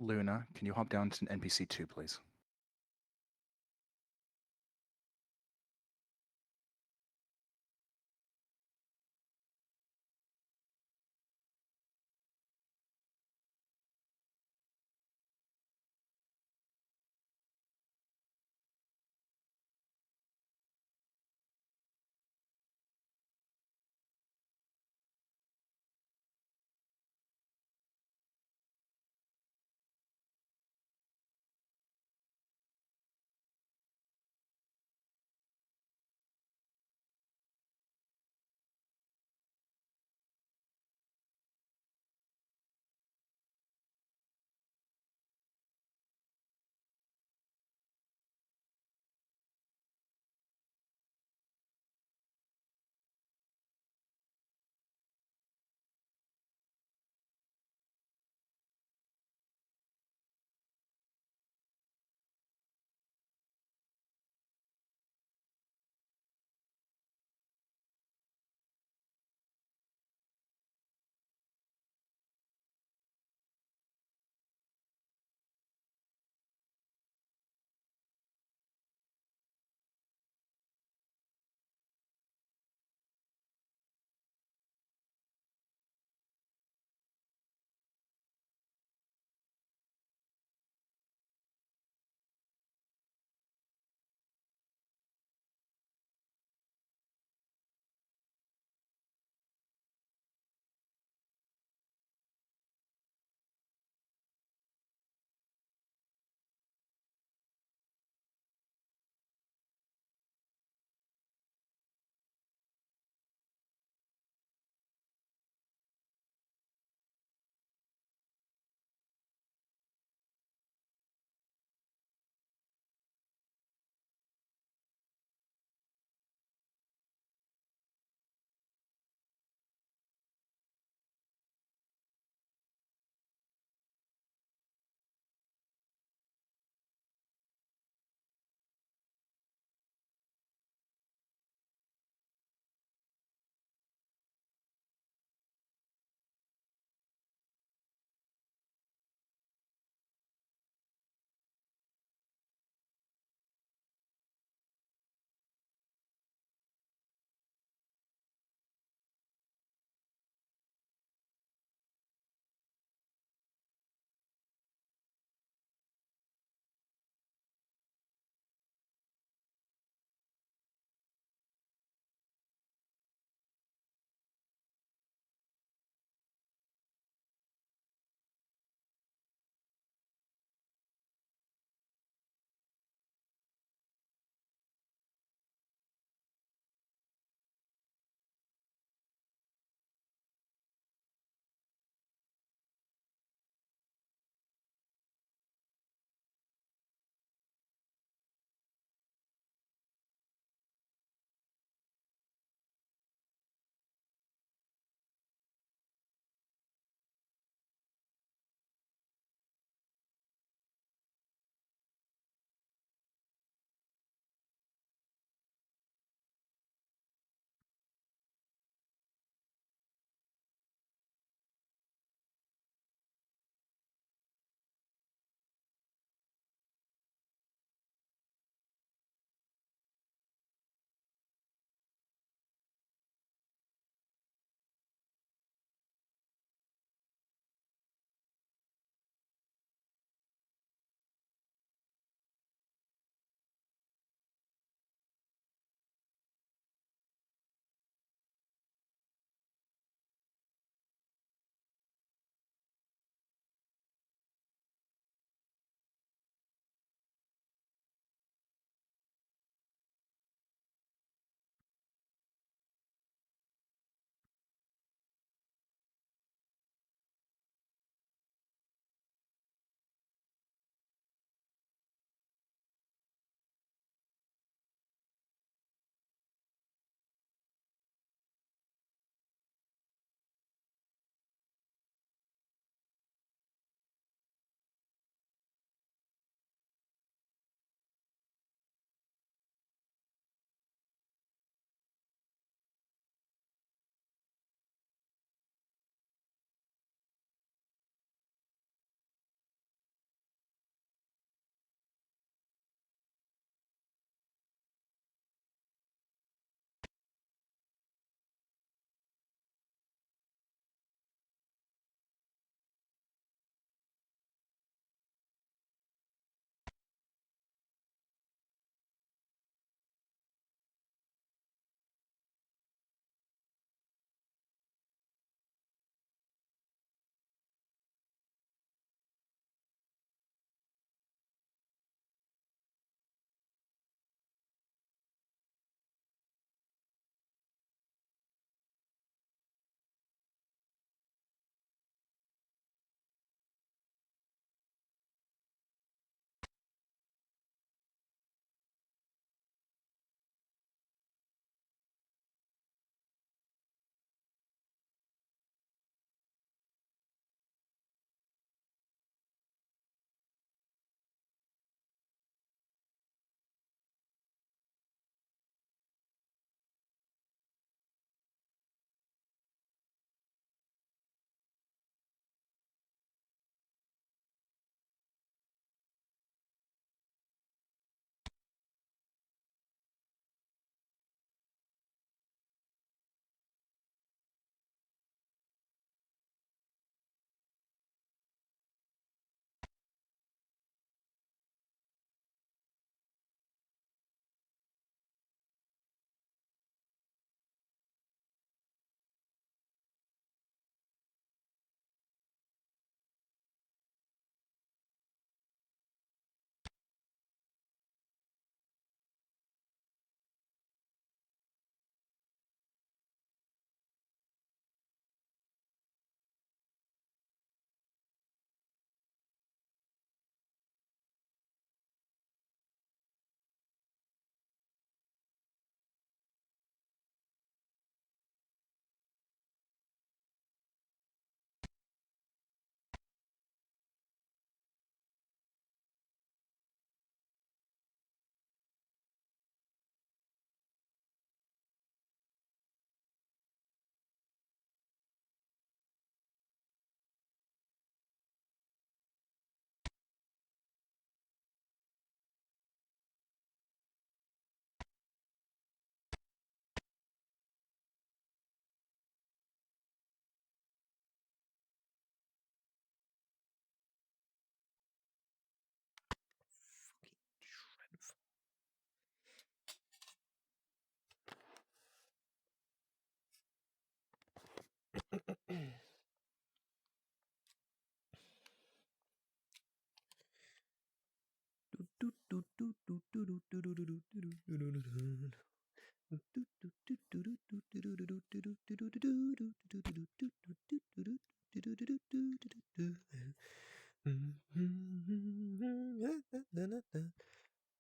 Luna, can you hop down to NPC 2, please?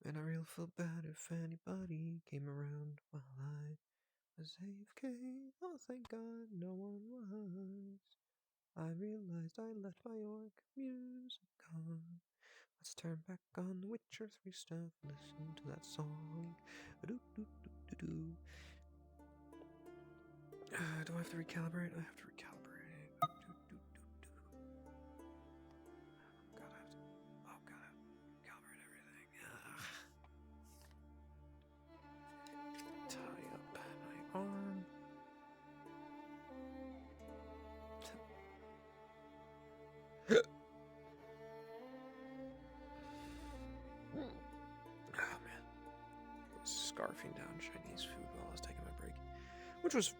And I really feel bad if anybody came around while I was AFK. Oh, thank God no one was. I realized I left my orc music on. Let's turn back on the Witcher 3 stuff. Listen to that song. Do I have to recalibrate? I have to recalibrate. God, I have to. Oh, God, I have to calibrate everything. Tie up my arm. Oh man, I was scarfing down Chinese food while I was taking my break, which was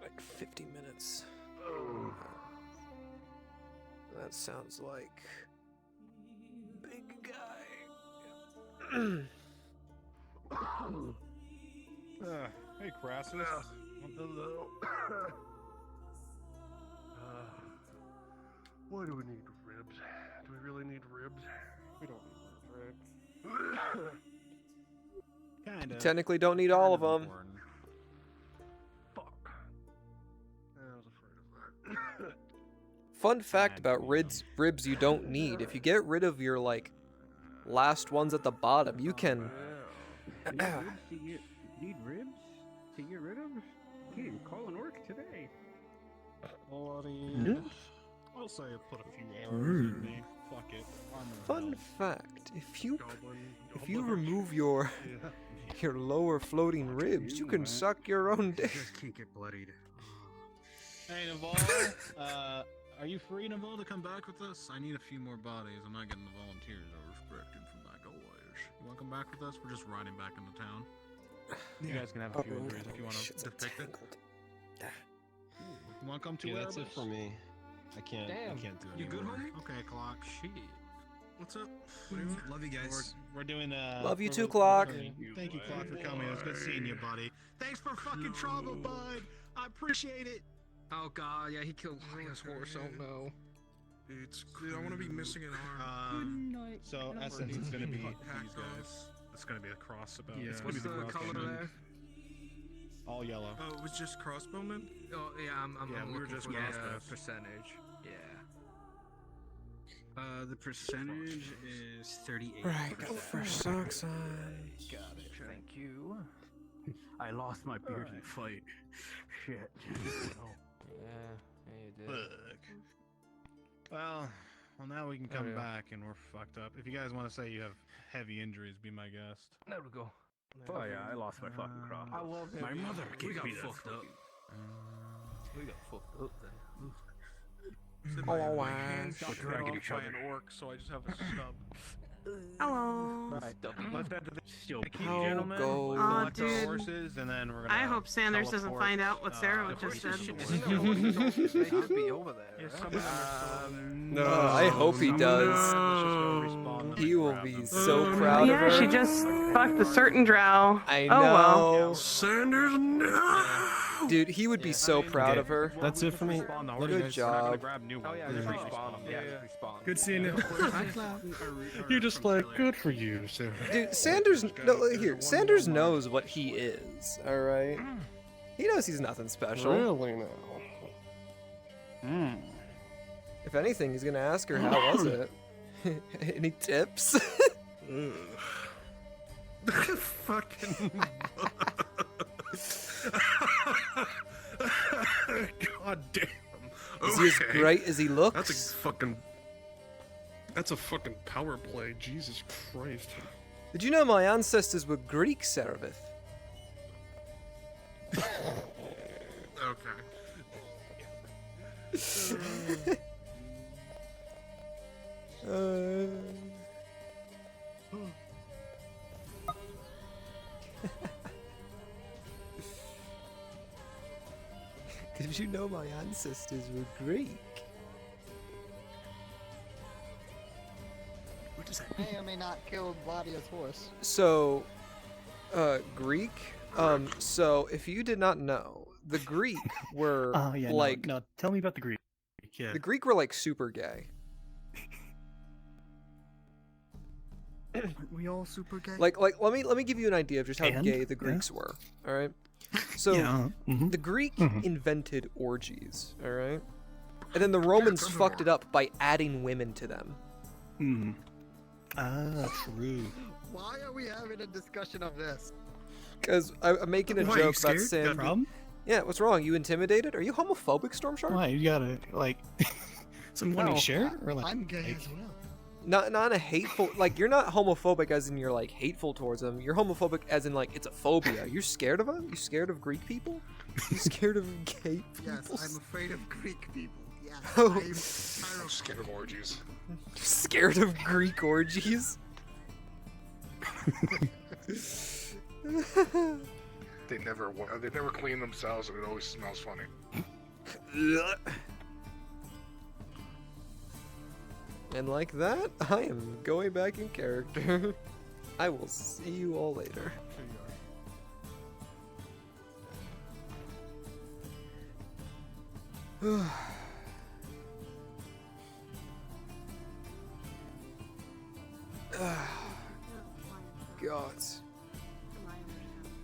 like 50 minutes. That sounds like big guy. Hey, Crassus. Why do we need ribs? Do we really need ribs? We don't need ribs, right? Kind You of. technically don't need all of them. Fuck. I was afraid of that. Fun fact about ribs you don't need. If you get rid of your like last ones at the bottom, you can Need ribs to get rid of? Dude, call an orc today. Bloody. I'll say I put a few arrows in me. Fuck it. Fun fact, if you remove your lower floating ribs, you can suck your own dick. Just can't get bloodied. Hey, Naval. Are you free, Naval, to come back with us? I need a few more bodies. I'm not getting the volunteers I was expecting from back always. You want to come back with us? We're just riding back into town. You guys can have a few injuries if you want to depict it. You want to come to that's it for me. I can't. I can't do it. You good, anymore. homie? Okay, Clock. Shit. What's up? What do you want? Love you guys. We're doing Love you too, Clock. Thank you, Clock, for coming. It was good seeing you, buddy. Thanks for fucking trouble, bud. I appreciate it. Oh god, yeah, he killed his horse. Oh no. Dude, I want to be missing an arm. So Essence is gonna be these guys. It's gonna be a cross about. Yeah. It's gonna What's be the color crossbowmen. there? All yellow. Oh, it was just crossbowmen? Oh yeah, I'm we were looking just for the crossbows. percentage. Yeah. The percentage is 38. Right, got the first socks on. Got it. Thank you. I lost my beard in fight. Shit. Yeah, you did. Fuck. Well, now we can come back and we're fucked up. If you guys want to say you have heavy injuries, be my guest. There we go. Oh yeah, I lost my fucking cross. I love my him. mother We gave got me that fucked up. We got fucked up then. Oh, My wow. hands got cut dragging off each by other. an orc, so I just have a stub. Hello. Right. Let's head to the Still How gentlemen. goes- We'll Aw, collect our dude. horses, and then we're gonna. I hope Sanders doesn't teleport, find out what Sarah just said. They should be over there. Yeah, right? some of them are still No, I hope he does. He will be so proud of her. Yeah, she just fucked a certain drow. I Oh well. know. Sanders, no! Dude, he would be so proud of her. That's it for me. Good job. Oh yeah, just respawn them. Yeah, just respawn. Good seeing you. You're just like, good for you, Sarah. Dude, Sanders, no, here, Sanders knows what he is, alright? He knows he's nothing special. Really now? If anything, he's gonna ask her, how was it? Any tips? Fucking. God damn. Is he as great as he looks? That's a fucking power play. Jesus Christ. Did you know my ancestors were Greek, Serabith? Okay. Did you know my ancestors were Greek? What does that mean? May or may not kill Gladia's horse. So, Greek. So if you did not know, the Greek were Oh yeah, like no, tell me about the Greek. Yeah. the Greek were like super gay. Aren't we all super gay? Like let me give you an idea of just how And? gay the Yeah. Greeks were. All right. So Yeah, mhm. the Greek Mhm. invented orgies. All right. And then the Romans fucked it up by adding women to them. Hmm. Ah, true. Why are we having a discussion of this? Because I'm making a Why, are you joke about scared? Got a Sam. problem? Yeah, what's wrong? You intimidated? Are you homophobic, Stormshark? Why you gotta like someone No, you share or like? I'm gay like- as well. Not in a hateful, like, you're not homophobic as in you're like hateful towards them. You're homophobic as in like it's a phobia. You're scared of them? You scared of Greek people? You scared of gay people? Yes, I'm afraid of Greek people. Yes, Oh. I'm Scared of orgies. Scared of Greek orgies? They never clean themselves, and it always smells funny. And like that, I am going back in character. I will see you all later. God.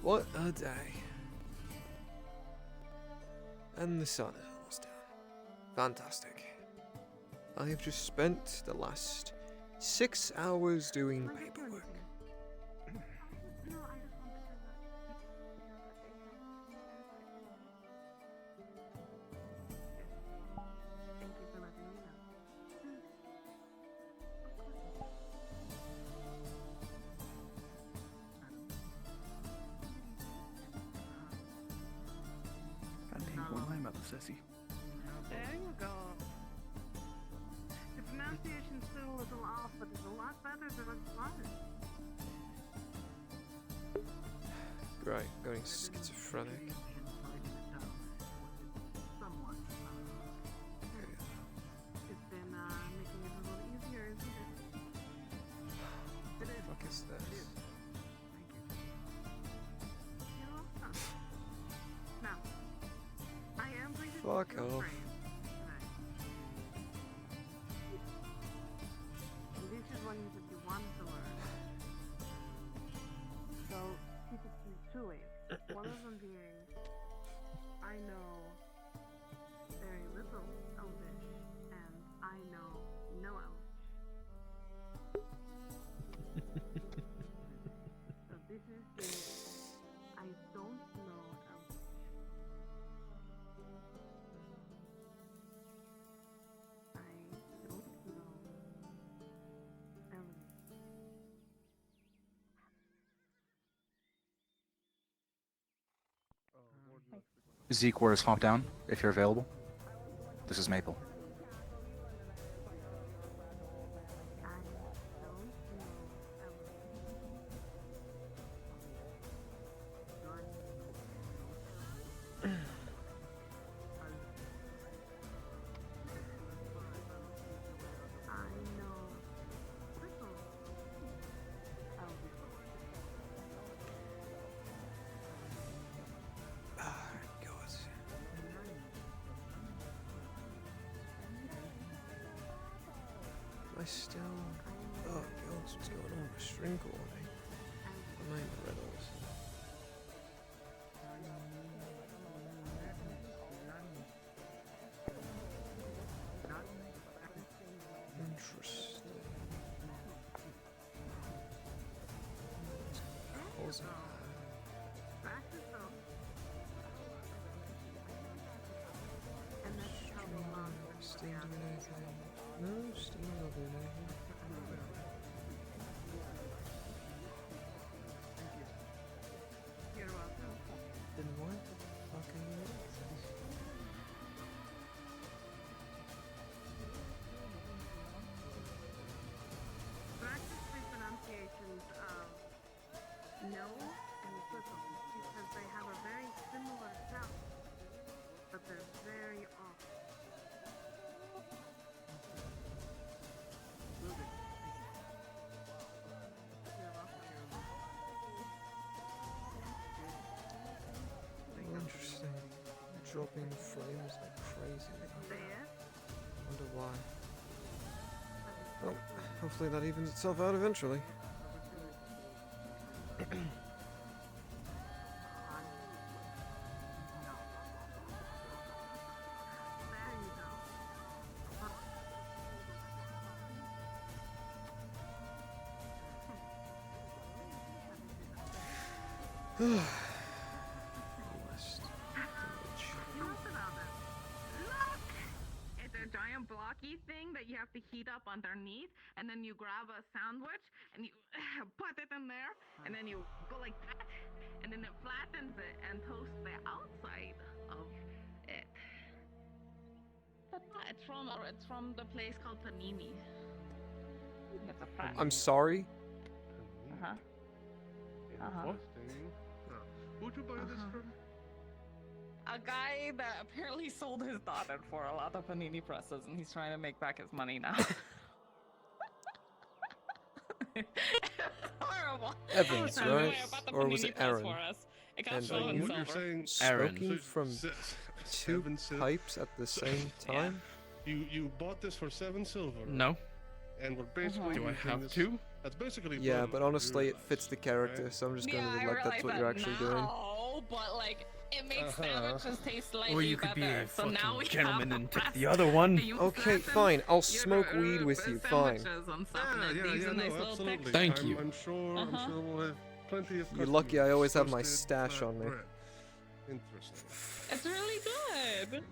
What a day. And the sun is almost down. Fantastic. I have just spent the last 6 hours doing paperwork. God damn, what am I about to sissy? There you go. The pronunciation's still a little off, but it's a lot better than it was. Right, going schizophrenic. Somewhat. It's been making it a little easier, isn't it? What the fuck is this? You're welcome. Now, I am going to Fuck teach you a off. phrase tonight. And this is one that you want to learn. So, teach it to you two ways. One of them being, I know very little Elvish, and I know no Elvish. So this is the I don't know Elvish. I don't know Elvish. Zeke, where's Hop Down, if you're available? This is Maple. Am I still... Oh god, what's going on? My string coordinating. Am I in the riddles? Interesting. What's causing Steam doing anything? No, Steam's not doing anything. You're welcome. Then what the fuck are you doing? Practice the pronunciations of no dropping frames like crazy. Wonder why. Well, hopefully that evens itself out eventually. It's a giant blocky thing that you have to heat up underneath, and then you grab a sandwich and you put it in there, and then you go like that, and then it flattens it and toasts the outside of it. It's from the place called Panini. It's a fry. I'm sorry. Who'd you buy this from? A guy that apparently sold his daughter for a lot of panini presses, and he's trying to make back his money now. It's horrible. Evans, Anyway, right? about the Or was panini it press Aaron? for us. It got And sold are in you silver. smoking from two pipes at the same time? You bought this for 7 silver. No. And we're basically. Do I using have this- to? That's basically. Yeah, blood but honestly, it purified, fits the character, right? so I'm just going Yeah, to I neglect that's what realize you're that actually doing. now, but like it makes Uh-huh. sandwiches taste slightly Or you could be better. a So now fucking we gentleman have and the take the press other one. that you Okay, flatten fine. I'll your, smoke weed with you. Fine. sandwiches and stuff, Yeah, and yeah, these yeah, are nice no, little absolutely. picks. Thank I'm, you. I'm sure. I'm sure we'll have plenty of. You're lucky I always have my toasted stash flat on me. bread. Interesting. It's really good.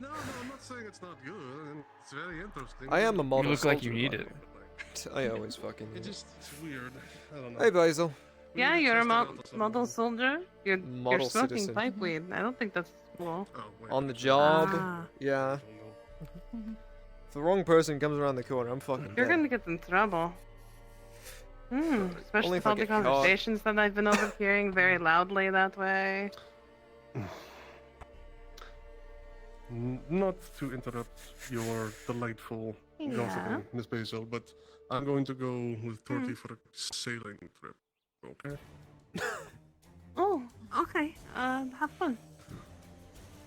No, I'm not saying it's not good. And it's very interesting. I am a model look like soldier, you need by the it. way. I always fucking It need it. just it's weird. I don't know. Hey, Basil. We Yeah, need to you're a test it out or model something. soldier. You're Model smoking citizen. pipe weed. I don't think that's cool. Oh, wait, On the wait, job. Ah. Yeah. I don't know. If the wrong person comes around the corner, I'm fucking You're dead. gonna get in trouble. Especially Only with if I all the get caught. conversations that I've been overhearing very loudly that way. Not to interrupt your delightful gossiping, Miss Basil, but I'm going to go with Torty for a sailing trip. Okay? Oh, okay. Have fun.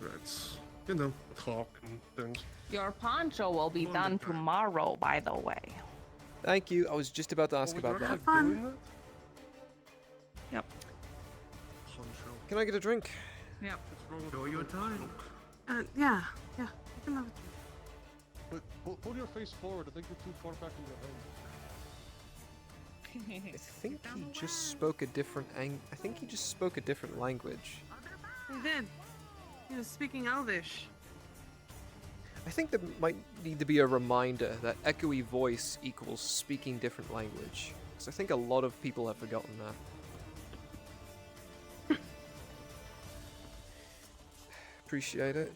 That's, you know, talk and things. Your poncho will be done tomorrow, by the way. Thank you. I was just about to ask about that. Have fun. That? Yep. Can I get a drink? Yep. Enjoy your time. Yeah. You can have it. But pull your face forward. I think you're too far back in your head. I think he just spoke a different I think he just spoke a different language. He did. He was speaking Elvish. I think there might need to be a reminder that echoey voice equals speaking different language. Because I think a lot of people have forgotten that. Appreciate it.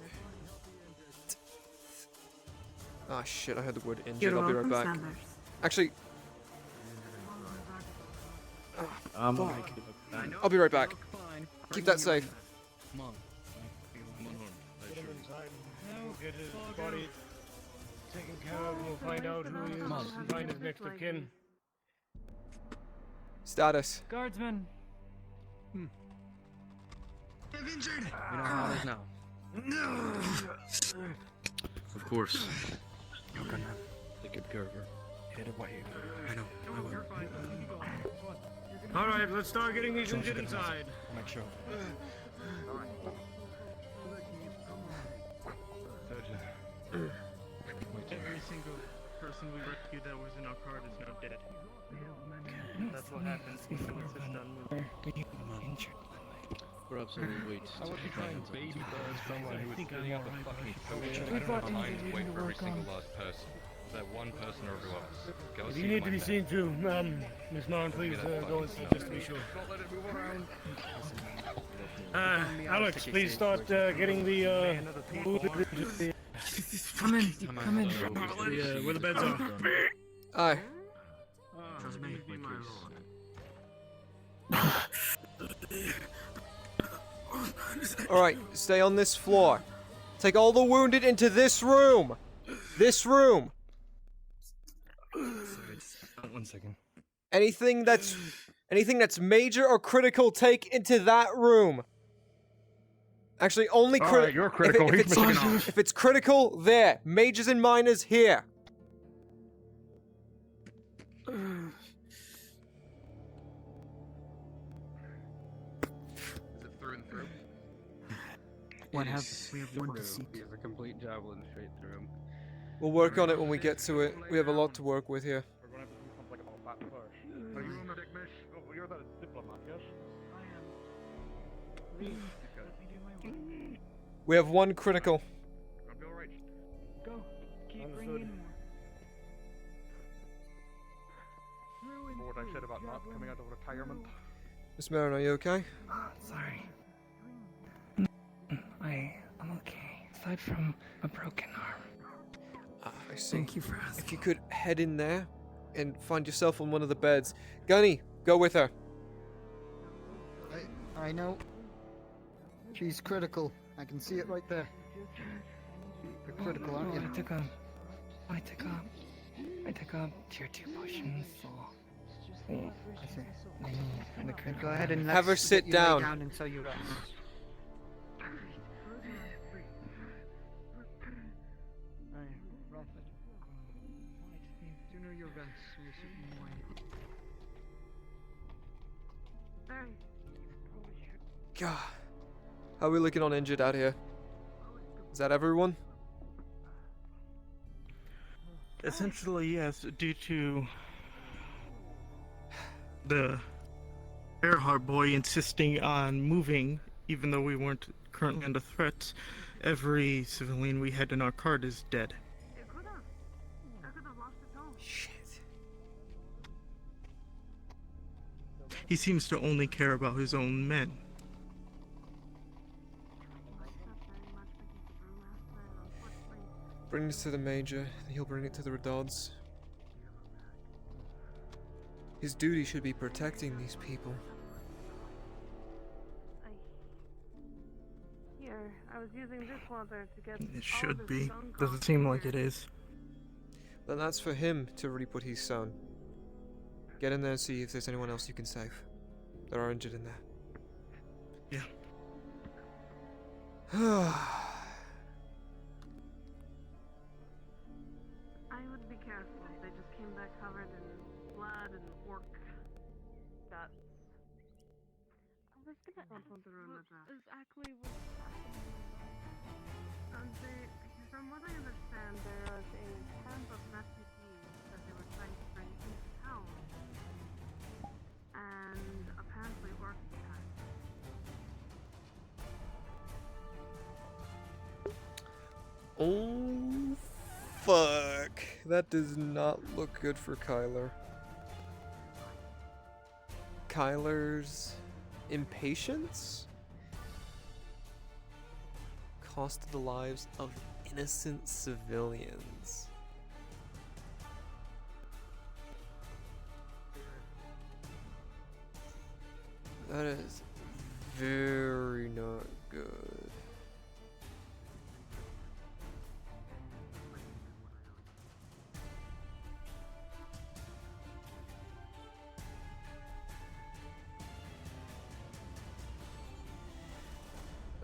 Ah shit, I heard the word injured. You're I'll be right welcome, back. Sanders. Actually, I'm I'll be right back. Keep that safe. Come on. Get him inside. Get his body taken care of. We'll find out who he is. Find his next of kin. Status. Guardsman. I'm injured. We know how it is now. Of course. You're gonna take good care of her. Hit away. I know. I will. All right, let's start getting these injured inside. Make sure. Every single person we rescued that was in our cart is now dead. That's what happens when it's done moving. We're absolutely wait. I would be trying baby birds someone who was think filling I'm up a alright, fucking but coach. we I don't thought have time these to are wait easy for to every work single on. last person. Is that one person or everyone else? Go If see you need my to be dad. seen to, Miss Narn, please go and see just to be sure. Alex, please start getting the food. Come in. Come in. Where the beds are. Aye. Trust me, be my Alright, stay on this floor. Take all the wounded into this room. This room. One second. Anything that's major or critical, take into that room. Actually, only All critical. right, you're critical. He's missing an arm. If it's critical, there. Mages and minors here. Is it through and through? What It have is we have one through. deceit. He has a complete javelin straight through him. We'll work on it when we get to it. We have a lot to work with here. We're going to have to do something about that first. Are you a Dickmish? Oh, you're the diplomat, yes? We have one critical. I'll be alright. Go. Keep bringing in more. What I said about not coming out of retirement. Miss Marin, are you okay? Sorry. I'm okay. Aside from a broken arm. I see. Thank you for asking. If you could head in there and find yourself on one of the beds. Gunny, go with her. I know. She's critical. I can see it right there. You're critical, aren't you? I took a tier 2 potion, so... I see. Go ahead and have her sit down. Until you rest. Do know your best. God. How are we looking on injured out here? Is that everyone? Essentially, yes, due to the Earhart boy insisting on moving, even though we weren't currently under threat, every civilian we had in our cart is dead. Shit. He seems to only care about his own men. Bring this to the Major, he'll bring it to the Redods. His duty should be protecting these people. Here, I was using this water to get. It should be. Doesn't seem like it is. Then that's for him to reap what he's sown. Get in there and see if there's anyone else you can save. That are injured in there. Yeah. I would be careful. They just came back covered in blood and orc guts. I don't want to ruin the draft. Exactly what's happening? From what I understand, there was a camp of refugees that they were trying to bring into town, and apparently orcs attacked. Oh, fuck. That does not look good for Kyler. Kyler's impatience cost the lives of innocent civilians. That is very not good.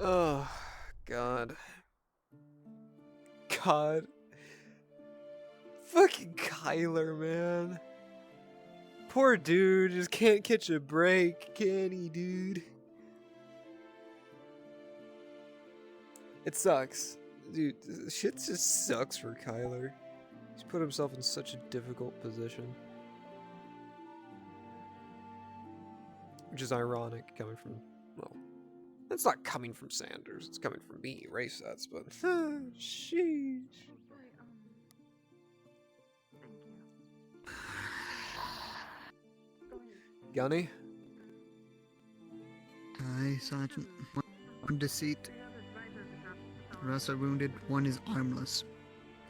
Oh, God. God. Fucking Kyler, man. Poor dude just can't catch a break, can he, dude? It sucks. Dude, shit just sucks for Kyler. He's put himself in such a difficult position. Which is ironic coming from, well, it's not coming from Sanders, it's coming from me, race sets, but sheesh. Gunny? Aye, Sergeant. One deceit. The rest are wounded. One is armless.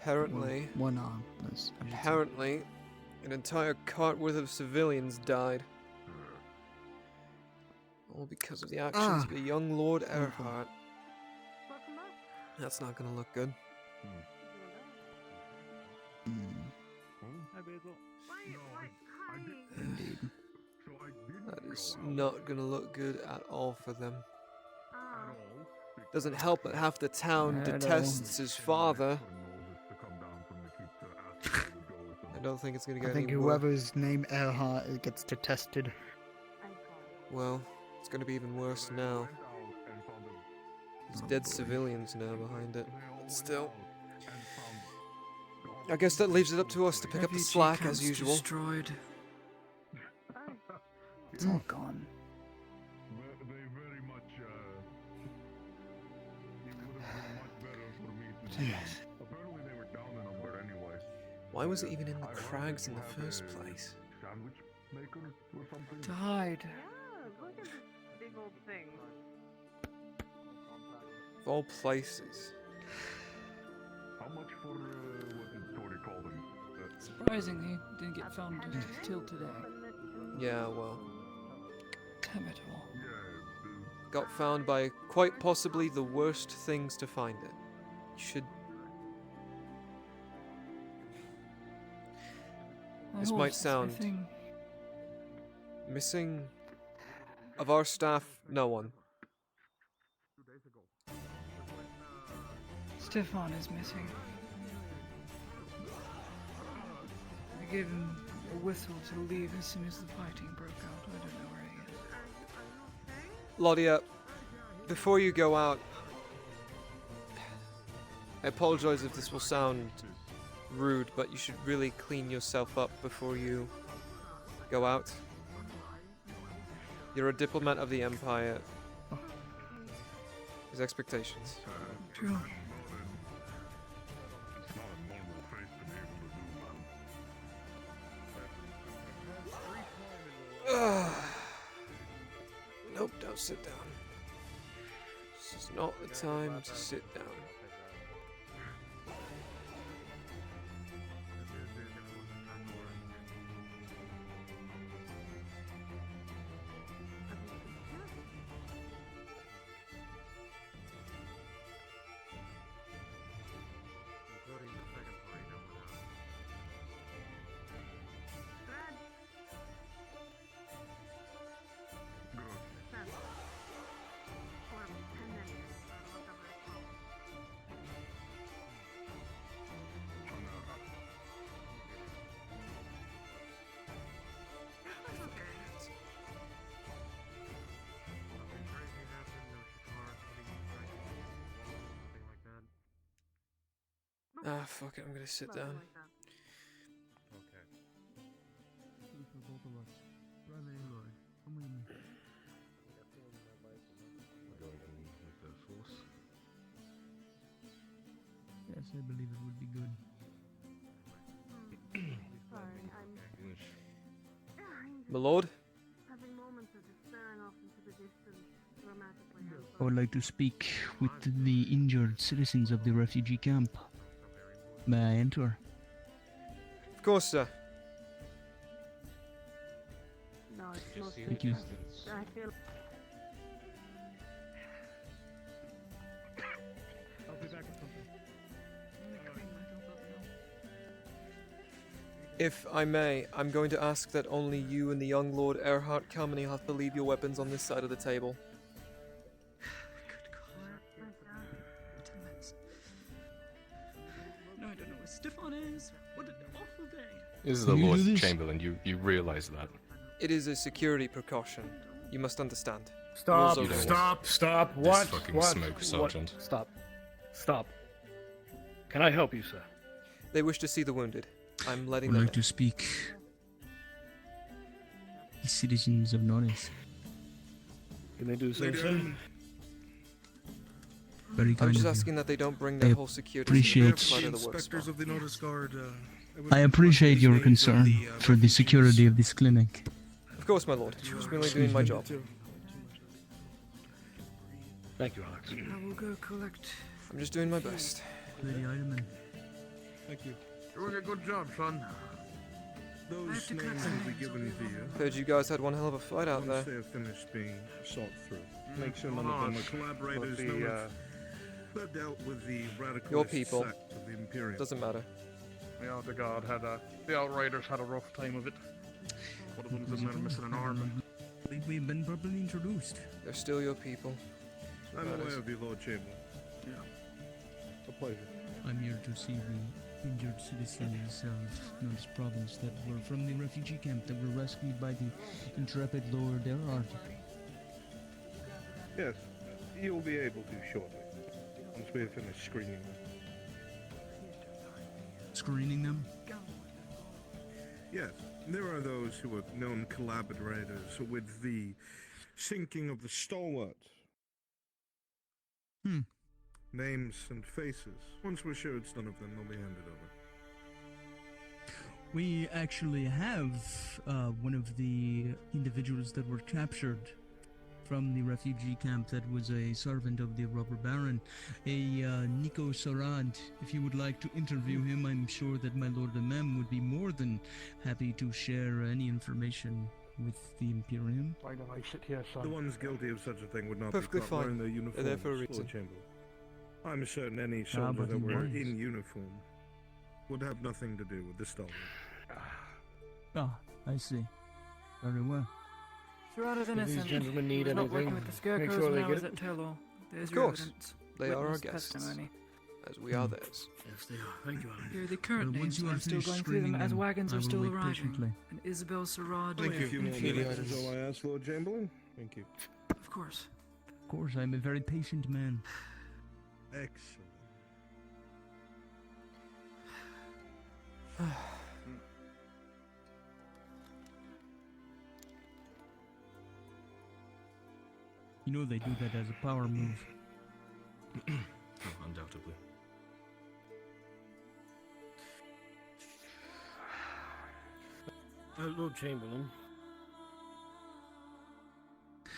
Apparently, One armless. I should say. apparently, an entire cart worth of civilians died. All because of the actions of a young Lord Earhart. That's not gonna look good. Indeed. That is not gonna look good at all for them. Doesn't help that half the town detests his father. I don't think it's gonna I get think any worse. whoever's name Earhart it gets detested. Well, it's gonna be even worse now. There's dead civilians now behind it. But still. I guess that leaves it up to us to pick up the slack as usual. Destroyed. It's all gone. Why was it even in the crags in the first place? To hide. Yeah, look at this big old thing. Of all places. How much for what did Tori call them? Surprisingly, didn't get found till today. Yeah, well. Damn it all. Got found by quite possibly the worst things to find it. You should... This might sound... Missing... Of our staff, no one. Stefan is missing. I gave him a whistle to leave as soon as the fighting broke out. I don't know where he is. Lodia, before you go out... I apologize if this will sound rude, but you should really clean yourself up before you go out. You're a diplomat of the Empire. His expectations. True. Nope, don't sit down. This is not the time to sit down. Ah, fuck it, I'm gonna sit down. Okay. For both of us. Brother Aloy, come with me. Going with the force. Yes, I believe it would be good. Sorry, I'm My lord? having moments of just staring off into the distance dramatically. I would like to speak with the injured citizens of the refugee camp. May I enter? Of course, sir. No, it's mostly Thank you. I feel I'll be back at something. If I may, I'm going to ask that only you and the young Lord Earhart come, and you'll have to leave your weapons on this side of the table. No, I don't know where Stefan is. What an awful day. This is the Lord Chamberlain, you realize that. It is a security precaution. You must understand. Stop, Rules of stop, stop, This what? fucking What? smoke, Sergeant. Stop. Stop. Can I help you, sir? They wish to see the wounded. I'm I letting would them like to speak. The citizens of Norris. Can they do so, sir? Very I'm kind just of you. asking that they don't bring I their whole security appreciate- to the work Inspectors spot. of the Notice Guard. I appreciate your concern for the security of this clinic. Of course, my lord. Just merely doing my job. Thank you, Alex. I will go collect. I'm just doing my best. Lady Eidelman. Thank you. Doing a good job, son. Those names will be given to you. Heard you guys had one hell of a fight out Once there. they have finished being sought through. Make sure none Hold of on, them the are collaborators the, know that dealt with the radicalist Your people. sect of the Imperium. Doesn't matter. Yeah, the guard had the Outriders had a rough time of it. One of them's in there missing an arm. I think we've been properly introduced. They're still your people. what I'm aware matters. of the Lord Chamberlain. Yeah. A pleasure. I'm here to see the injured citizens of Norris province that were from the refugee camp that were rescued by the intrepid Lord Erard. Yes, you'll be able to shortly, once we have finished screening them. Screening them? Yes, there are those who are known collaborators with the sinking of the Stalwart. Hmm. Names and faces. Once we're sure it's none of them, they'll be handed over. We actually have one of the individuals that were captured from the refugee camp that was a servant of the robber baron, a Nico Sarad. If you would like to interview him, I'm sure that my Lord Amem would be more than happy to share any information with the Imperium. Why don't I sit here, son? The ones guilty of such a thing would not Perfectly be caught wearing fine. their They're uniforms, there for a Lord reason. Chamberlain. I'm certain any soldier but that he were was. in uniform would have nothing to do with the Stalwart. Ah, I see. Very well. Sarada's Do these innocent. gentlemen need He was not working anything? with the Make scarecrows sure when they I was get at it. Tello. There's Of your course, evidence. they are our Witness guests, testimony. as we are theirs. Yes, they are. Thank you, Alan. Here are the current Well, once names. you are I'm still finished going through them screening as them, wagons I are will still wait arriving. patiently. And Isabel Sarad. Thank you. A few more and minutes Felix. is all I ask, Lord Chamberlain. Thank you. Of course. Of course, I'm a very patient man. Excellent. You know they do that as a power move. Undoubtedly. Lord Chamberlain. I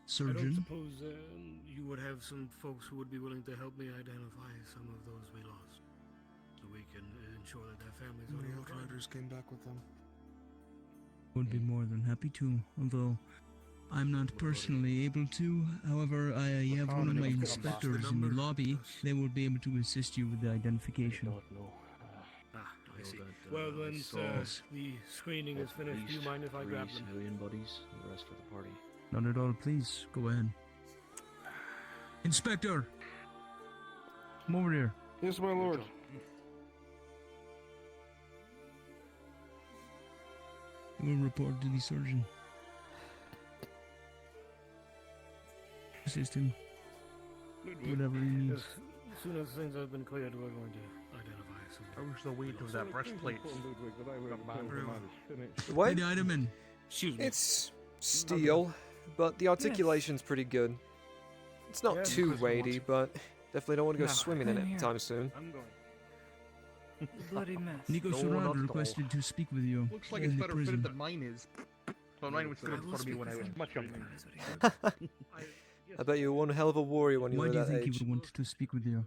Surgeon? don't suppose you would have some folks who would be willing to help me identify some of those we lost, so we can ensure that their families are Many all fine. outriders came back with them. Would be more than happy to, although I'm not personally able to. However, I have one of my inspectors in the lobby. They will be able to assist you with the identification. I see. Well then, sir, the screening is finished. Do you mind if I grab them? Civilian bodies, and the rest for the party. Not at all, please. Go ahead. Inspector! Come over here. Yes, my lord. I will report to the surgeon. Assist him. Whatever he needs. As soon as things have been cleared, we're going to identify some. I wish the weight of that breastplate. What? Hey, Idaman. It's steel, but the articulation's pretty good. It's not too weighty, but definitely don't want to go No, swimming in it I'm here. anytime soon. Bloody mess. Nico Sarad requested to speak with you Looks like in it's the better prison. fitted than mine is. Well, mine was fitted for me when I was much younger. I bet you were one hell of a warrior when you Why were do you that think age. he would want to speak with you?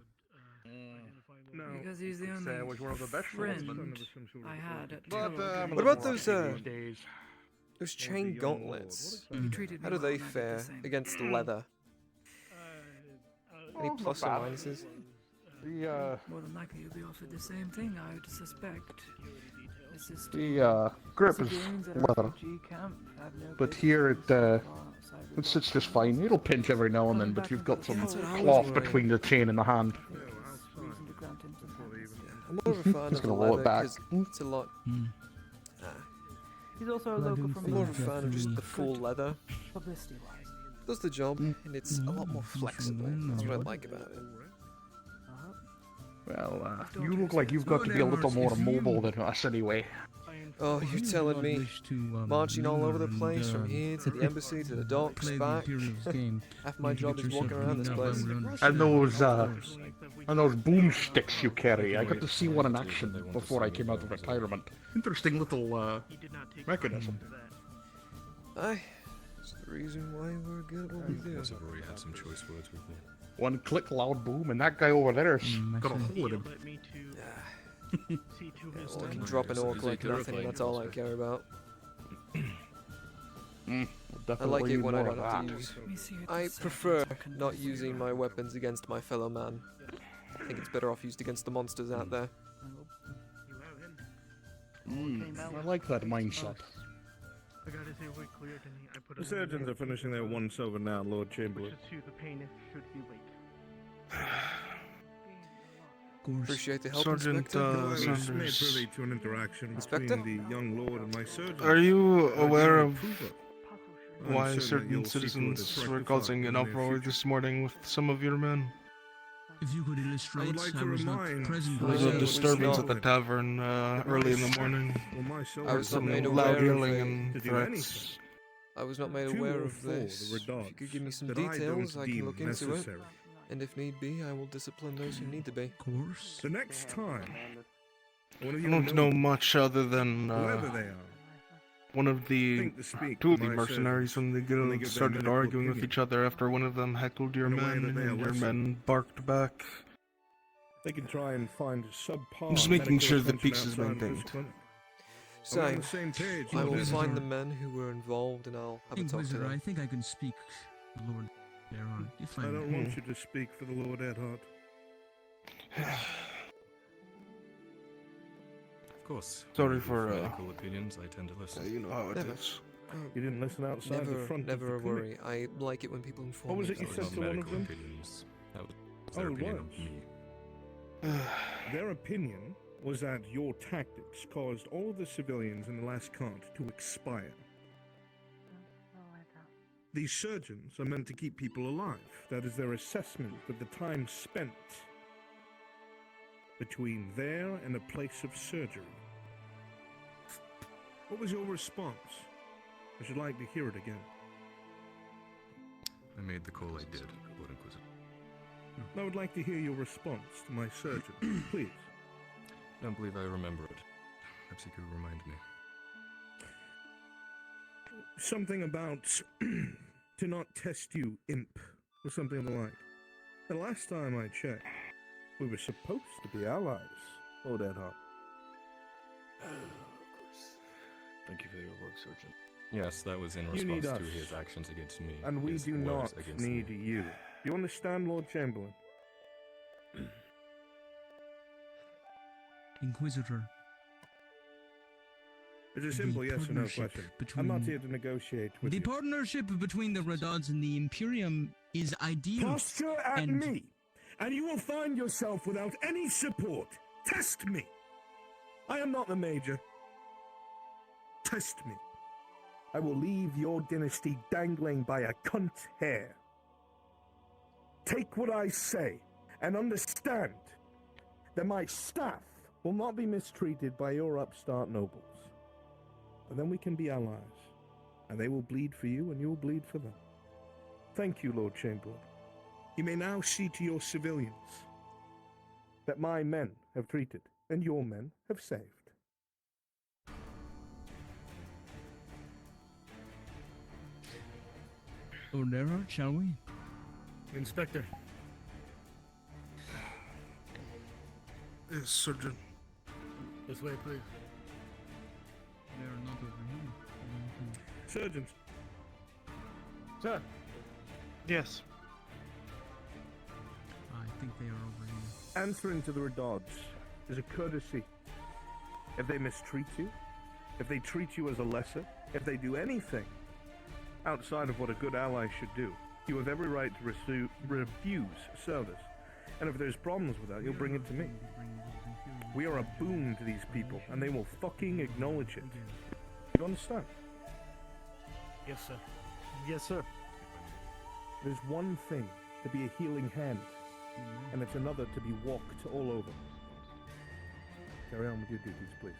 Because he's the It's, only was one of the best friend swordsmen. I had at But, Tello. What about those days. those chain gauntlets? He treated How me do well they and I did the fare same. against leather? Any plus or minuses? More than likely you'll be offered the same thing, I would suspect. Assist The grip is civilians at a leather, refugee camp have no but business here it outside the sits just fine. It'll pinch every now and then, but you've got some cloth between the chain and the hand. reason to grant him some happiness. I'm more of a fan Just of the gonna roll leather it back. because it's a lot. He's also a Well, I local don't from I'm more of a think fan of just the the full leather. publicity-wise. Does the job, and it's a lot more flexible. That's what I like about it. Well, you look like you've got to be a little more mobile than us anyway. Oh, you're telling me Wish to, marching all over the linger place and, from here to the embassy to the docks play the back. Imperial's game. Half my You need to job get is walking yourself around this cleaned up, place. I would And those boomsticks you carry. I got to see one in action before I came out of retirement. Interesting little mechanism. Aye, it's the reason why we're good at what we do. I've already had some choice words with me. One click, loud boom, and that guy over there's got a hole in him. I can drop an orc like nothing, that's all I care about. I Definitely like it when I more don't of have to that. use. I prefer not using my weapons against my fellow man. I think it's better off used against the monsters out there. I like that mindset. I gotta say wait clear to me. I put The surgeons are finishing their once over now, Lord Chamberlain. The pain should be late. Appreciate the help, Sergeant, Inspector. I was made Sanders. privy to an interaction Inspector? between the young lord and my surgeons. Are you that I do aware not of approve of. I'm why certain that certain you'll see to it citizens it's were rectified causing in an the near uproar future. this morning with some of your men? If you could I illustrate, would like I to was not remind present. There was I a was disturbance not- at the tavern early in the morning. I was not Some made loud aware of yelling a- and to do threats. anything. I was not made 2 aware or of 4 this. the If you could give me some that I details, don't I can deem look into necessary. it. And if need be, I will discipline those who need to be. Of course. The next time, one of I you don't know noble, much other than whoever they are, one of the think to speak two of to the my mercenaries from the when they guild give their started medical arguing with opinion. each other after one of them heckled your In a way men, that they are and your lesser. men barked back. they can try and find subpar I'm just making medical sure the attention peace is outside of this maintained. clinic. So, on the same page, I will Lord find Edward. the men who were involved and I'll have a talk to Inquisitor, I them. think I can speak, Lord Erhard, if I I don't may. want you to speak for the Lord Edhard. Of course. Sorry when you for, give medical opinions, I tend to listen. you know how it Never. is. You didn't listen outside the front Never of a the worry. clinic. I like it when people inform What was me. it you That said was to not one of medical them? opinions. That was Oh, their it opinion was. of me. Their opinion was that your tactics caused all of the civilians in the last cart to expire. These surgeons are meant to keep people alive. That is their assessment of the time spent between there and a place of surgery. What was your response? I should like to hear it again. I made the call I did, Lord Inquisitor. I would like to hear your response to my surgeon, please. I don't believe I remember it. Perhaps you could remind me. Something about to not test you, imp, or something of the like. The last time I checked, we were supposed to be allies, Lord Edhard. Thank you for your work, Surgeon. Yes, that was in You need response to us, his actions against me. and we his do words not against need me. you. You understand, Lord Chamberlain? Inquisitor. It's a simple The yes or no partnership question. I'm not here to negotiate with The you. partnership between the Redods and the Imperium is ideal. Posture at and me, and you will find yourself without any support. Test me. I am not the major. Test me. I will leave your dynasty dangling by a cunt hair. Take what I say and understand that my staff will not be mistreated by your upstart nobles. And then we can be allies, and they will bleed for you and you will bleed for them. Thank you, Lord Chamberlain. You may now see to your civilians that my men have treated and your men have saved. Lord Erhard, shall we? Inspector. Yes, Surgeon. This way, please. They are not over here. Surgeons. Sir. Yes. I think they are over here. Answering to the Redods is a courtesy. If they mistreat you, if they treat you as a lesser, if they do anything outside of what a good ally should do, you have every right to refuse service. And if there's problems with that, you'll bring it to me. We are a boon to these people, and they will fucking acknowledge it. You understand? Yes, sir. Yes, sir. There's one thing to be a healing hand, and it's another to be walked all over. Carry on with your duties, please.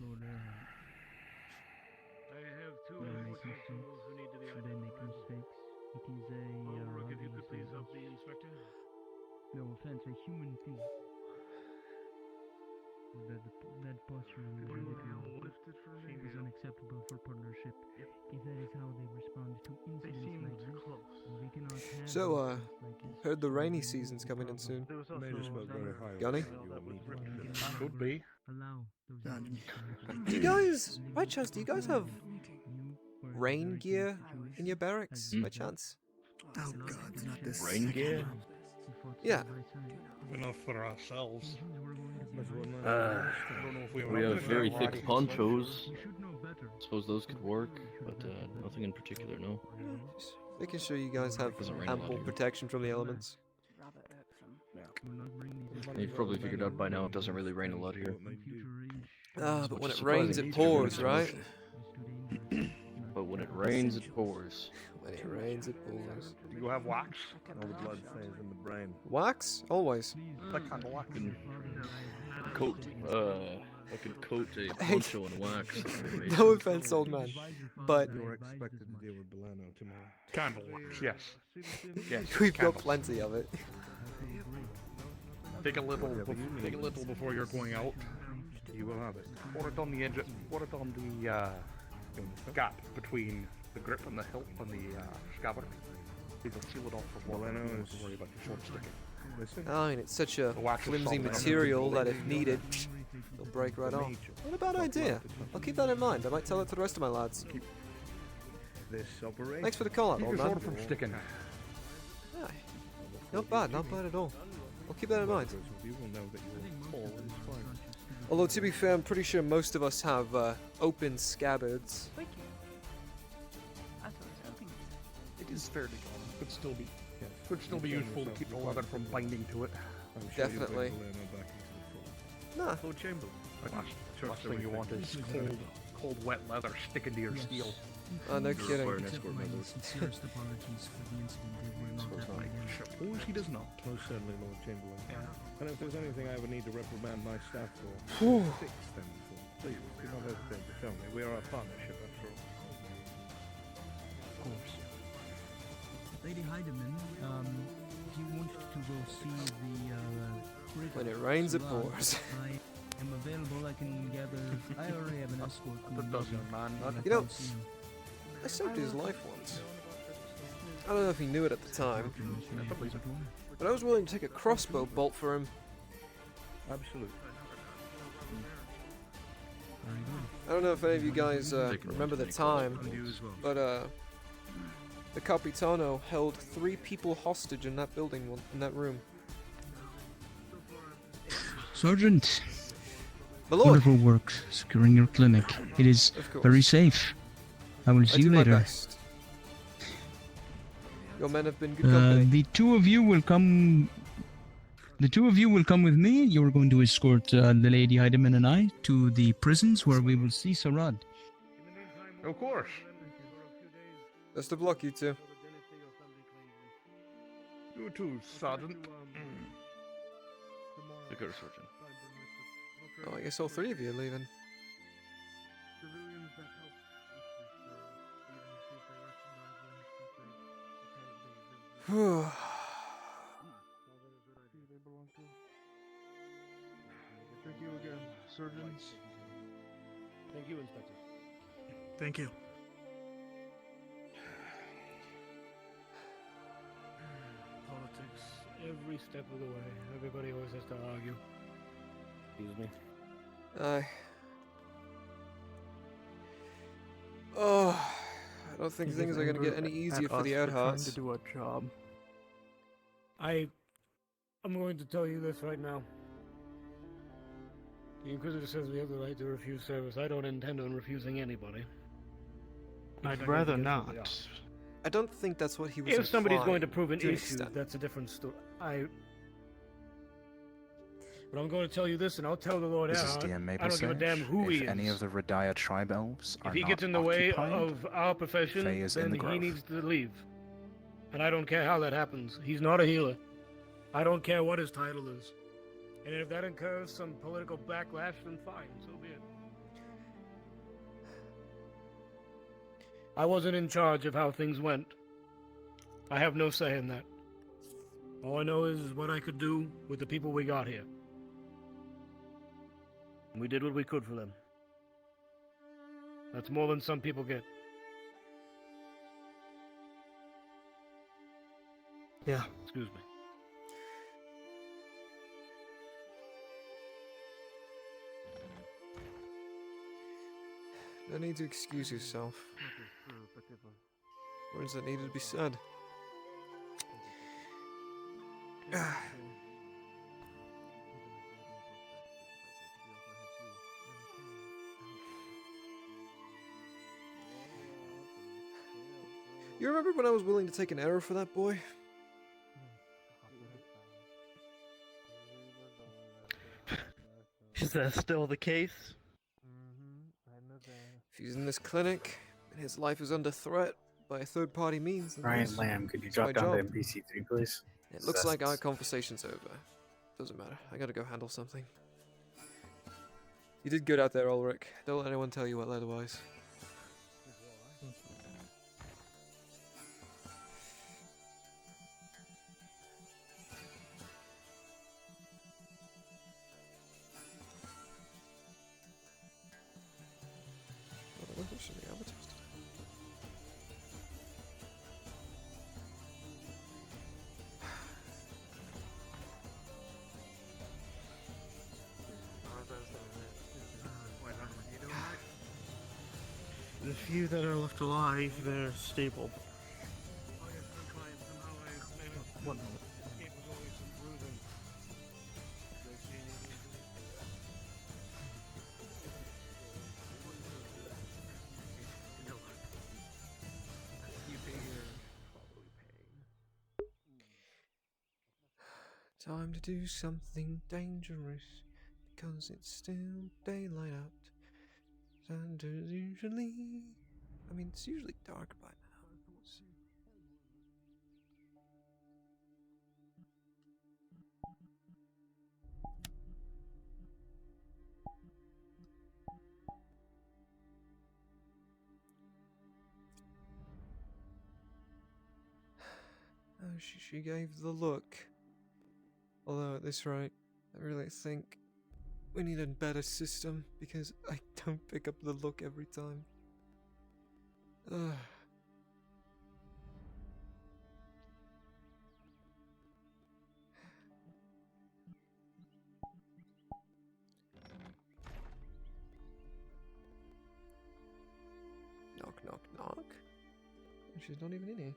Lord Erhard. I have two Should I make professionals mistakes? who need to be Should I make identified. mistakes? It is a. Rook, if you how could do please say help this? the inspector. No offense, a human being. That posture on the Lifted for me. is unacceptable for partnership. If that is how they respond to incidents like this, and we cannot have So, incidents like this, heard the then rainy there is season's a coming in problem. soon. Major spoke very highly Gunny? of you and me. Could be. Allow those incidents to happen. Do you guys, by chance, do you guys have rain gear in your barracks, by chance? Oh God, not this. Rain gear? Yeah. Enough for ourselves. We have very thick ponchos. Suppose those could work, but nothing in particular, no. Making sure you guys have Doesn't rain a lot ample here. protection from the elements. You've probably figured out by now it doesn't really rain a lot here. Ah, but when Which it is rains, surprising it considering pours, it's right? ocean. But when it rains, it pours. When it rains, it pours. Do you have wax? All the blood stays in the brain. Wax? Always. That kind of wax. I could coat a poncho in wax. No offense, old man, but You're expected to deal with Delano tomorrow. Candle wax, yes. Yes, we've got candles. plenty of it. Take a little before you're going out. You will have it. Pour it on the engine. Pour it on the gap between the grip and the hilt and the scabbard. It'll seal it off for more. Delano Don't is worry about the short sticking. Listen. I mean, it's such a The wax is flimsy solid. material that if needed, it'll break right off. Not a bad idea. I'll keep that in mind. I might tell it to the rest of my lads. This operation. Thanks for the call out, Keep old your man. sword from sticking. Aye. Not bad at all. I'll keep that in mind. You will know that your all is fine. Although, to be fair, I'm pretty sure most of us have open scabbards. It is fairly common. Could still be useful to keep the leather from binding to it. I'm sure you'll Definitely. bring Delano back into the fold. Nah. Lord Chamberlain. Last thing you want is cold, wet leather sticking to your steel. Oh, no kidding. Suppose he does not. Most certainly, Lord Chamberlain. And if there's anything I would need to reprimand my staff for, Whew. fix them for, please do not hesitate to tell me. We are a partnership after all. Of course. Lady Heidemann, if you wanted to go see the When it rains, it pours. I am available. I can gather. I already have an escort. That doesn't, man. You know, I saved his life once. I don't know if he knew it at the time, but I was willing to take a crossbow bolt for him. Absolutely. I don't know if any of you guys remember the time, but the Capitano held 3 people hostage in that building, in that room. Sergeant. My lord. Wonderful work securing your clinic. It is Of course. very safe. I will see you do my later. best. Your men have been good company. The two of you will come. The two of you will come with me. You are going to escort the Lady Heidemann and I to the prisons where we will see Sarad. Of course. Best of luck, you two. You too, Sergeant. Take care, Sergeant. Oh, I guess all 3 of you are leaving. Whew. Thank you again, surgeons. Thank you, Inspector. Thank you. Politics, every step of the way. Everybody always has to argue. Excuse me. Oh, I don't think things are going to get any easier for the Earharts. to do a job. I'm going to tell you this right now. The Inquisitor says we have the right to refuse service. I don't intend on refusing anybody. I'd rather not. I don't think that's what he was If somebody's going to implying, prove an to an issue, extent. that's a different story. But I'm going to tell you this, and I'll tell the Lord This is Earhart. DM I don't give a damn who if he is. any of the Radia tribe elves are If he not gets in the way occupied, of our profession, Faye is in then the he grove. needs to leave. And I don't care how that happens. He's not a healer. I don't care what his title is. And if that incurs some political backlash, then fine, so be it. I wasn't in charge of how things went. I have no say in that. All I know is what I could do with the people we got here. And we did what we could for them. That's more than some people get. Yeah. Excuse me. No need to excuse yourself. Words that needed to be said. You remember when I was willing to take an arrow for that boy? Is that still the case? If he's in this clinic and his life is under threat by a third-party means, then Ryan yes, Lamb, could you it's drop my down job. to NPC 3, please? It looks like our conversation's over. Doesn't matter. I gotta go handle something. You did good out there, Ulrich. Don't let anyone tell you otherwise. The few that are left alive, they're stable. One moment. Time to do something dangerous, because it's still daylight out. Santa's usually... I mean, it's usually dark by now. Oh, she gave the look. Although at this rate, I really think we need a better system, because I don't pick up the look every time. Ugh. Knock, knock, knock. She's not even in here.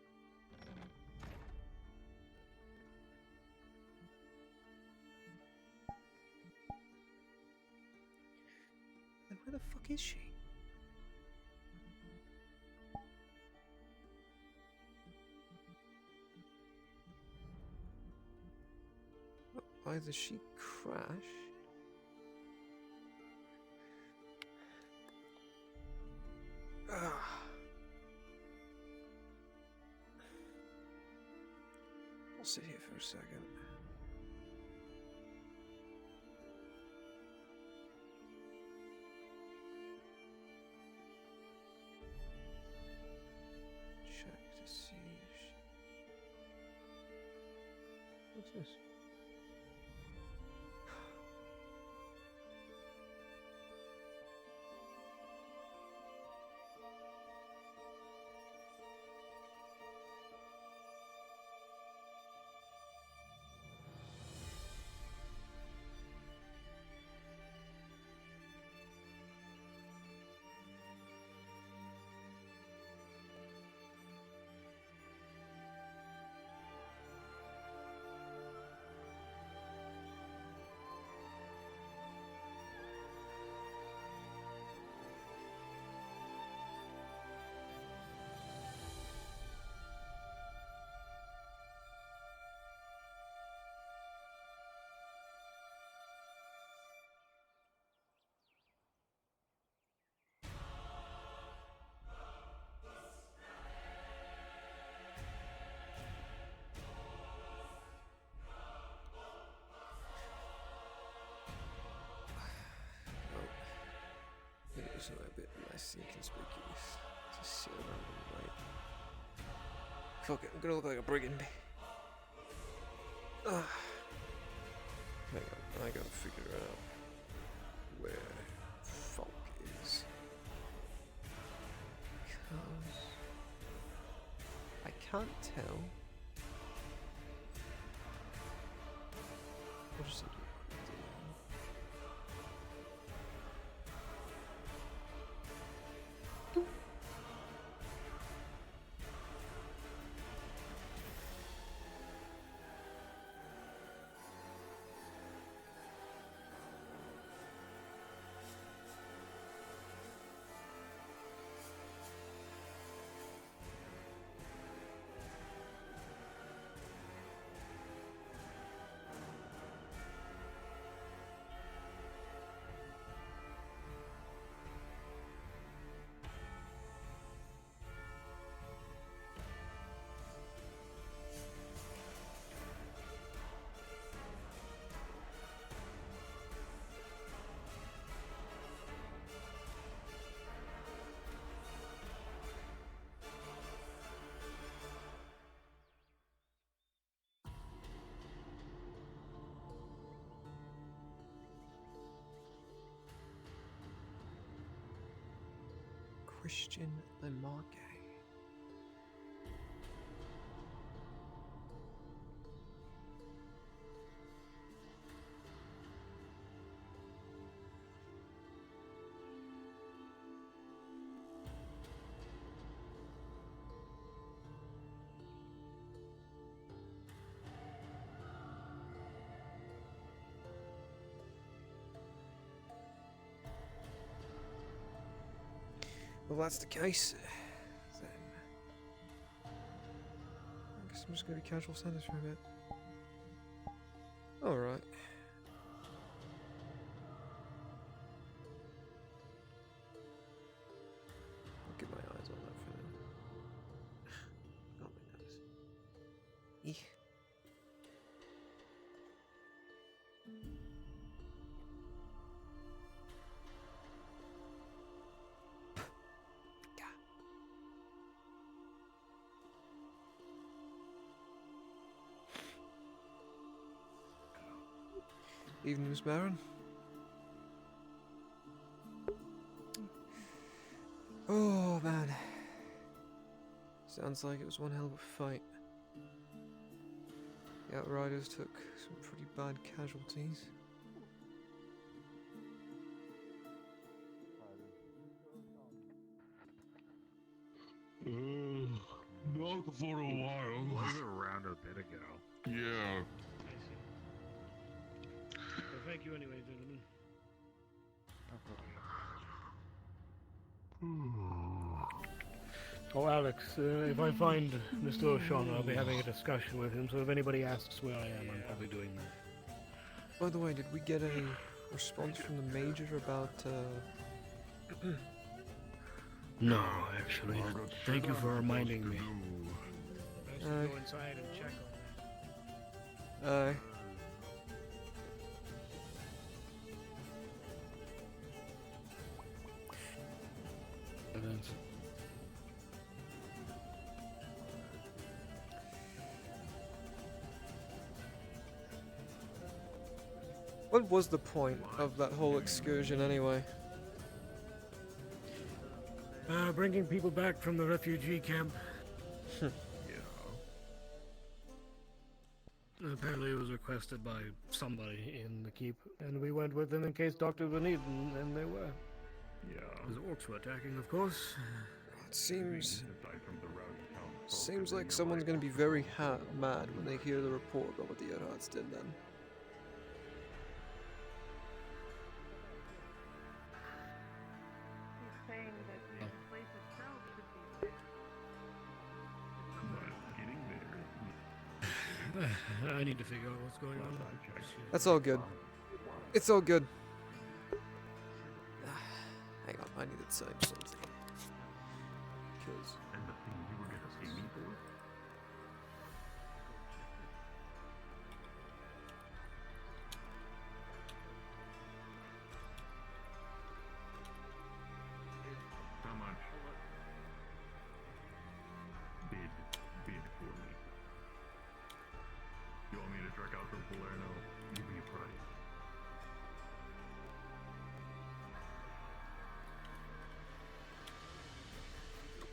Then where the fuck is she? Well, either she crashed. I'll sit here for a second. Check to see if she... What's this? It is a bit less inconspicuous to sit around and wait. Fuck it, I'm gonna look like a brigand. Hang on, I gotta figure out where Falk is. Because I can't tell. What is it? Christian Lemarque. Well, that's the case. Then I guess I'm just gonna be casual Sanders for a bit. Alright. I'll get my eyes on that for now. Got my nose. Eek. Evening, Miss Baron. Oh man. Sounds like it was one hell of a fight. The Outriders took some pretty bad casualties. Not for a while. Was around a bit ago. Yeah. Well, thank you anyway, gentlemen. Oh, Alex, if I find Mr. O'Shawn, I'll be having a discussion with him, so if anybody asks where I am, I'm probably doing that. By the way, did we get any response from the Major about, No, actually. Thank you for reminding me. I should Aye. go inside and check on that. Aye. What was the point of that whole excursion anyway? Bringing people back from the refugee camp. Apparently it was requested by somebody in the keep, and we went with them in case doctors were needed, and they were. Yeah. The orcs were attacking, of course. It seems like someone's gonna be very mad when they hear the report about what the Erhards did then. He's saying that the place itself should be there. I need to figure out what's going on. That's all good. It's all good. Hang on, I need to type something. Because How much? Bid for me. You want me to trek out to Palermo? Give me a price.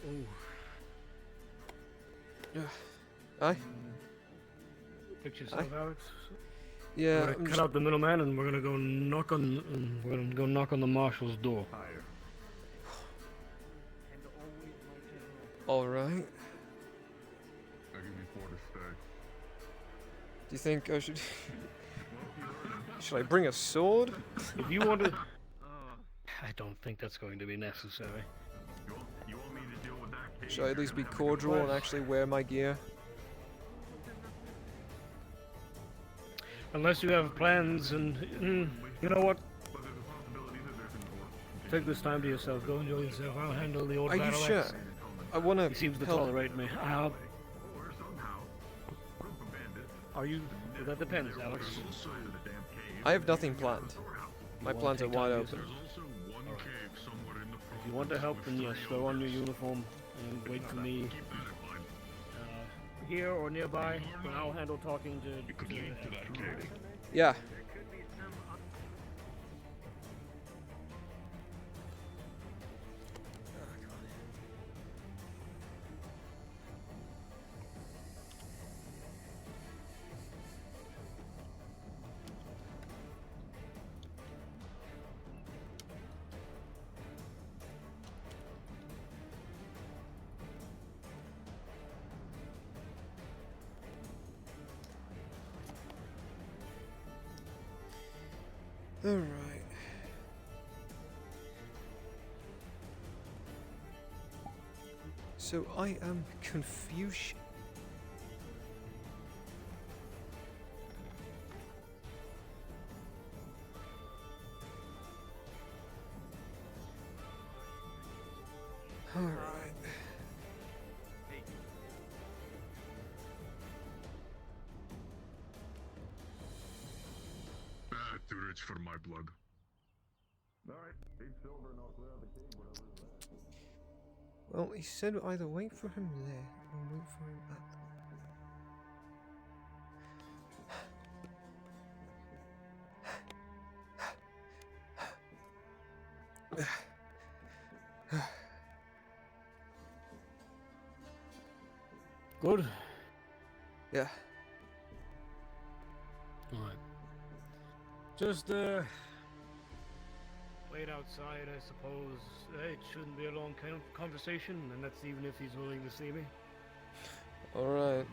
Oh. Aye. Fix yourself, Alex. Yeah, We're gonna cut out the middleman, and we're gonna go knock on the marshal's door. all right. I'll give you 4 to stay. Do you think I should? Should I bring a sword? If you want to, I don't think that's going to be necessary. You want me to deal with that case? Should I at least be cordial and actually wear my gear? Unless you have plans, and you know what? Take this time to yourself. Go enjoy yourself. I'll handle the old Are you battle sure? axe. I want to He seems to help. tolerate me. Are you? That depends, Alex. I have nothing planned. My You wanna plans are take wide time open. yourself? If you want to help, then yes, throw on your uniform and wait for me here or nearby. But I'll handle talking to Yeah. Alright. So I am Confucian. Alright. Too rich for my blood. Alright, 8 silver, no clear the cave, whatever it is. Well, he said either wait for him there or wait for him at Good. Yeah. Alright. Just, wait outside, I suppose. It shouldn't be a long conversation, and that's even if he's willing to see me. Alright.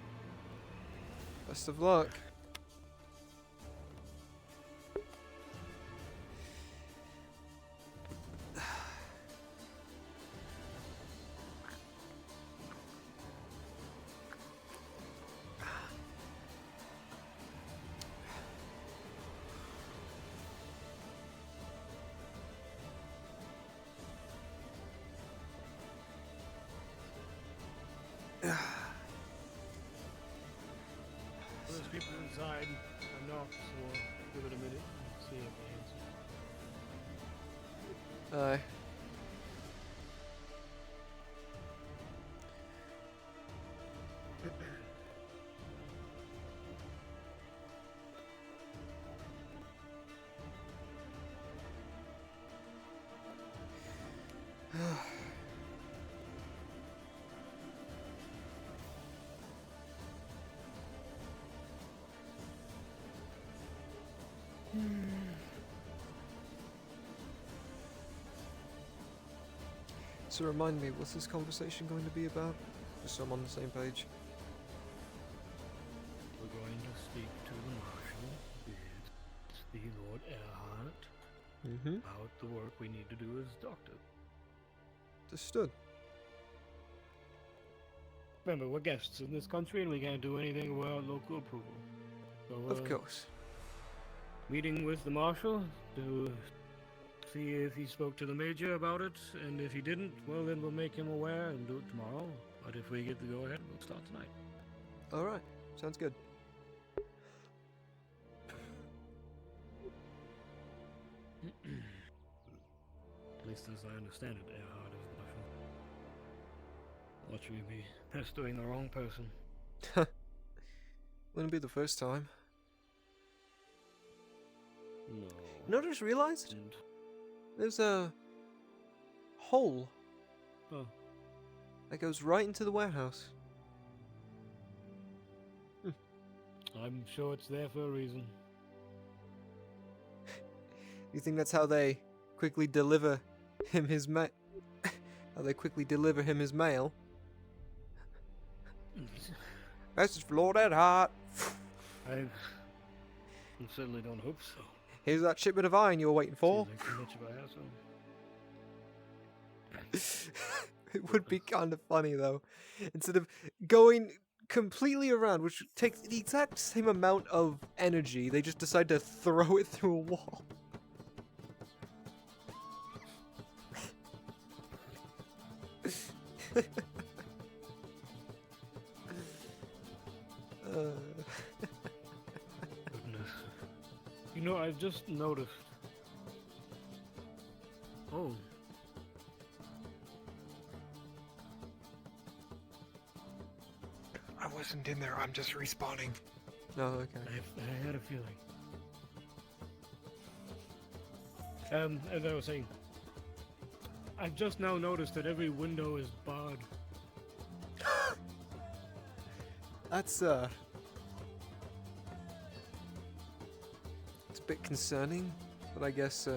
Best of luck. There's people inside. I knocked, so give it a minute and see if they answer. Aye. So remind me, what's this conversation going to be about? Just so I'm on the same page. We're going to speak to the Marshal, it's the Lord Earhart, about the work we need to do as doctor. Understood. Remember, we're guests in this country and we can't do anything without local approval. So, Of course. Meeting with the Marshal to see if he spoke to the Major about it, and if he didn't, well then we'll make him aware and do it tomorrow. But if we get the go-ahead, we'll start tonight. Alright, sounds good. At least as I understand it, Earhart is the Marshal. Watch me be pestering the wrong person. Wouldn't be the first time. No. You know what I just realized? There's a hole that goes right into the warehouse. I'm sure it's there for a reason. You think that's how they quickly deliver him his mail? How they quickly deliver him his mail? Message for Lord Earhart. I certainly don't hope so. Here's that shipment of iron you were waiting for. Seems like too much of a hassle. It would be kind of funny though. Instead of going completely around, which takes the exact same amount of energy, they just decide to throw it through a wall. Goodness. You know, I've just noticed. Oh. I wasn't in there, I'm just respawning. Oh, okay. I had a feeling. As I was saying, I've just now noticed that every window is barred. That's it's a bit concerning, but I guess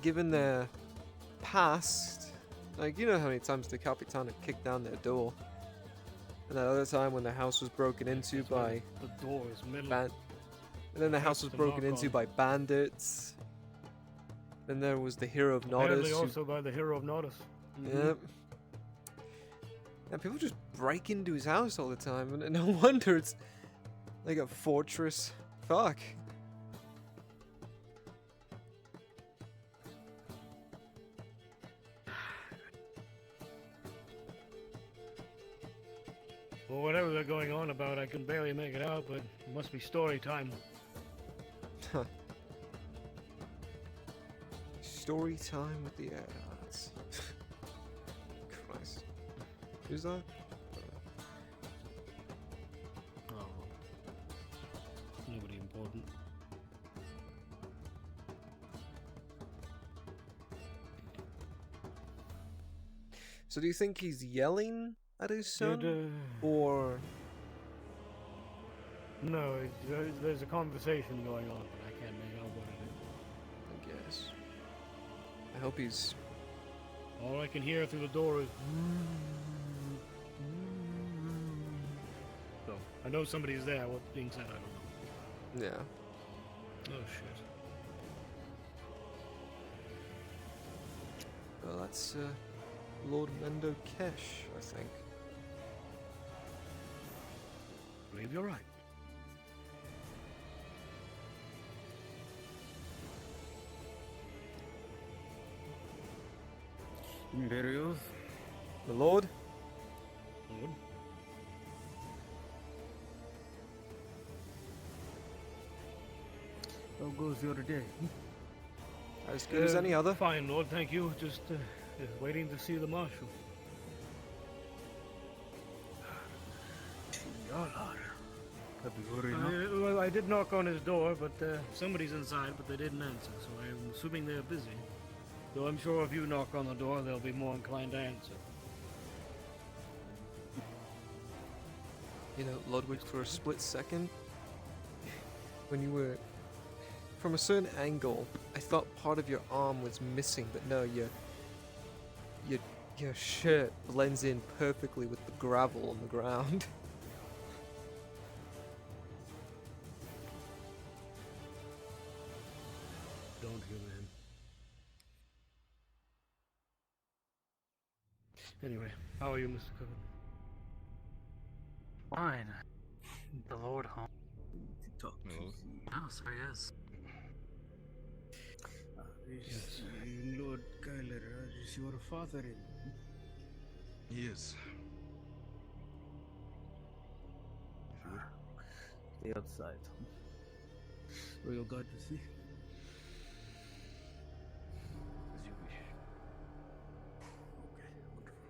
given their past, like, you know how many times the Capitana kicked down their door, and that other time when the house was broken into by the door is middle. and then the house was broken into by bandits, And there was the hero of Apparently Nodus. also by the hero of Nodus. Yep. And people just break into his house all the time, and no wonder it's like a fortress. Fuck. Well, whatever they're going on about, I can barely make it out, but it must be story time. Story time with the Earharts. Christ. Who's that? Oh. Nobody important. So do you think he's yelling at his son? Or... No, there's a conversation going on, but I can't make out what it is. I guess. I hope he's... All I can hear through the door is... So, I know somebody's there. What's being said, I don't know. Yeah. Oh, shit. Well, that's, Lord Mendo Kesh, I think. I believe you're right. Imperials. The Lord? Lord? How goes your day? As good as any other. Fine, Lord, thank you. Just waiting to see the Marshal. Well, I did knock on his door, but somebody's inside, but they didn't answer, so I'm assuming they're busy. Though I'm sure if you knock on the door, they'll be more inclined to answer. You know, Ludwig, for a split second, when you were... From a certain angle, I thought part of your arm was missing, but no, your shirt blends in perfectly with the gravel on the ground. Don't humor him. Anyway, how are you, Mr. Coven? Fine. The Lord home. Hello. Oh, so he is. Yes. Lord Kyler, is your father in? He is. Stay outside. Royal Guard to see. As you wish. Okay, wonderful.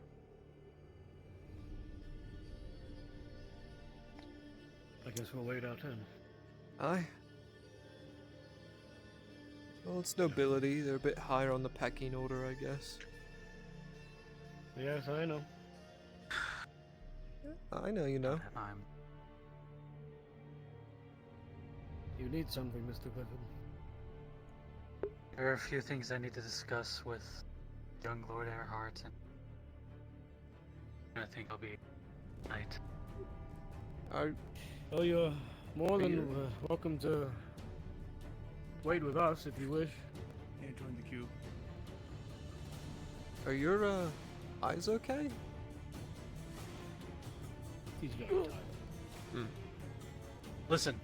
I guess we'll wait out then. Aye. Well, it's nobility. They're a bit higher on the pecking order, I guess. Yes, I know. I know you know. You need something, Mr. Clifford. There are a few things I need to discuss with young Lord Earhart, and I think I'll be night. Oh, you're more than welcome to wait with us if you wish. And join the queue. Are your eyes okay? He's very tired. Listen,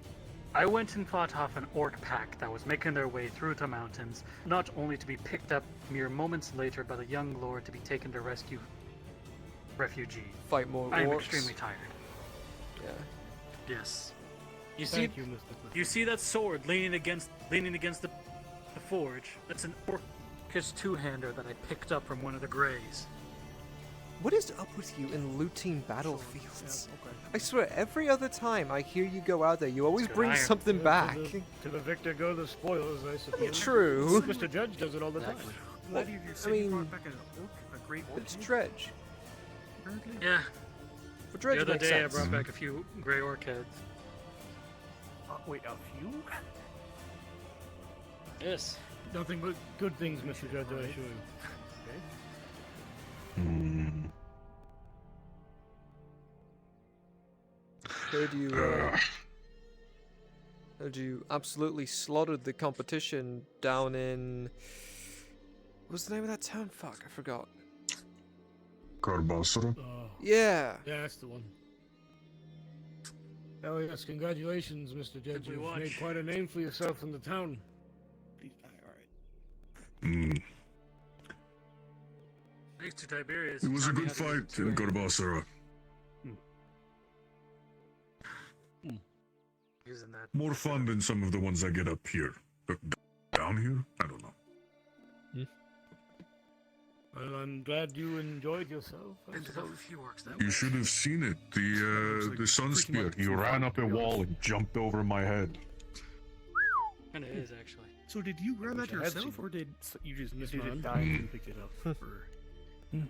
I went and fought off an orc pack that was making their way through the mountains, not only to be picked up mere moments later by the young lord to be taken to rescue refugee. Fight more I'm orcs. extremely tired. Yeah. Yes. You Thank see, you, Mr. Clifford. you see that sword leaning against the forge? That's an orcish two-hander that I picked up from one of the Greys. What is up with you in looting battlefields? I swear, every other time I hear you go out there, you always good bring iron. something back. To the victor go the spoils, I suppose. True. Mr. Judge does it all the time. Well, I mean, it's Dredge. Yeah. For Dredge the other makes day sense. I brought back a few Grey orc heads. Wait, a few? Yes. Nothing but good things, Mr. Judge, I assure you. Heard you absolutely slaughtered the competition down in What's the name of that town? Fuck, I forgot. Carbasra? Yeah. Yeah, that's the one. Oh yes, congratulations, Mr. Judge. You've made quite a name for yourself in the town. Mm. Thanks to Tiberius. It was a taught me good how to use fight in Carbasra. Using that. More fun than some of the ones I get up here. But down here? I don't know. Well, I'm glad you enjoyed yourself. I suppose. You should have seen it. The sun spear. He ran up a wall and jumped over my head. Kinda is, actually. So did you grab that yourself, or did you just miss it die and pick it up? Or... No.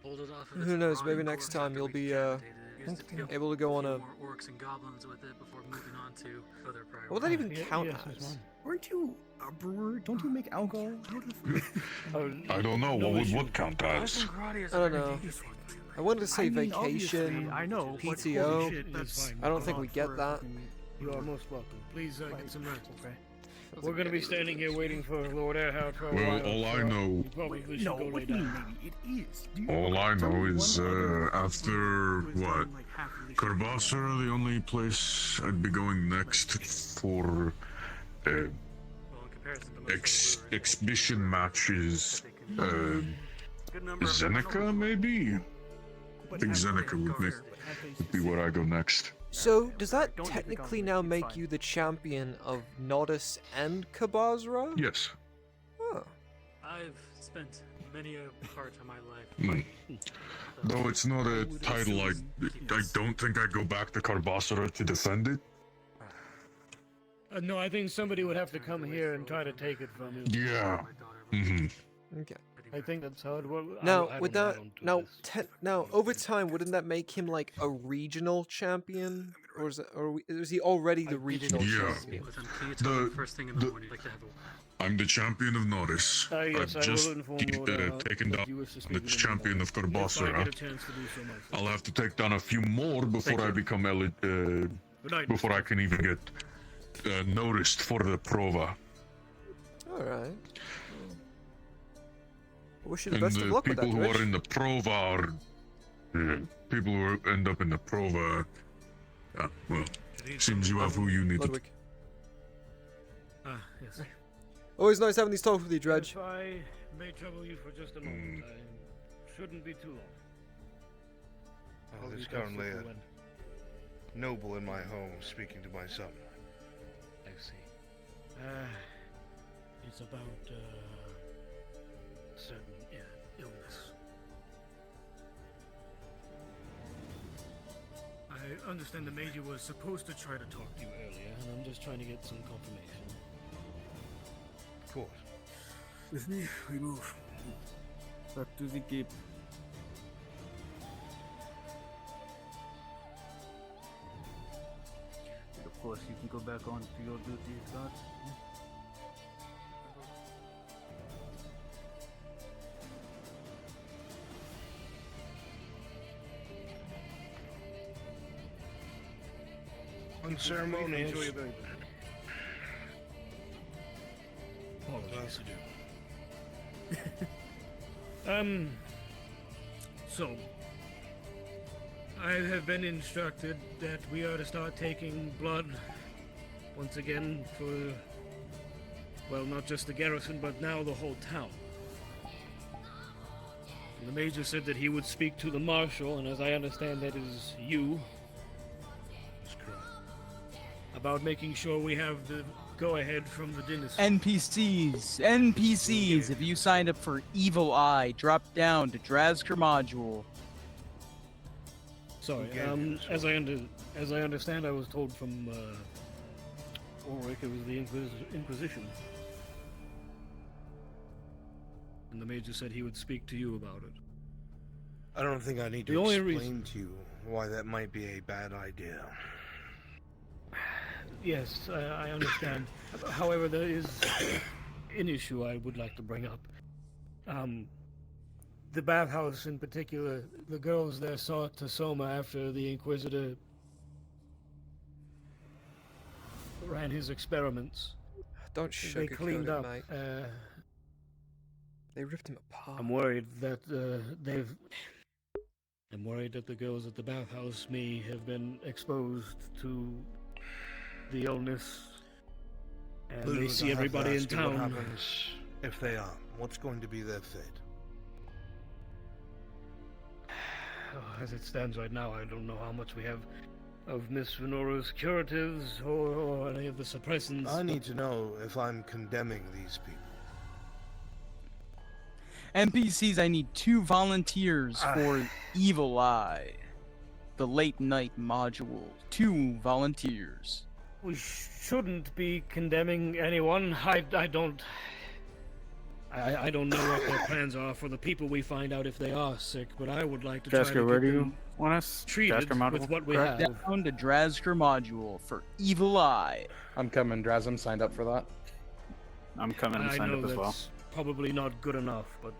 Pulled it off of Who knows? Maybe next time you'll be able to go on a. More orcs and goblins with it before moving on to other priorities. What would that even count as? Weren't you a brewer? Don't you make alcohol? I don't know. What would what count as? I don't know. I wanted to say vacation, I know, but PTO. holy shit, that's I don't think we get that. You are most welcome. Please get some rest, okay? We're gonna be standing here waiting for Lord Airhout for a while. Well, all I know. You probably should go lay down. It is. All I know is after what? Carbasra, the only place I'd be going next for exhibition matches. Zeneca, maybe? I think Zeneca would be where I go next. So, does that technically now make you the champion of Nodus and Kabazra? Yes. Oh. I've spent many a part of my life. Though it's not a title, I don't think I'd go back to Carbasra to defend it. No, I think somebody would have to come here and try to take it from you. Yeah. Mm-hmm. Okay. I think that's how it works. Now, with that, now over time, wouldn't that make him like a regional champion, or is he already the regional champion? I'm the champion of Nodus. Yes, I've just taken down the champion of Carbasra. I'll have to take down a few more before I become before I can even get noticed for the prova. All right. I wish you the best of luck with that, people who are in the prova are people who end up in the prova. Well, seems you have who you need to. Yes. Always nice having these talks with you, Dredge. If I may trouble you for just a moment, I shouldn't be too long. Oh, this currently a noble in my home speaking to my son. I see. It's about certain illness. I understand the Major was supposed to try to talk to you earlier, and I'm just trying to get some confirmation. Of course. With me, we move back to the keep. And of course, you can go back on to your duty as guard. Unceremonious. Apologies to do. So, I have been instructed that we are to start taking blood once again for, well, not just the garrison, but now the whole town. And the Major said that he would speak to the Marshal, and as I understand, that is you. That's correct. About making sure we have the go-ahead from the dynasty. NPCs! If you signed up for Evil Eye, drop down to Drazker module. Sorry, as I understand, I was told from Ulrich it was the Inquisition. And the Major said he would speak to you about it. I don't think I need to explain to you why that might be a bad idea. Yes, I understand. However, there is an issue I would like to bring up. The bathhouse in particular, the girls there saw Tasoma after the Inquisitor ran his experiments. Don't They sugarcoat cleaned it, up. mate. They ripped him apart. I'm worried that I'm worried that the girls at the bathhouse may have been exposed to the illness, and Ludwig, they see I have to everybody in ask you what town. happens if they are? What's going to be their fate? As it stands right now, I don't know how much we have of Miss Venora's curatives or any of the suppressants. I need to know if I'm condemning these people. NPCs, I need 2 volunteers for Evil Eye. The late night module. 2 volunteers. We shouldn't be condemning anyone. I don't know what their plans are for the people we find out if they are sick, but I would like to try Jessica, to where get do you them want us? treated Drasker module? with what we Correct have. down to Drasker module for Evil Eye. I'm coming, Draz. I'm signed up for that. I'm coming and I signed know up as well. that's probably not good enough, but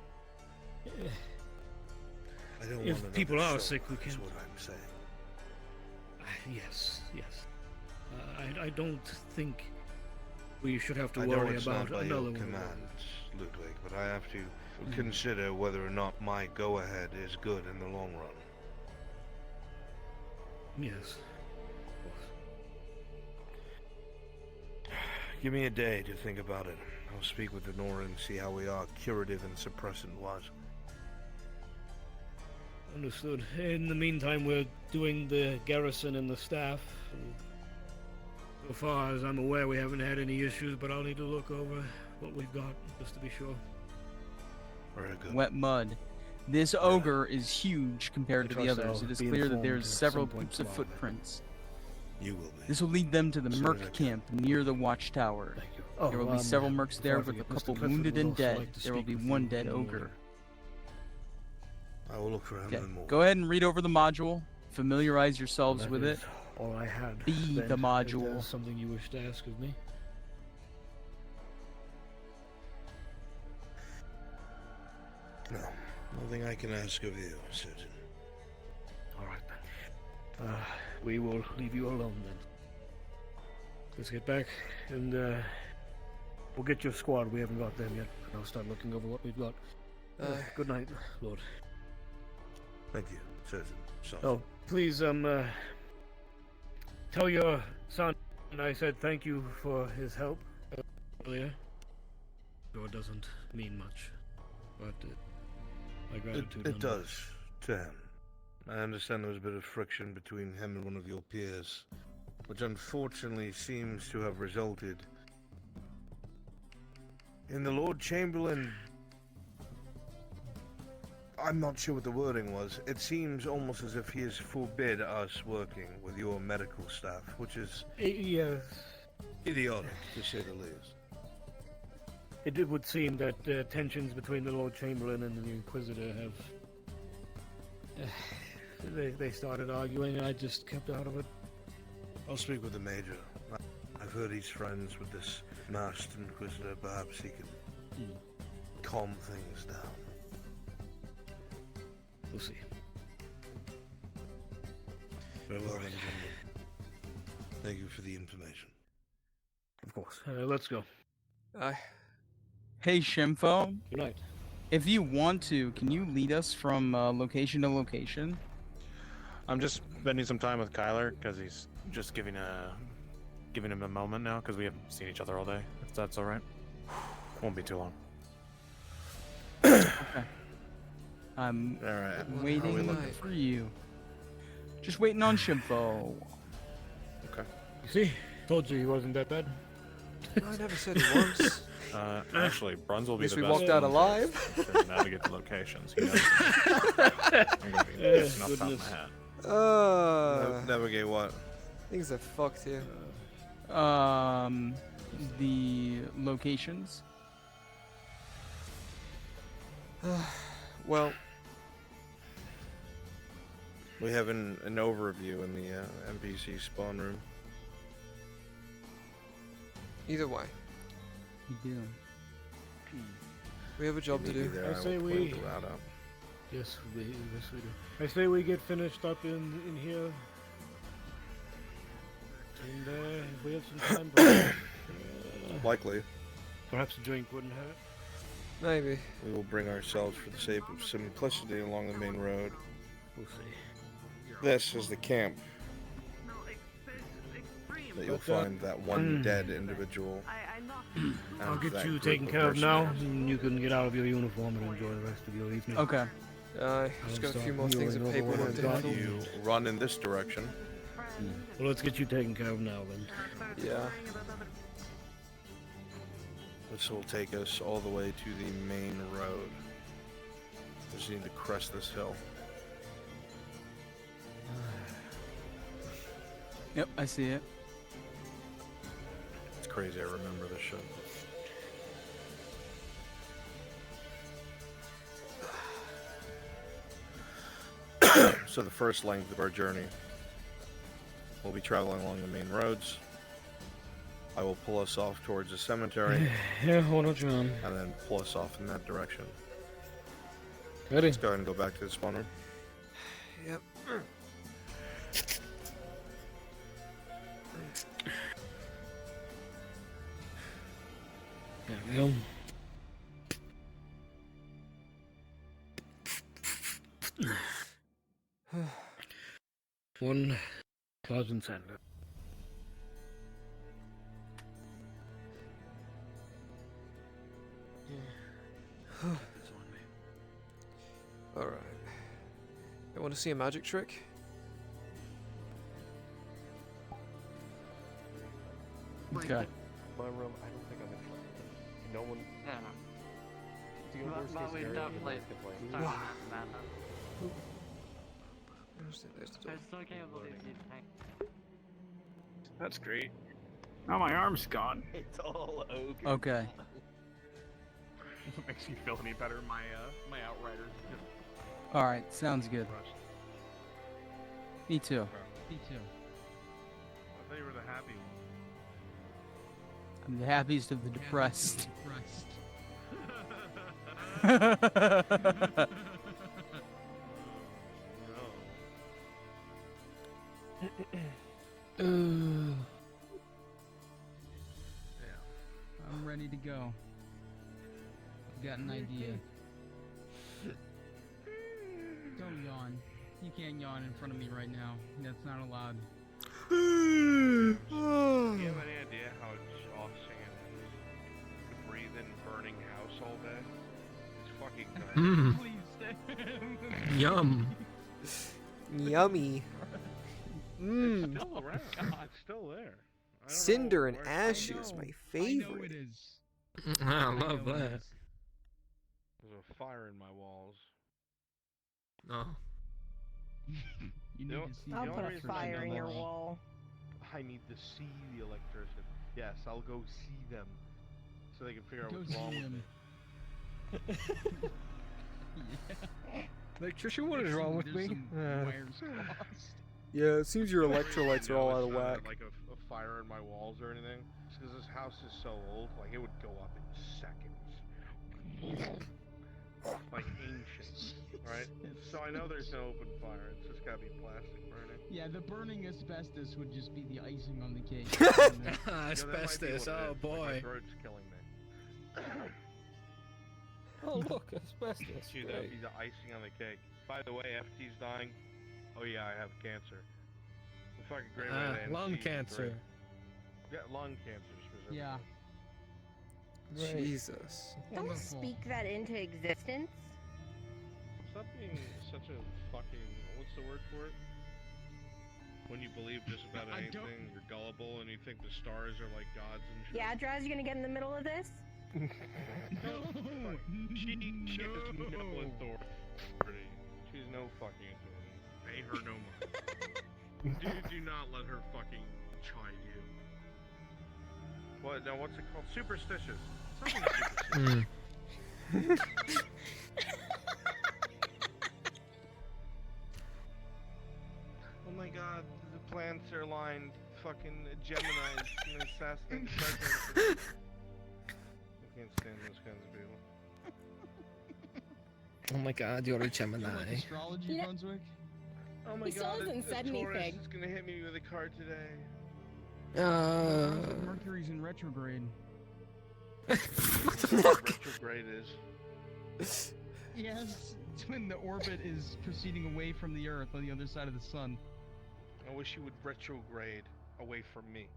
I don't if want people another are sick, we shoulder, can. is what I'm saying. Yes. I don't think we should have to I know worry it's about not by another your one. command, Ludwig, but I have to consider whether or not my go-ahead is good in the long run. Yes. Give me a day to think about it. I'll speak with Venora and see how we are curative and suppressant-wise. Understood. In the meantime, we're doing the garrison and the staff. So far as I'm aware, we haven't had any issues, but I'll need to look over what we've got just to be sure. Very good. Wet mud. This ogre is huge compared to the trust others. I'll It is be clear that informed there's at several some point groups of tomorrow. footprints. You will be. This will lead them to the As soon as I Merc can. camp near the watchtower. Thank you. Oh, There will be several mercs there before I with a forget, Mr. couple Clifford wounded would and also dead. like to There will speak be with one you dead in the ogre. morning. I will look for him Okay. in the morning. Go ahead and read over the module. Familiarize yourselves That with is it. all I had. Be Ben, the if module. there's something you wish to ask of me? No, nothing I can ask of you, Surgeon. All right, then. We will leave you alone then. Let's get back, and we'll get your squad. We haven't got them yet. I'll start looking over what we've got. Good night, Lord. Thank you, Surgeon. Sorry. Oh, please, tell your son I said thank you for his help earlier. Though it doesn't mean much, but my gratitude. It does to him. I understand there was a bit of friction between him and one of your peers, which unfortunately seems to have resulted in the Lord Chamberlain. I'm not sure what the wording was. It seems almost as if he has forbid us working with your medical staff, which is Yes. idiotic, to say the least. It would seem that tensions between the Lord Chamberlain and the Inquisitor have. They started arguing, and I just kept out of it. I'll speak with the Major. I've heard he's friends with this masked Inquisitor. Perhaps he can calm things down. We'll see. Very well, then, gentlemen. Thank you for the information. Of course. Let's go. Hey, Shimfo. Good night. If you want to, can you lead us from location to location? I'm just spending some time with Kyler because he's just giving him a moment now because we haven't seen each other all day. If that's all right, won't be too long. Okay. I'm All right. waiting for you. Just waiting on Shimfo. Okay. You see? Told you he wasn't that bad. I never said he was. Actually, Bruns will be Guess the we best walked out one alive. to navigate the locations. He knows. I'm gonna be pissing off top of my hat. Navigate what? Things are fucked here. The locations. Well, we have an overview in the NPC spawn room. either way, We do. we have a job to do. I say we. Yes, we do. I say we get finished up in here. And if we have some time, Likely. perhaps a drink wouldn't hurt. Maybe. We will bring ourselves for the sake of simplicity along the main road. We'll see. This is the camp that you'll find that one dead individual. I'll and get that you group taken of care of now, mercenaries. and you can get out of your uniform and enjoy the rest of your evening. Okay. Just got a few more things of paperwork to handle. You run in this direction. Well, let's get you taken care of now, then. Yeah. This will take us all the way to the main road. Just need to crest this hill. Yep, I see it. It's crazy, I remember this shit. So the first length of our journey, we'll be traveling along the main roads. I will pull us off towards the cemetery. Yeah, hold on, John. And then pull us off in that direction. Ready? Let's go ahead and go back to the spawn room. Yep. There we go. One pleasant sender. Alright. I want to see a magic trick? Okay. My room, I don't think I'm in trouble. No one. Yeah, no. Do you know worst But case we scenario, definitely you guys can started play. with Amanda. There's the door. I still can't believe you tank. That's great. Oh, my arm's gone. It's all over. Okay. If it makes you feel any better, my Outriders just All right, sounds good. crushed. Me too. Me too. I thought you were the happy one. I'm the happiest of the depressed. I'm ready to go. I've got an idea. Don't yawn. You can't yawn in front of me right now. That's not allowed. Do you have any idea how exhausting it is to breathe in burning house all day? It's fucking nice. Yum. Yummy. It's still around. It's still there. I don't Cinder know and where- ashes, my favorite. I love that. There's a fire in my walls. No. You know- need to see the I'll only put a reason I fire know in your that- wall. I need to see the electrician. Yes, I'll go see them so they can figure out Go what's see wrong him. with me. Electrician, what is wrong with There's me? some wires crossed. Yeah, it seems your You electrolytes are know, all out it's of not whack. Like a fire in my walls or anything. Just because this house is so old, like it would go up in seconds. Like ancient, right? So I know there's no open fire. It's just gotta be plastic burning. Yeah, the burning asbestos would just be the icing on the cake. Asbestos, oh boy. My throat's killing me. Oh look, asbestos. Dude, that'd be the icing on the cake. By the way, FT's dying. Oh yeah, I have cancer. It's like a great way to end lung season cancer. 3. Yeah, lung cancer specifically. Yeah. Jesus. Don't Wonderful. speak that into existence. Stop being such a fucking. What's the word for it? When you believe just about I anything, don't- you're gullible and you think the stars are like gods and shit. Yeah, Drow, you gonna get in the middle of this? She has no authority. She's no fucking authority. Pay her no money. do not let her fucking chide you. What? Now, what's it called? Superstitious. Something superstitious. Oh my god, the plants are lined. Fucking Geminis and assassinate presidents. I can't stand those kinds of people. Oh my god, you're a Gemini. Astrology, Brunswick? Oh my He still god, hasn't said Taurus anything. is gonna hit me with a car today. Brunswick, Mercury's in retrograde. What the fuck? Retrograde is. Yes, it's when the orbit is proceeding away from the Earth on the other side of the sun. I wish you would retrograde away from me.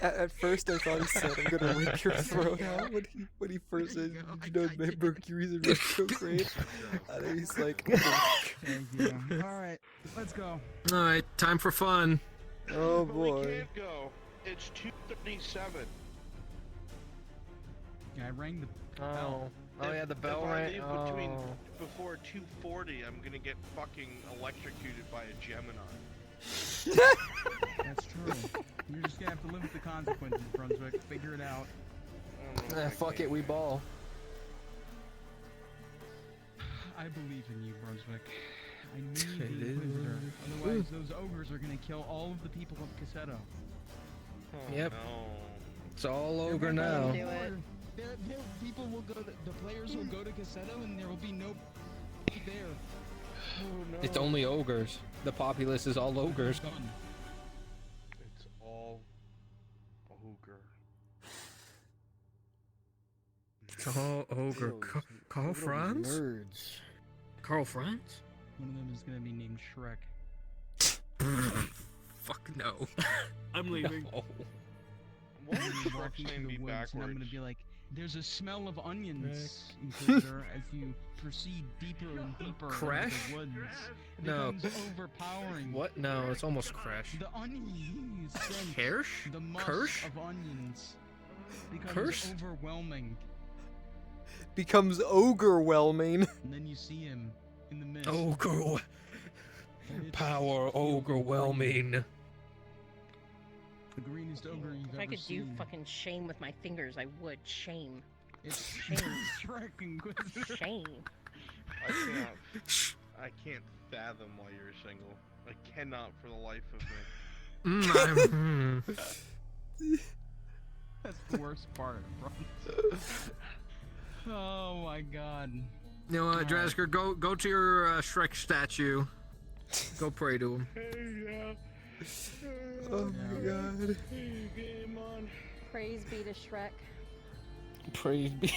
At first, I thought he said, "I'm gonna rip your throat out." When he first said, "You know that Mercury's in retrograde," and then he's like, Thank you. All right, let's go. All right, time for fun. "Oh But we boy." can't go. It's 2:37. I rang the bell. Oh yeah, the bell if I leave rang. before 2:40, I'm gonna get fucking electrocuted by a Gemini. That's true. You're just gonna have to live with the consequences, Brunswick. Figure it out. Fuck it, we ball. I believe in you, Brunswick. I need the Inquisitor. Otherwise, those ogres are gonna kill all of the people of Cassetto. Yep. No. It's all ogre now. People will go. The players will go to Cassetto, and there will be no there. Oh no. It's only ogres. The populace is all ogres. It's all ogre. Oh, ogre. Carl Franz? Nerds. Carl Franz? One of them is gonna be named Shrek. Fuck no. I'm leaving. No. What I'm would gonna walk Shrek's into name the be woods, and I'm backwards? gonna be like, "There's a smell of onions, Inquisitor," as you proceed deeper and deeper Crash? into the woods. It No. becomes overpowering. What? No, it's almost Crash. The onions scent, Kirsch? the musk Kirsch? of onions becomes Kirsch? overwhelming. Becomes ogre-whelming. And then you see him in the mist. Ogre. Power overwhelming. The greenest ogre you've If I ever could do seen. fucking shame with my fingers, I would. Shame. It's Shame. Shrek Inquisitor. Shame. I can't fathom why you're single. I cannot for the life of me. That's the worst part, bro. Oh my god. You know what, Drasker, go to your Shrek statue. Go pray to him. Hey, Oh my god. Game on. Praise be to Shrek. Praise be.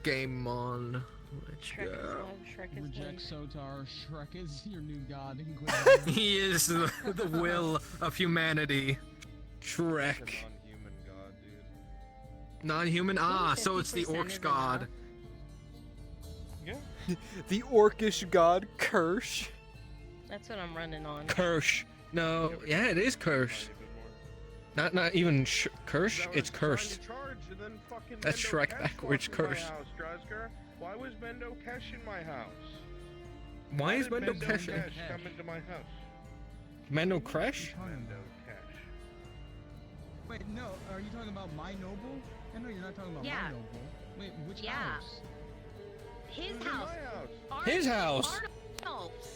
Game on. Let's Shrek is go. love, Shrek is Reject life. Sotar. Shrek is your new god, Inquisitor. He is the will of humanity. Shrek. Non-human god, dude. Non-human? Ah, so it's the 50% orcs is god. Yeah. The orcish god, Kirsch. That's what I'm running on. Kirsch. No, yeah, it is Kirsch. Not even Kirsch, it's Kirsch. That's Shrek backwards, Kirsch. Why was Mendo Kesh in my house? Why is did Mendo Kesh? come into my house? Mendo Kresh? Mendo Kesh. Wait, no, are you talking about my noble? No, you're not talking about Yeah. my noble. Wait, which Yeah. house? His This is house. my house. His house. Helps.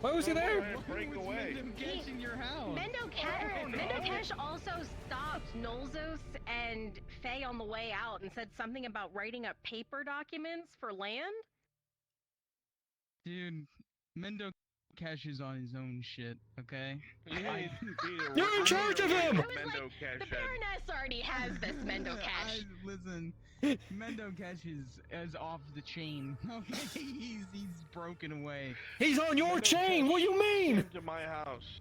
Why was he there? Break away. Mendo in your house. Mendo Kesh also stopped Nolzos and Faye on the way out and said something about writing up paper documents for land. Dude, Mendo Cash is on his own shit, okay? You're in charge of him! The Baroness already has this Mendo Kesh. Listen, Mendo Cash is off the chain. Okay, he's broken away. He's on your chain. What do you mean? Came to my house.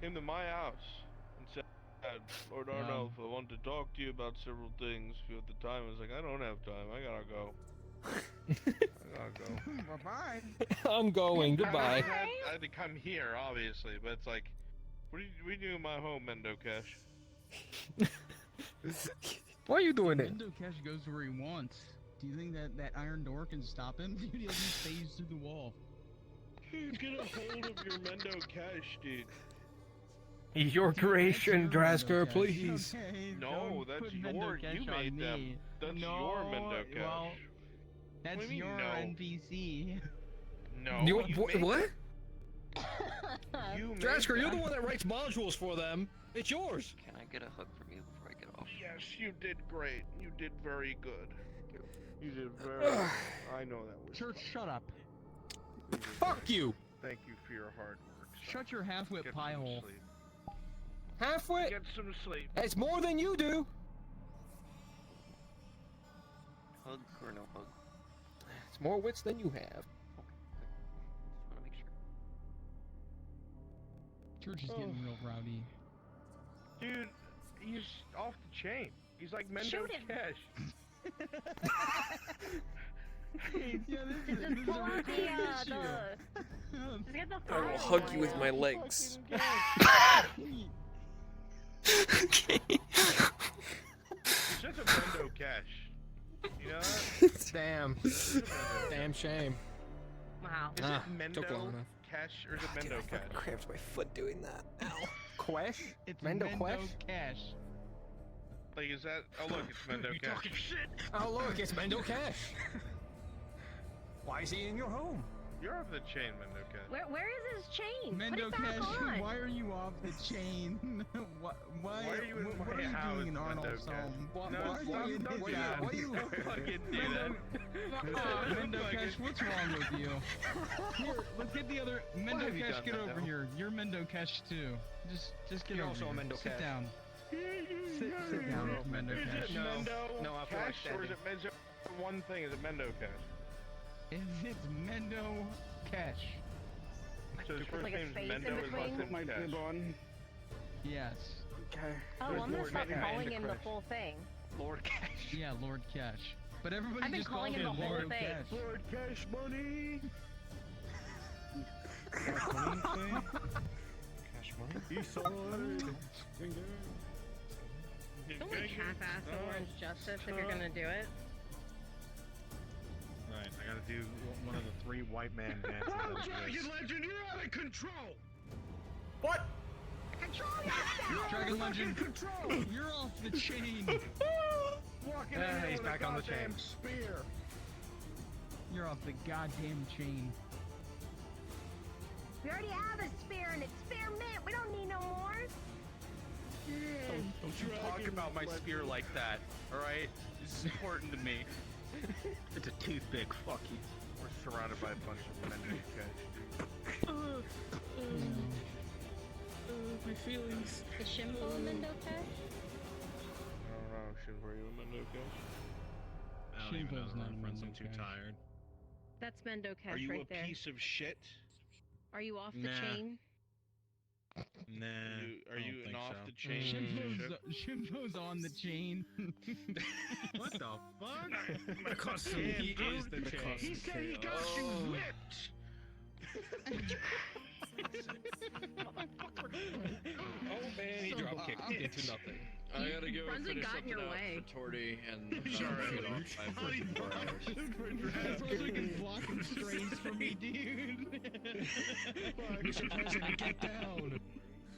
Came to my house and said, "Lord Arnulf, I want to talk to you about several things." If you have the time, I was like, "I don't have time. I gotta go." I gotta go. Bye-bye. I'm going. Goodbye. I had to come here, obviously, but it's like, what do you do in my home, Mendo Cash? Why are you doing it? Mendo Cash goes where he wants. Do you think that iron door can stop him? Dude, he just phase through the wall. Get a hold of your Mendo Cash, dude. Your creation, Drasker, please. Okay, No, don't that's put Mendo your. Cash You on made them. me. That's No, your Mendo Cash. well, that's What do you mean, your no? NPC. No. You, made what? You made Drasker, you're the them. one that writes modules for them. It's yours. Can I get a hug from you before I get off? Yes, you did great. You did very good. You did very. I know that was. Church, shut up. Fuck you! Thank you for your hard work. Shut your half-wit Get pie some hole. sleep. Halfwit? Get some sleep. It's more than you do! Hug or no hug? It's more wits than you have. Just want to make sure. Church is getting real rowdy. Dude, he's off the chain. He's like Mendo Shoot him. Cash. Just pull out the just get the I will fire hug you oil. with my legs. Okay. It's just a Mendo Cash. You know that? Damn. Damn shame. Wow. Is Ah, it took long Mendo enough. Cash or is it Dude, Mendo I fucking Cash? cramped my foot doing that. Ow. Quesh? It's Mendo Quesh? Cash. Like, is that? Oh look, it's Mendo Cash. Oh look, it's Mendo Cash. Why is he in your home? You're off the chain, Mendo Cash. Where is his chain? Put Mendo it back Cash, on. why are you off the chain? Why Why are you in what my are you house, doing in Mendo Arnold's Cash? home? No, Why are you in don't his do that. house? Why you fucking do that? Mendo Cash, what's wrong with you? Here, let's get the other Mendo have you Cash. done, Get over Mendo? here. You're Mendo Cash too. Just get You're over also a here. Mendo Sit Cash. down. Sit down, Mendo Is Cash. it Mendo No, I feel like Cash or is it Mendo? One thing is it Mendo Cash. It's Mendo Cash. So his first like a name's space in Mendo, his last between? name's Cash. Yes. Okay. Oh, There's I'm gonna Lord stop Cash. calling him the full thing. Lord Cash. Yeah, Lord Cash. But everybody I've been just calling calls him the whole Lord thing. Cash. Lord Cash money. Cash money? Eastside. Don't like half-ass the Orange Justice if you're gonna do it. Right, I gotta do one of the 3 white man dances. Oh, that Dragon exist. Legend, you're out of control. What? Control yourself! Dragon Legend, you're off the chain. Walking in here He's with a back on the goddamn chain. spear. You're off the goddamn chain. We already have a spear and it's spear mint. We don't need no more. Don't you talk about my spear like that, alright? This is important to me. It's a toothpick, fuck you. We're surrounded by a bunch of Mendo Cash. My feelings. Is Shimbo a Mendo Cash? I don't know, shit, were you a Mendo Cash? I don't even know Shimbo's the not a reference, I'm Mendo too Cash. tired. That's Mendo Cash Are you right a there. piece of shit? Are you off the Nah. chain? Nah. Are I you don't an think off so. the chain? Shimbo's on the chain. What the fuck? Because Damn, he dude. is the chain. He said he got you whipped. Oh man, he drop kicked into nothing. I gotta go Brunswick finish got in something your out way. for Torty and Sorry, get off. I have work in 4 hours. Brunswick is blocking strays from me, dude. Mr. President, get down.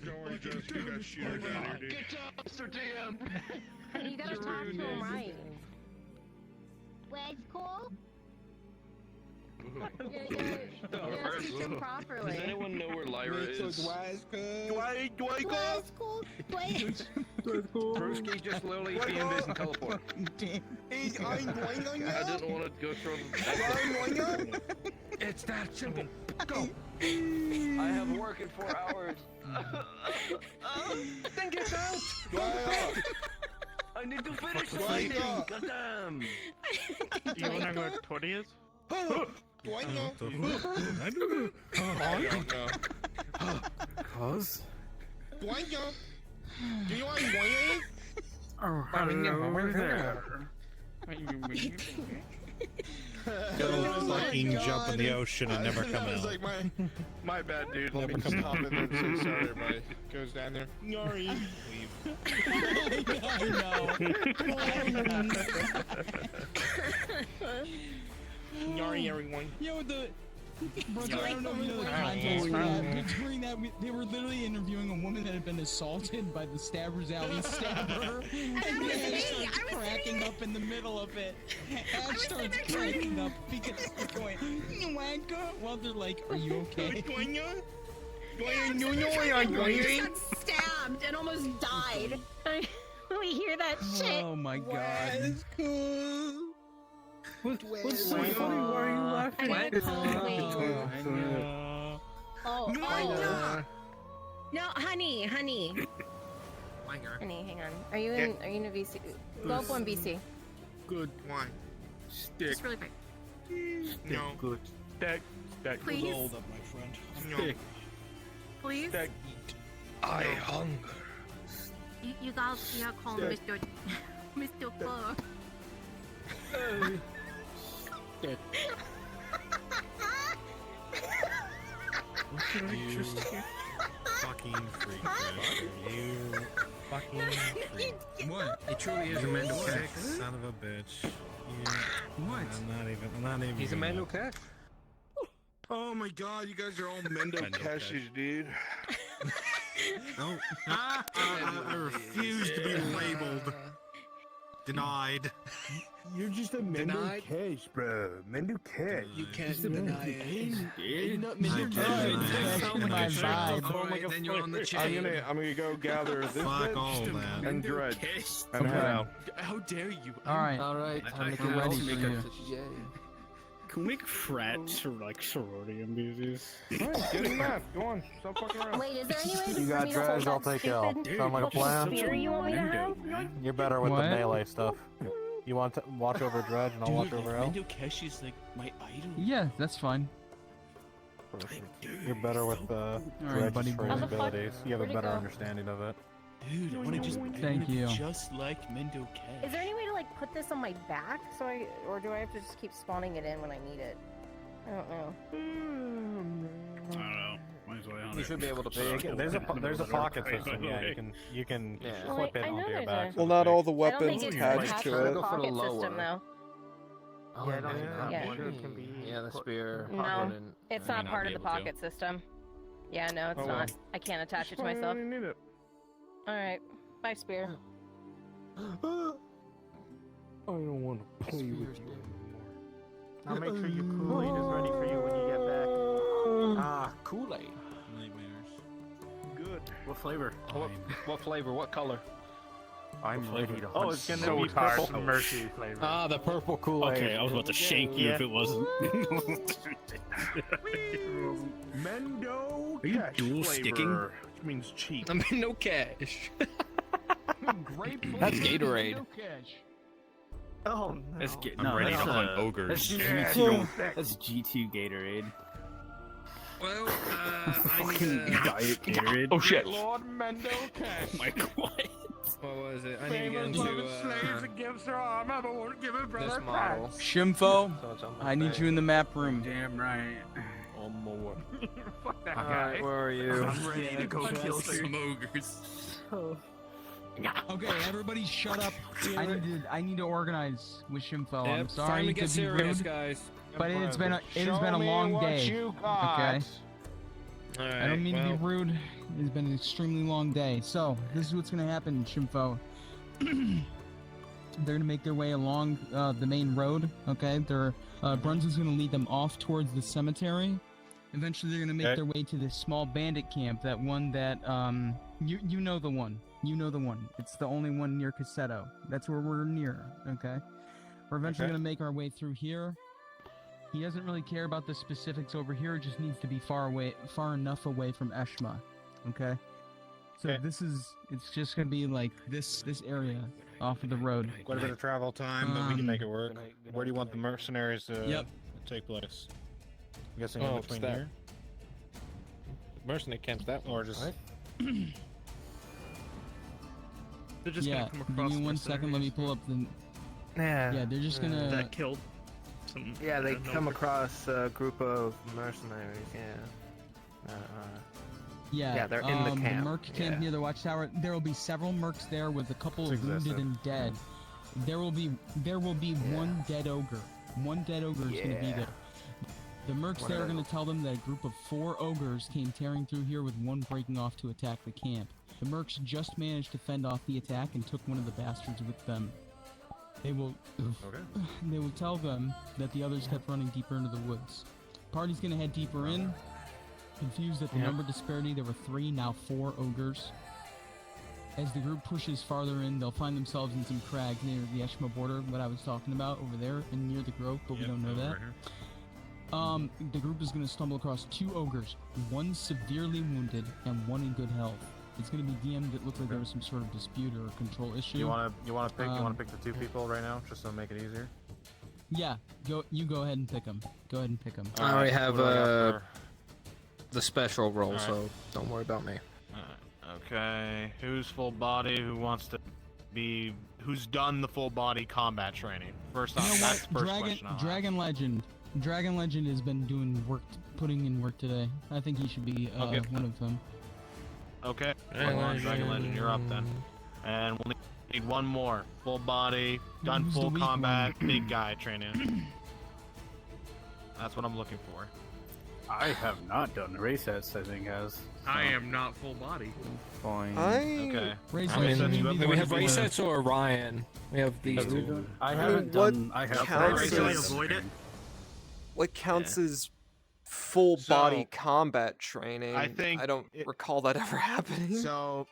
Don't worry, Jess, we got shooters down here, dude. Get down, Mr. DM! You gotta talk to him right. Where's cool? You gotta teach him properly. Does anyone know where Lyra is? Brewski just literally being this and teleport. I didn't want to go through the... It's that simple. Go. I have work in 4 hours. Then get out. I need to finish fighting. Goddamn. Do you wanna know where Torty is? I don't know. Cause? Do you want to Oh, hello there. Go fucking jump in the ocean and never come I was out. like, my bad, dude. Let me Never come stop and then say sorry. Everybody goes down there. Yari. Leave. Yari, everyone. Yo, brother, I don't know if you know the context for that. During that, they were literally interviewing a woman that had been assaulted by the Stabbers Alley stabber. And Ash starts cracking up in the middle of it. Ash starts cracking up because they're going, Wanka? Well, they're like, are you okay? Yeah, he just got stabbed and almost died. We hear that shit. Oh my god. What's so funny? Why are you laughing? I gotta call wait. No, honey. Honey, hang on. Are you in a VC? Go up one VC. Good one. Stick. Just really quick. No. Good. Stack. Please. Hold up, my friend. Stick. Please. Stack. Eat. I hunger. You gotta call Mr. Mr. Fur. Stick. What did I just hear? Fucking freak. You fucking freak. What? It truly is a Mendo Sick Cash. son of a bitch. What? I'm not even. He's a Mendo Cash. Oh my god, you guys are all Mendo Caches, dude. No. I refuse to be labeled. Denied. You're just a Mendo Cache, bro. Mendo Cache. You can't deny it. You're not Mendo Cache. Alright, then you're on the chain. I'm gonna go gather this Fuck all bitch that. and dredge. And Okay. head out. How dare you? Alright. Alright, Time to get ready for you. Can we make frats or like sorority ambuses? Alright, get in that. Go on. Stop fucking around. Wait, is there any way You got dredge, I'll take L. Sound like a plan? spear you want me to have? You're better with What? the melee stuff. You want to watch over dredge and I'll watch over L? Mendo Cache is like my idol. Yeah, that's fine. You're better with Alright, buddy dredge's boy. phrase abilities. You have a Where'd it better go? understanding of it. Dude, I wanna just Thank you. just like Mendo Cache. Is there any way to like put this on my back or do I have to just keep spawning it in when I need it? I don't know. I don't know. Might as well on You it. should be able to pay. There's a pocket system. Yeah, you can Well, flip it I know onto your there's back. Well, not all the I don't weapons think it's attached attached to to the it. pocket system though. Oh, yeah, Yeah. Yeah, the spear. No, it's not part of the pocket system. Yeah, no, it's Oh, not. well. I can't attach it to That's why myself. you need it. Alright, bye spear. I don't want to play with you. I'll make sure your Kool-Aid is ready for you when you get back. Ah, Kool-Aid. Nightmares. Good. What flavor? What flavor? What color? I'm ready to Oh, it's gonna be purple mercy flavor. Ah, the purple Kool-Aid. Okay, I was about to shank you if it wasn't. Mendo Are you Cache dual flavor, sticking? which means cheap. I mean, no cash. That's Gatorade. Oh no. That's good. I'm No, ready that's to hunt That's ogres. G2. That's G2 Gatorade. Well, I Fucking need diet Gatorade. Oh shit. Lord Mendo Cache. Like what? What was it? I need to get Famous loving into slaves that gives her armor, but won't give her brother this model. pants. Shimfo, So it's on my I need back. you in the map room. Damn right. Or more. Fuck that guy. Alright, where are you? I'm ready to go kill some ogres. Okay, everybody shut up. I need to organize with Shimfo. I'm Yep, sorry time to to get be serious, rude, guys. but it has been a me long what day. you got. Okay. Alright, I don't mean to well, be rude. It's been an extremely long day. So this is what's gonna happen, Shimfo. They're gonna make their way along the main road. Okay, Brunson's gonna lead them off towards the cemetery. Eventually, they're gonna make their way to this small bandit camp. That one that you know the one. You know the one. It's the only one near Cassetto. That's where we're near. Okay. We're eventually gonna make our way through here. He doesn't really care about the specifics over here. It just needs to be far enough away from Eshma. Okay. So it's just gonna be like this area off of the road. Quite a bit of travel time, but we can make it work. Where do you want the mercenaries to take place? I'm guessing in between here. Mercenary camps that or just They're just gonna come give across me 1 second. Let me pull up the. Yeah, they're just gonna. That killed. Some, Yeah, they no come work. across a group of mercenaries. Yeah. Yeah, they're in the camp. The merc camp near the watchtower. There will be several mercs there with a couple of wounded and dead. There will be one dead ogre. One dead ogre is going to be there. The mercs there are going to tell them that a group of 4 ogres came tearing through here with one breaking off to attack the camp. The mercs just managed to fend off the attack and took one of the bastards with them. They will tell them that the others kept running deeper into the woods. Party's going to head deeper in. Confused at the number disparity, there were 3, now 4 ogres. As the group pushes farther in, they'll find themselves in some crags near the Eshma border, what I was talking about over there, and near the grove, but we don't know that. The group is going to stumble across 2 ogres, one severely wounded and one in good health. It's going to be DM'd. It looked like there was some sort of dispute or control issue. You want to pick the 2 people right now, just to make it easier? Yeah, you go ahead and pick them. Go ahead and pick them. I already have the special roll, Alright. so don't worry about me. Okay, who's full body? Who wants to be? Who's done the full body combat training? First off, You know that's the what? first question. I'll ask. Dragon Legend has been putting in work today. I think he should be Okay. one of them. Okay, Dragon Legend, you're up then. And we'll need one more. Full body, done Who's the full weak combat, big guy training. That's what I'm looking for. I have not done race sets, I think, has. I am not full body. Fine. Okay. I mean, we have race sets or Orion. We have these two. I haven't done. I have counts race as, what counts as full body combat training? I don't recall that ever happening. So,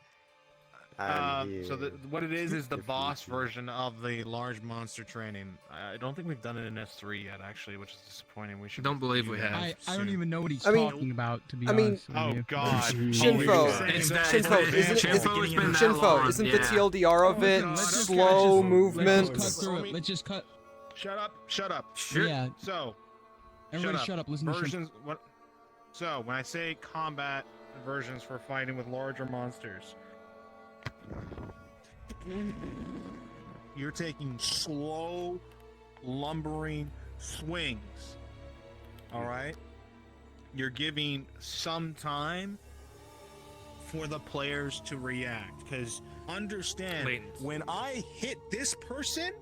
what it is the boss version of the large monster training. I don't think we've done it in S3 yet, actually, which is disappointing. We should. Don't believe do we that have. I soon. don't even know what he's I mean- talking about, to be I mean- honest with Oh you. God, Shinfo, isn't the TLDR of it Let's just- slow movement? Let's just cut through it. Let's just cut. Shut up! Shut up! Yeah. So, Everybody shut up, listen to Shin. versions. What? So when I say combat versions for fighting with larger monsters, you're taking slow, lumbering swings. All right. You're giving some time for the players to react, because understand when I hit this person,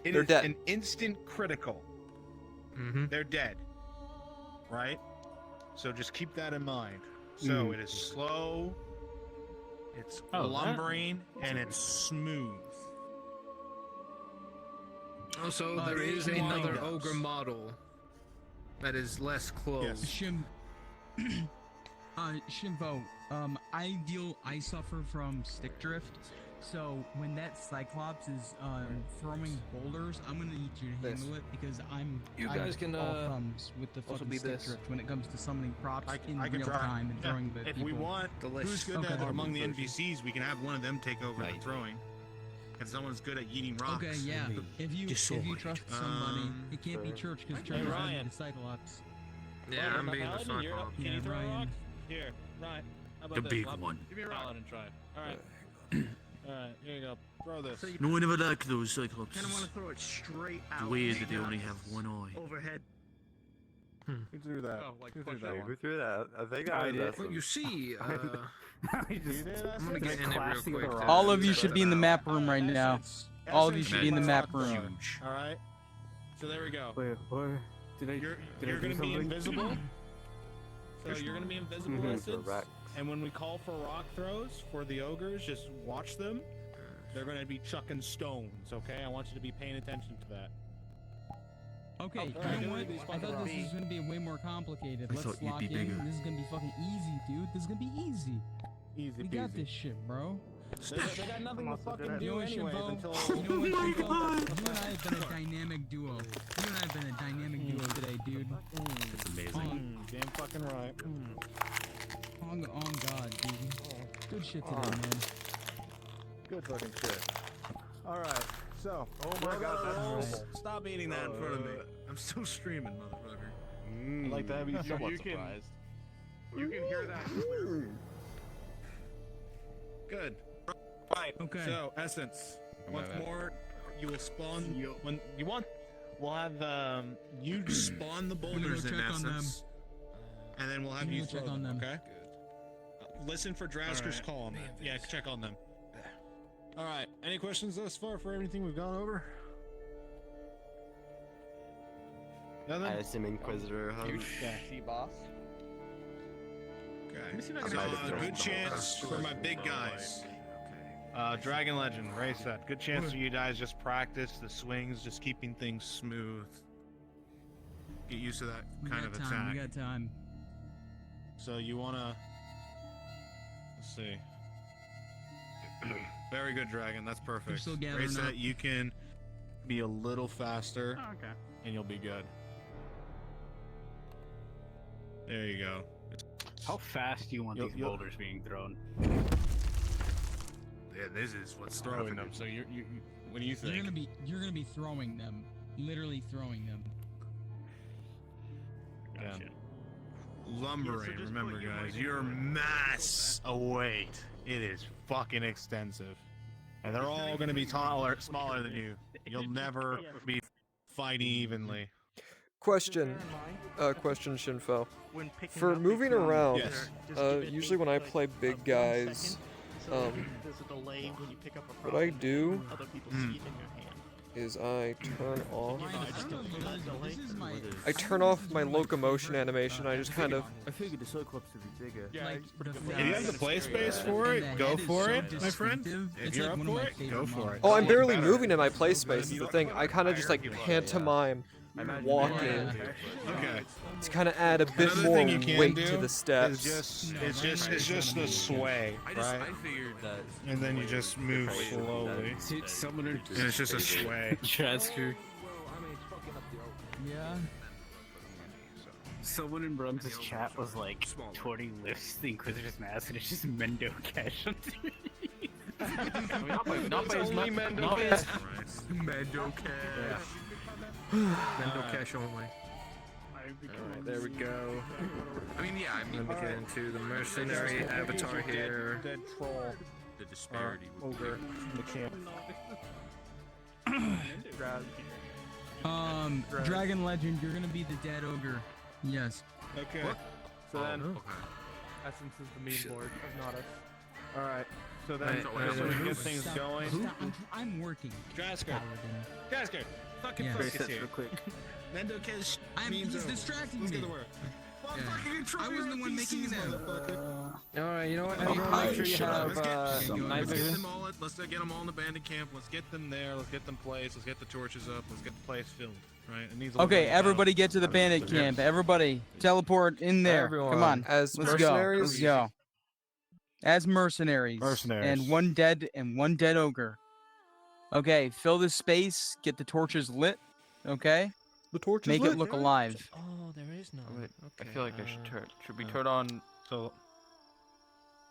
it They're is dead. an instant critical. They're dead. Right? So just keep that in mind. So it is slow, it's lumbering, and it's smooth. Also, there is another ogre model that is less close. Shimbo, I suffer from stick drift, so when that Cyclops is throwing boulders, I'm gonna need you to handle it because You I guys have can, all thumbs with the also fucking be stick this. drift when it comes to summoning props in I can real try. time and Yeah, throwing the if people. we want, who's good Okay. at among the NPCs, we can have one of them take over the throwing. If someone's good at eating rocks. Okay, yeah. If you trust somebody, it can't be Church because Church is Ryan. the Cyclops. Yeah, I'm being the Cyclops. Yeah, Ryan. Here, Ryan. How The about big this? one. Give me a rock and try. Alright. Alright, here you go. Throw this. No one ever liked those Cyclops. Kind of want to throw it straight out. It's weird that they only have one eye. Overhead. Who threw that? Who threw that Who threw that? I think I did. Well, you see, I'm gonna get get in it real quick. All of you should be in the map room right now. All of you should be in the map room. Alright. So there we go. Wait, what? You're gonna be invisible. So you're gonna be invisible, Essence. And when we call for rock throws for the ogres, just watch them. They're gonna be chucking stones, okay? I want you to be paying attention to that. Okay, Alright, you know what? these I thought fucking this was gonna be way more complicated. I Let's thought you'd lock be in. bigger. This is gonna be fucking easy, dude. This is gonna be easy. Easy We got this shit, bro. They got nothing to fucking You do know what, anyways Shimbo? until... You know what, Shimbo? You and I have been a dynamic duo. You and I have been a dynamic duo today, dude. It's amazing. Damn fucking right. On God, dude. Good shit today, man. Good fucking shit. Alright, so. Oh my god, Alright. Stop eating that in front of me. I'm still streaming, motherfucker. I'd like to have you somewhat you can- surprised. You can hear that. Good. Right. Okay. So, Essence. Once bad. more, you will spawn when you want. We'll have you spawn the boulders go in check on them. Essence, and then we'll have I'm you gonna throw check on them. Okay. Listen for Drasker's call on that. Yeah, check on them. All right. Any questions thus far for everything we've gone over? Nothing. I assume Inquisitor. Okay. boss. Okay. Good chance for my big guys. Dragon Legend, race set. Good chance for you guys just practice the swings, just keeping things smooth. Get used to that kind of We got time. attack. We got time. So you wanna, let's see. Very good, Dragon. That's perfect. still gathering Race up. that you can be a little faster, Oh, okay. and you'll be good. There you go. How fast do you want You'll- these you'll- boulders being thrown? Yeah, this is what's throwing them. So you what do you think? You're gonna be throwing them, literally throwing them. Yeah. Lumbering, remember guys, your mass weight, it is fucking extensive. And they're all gonna be smaller than you. You'll never be fighting evenly. Question, Shinfo. When picking For up moving the drone, around, just give it usually when I play big guys, so there's a delay when you pick up a what I problem, do other people see it in your hand. is I turn off. I turn off my locomotion animation. I just kind of. I figured the Cyclops would be bigger. Yeah, if you have the play space for it, go for it, my friend. If you're up for it, go for it. Oh, I'm barely moving in my play space. Is the thing. I kind of just like pantomime walking. Okay. To kind of add a bit Another more thing you can weight do to the steps. It's just the sway, right? I figured that. And then you just move slowly. Someone And it's just a sway. Trasker. Yeah. Someone in Brum's chat was like, Torty lifts the Inquisitor's mask and it's just Mendo Cash on Not by his Mendo Cash. Mendo Cash only. Alright, there we go. I mean, yeah, I'm gonna get into the mercenary avatar here. Dead troll. The disparity. Ogre from the camp. Dragon Legend, you're gonna be the dead ogre. Yes. Okay. So then, Okay. Essence is the main board of Nautis. Alright. So then, Right. so we get things going. I'm working. Drasker. Drasker. Fucking Yeah. focus here. Real quick. Mendo Cash He's means distracting Who's me. gonna work? I wasn't the one making it out. Alright, you know what? Make sure you have Let's Let's get them all in the bandit camp. Let's get them there. Let's get them placed. Let's get the torches up. Let's get the place filled. Right? It needs a little Okay, bit of everybody get to the bandit camp. Everybody teleport in there. Come on. As Let's go. mercenaries? Let's go. As mercenaries. Mercenaries. And one dead ogre. Okay, fill this space. Get the torches lit. Okay. The torches Make lit. it look alive. Oh, there is no. Wait, I feel like I should we turn on? So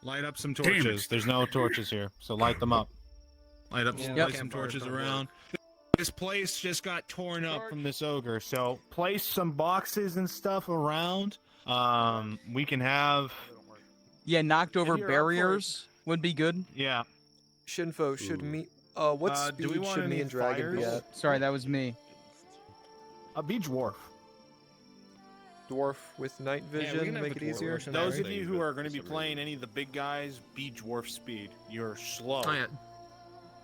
light up some torches. There's no torches here, so light them up. Light up some torches around. This place just got torn up from this ogre, so place some boxes and stuff around. We can have. Yeah, knocked over you're up for it. barriers would be good. Yeah. Shinfo, should me? What do we speed want should me any and Dragon be fires? at? Sorry, that was me. Be dwarf. Dwarf with night vision, make it easier. Those of you who are going to be playing any of the big guys, be dwarf speed. You're slow. Oh yeah.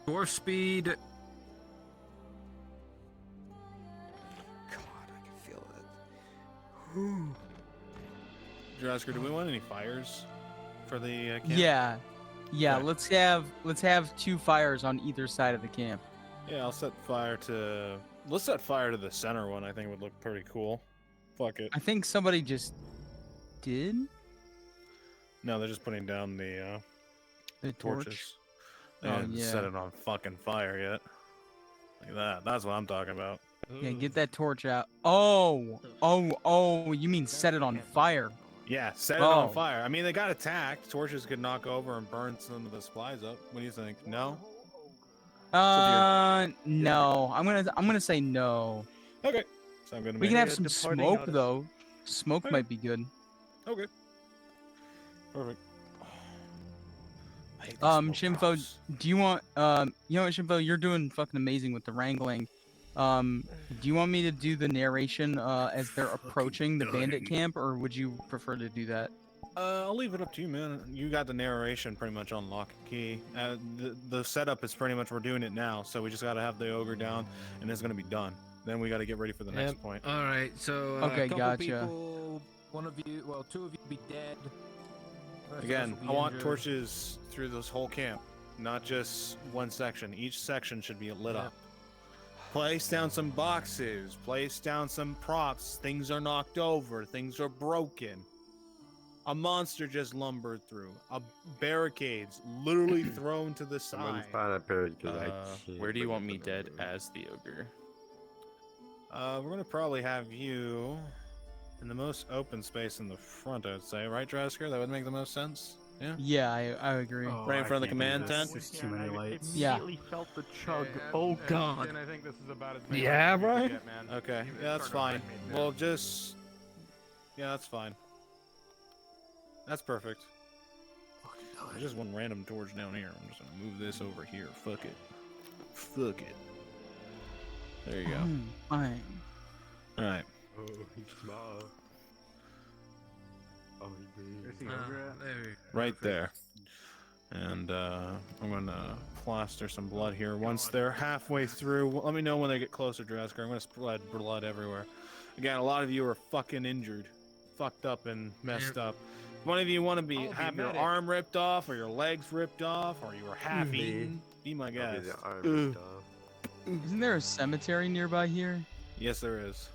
Dwarf speed. God, I can feel it. Whew. Drasker, do we want any fires for the camp? Yeah. Yeah, Okay. let's have 2 fires on either side of the camp. Yeah, I'll set fire to. Let's set fire to the center one. I think would look pretty cool. Fuck it. I think somebody just did No, they're just putting down the the torches. torch. They Oh, haven't set yeah. it on fucking fire yet. Like that. That's what I'm talking about. Yeah, get that torch out. Oh, you mean set it on fire. Yeah, set it on Oh. fire. I mean, they got attacked. Torches could knock over and burn some of the supplies up. What do you think? No? No. I'm gonna say no. Okay. So I'm gonna We make can have it. some Departing smoke notice. though. Smoke Okay. might be good. Okay. Perfect. Shimfo, do you want you know what, Shimfo, you're doing fucking amazing with the wrangling. Do you want me to do the narration as they're approaching the bandit camp, or would you prefer to do that? I'll leave it up to you, man. You got the narration pretty much on lock and key. The setup is pretty much we're doing it now, so we just got to have the ogre down, and it's gonna be done. Then we got to get ready for the next point. All right, so Okay, a couple gotcha. people, one of you, well, 2 of you be dead. The rest of us Again, will be I want injured. torches through this whole camp, not just one section. Each section should be lit up. Place down some boxes, place down some props. Things are knocked over, things are broken. A monster just lumbered through. Barricades literally thrown to the side. Where do you want me dead as the ogre? We're gonna probably have you in the most open space in the front, I'd say, right, Drasker? That would make the most sense. Yeah. Yeah, I agree. Right in front of the command tent. There's too many lights. Yeah. Immediately felt the chug. Oh god. And I think this is about as many Yeah, lights as we Brian? can get, man. Okay, Even yeah, that's starter fine. pack made Well, just yeah, that's fine. That's perfect. There's just one random torch down here. I'm just gonna move this over here. Fuck it. Fuck it. There you go. Fine. All right. Oh, he's small. Oh, Right there. And I'm gonna plaster some blood here. Once they're halfway through, let me know when they get closer, Drasker. I'm gonna spread blood everywhere. Again, a lot of you are fucking injured, fucked up, and messed up. If one of you want to have your arm ripped off, or your legs ripped off, or you were half eaten, be my guest. Isn't there a cemetery nearby here? Yes, there is.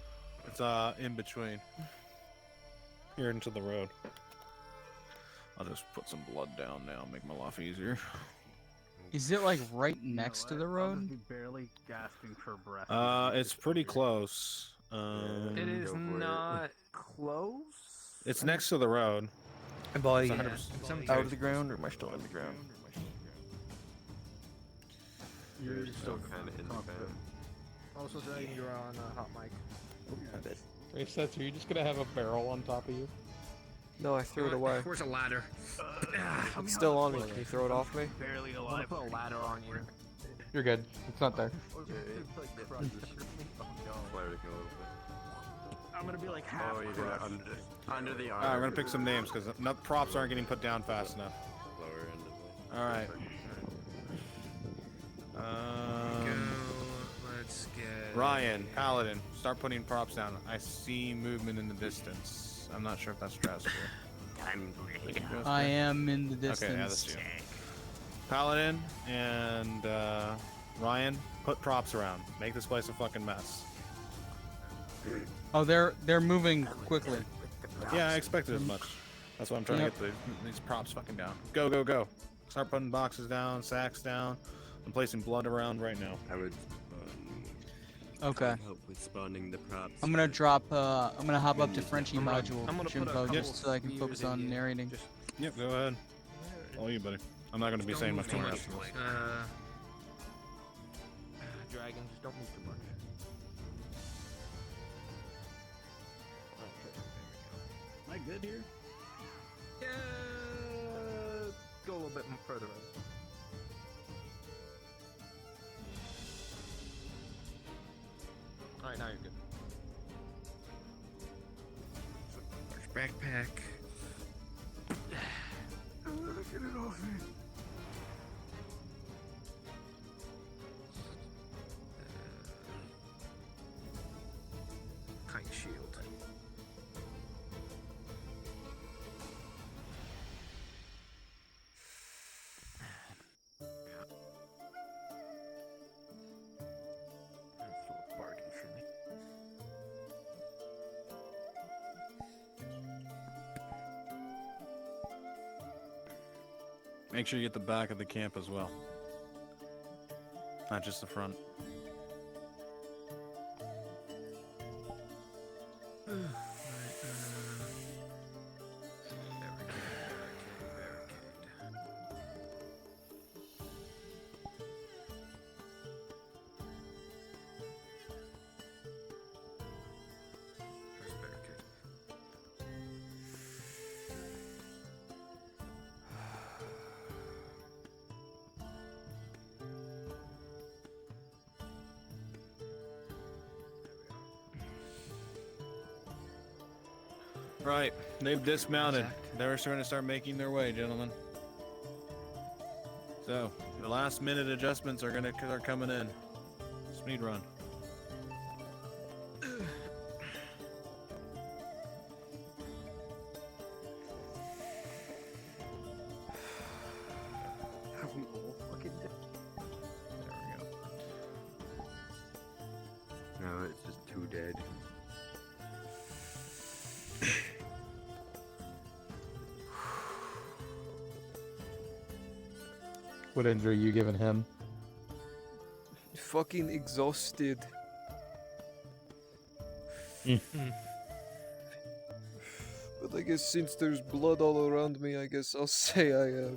It's in between. Here into the road. I'll just put some blood down now, make my life easier. Is it like right next to the road? Barely gasping for breath. It's pretty close. It is not close. It's next to the road. Am I It's 100% out of the ground, or am I still in the ground? You're still kind of in the ground. Also, Dragon, you're on hot mic. I did. Resets, are you just gonna have a barrel on top of you? No, I threw it away. Where's a ladder? It's still on me. Can you throw it off me? Barely I'm gonna alive. put a ladder on you. You're good. It's not there. I'm gonna be like half. Oh, you got under the arm. Alright, we're gonna pick some names because props aren't getting put down fast enough. Lower end of the. Alright. Let's get Ryan, Paladin, start putting props down. I see movement in the distance. I'm not sure if that's Drasker. I am in the distance. Okay, yeah, that's you. Paladin and Ryan, put props around. Make this place a fucking mess. Oh, they're moving quickly. Yeah, I expected as much. That's why I'm trying to get these props fucking down. Go, go, go. Start putting boxes down, sacks down. I'm placing blood around right now. I would. Okay. Help with spawning the props. I'm gonna drop. I'm gonna hop up to Frenchie module, I'm gonna put a Jimbo, couple just so I can focus spheres in on you. narrating. Yep, go ahead. All you, buddy. I'm not gonna be saying much too more. much. Dragon, just don't move too much. Am I good here? Yeah, go a little bit more further. Alright, now you're good. Large backpack. Get it off me. Kite shield. Make sure you get the back of the camp as well. Not just the front. Right, they've dismounted. They're starting to start making their way, gentlemen. So, the last minute adjustments are coming in. Speed run. Are we all fucking dead? There we go. No, it's just too dead. What injury you giving him? Fucking exhausted. But I guess since there's blood all around me, I guess I'll say I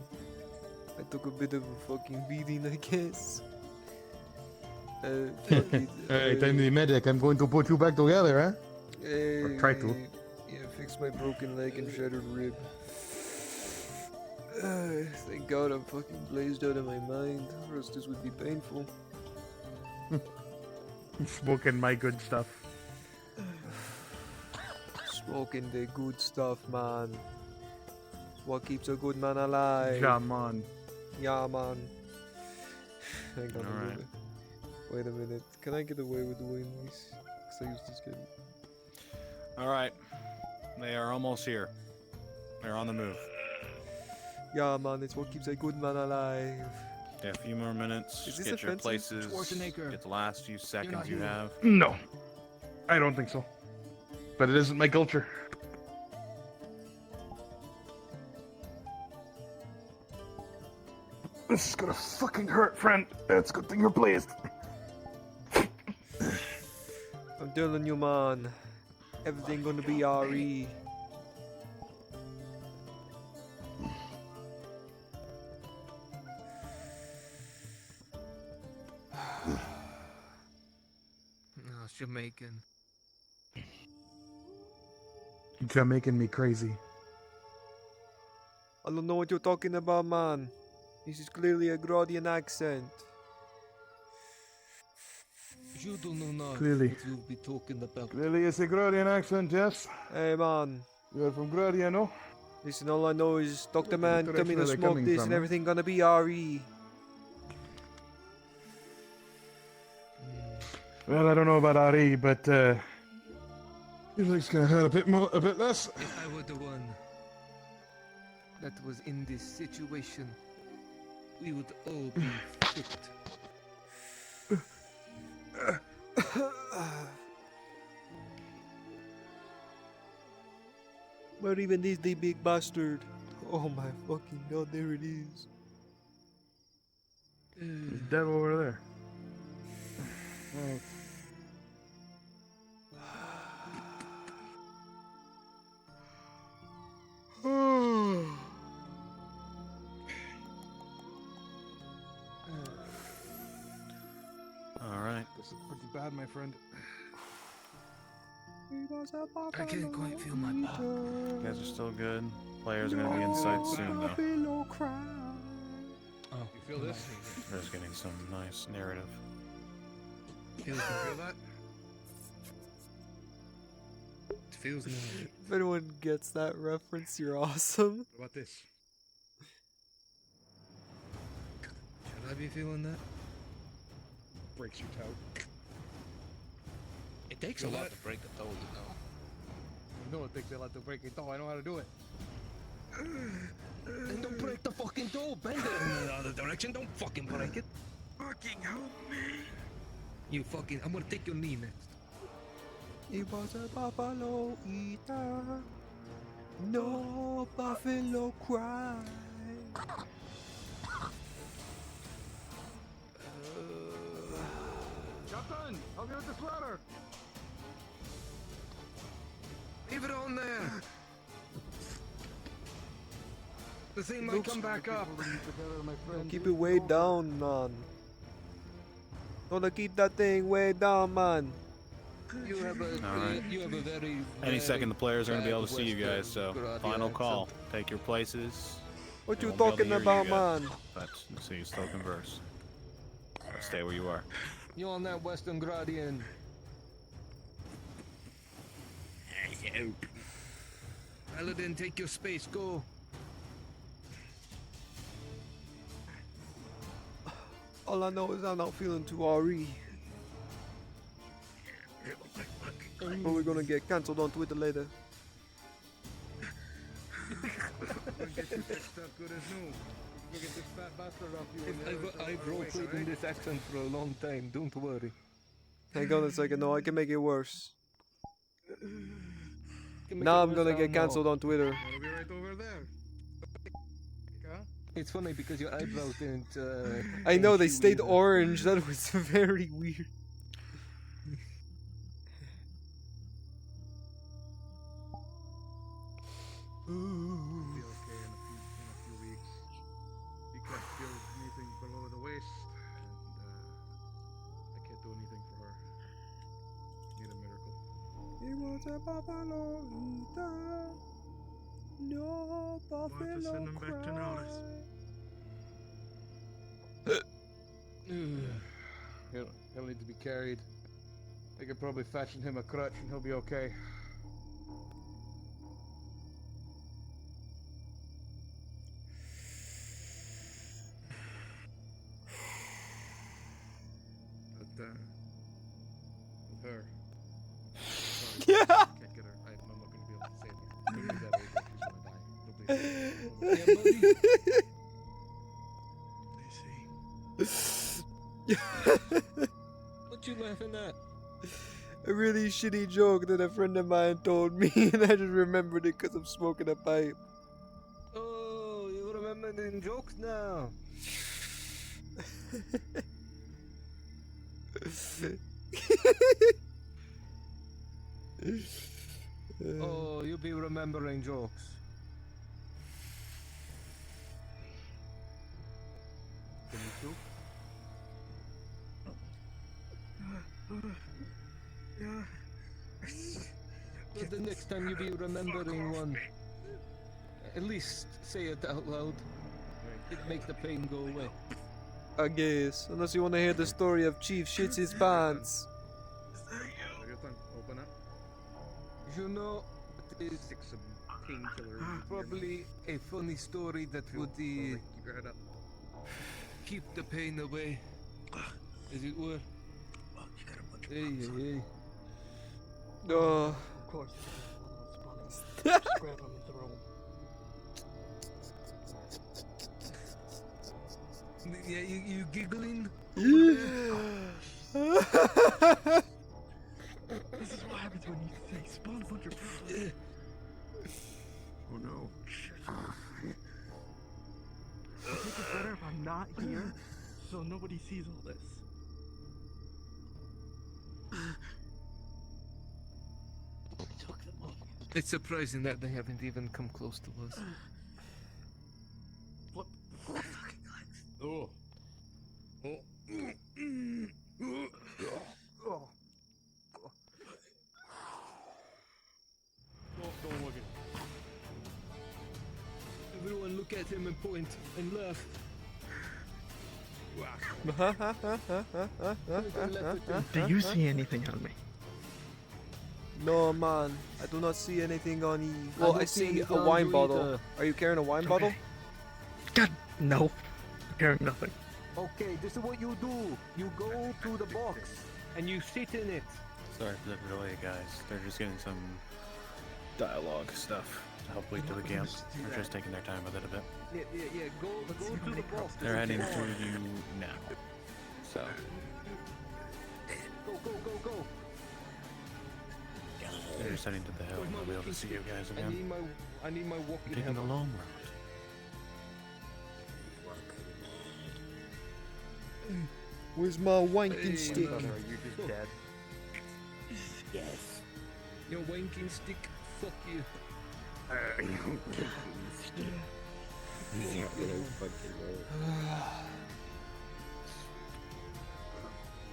took a bit of a fucking beating, I guess. Fuck it, Alright, time to be medic. I'm going to put you back together, huh? Or try to. Yeah, fix my broken leg and shattered rib. Thank God I'm fucking blazed out of my mind, or else this would be painful. Smoking my good stuff. Smoking the good stuff, man. What keeps a good man alive? Yeah, man. Yeah, man. Hang on a Alright. minute. Wait a minute. Can I get away with doing this? Because I used this game. Alright. They are almost here. They're on the move. Yeah, man. It's what keeps a good man alive. Yeah, a few more minutes. Is this Get your offensive? places. Schwarzenegger. Get the last few seconds you have. No. I don't think so. But it isn't my culture. This is gonna fucking hurt, friend. It's a good thing you're blazed. I'm telling you, man. Everything gonna be RE. No, it's Jamaican. You're making me crazy. I don't know what you're talking about, man. This is clearly a Grodian accent. You don't know now Clearly. what you'll be talking about. Clearly it's a Grodian accent, yes? Hey, man. You're from Grodia, no? Listen, all I know is Dr. Man What tell me direction to are they smoke coming this from, and huh? everything gonna be RE. Well, I don't know about RE, but music's gonna hurt a bit more, a bit less. If I were the one that was in this situation, we would all be fucked. Where even is the big bastard? Oh my fucking god, there it is. He's dead over there. Right. Alright. This is pretty bad, my friend. I can't quite feel my pop. You guys are still good. Players are gonna be in sight soon, though. Oh, you feel this? We're just getting some nice narrative. You feel that? It feels nice. If anyone gets that reference, you're awesome. What about this? Should I be feeling that? Breaks your toe. It takes a lot to break a toe, you know. You know it takes a lot to break your toe. I know how to do it. Then don't break the fucking toe. Bend it in the other direction. Don't fucking break it. Fucking help me. You fucking... I'm gonna take your knee next. He was a buffalo eater. No buffalo cry. Captain, help me with this ladder. Leave it on there. The thing might come back up. Keep it way down, man. Gotta keep that thing way down, man. You have a, Alright. you have a very... Any second, the players are gonna be able to bad see you guys, so Western final Grodian call. accent. Take your places. What They you won't be able to talking hear you about, guys, man? But so you still converse. Stay where you are. You on that Western Grodian. Paladin, take your space, go. All I know is I'm not feeling too RE. But we're gonna get cancelled on Twitter later. Get you fixed up good as new. We'll get this fat bastard off you. on the other side I've of the way, roleplayed in alright? this accent for a long time, don't worry. Hang on a second, no, I can make it worse. Can make Now it I'm worse gonna how get now? cancelled on Twitter. I'll be right over there. Huh? It's funny because your eyebrows didn't. I know they change stayed either. orange. That was very weird. It'll be okay in a few weeks. He can't feel anything below the waist, and I can't do anything for her. Need a miracle. He was a buffalo eater. No buffalo We'll have to send him back to Nautis. He'll need to be carried. They could probably fashion him a crutch and he'll be okay. But, with her. Yeah. Can't get her. I'm not going to be able to save her. Maybe that age she's going to die. What you laughing at? A really shitty joke that a friend of mine told me, and I just remembered it because I'm smoking a pipe. Oh, you remember the jokes now. Oh, you'll be remembering jokes. Can you choke? Yeah. But the next time you be remembering one, at least say it out loud. It make the pain go away. I guess, unless you want to hear the story of Chief shits his pants. Your tongue, open up. You know, it is Stick some painkiller. probably a funny story that would Keep your head up. keep the pain away, as it were. Hey, hey, hey. Oh. Of course. Just grab him and throw him. Yeah, you giggling? This is what happens when you say spawn a bunch of people. Oh no. I think it's better if I'm not here, so nobody sees all this. It's surprising that they haven't even come close to us. What? Oh. Oh. Don't look at him. Everyone look at him and point and laugh. Do you see anything on me? No, man. I do not see anything on E. Well, I don't see see a anything on wine you bottle. either. Are you carrying a wine bottle? God, no. I'm carrying nothing. Okay, this is what you do. You go to the box and you sit in it. Sorry for the delay, guys. They're just getting some dialogue stuff to help lead to the camp. They're just taking their time with it a bit. Yeah. Go to the box. They're heading to you now. So. Go. They're just heading to the hill and they'll be able to see you guys I again. need my walking Taking the hammer. long road. Where's my wanking stick? Are you just dead? Yes. Your wanking stick. Fuck you.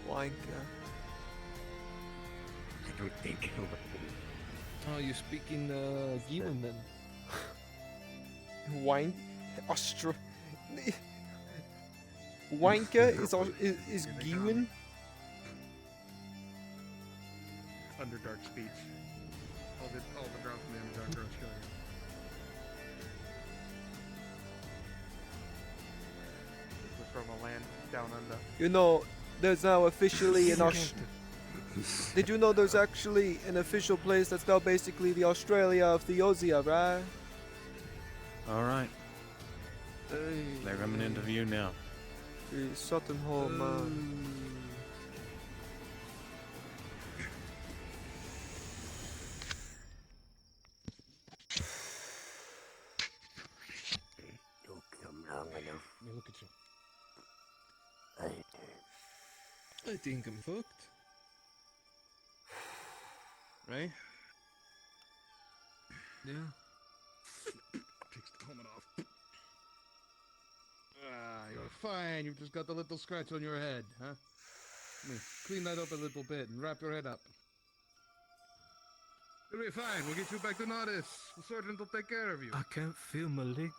Wanker. I don't think Oh, you're speaking Gewan then. Wine? Wanker is Gewin? Underdark speech. All the drow from the Underdark are Australian. This is from a land down under. You know, there's now officially an Did you know there's actually an official place that's now basically the Australia of Theosia, right? Alright. They're coming into view now. Sutton Hall, man. Don't come wrong and me look at you. I think I'm fucked. Right? Yeah. Takes the helmet off. Ah, you're fine. You've just got the little scratch on your head, huh? Let me clean that up a little bit and wrap your head up. You'll be fine. We'll get you back to Nodis. The sergeant will take care of you. I can't feel my legs.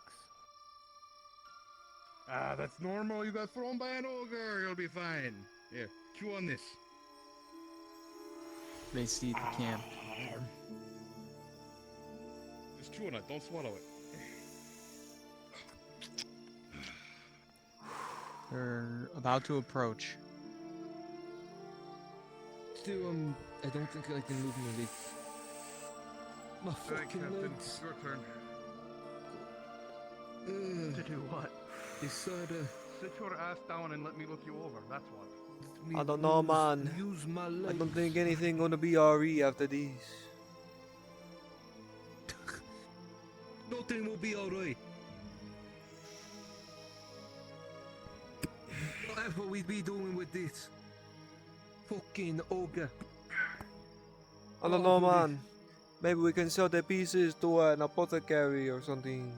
Ah, that's normal. You got thrown by an ogre. You'll be fine. Here, chew on this. They see the camp. Just chew on it. Don't swallow it. They're about to approach. Still, I don't think I can move my legs. My fucking legs. Your turn. To do what? Decide. Sit your ass down and let me look you over. That's what. I don't know, man. Use my legs. I don't think anything gonna be RE after these. Nothing will be alright. Whatever we be doing with this fucking ogre. I don't know, man. Maybe we can sell the pieces to an apothecary or something.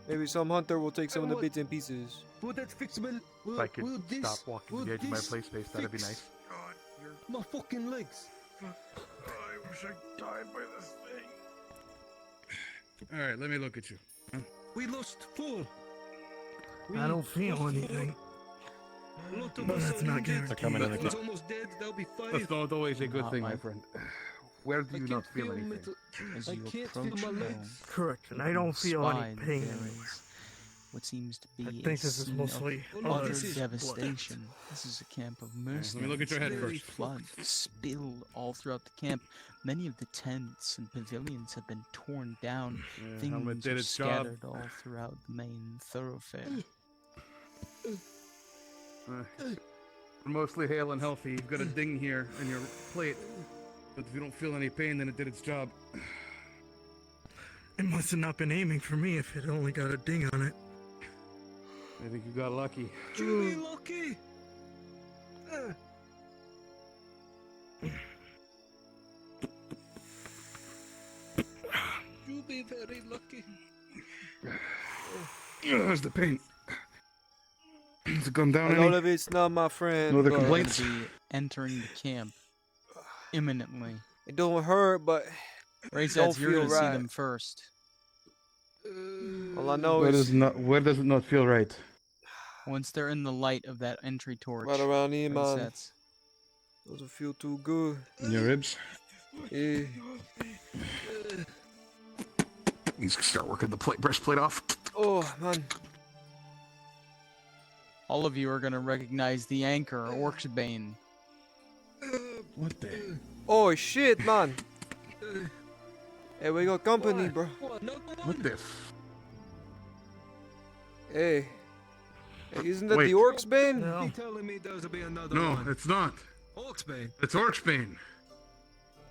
Maybe some hunter will take some of the bits and pieces. Will that fix my... If I could stop walking the edge of my play space, that'd be nice. My fucking legs. I wish I died by this thing. Alright, let me look at you. Huh? We lost 4. I don't feel anything. A lot of But us that's are not injured. guaranteed. in the One's almost dead. That'll be 5. That's not always a good Not thing, my mine. friend. Where do you not feel anything? As I you can't feel approach my home, legs. Correct, and I you don't feel any spy that pain. there is what seems to be I a think this is scene mostly of Oh, utter this is devastation. This is a camp of mercenaries. let me look at your head There's first. blood spilled all throughout the camp. Many of the tents and pavilions have been torn down. Yeah, helmet Things did are its job. scattered all throughout the main thoroughfare. We're mostly hale and healthy. You've got a ding here in your plate. But if you don't feel any pain, then it did its job. It must have not been aiming for me if it only got a ding on it. I think you got lucky. You be lucky. You be very lucky. There's the pain. Has it gone down And all any? of it's not my friend. No other but complaints? Be entering the camp imminently. It don't hurt, but Ray don't says you're feel going to see right. them first. All I know Where is where does it not feel right? Once they're in the light of that entry torch, right around here, Ray man. says, Doesn't feel too good. In your ribs? Yeah. Needs to start working the breastplate off. Oh, man. all of you are going to recognize the anchor, Orcsbane. What the? Oh, shit, man. Hey, we got company, bro. What the? Hey. Hey, isn't that Wait. the Orcsbane? You telling me there's be another No, one? it's not. Orcsbane. It's Orcsbane.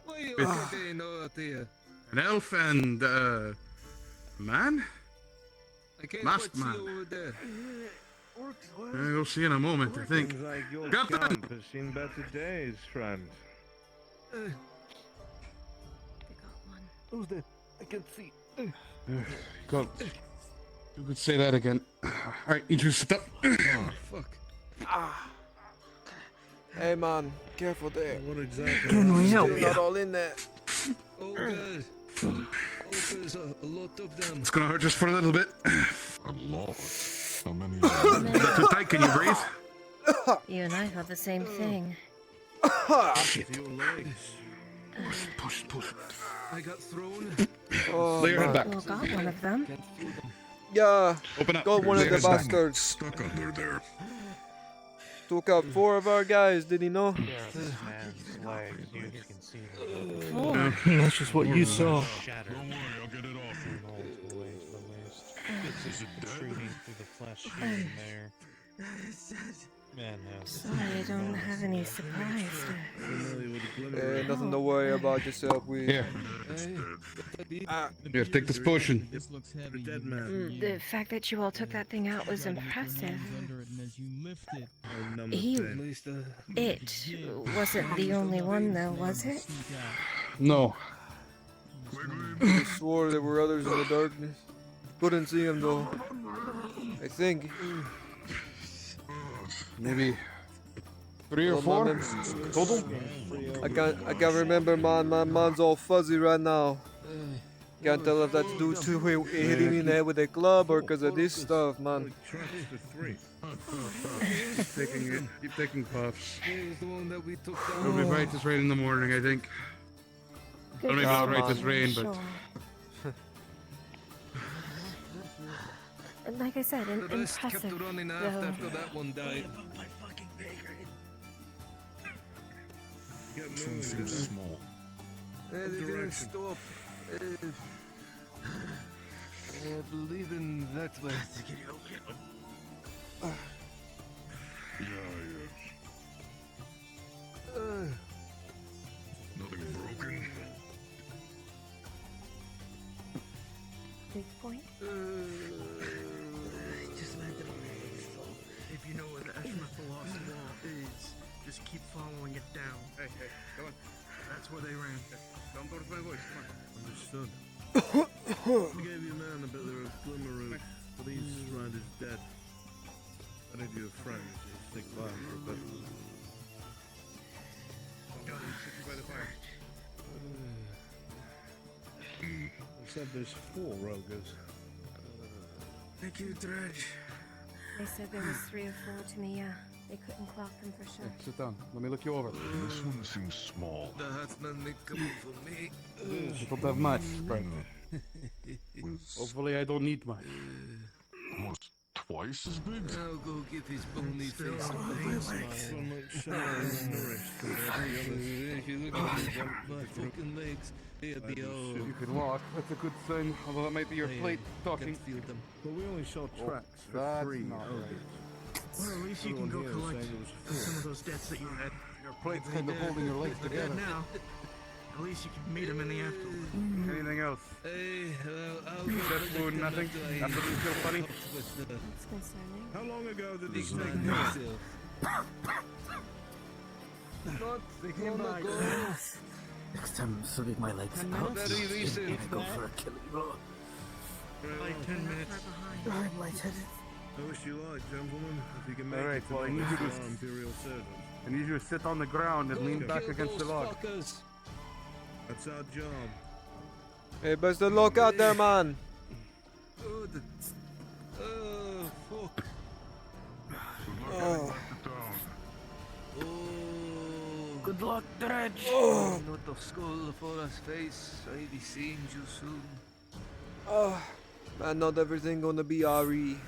Why you It's- Orcsbane out there? An elf and man? I can't Masked quite see man. over there. You'll see in a moment, I think. Seems like your Captain! camp has seen better days, friend. Who's that? I can see. God. You could say that again. Alright, you two sit up. Oh, fuck. Ah. Hey, man. Careful there. What exactly? Can we help Still you? not all in there. Oh, God. Oh, there's a lot of them. It's gonna hurt just for a little bit. A lot. How many? Is that too tight? Can you breathe? You and I thought the same thing. Your legs. Push. I got thrown. Oh, Lay your head man. back. Well, got one of them. Yeah. Open up. Got one of Lay the your head back. bastards. Stuck under there. Took out 4 of our guys, did he know? This man's legs, you can see That's just what you saw. Don't worry, I'll get it off you. Is it dead? Sorry, I don't have have any surprise? Nothing to worry about yourself with. Here. Here, take this potion. The fact that you all took that thing out was impressive. It wasn't the only one, though, was it? No. I swore there were others in the darkness. Couldn't see them though. I think. Maybe 3 or 4 total? I can't remember, man. My mind's all fuzzy right now. Can't tell if that's due to hitting me in the head with a club or because of this stuff, man. Keep taking puffs. We'll be right this rain in the morning, I think. I don't even know how right this rain, but. Like I said, impressive. Kept running after that one died. This one seems small. They didn't stop. I believe in that way. Nothing broken. Big point. Just let them if you know where the Ashma Lost Wall is, just keep following it down. Hey, come on. That's where they ran. Don't go to my voice, come on. Understood. I gave you a man a bit of a glimmer of police around his dead. I need you a friend to stick by him for a bit. Sit by the fire. I said there's 4 rogues. Thank you, Dredge. They said there was 3 or 4 to me, yeah. They couldn't clock them for sure. Sit down. Let me look you over. This one seems small. The Hatsman may come for me. You don't have much, but hopefully I don't need much. Almost twice as big? I'll go get his bony face and if you look at my fucking legs, they'll be all... You can walk. That's a good sign, although that might be your plate talking. But we only saw tracks for that's 3 not right. rogues. Well, at least you can go collect some of those debts that you had. Your plate's kind of holding your legs They're together. dead now. At least you can meet them in the afterlife. Anything else? Hey, I'll Chef food, nothing? Nothing feel funny? That's concerning. How long ago did these This take man place? himself. Not long ago. Next time, sweep my legs out. Very recent. Go for a killing blow. Like 10 minutes. I'm lightheaded. I wish you luck, gentlemen. If you can make Alright, it to well, I the need you to- Imperial Service. I need you to sit on the ground and lean back against the log. That's our job. Hey, best of luck out there, man. Oh, fuck. Oh. Good luck, Dredge. Oh. Not the skull for us face. I'll be seeing you soon. Oh. Man, not everything gonna be RE.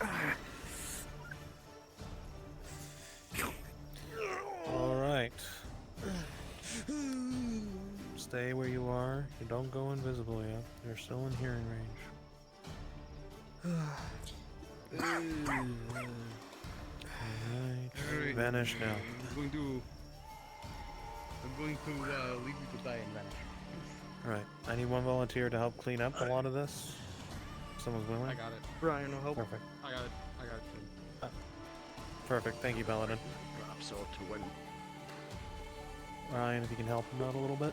Alright. Stay where you are. You don't go invisible yet. You're still in hearing range. Alright. Vanish now. I'm going to leave you to die and vanish. Alright. I need one volunteer to help clean up a lot of this. Someone's willing? I got it. Brian will help. Perfect. I got it. I got it. Perfect. Thank you, Paladin. Ryan, if you can help him out a little bit.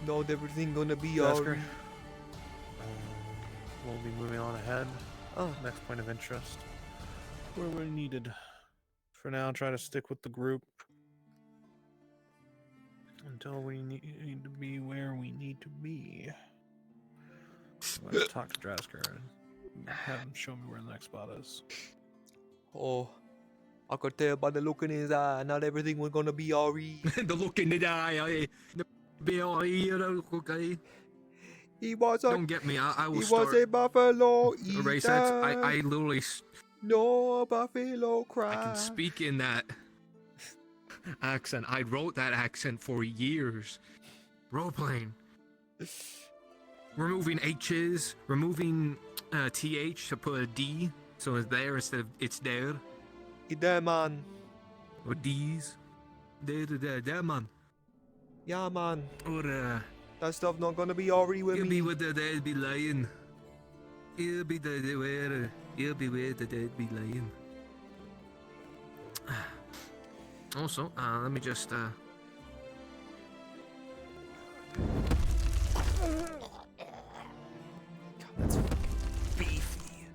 Not everything gonna be Jasker. RE. We'll be moving on ahead. Oh. Next point of interest. Where we're needed. For now, try to stick with the group. Until we need to be where we need to be. Let's talk to Drasker and have him show me where the next spot is. Oh. I could tell by the look in his eye, not everything was gonna be RE. The look in the eye, okay. He was a, Don't get me, I will he start was a buffalo race eater. I literally No buffalo cry. I can speak in that accent. I wrote that accent for years. Role playing. Removing H's, removing TH to put a D, so it's there instead of it's there. He there, man. Or D's. There, man. Yeah, man. Or, that stuff not gonna be alright with he'll me. be where the dead be lying. He'll be where the dead be lying. Also, let me just, God, that's fucking beefy.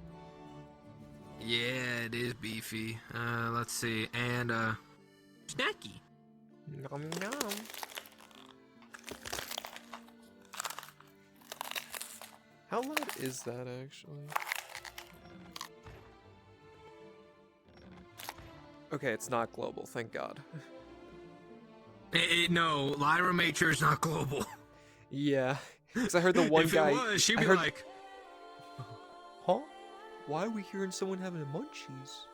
yeah, it is beefy. Let's see, and, snacky. Nom nom. How loud is that actually? Okay, it's not global, thank God. No, Lyra made sure it's not global. Yeah, because I heard the one if guy. If it was, she'd be heard, like, huh? Why are we hearing someone having the munchies?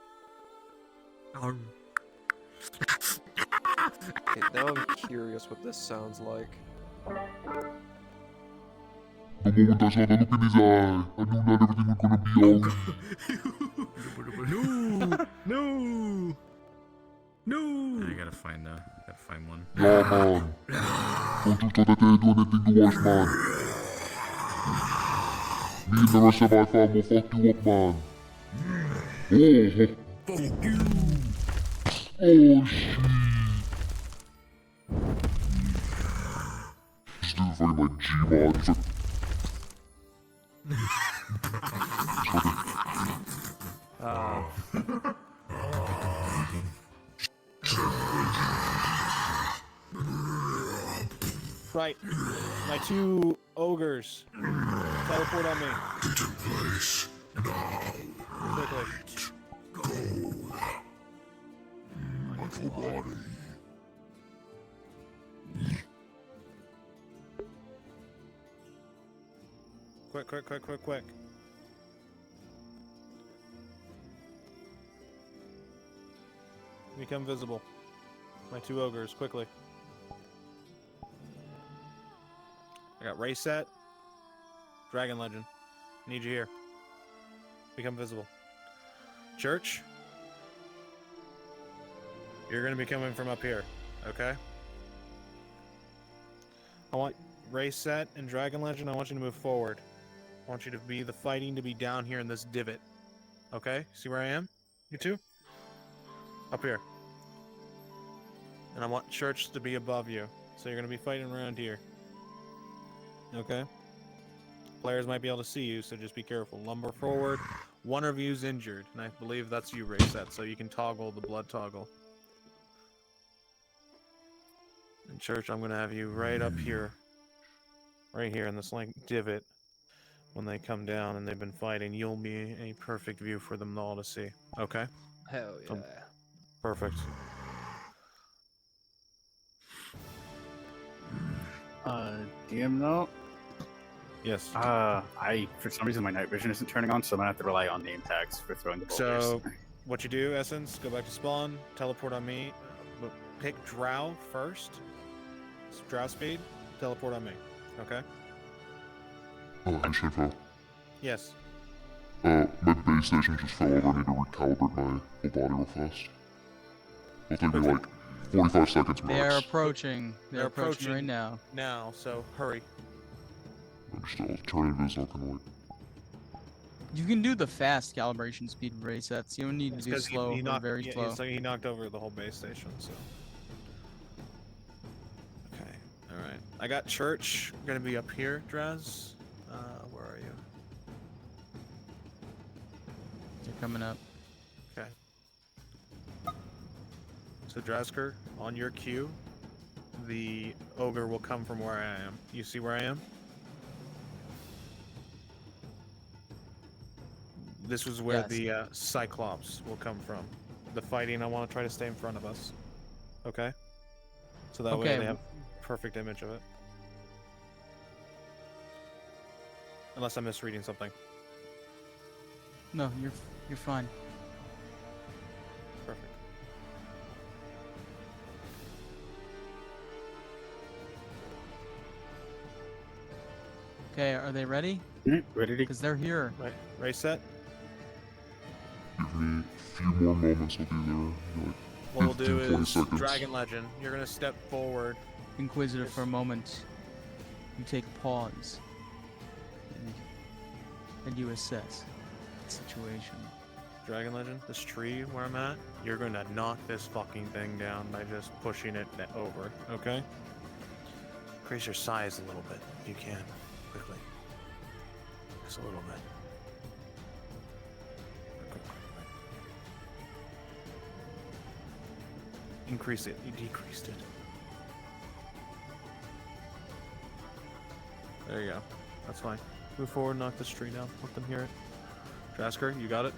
Okay, now I'm curious what this sounds like. The moment I saw the look in his eye, I knew not everything was gonna be alright. No! I gotta find one. Yeah, man. Don't you thought that they do anything to us, man. Me and the rest of my fam will fuck you up, man. Oh, fuck you! Oh, shit. Just do fucking my G-mod. It's like... Right. My 2 ogres. Teleport on me. Get in place now. Quickly. Go. My full body. Quick. Become visible. My 2 ogres, quickly. I got race set. Dragon Legend. Need you here. Become visible. Church. You're gonna be coming from up here, okay? I want race set and Dragon Legend. I want you to move forward. I want you to be the fighting to be down here in this divot. Okay? See where I am? You two? Up here. And I want Church to be above you. So you're gonna be fighting around here. Okay? Players might be able to see you, so just be careful. Lumber forward. One of you's injured, and I believe that's you, race set, so you can toggle the blood toggle. In Church, I'm gonna have you right up here. Right here in this like divot. When they come down and they've been fighting, you'll be a perfect view for them all to see. Okay? Hell yeah. Perfect. DM though? Yes. For some reason my night vision isn't turning on, so I'm gonna have to rely on name tags for throwing the boulders. So, what you do, Essence, go back to spawn, teleport on me, but pick drow first. Drow speed, teleport on me. Okay? Hey, Shinfo. Yes. My base station just fell over. I need to recalibrate my whole body real fast. It'll take me like 45 seconds max. They are approaching. They're approaching right now. Now, so hurry. I'm still turning invisible, can wait. You can do the fast calibration speed resets. You don't need to do slow or very slow. So he knocked over the whole base station, so. Okay, alright. I got Church gonna be up here, Draz. Where are you? They're coming up. Okay. So Drazker, on your cue, the ogre will come from where I am. You see where I am? This was where the Cyclops will come from. The fighting, I want to try to stay in front of us. Okay? So that way they have perfect image of it. Unless I'm misreading something. No, you're fine. Perfect. Okay, are they ready? Ready to... Because they're here. Right, race set. Give me a few more moments, I'll be there. Like... What we'll do 15, 20 is, seconds. Dragon Legend, you're gonna step forward. Inquisitor, for a moment, you take a pause, and you assess the situation. Dragon Legend, this tree where I'm at, you're gonna knock this fucking thing down by just pushing it over, okay? Increase your size a little bit, if you can, quickly. Just a little bit. Increase it, you decreased it. There you go. That's fine. Move forward, knock this tree down. Let them hear it. Drasker, you got it?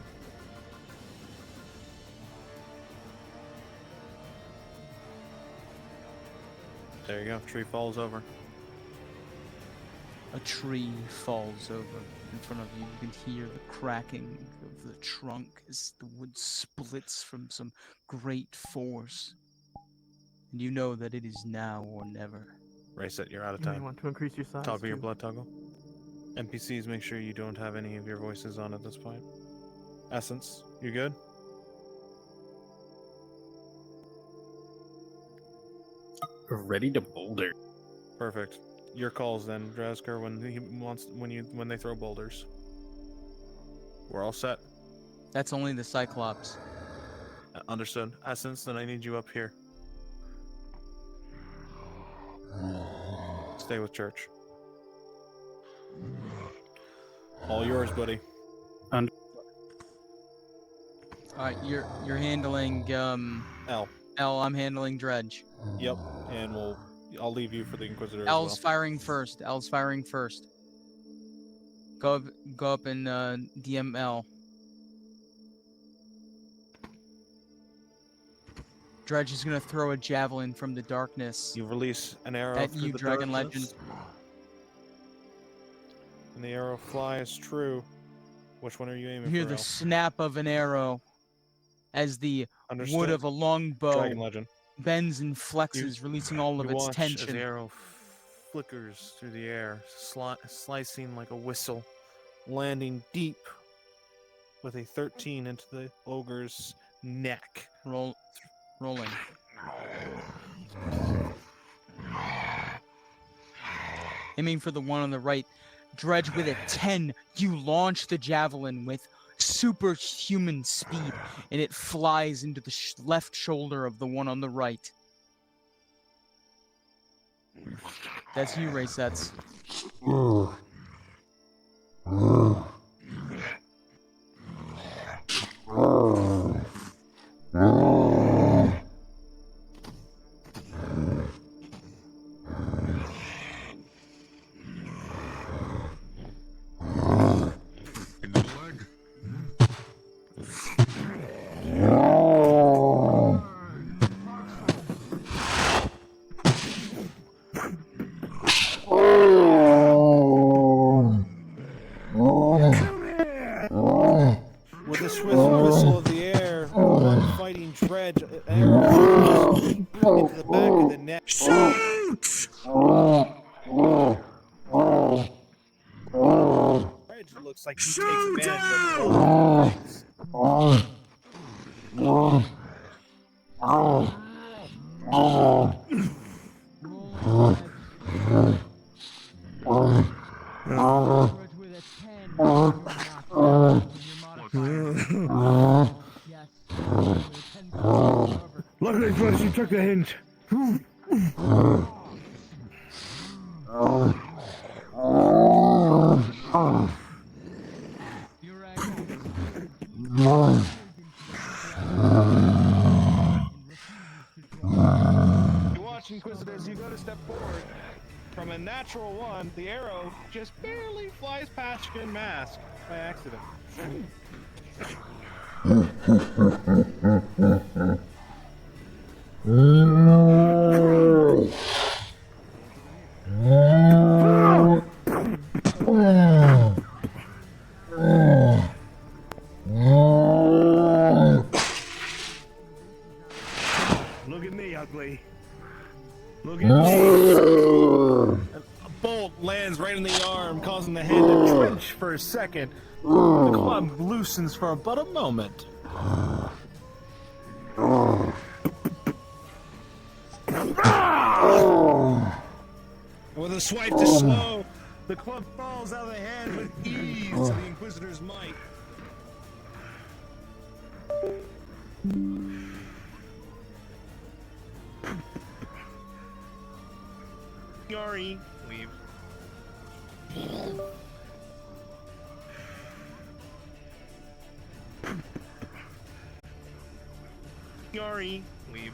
There you go. Tree falls over. A tree falls over in front of you. You can hear the cracking of the trunk as the wood splits from some great force. And you know that it is now or never. Race it, you're out of You may time. want to increase your size, Top of your too. blood toggle. NPCs, make sure you don't have any of your voices on at this point. Essence, you good? Ready to boulder. Perfect. Your calls then, Drasker, when they throw boulders. We're all set. That's only the Cyclops. Understood. Essence, then I need you up here. Stay with Church. All yours, buddy. Alright, you're handling L. I'm handling Dredge. Yep, and I'll leave you for the Inquisitor L's as well. firing first. L's firing first. Go up and DM L. Dredge is gonna throw a javelin from the darkness. You release an arrow at through you, the Dragon darkness, Legend. and the arrow flies true. Which one are you aiming You hear for? the Al? snap of an arrow as the wood Understood. of a longbow Dragon Legend. bends and flexes, releasing all of You its watch tension. as the arrow flickers through the air, slicing like a whistle, landing deep with a 13 into the ogre's neck. Rolling. Aiming for the one on the right. Dredge with a 10. You launch the javelin with superhuman speed, and it flies into the left shoulder of the one on the right. That's you, Raysets. With a swift whistle of the air, one fighting Dredge, arrow into the back of the neck. Shoot! Dredge looks like he takes advantage of all things. Luckily for us, you took the hint. You watch, Inquisitors, you go to step forward. From a natural one, the arrow just barely flies past your mask by accident. Look at me, ugly. Look at me. A bolt lands right in the arm, causing the hand to twitch for a second. The club loosens for about a moment. the swipe is slow. The club falls out of the hand with ease of the Inquisitor's might. Yari, leave. Yari, leave.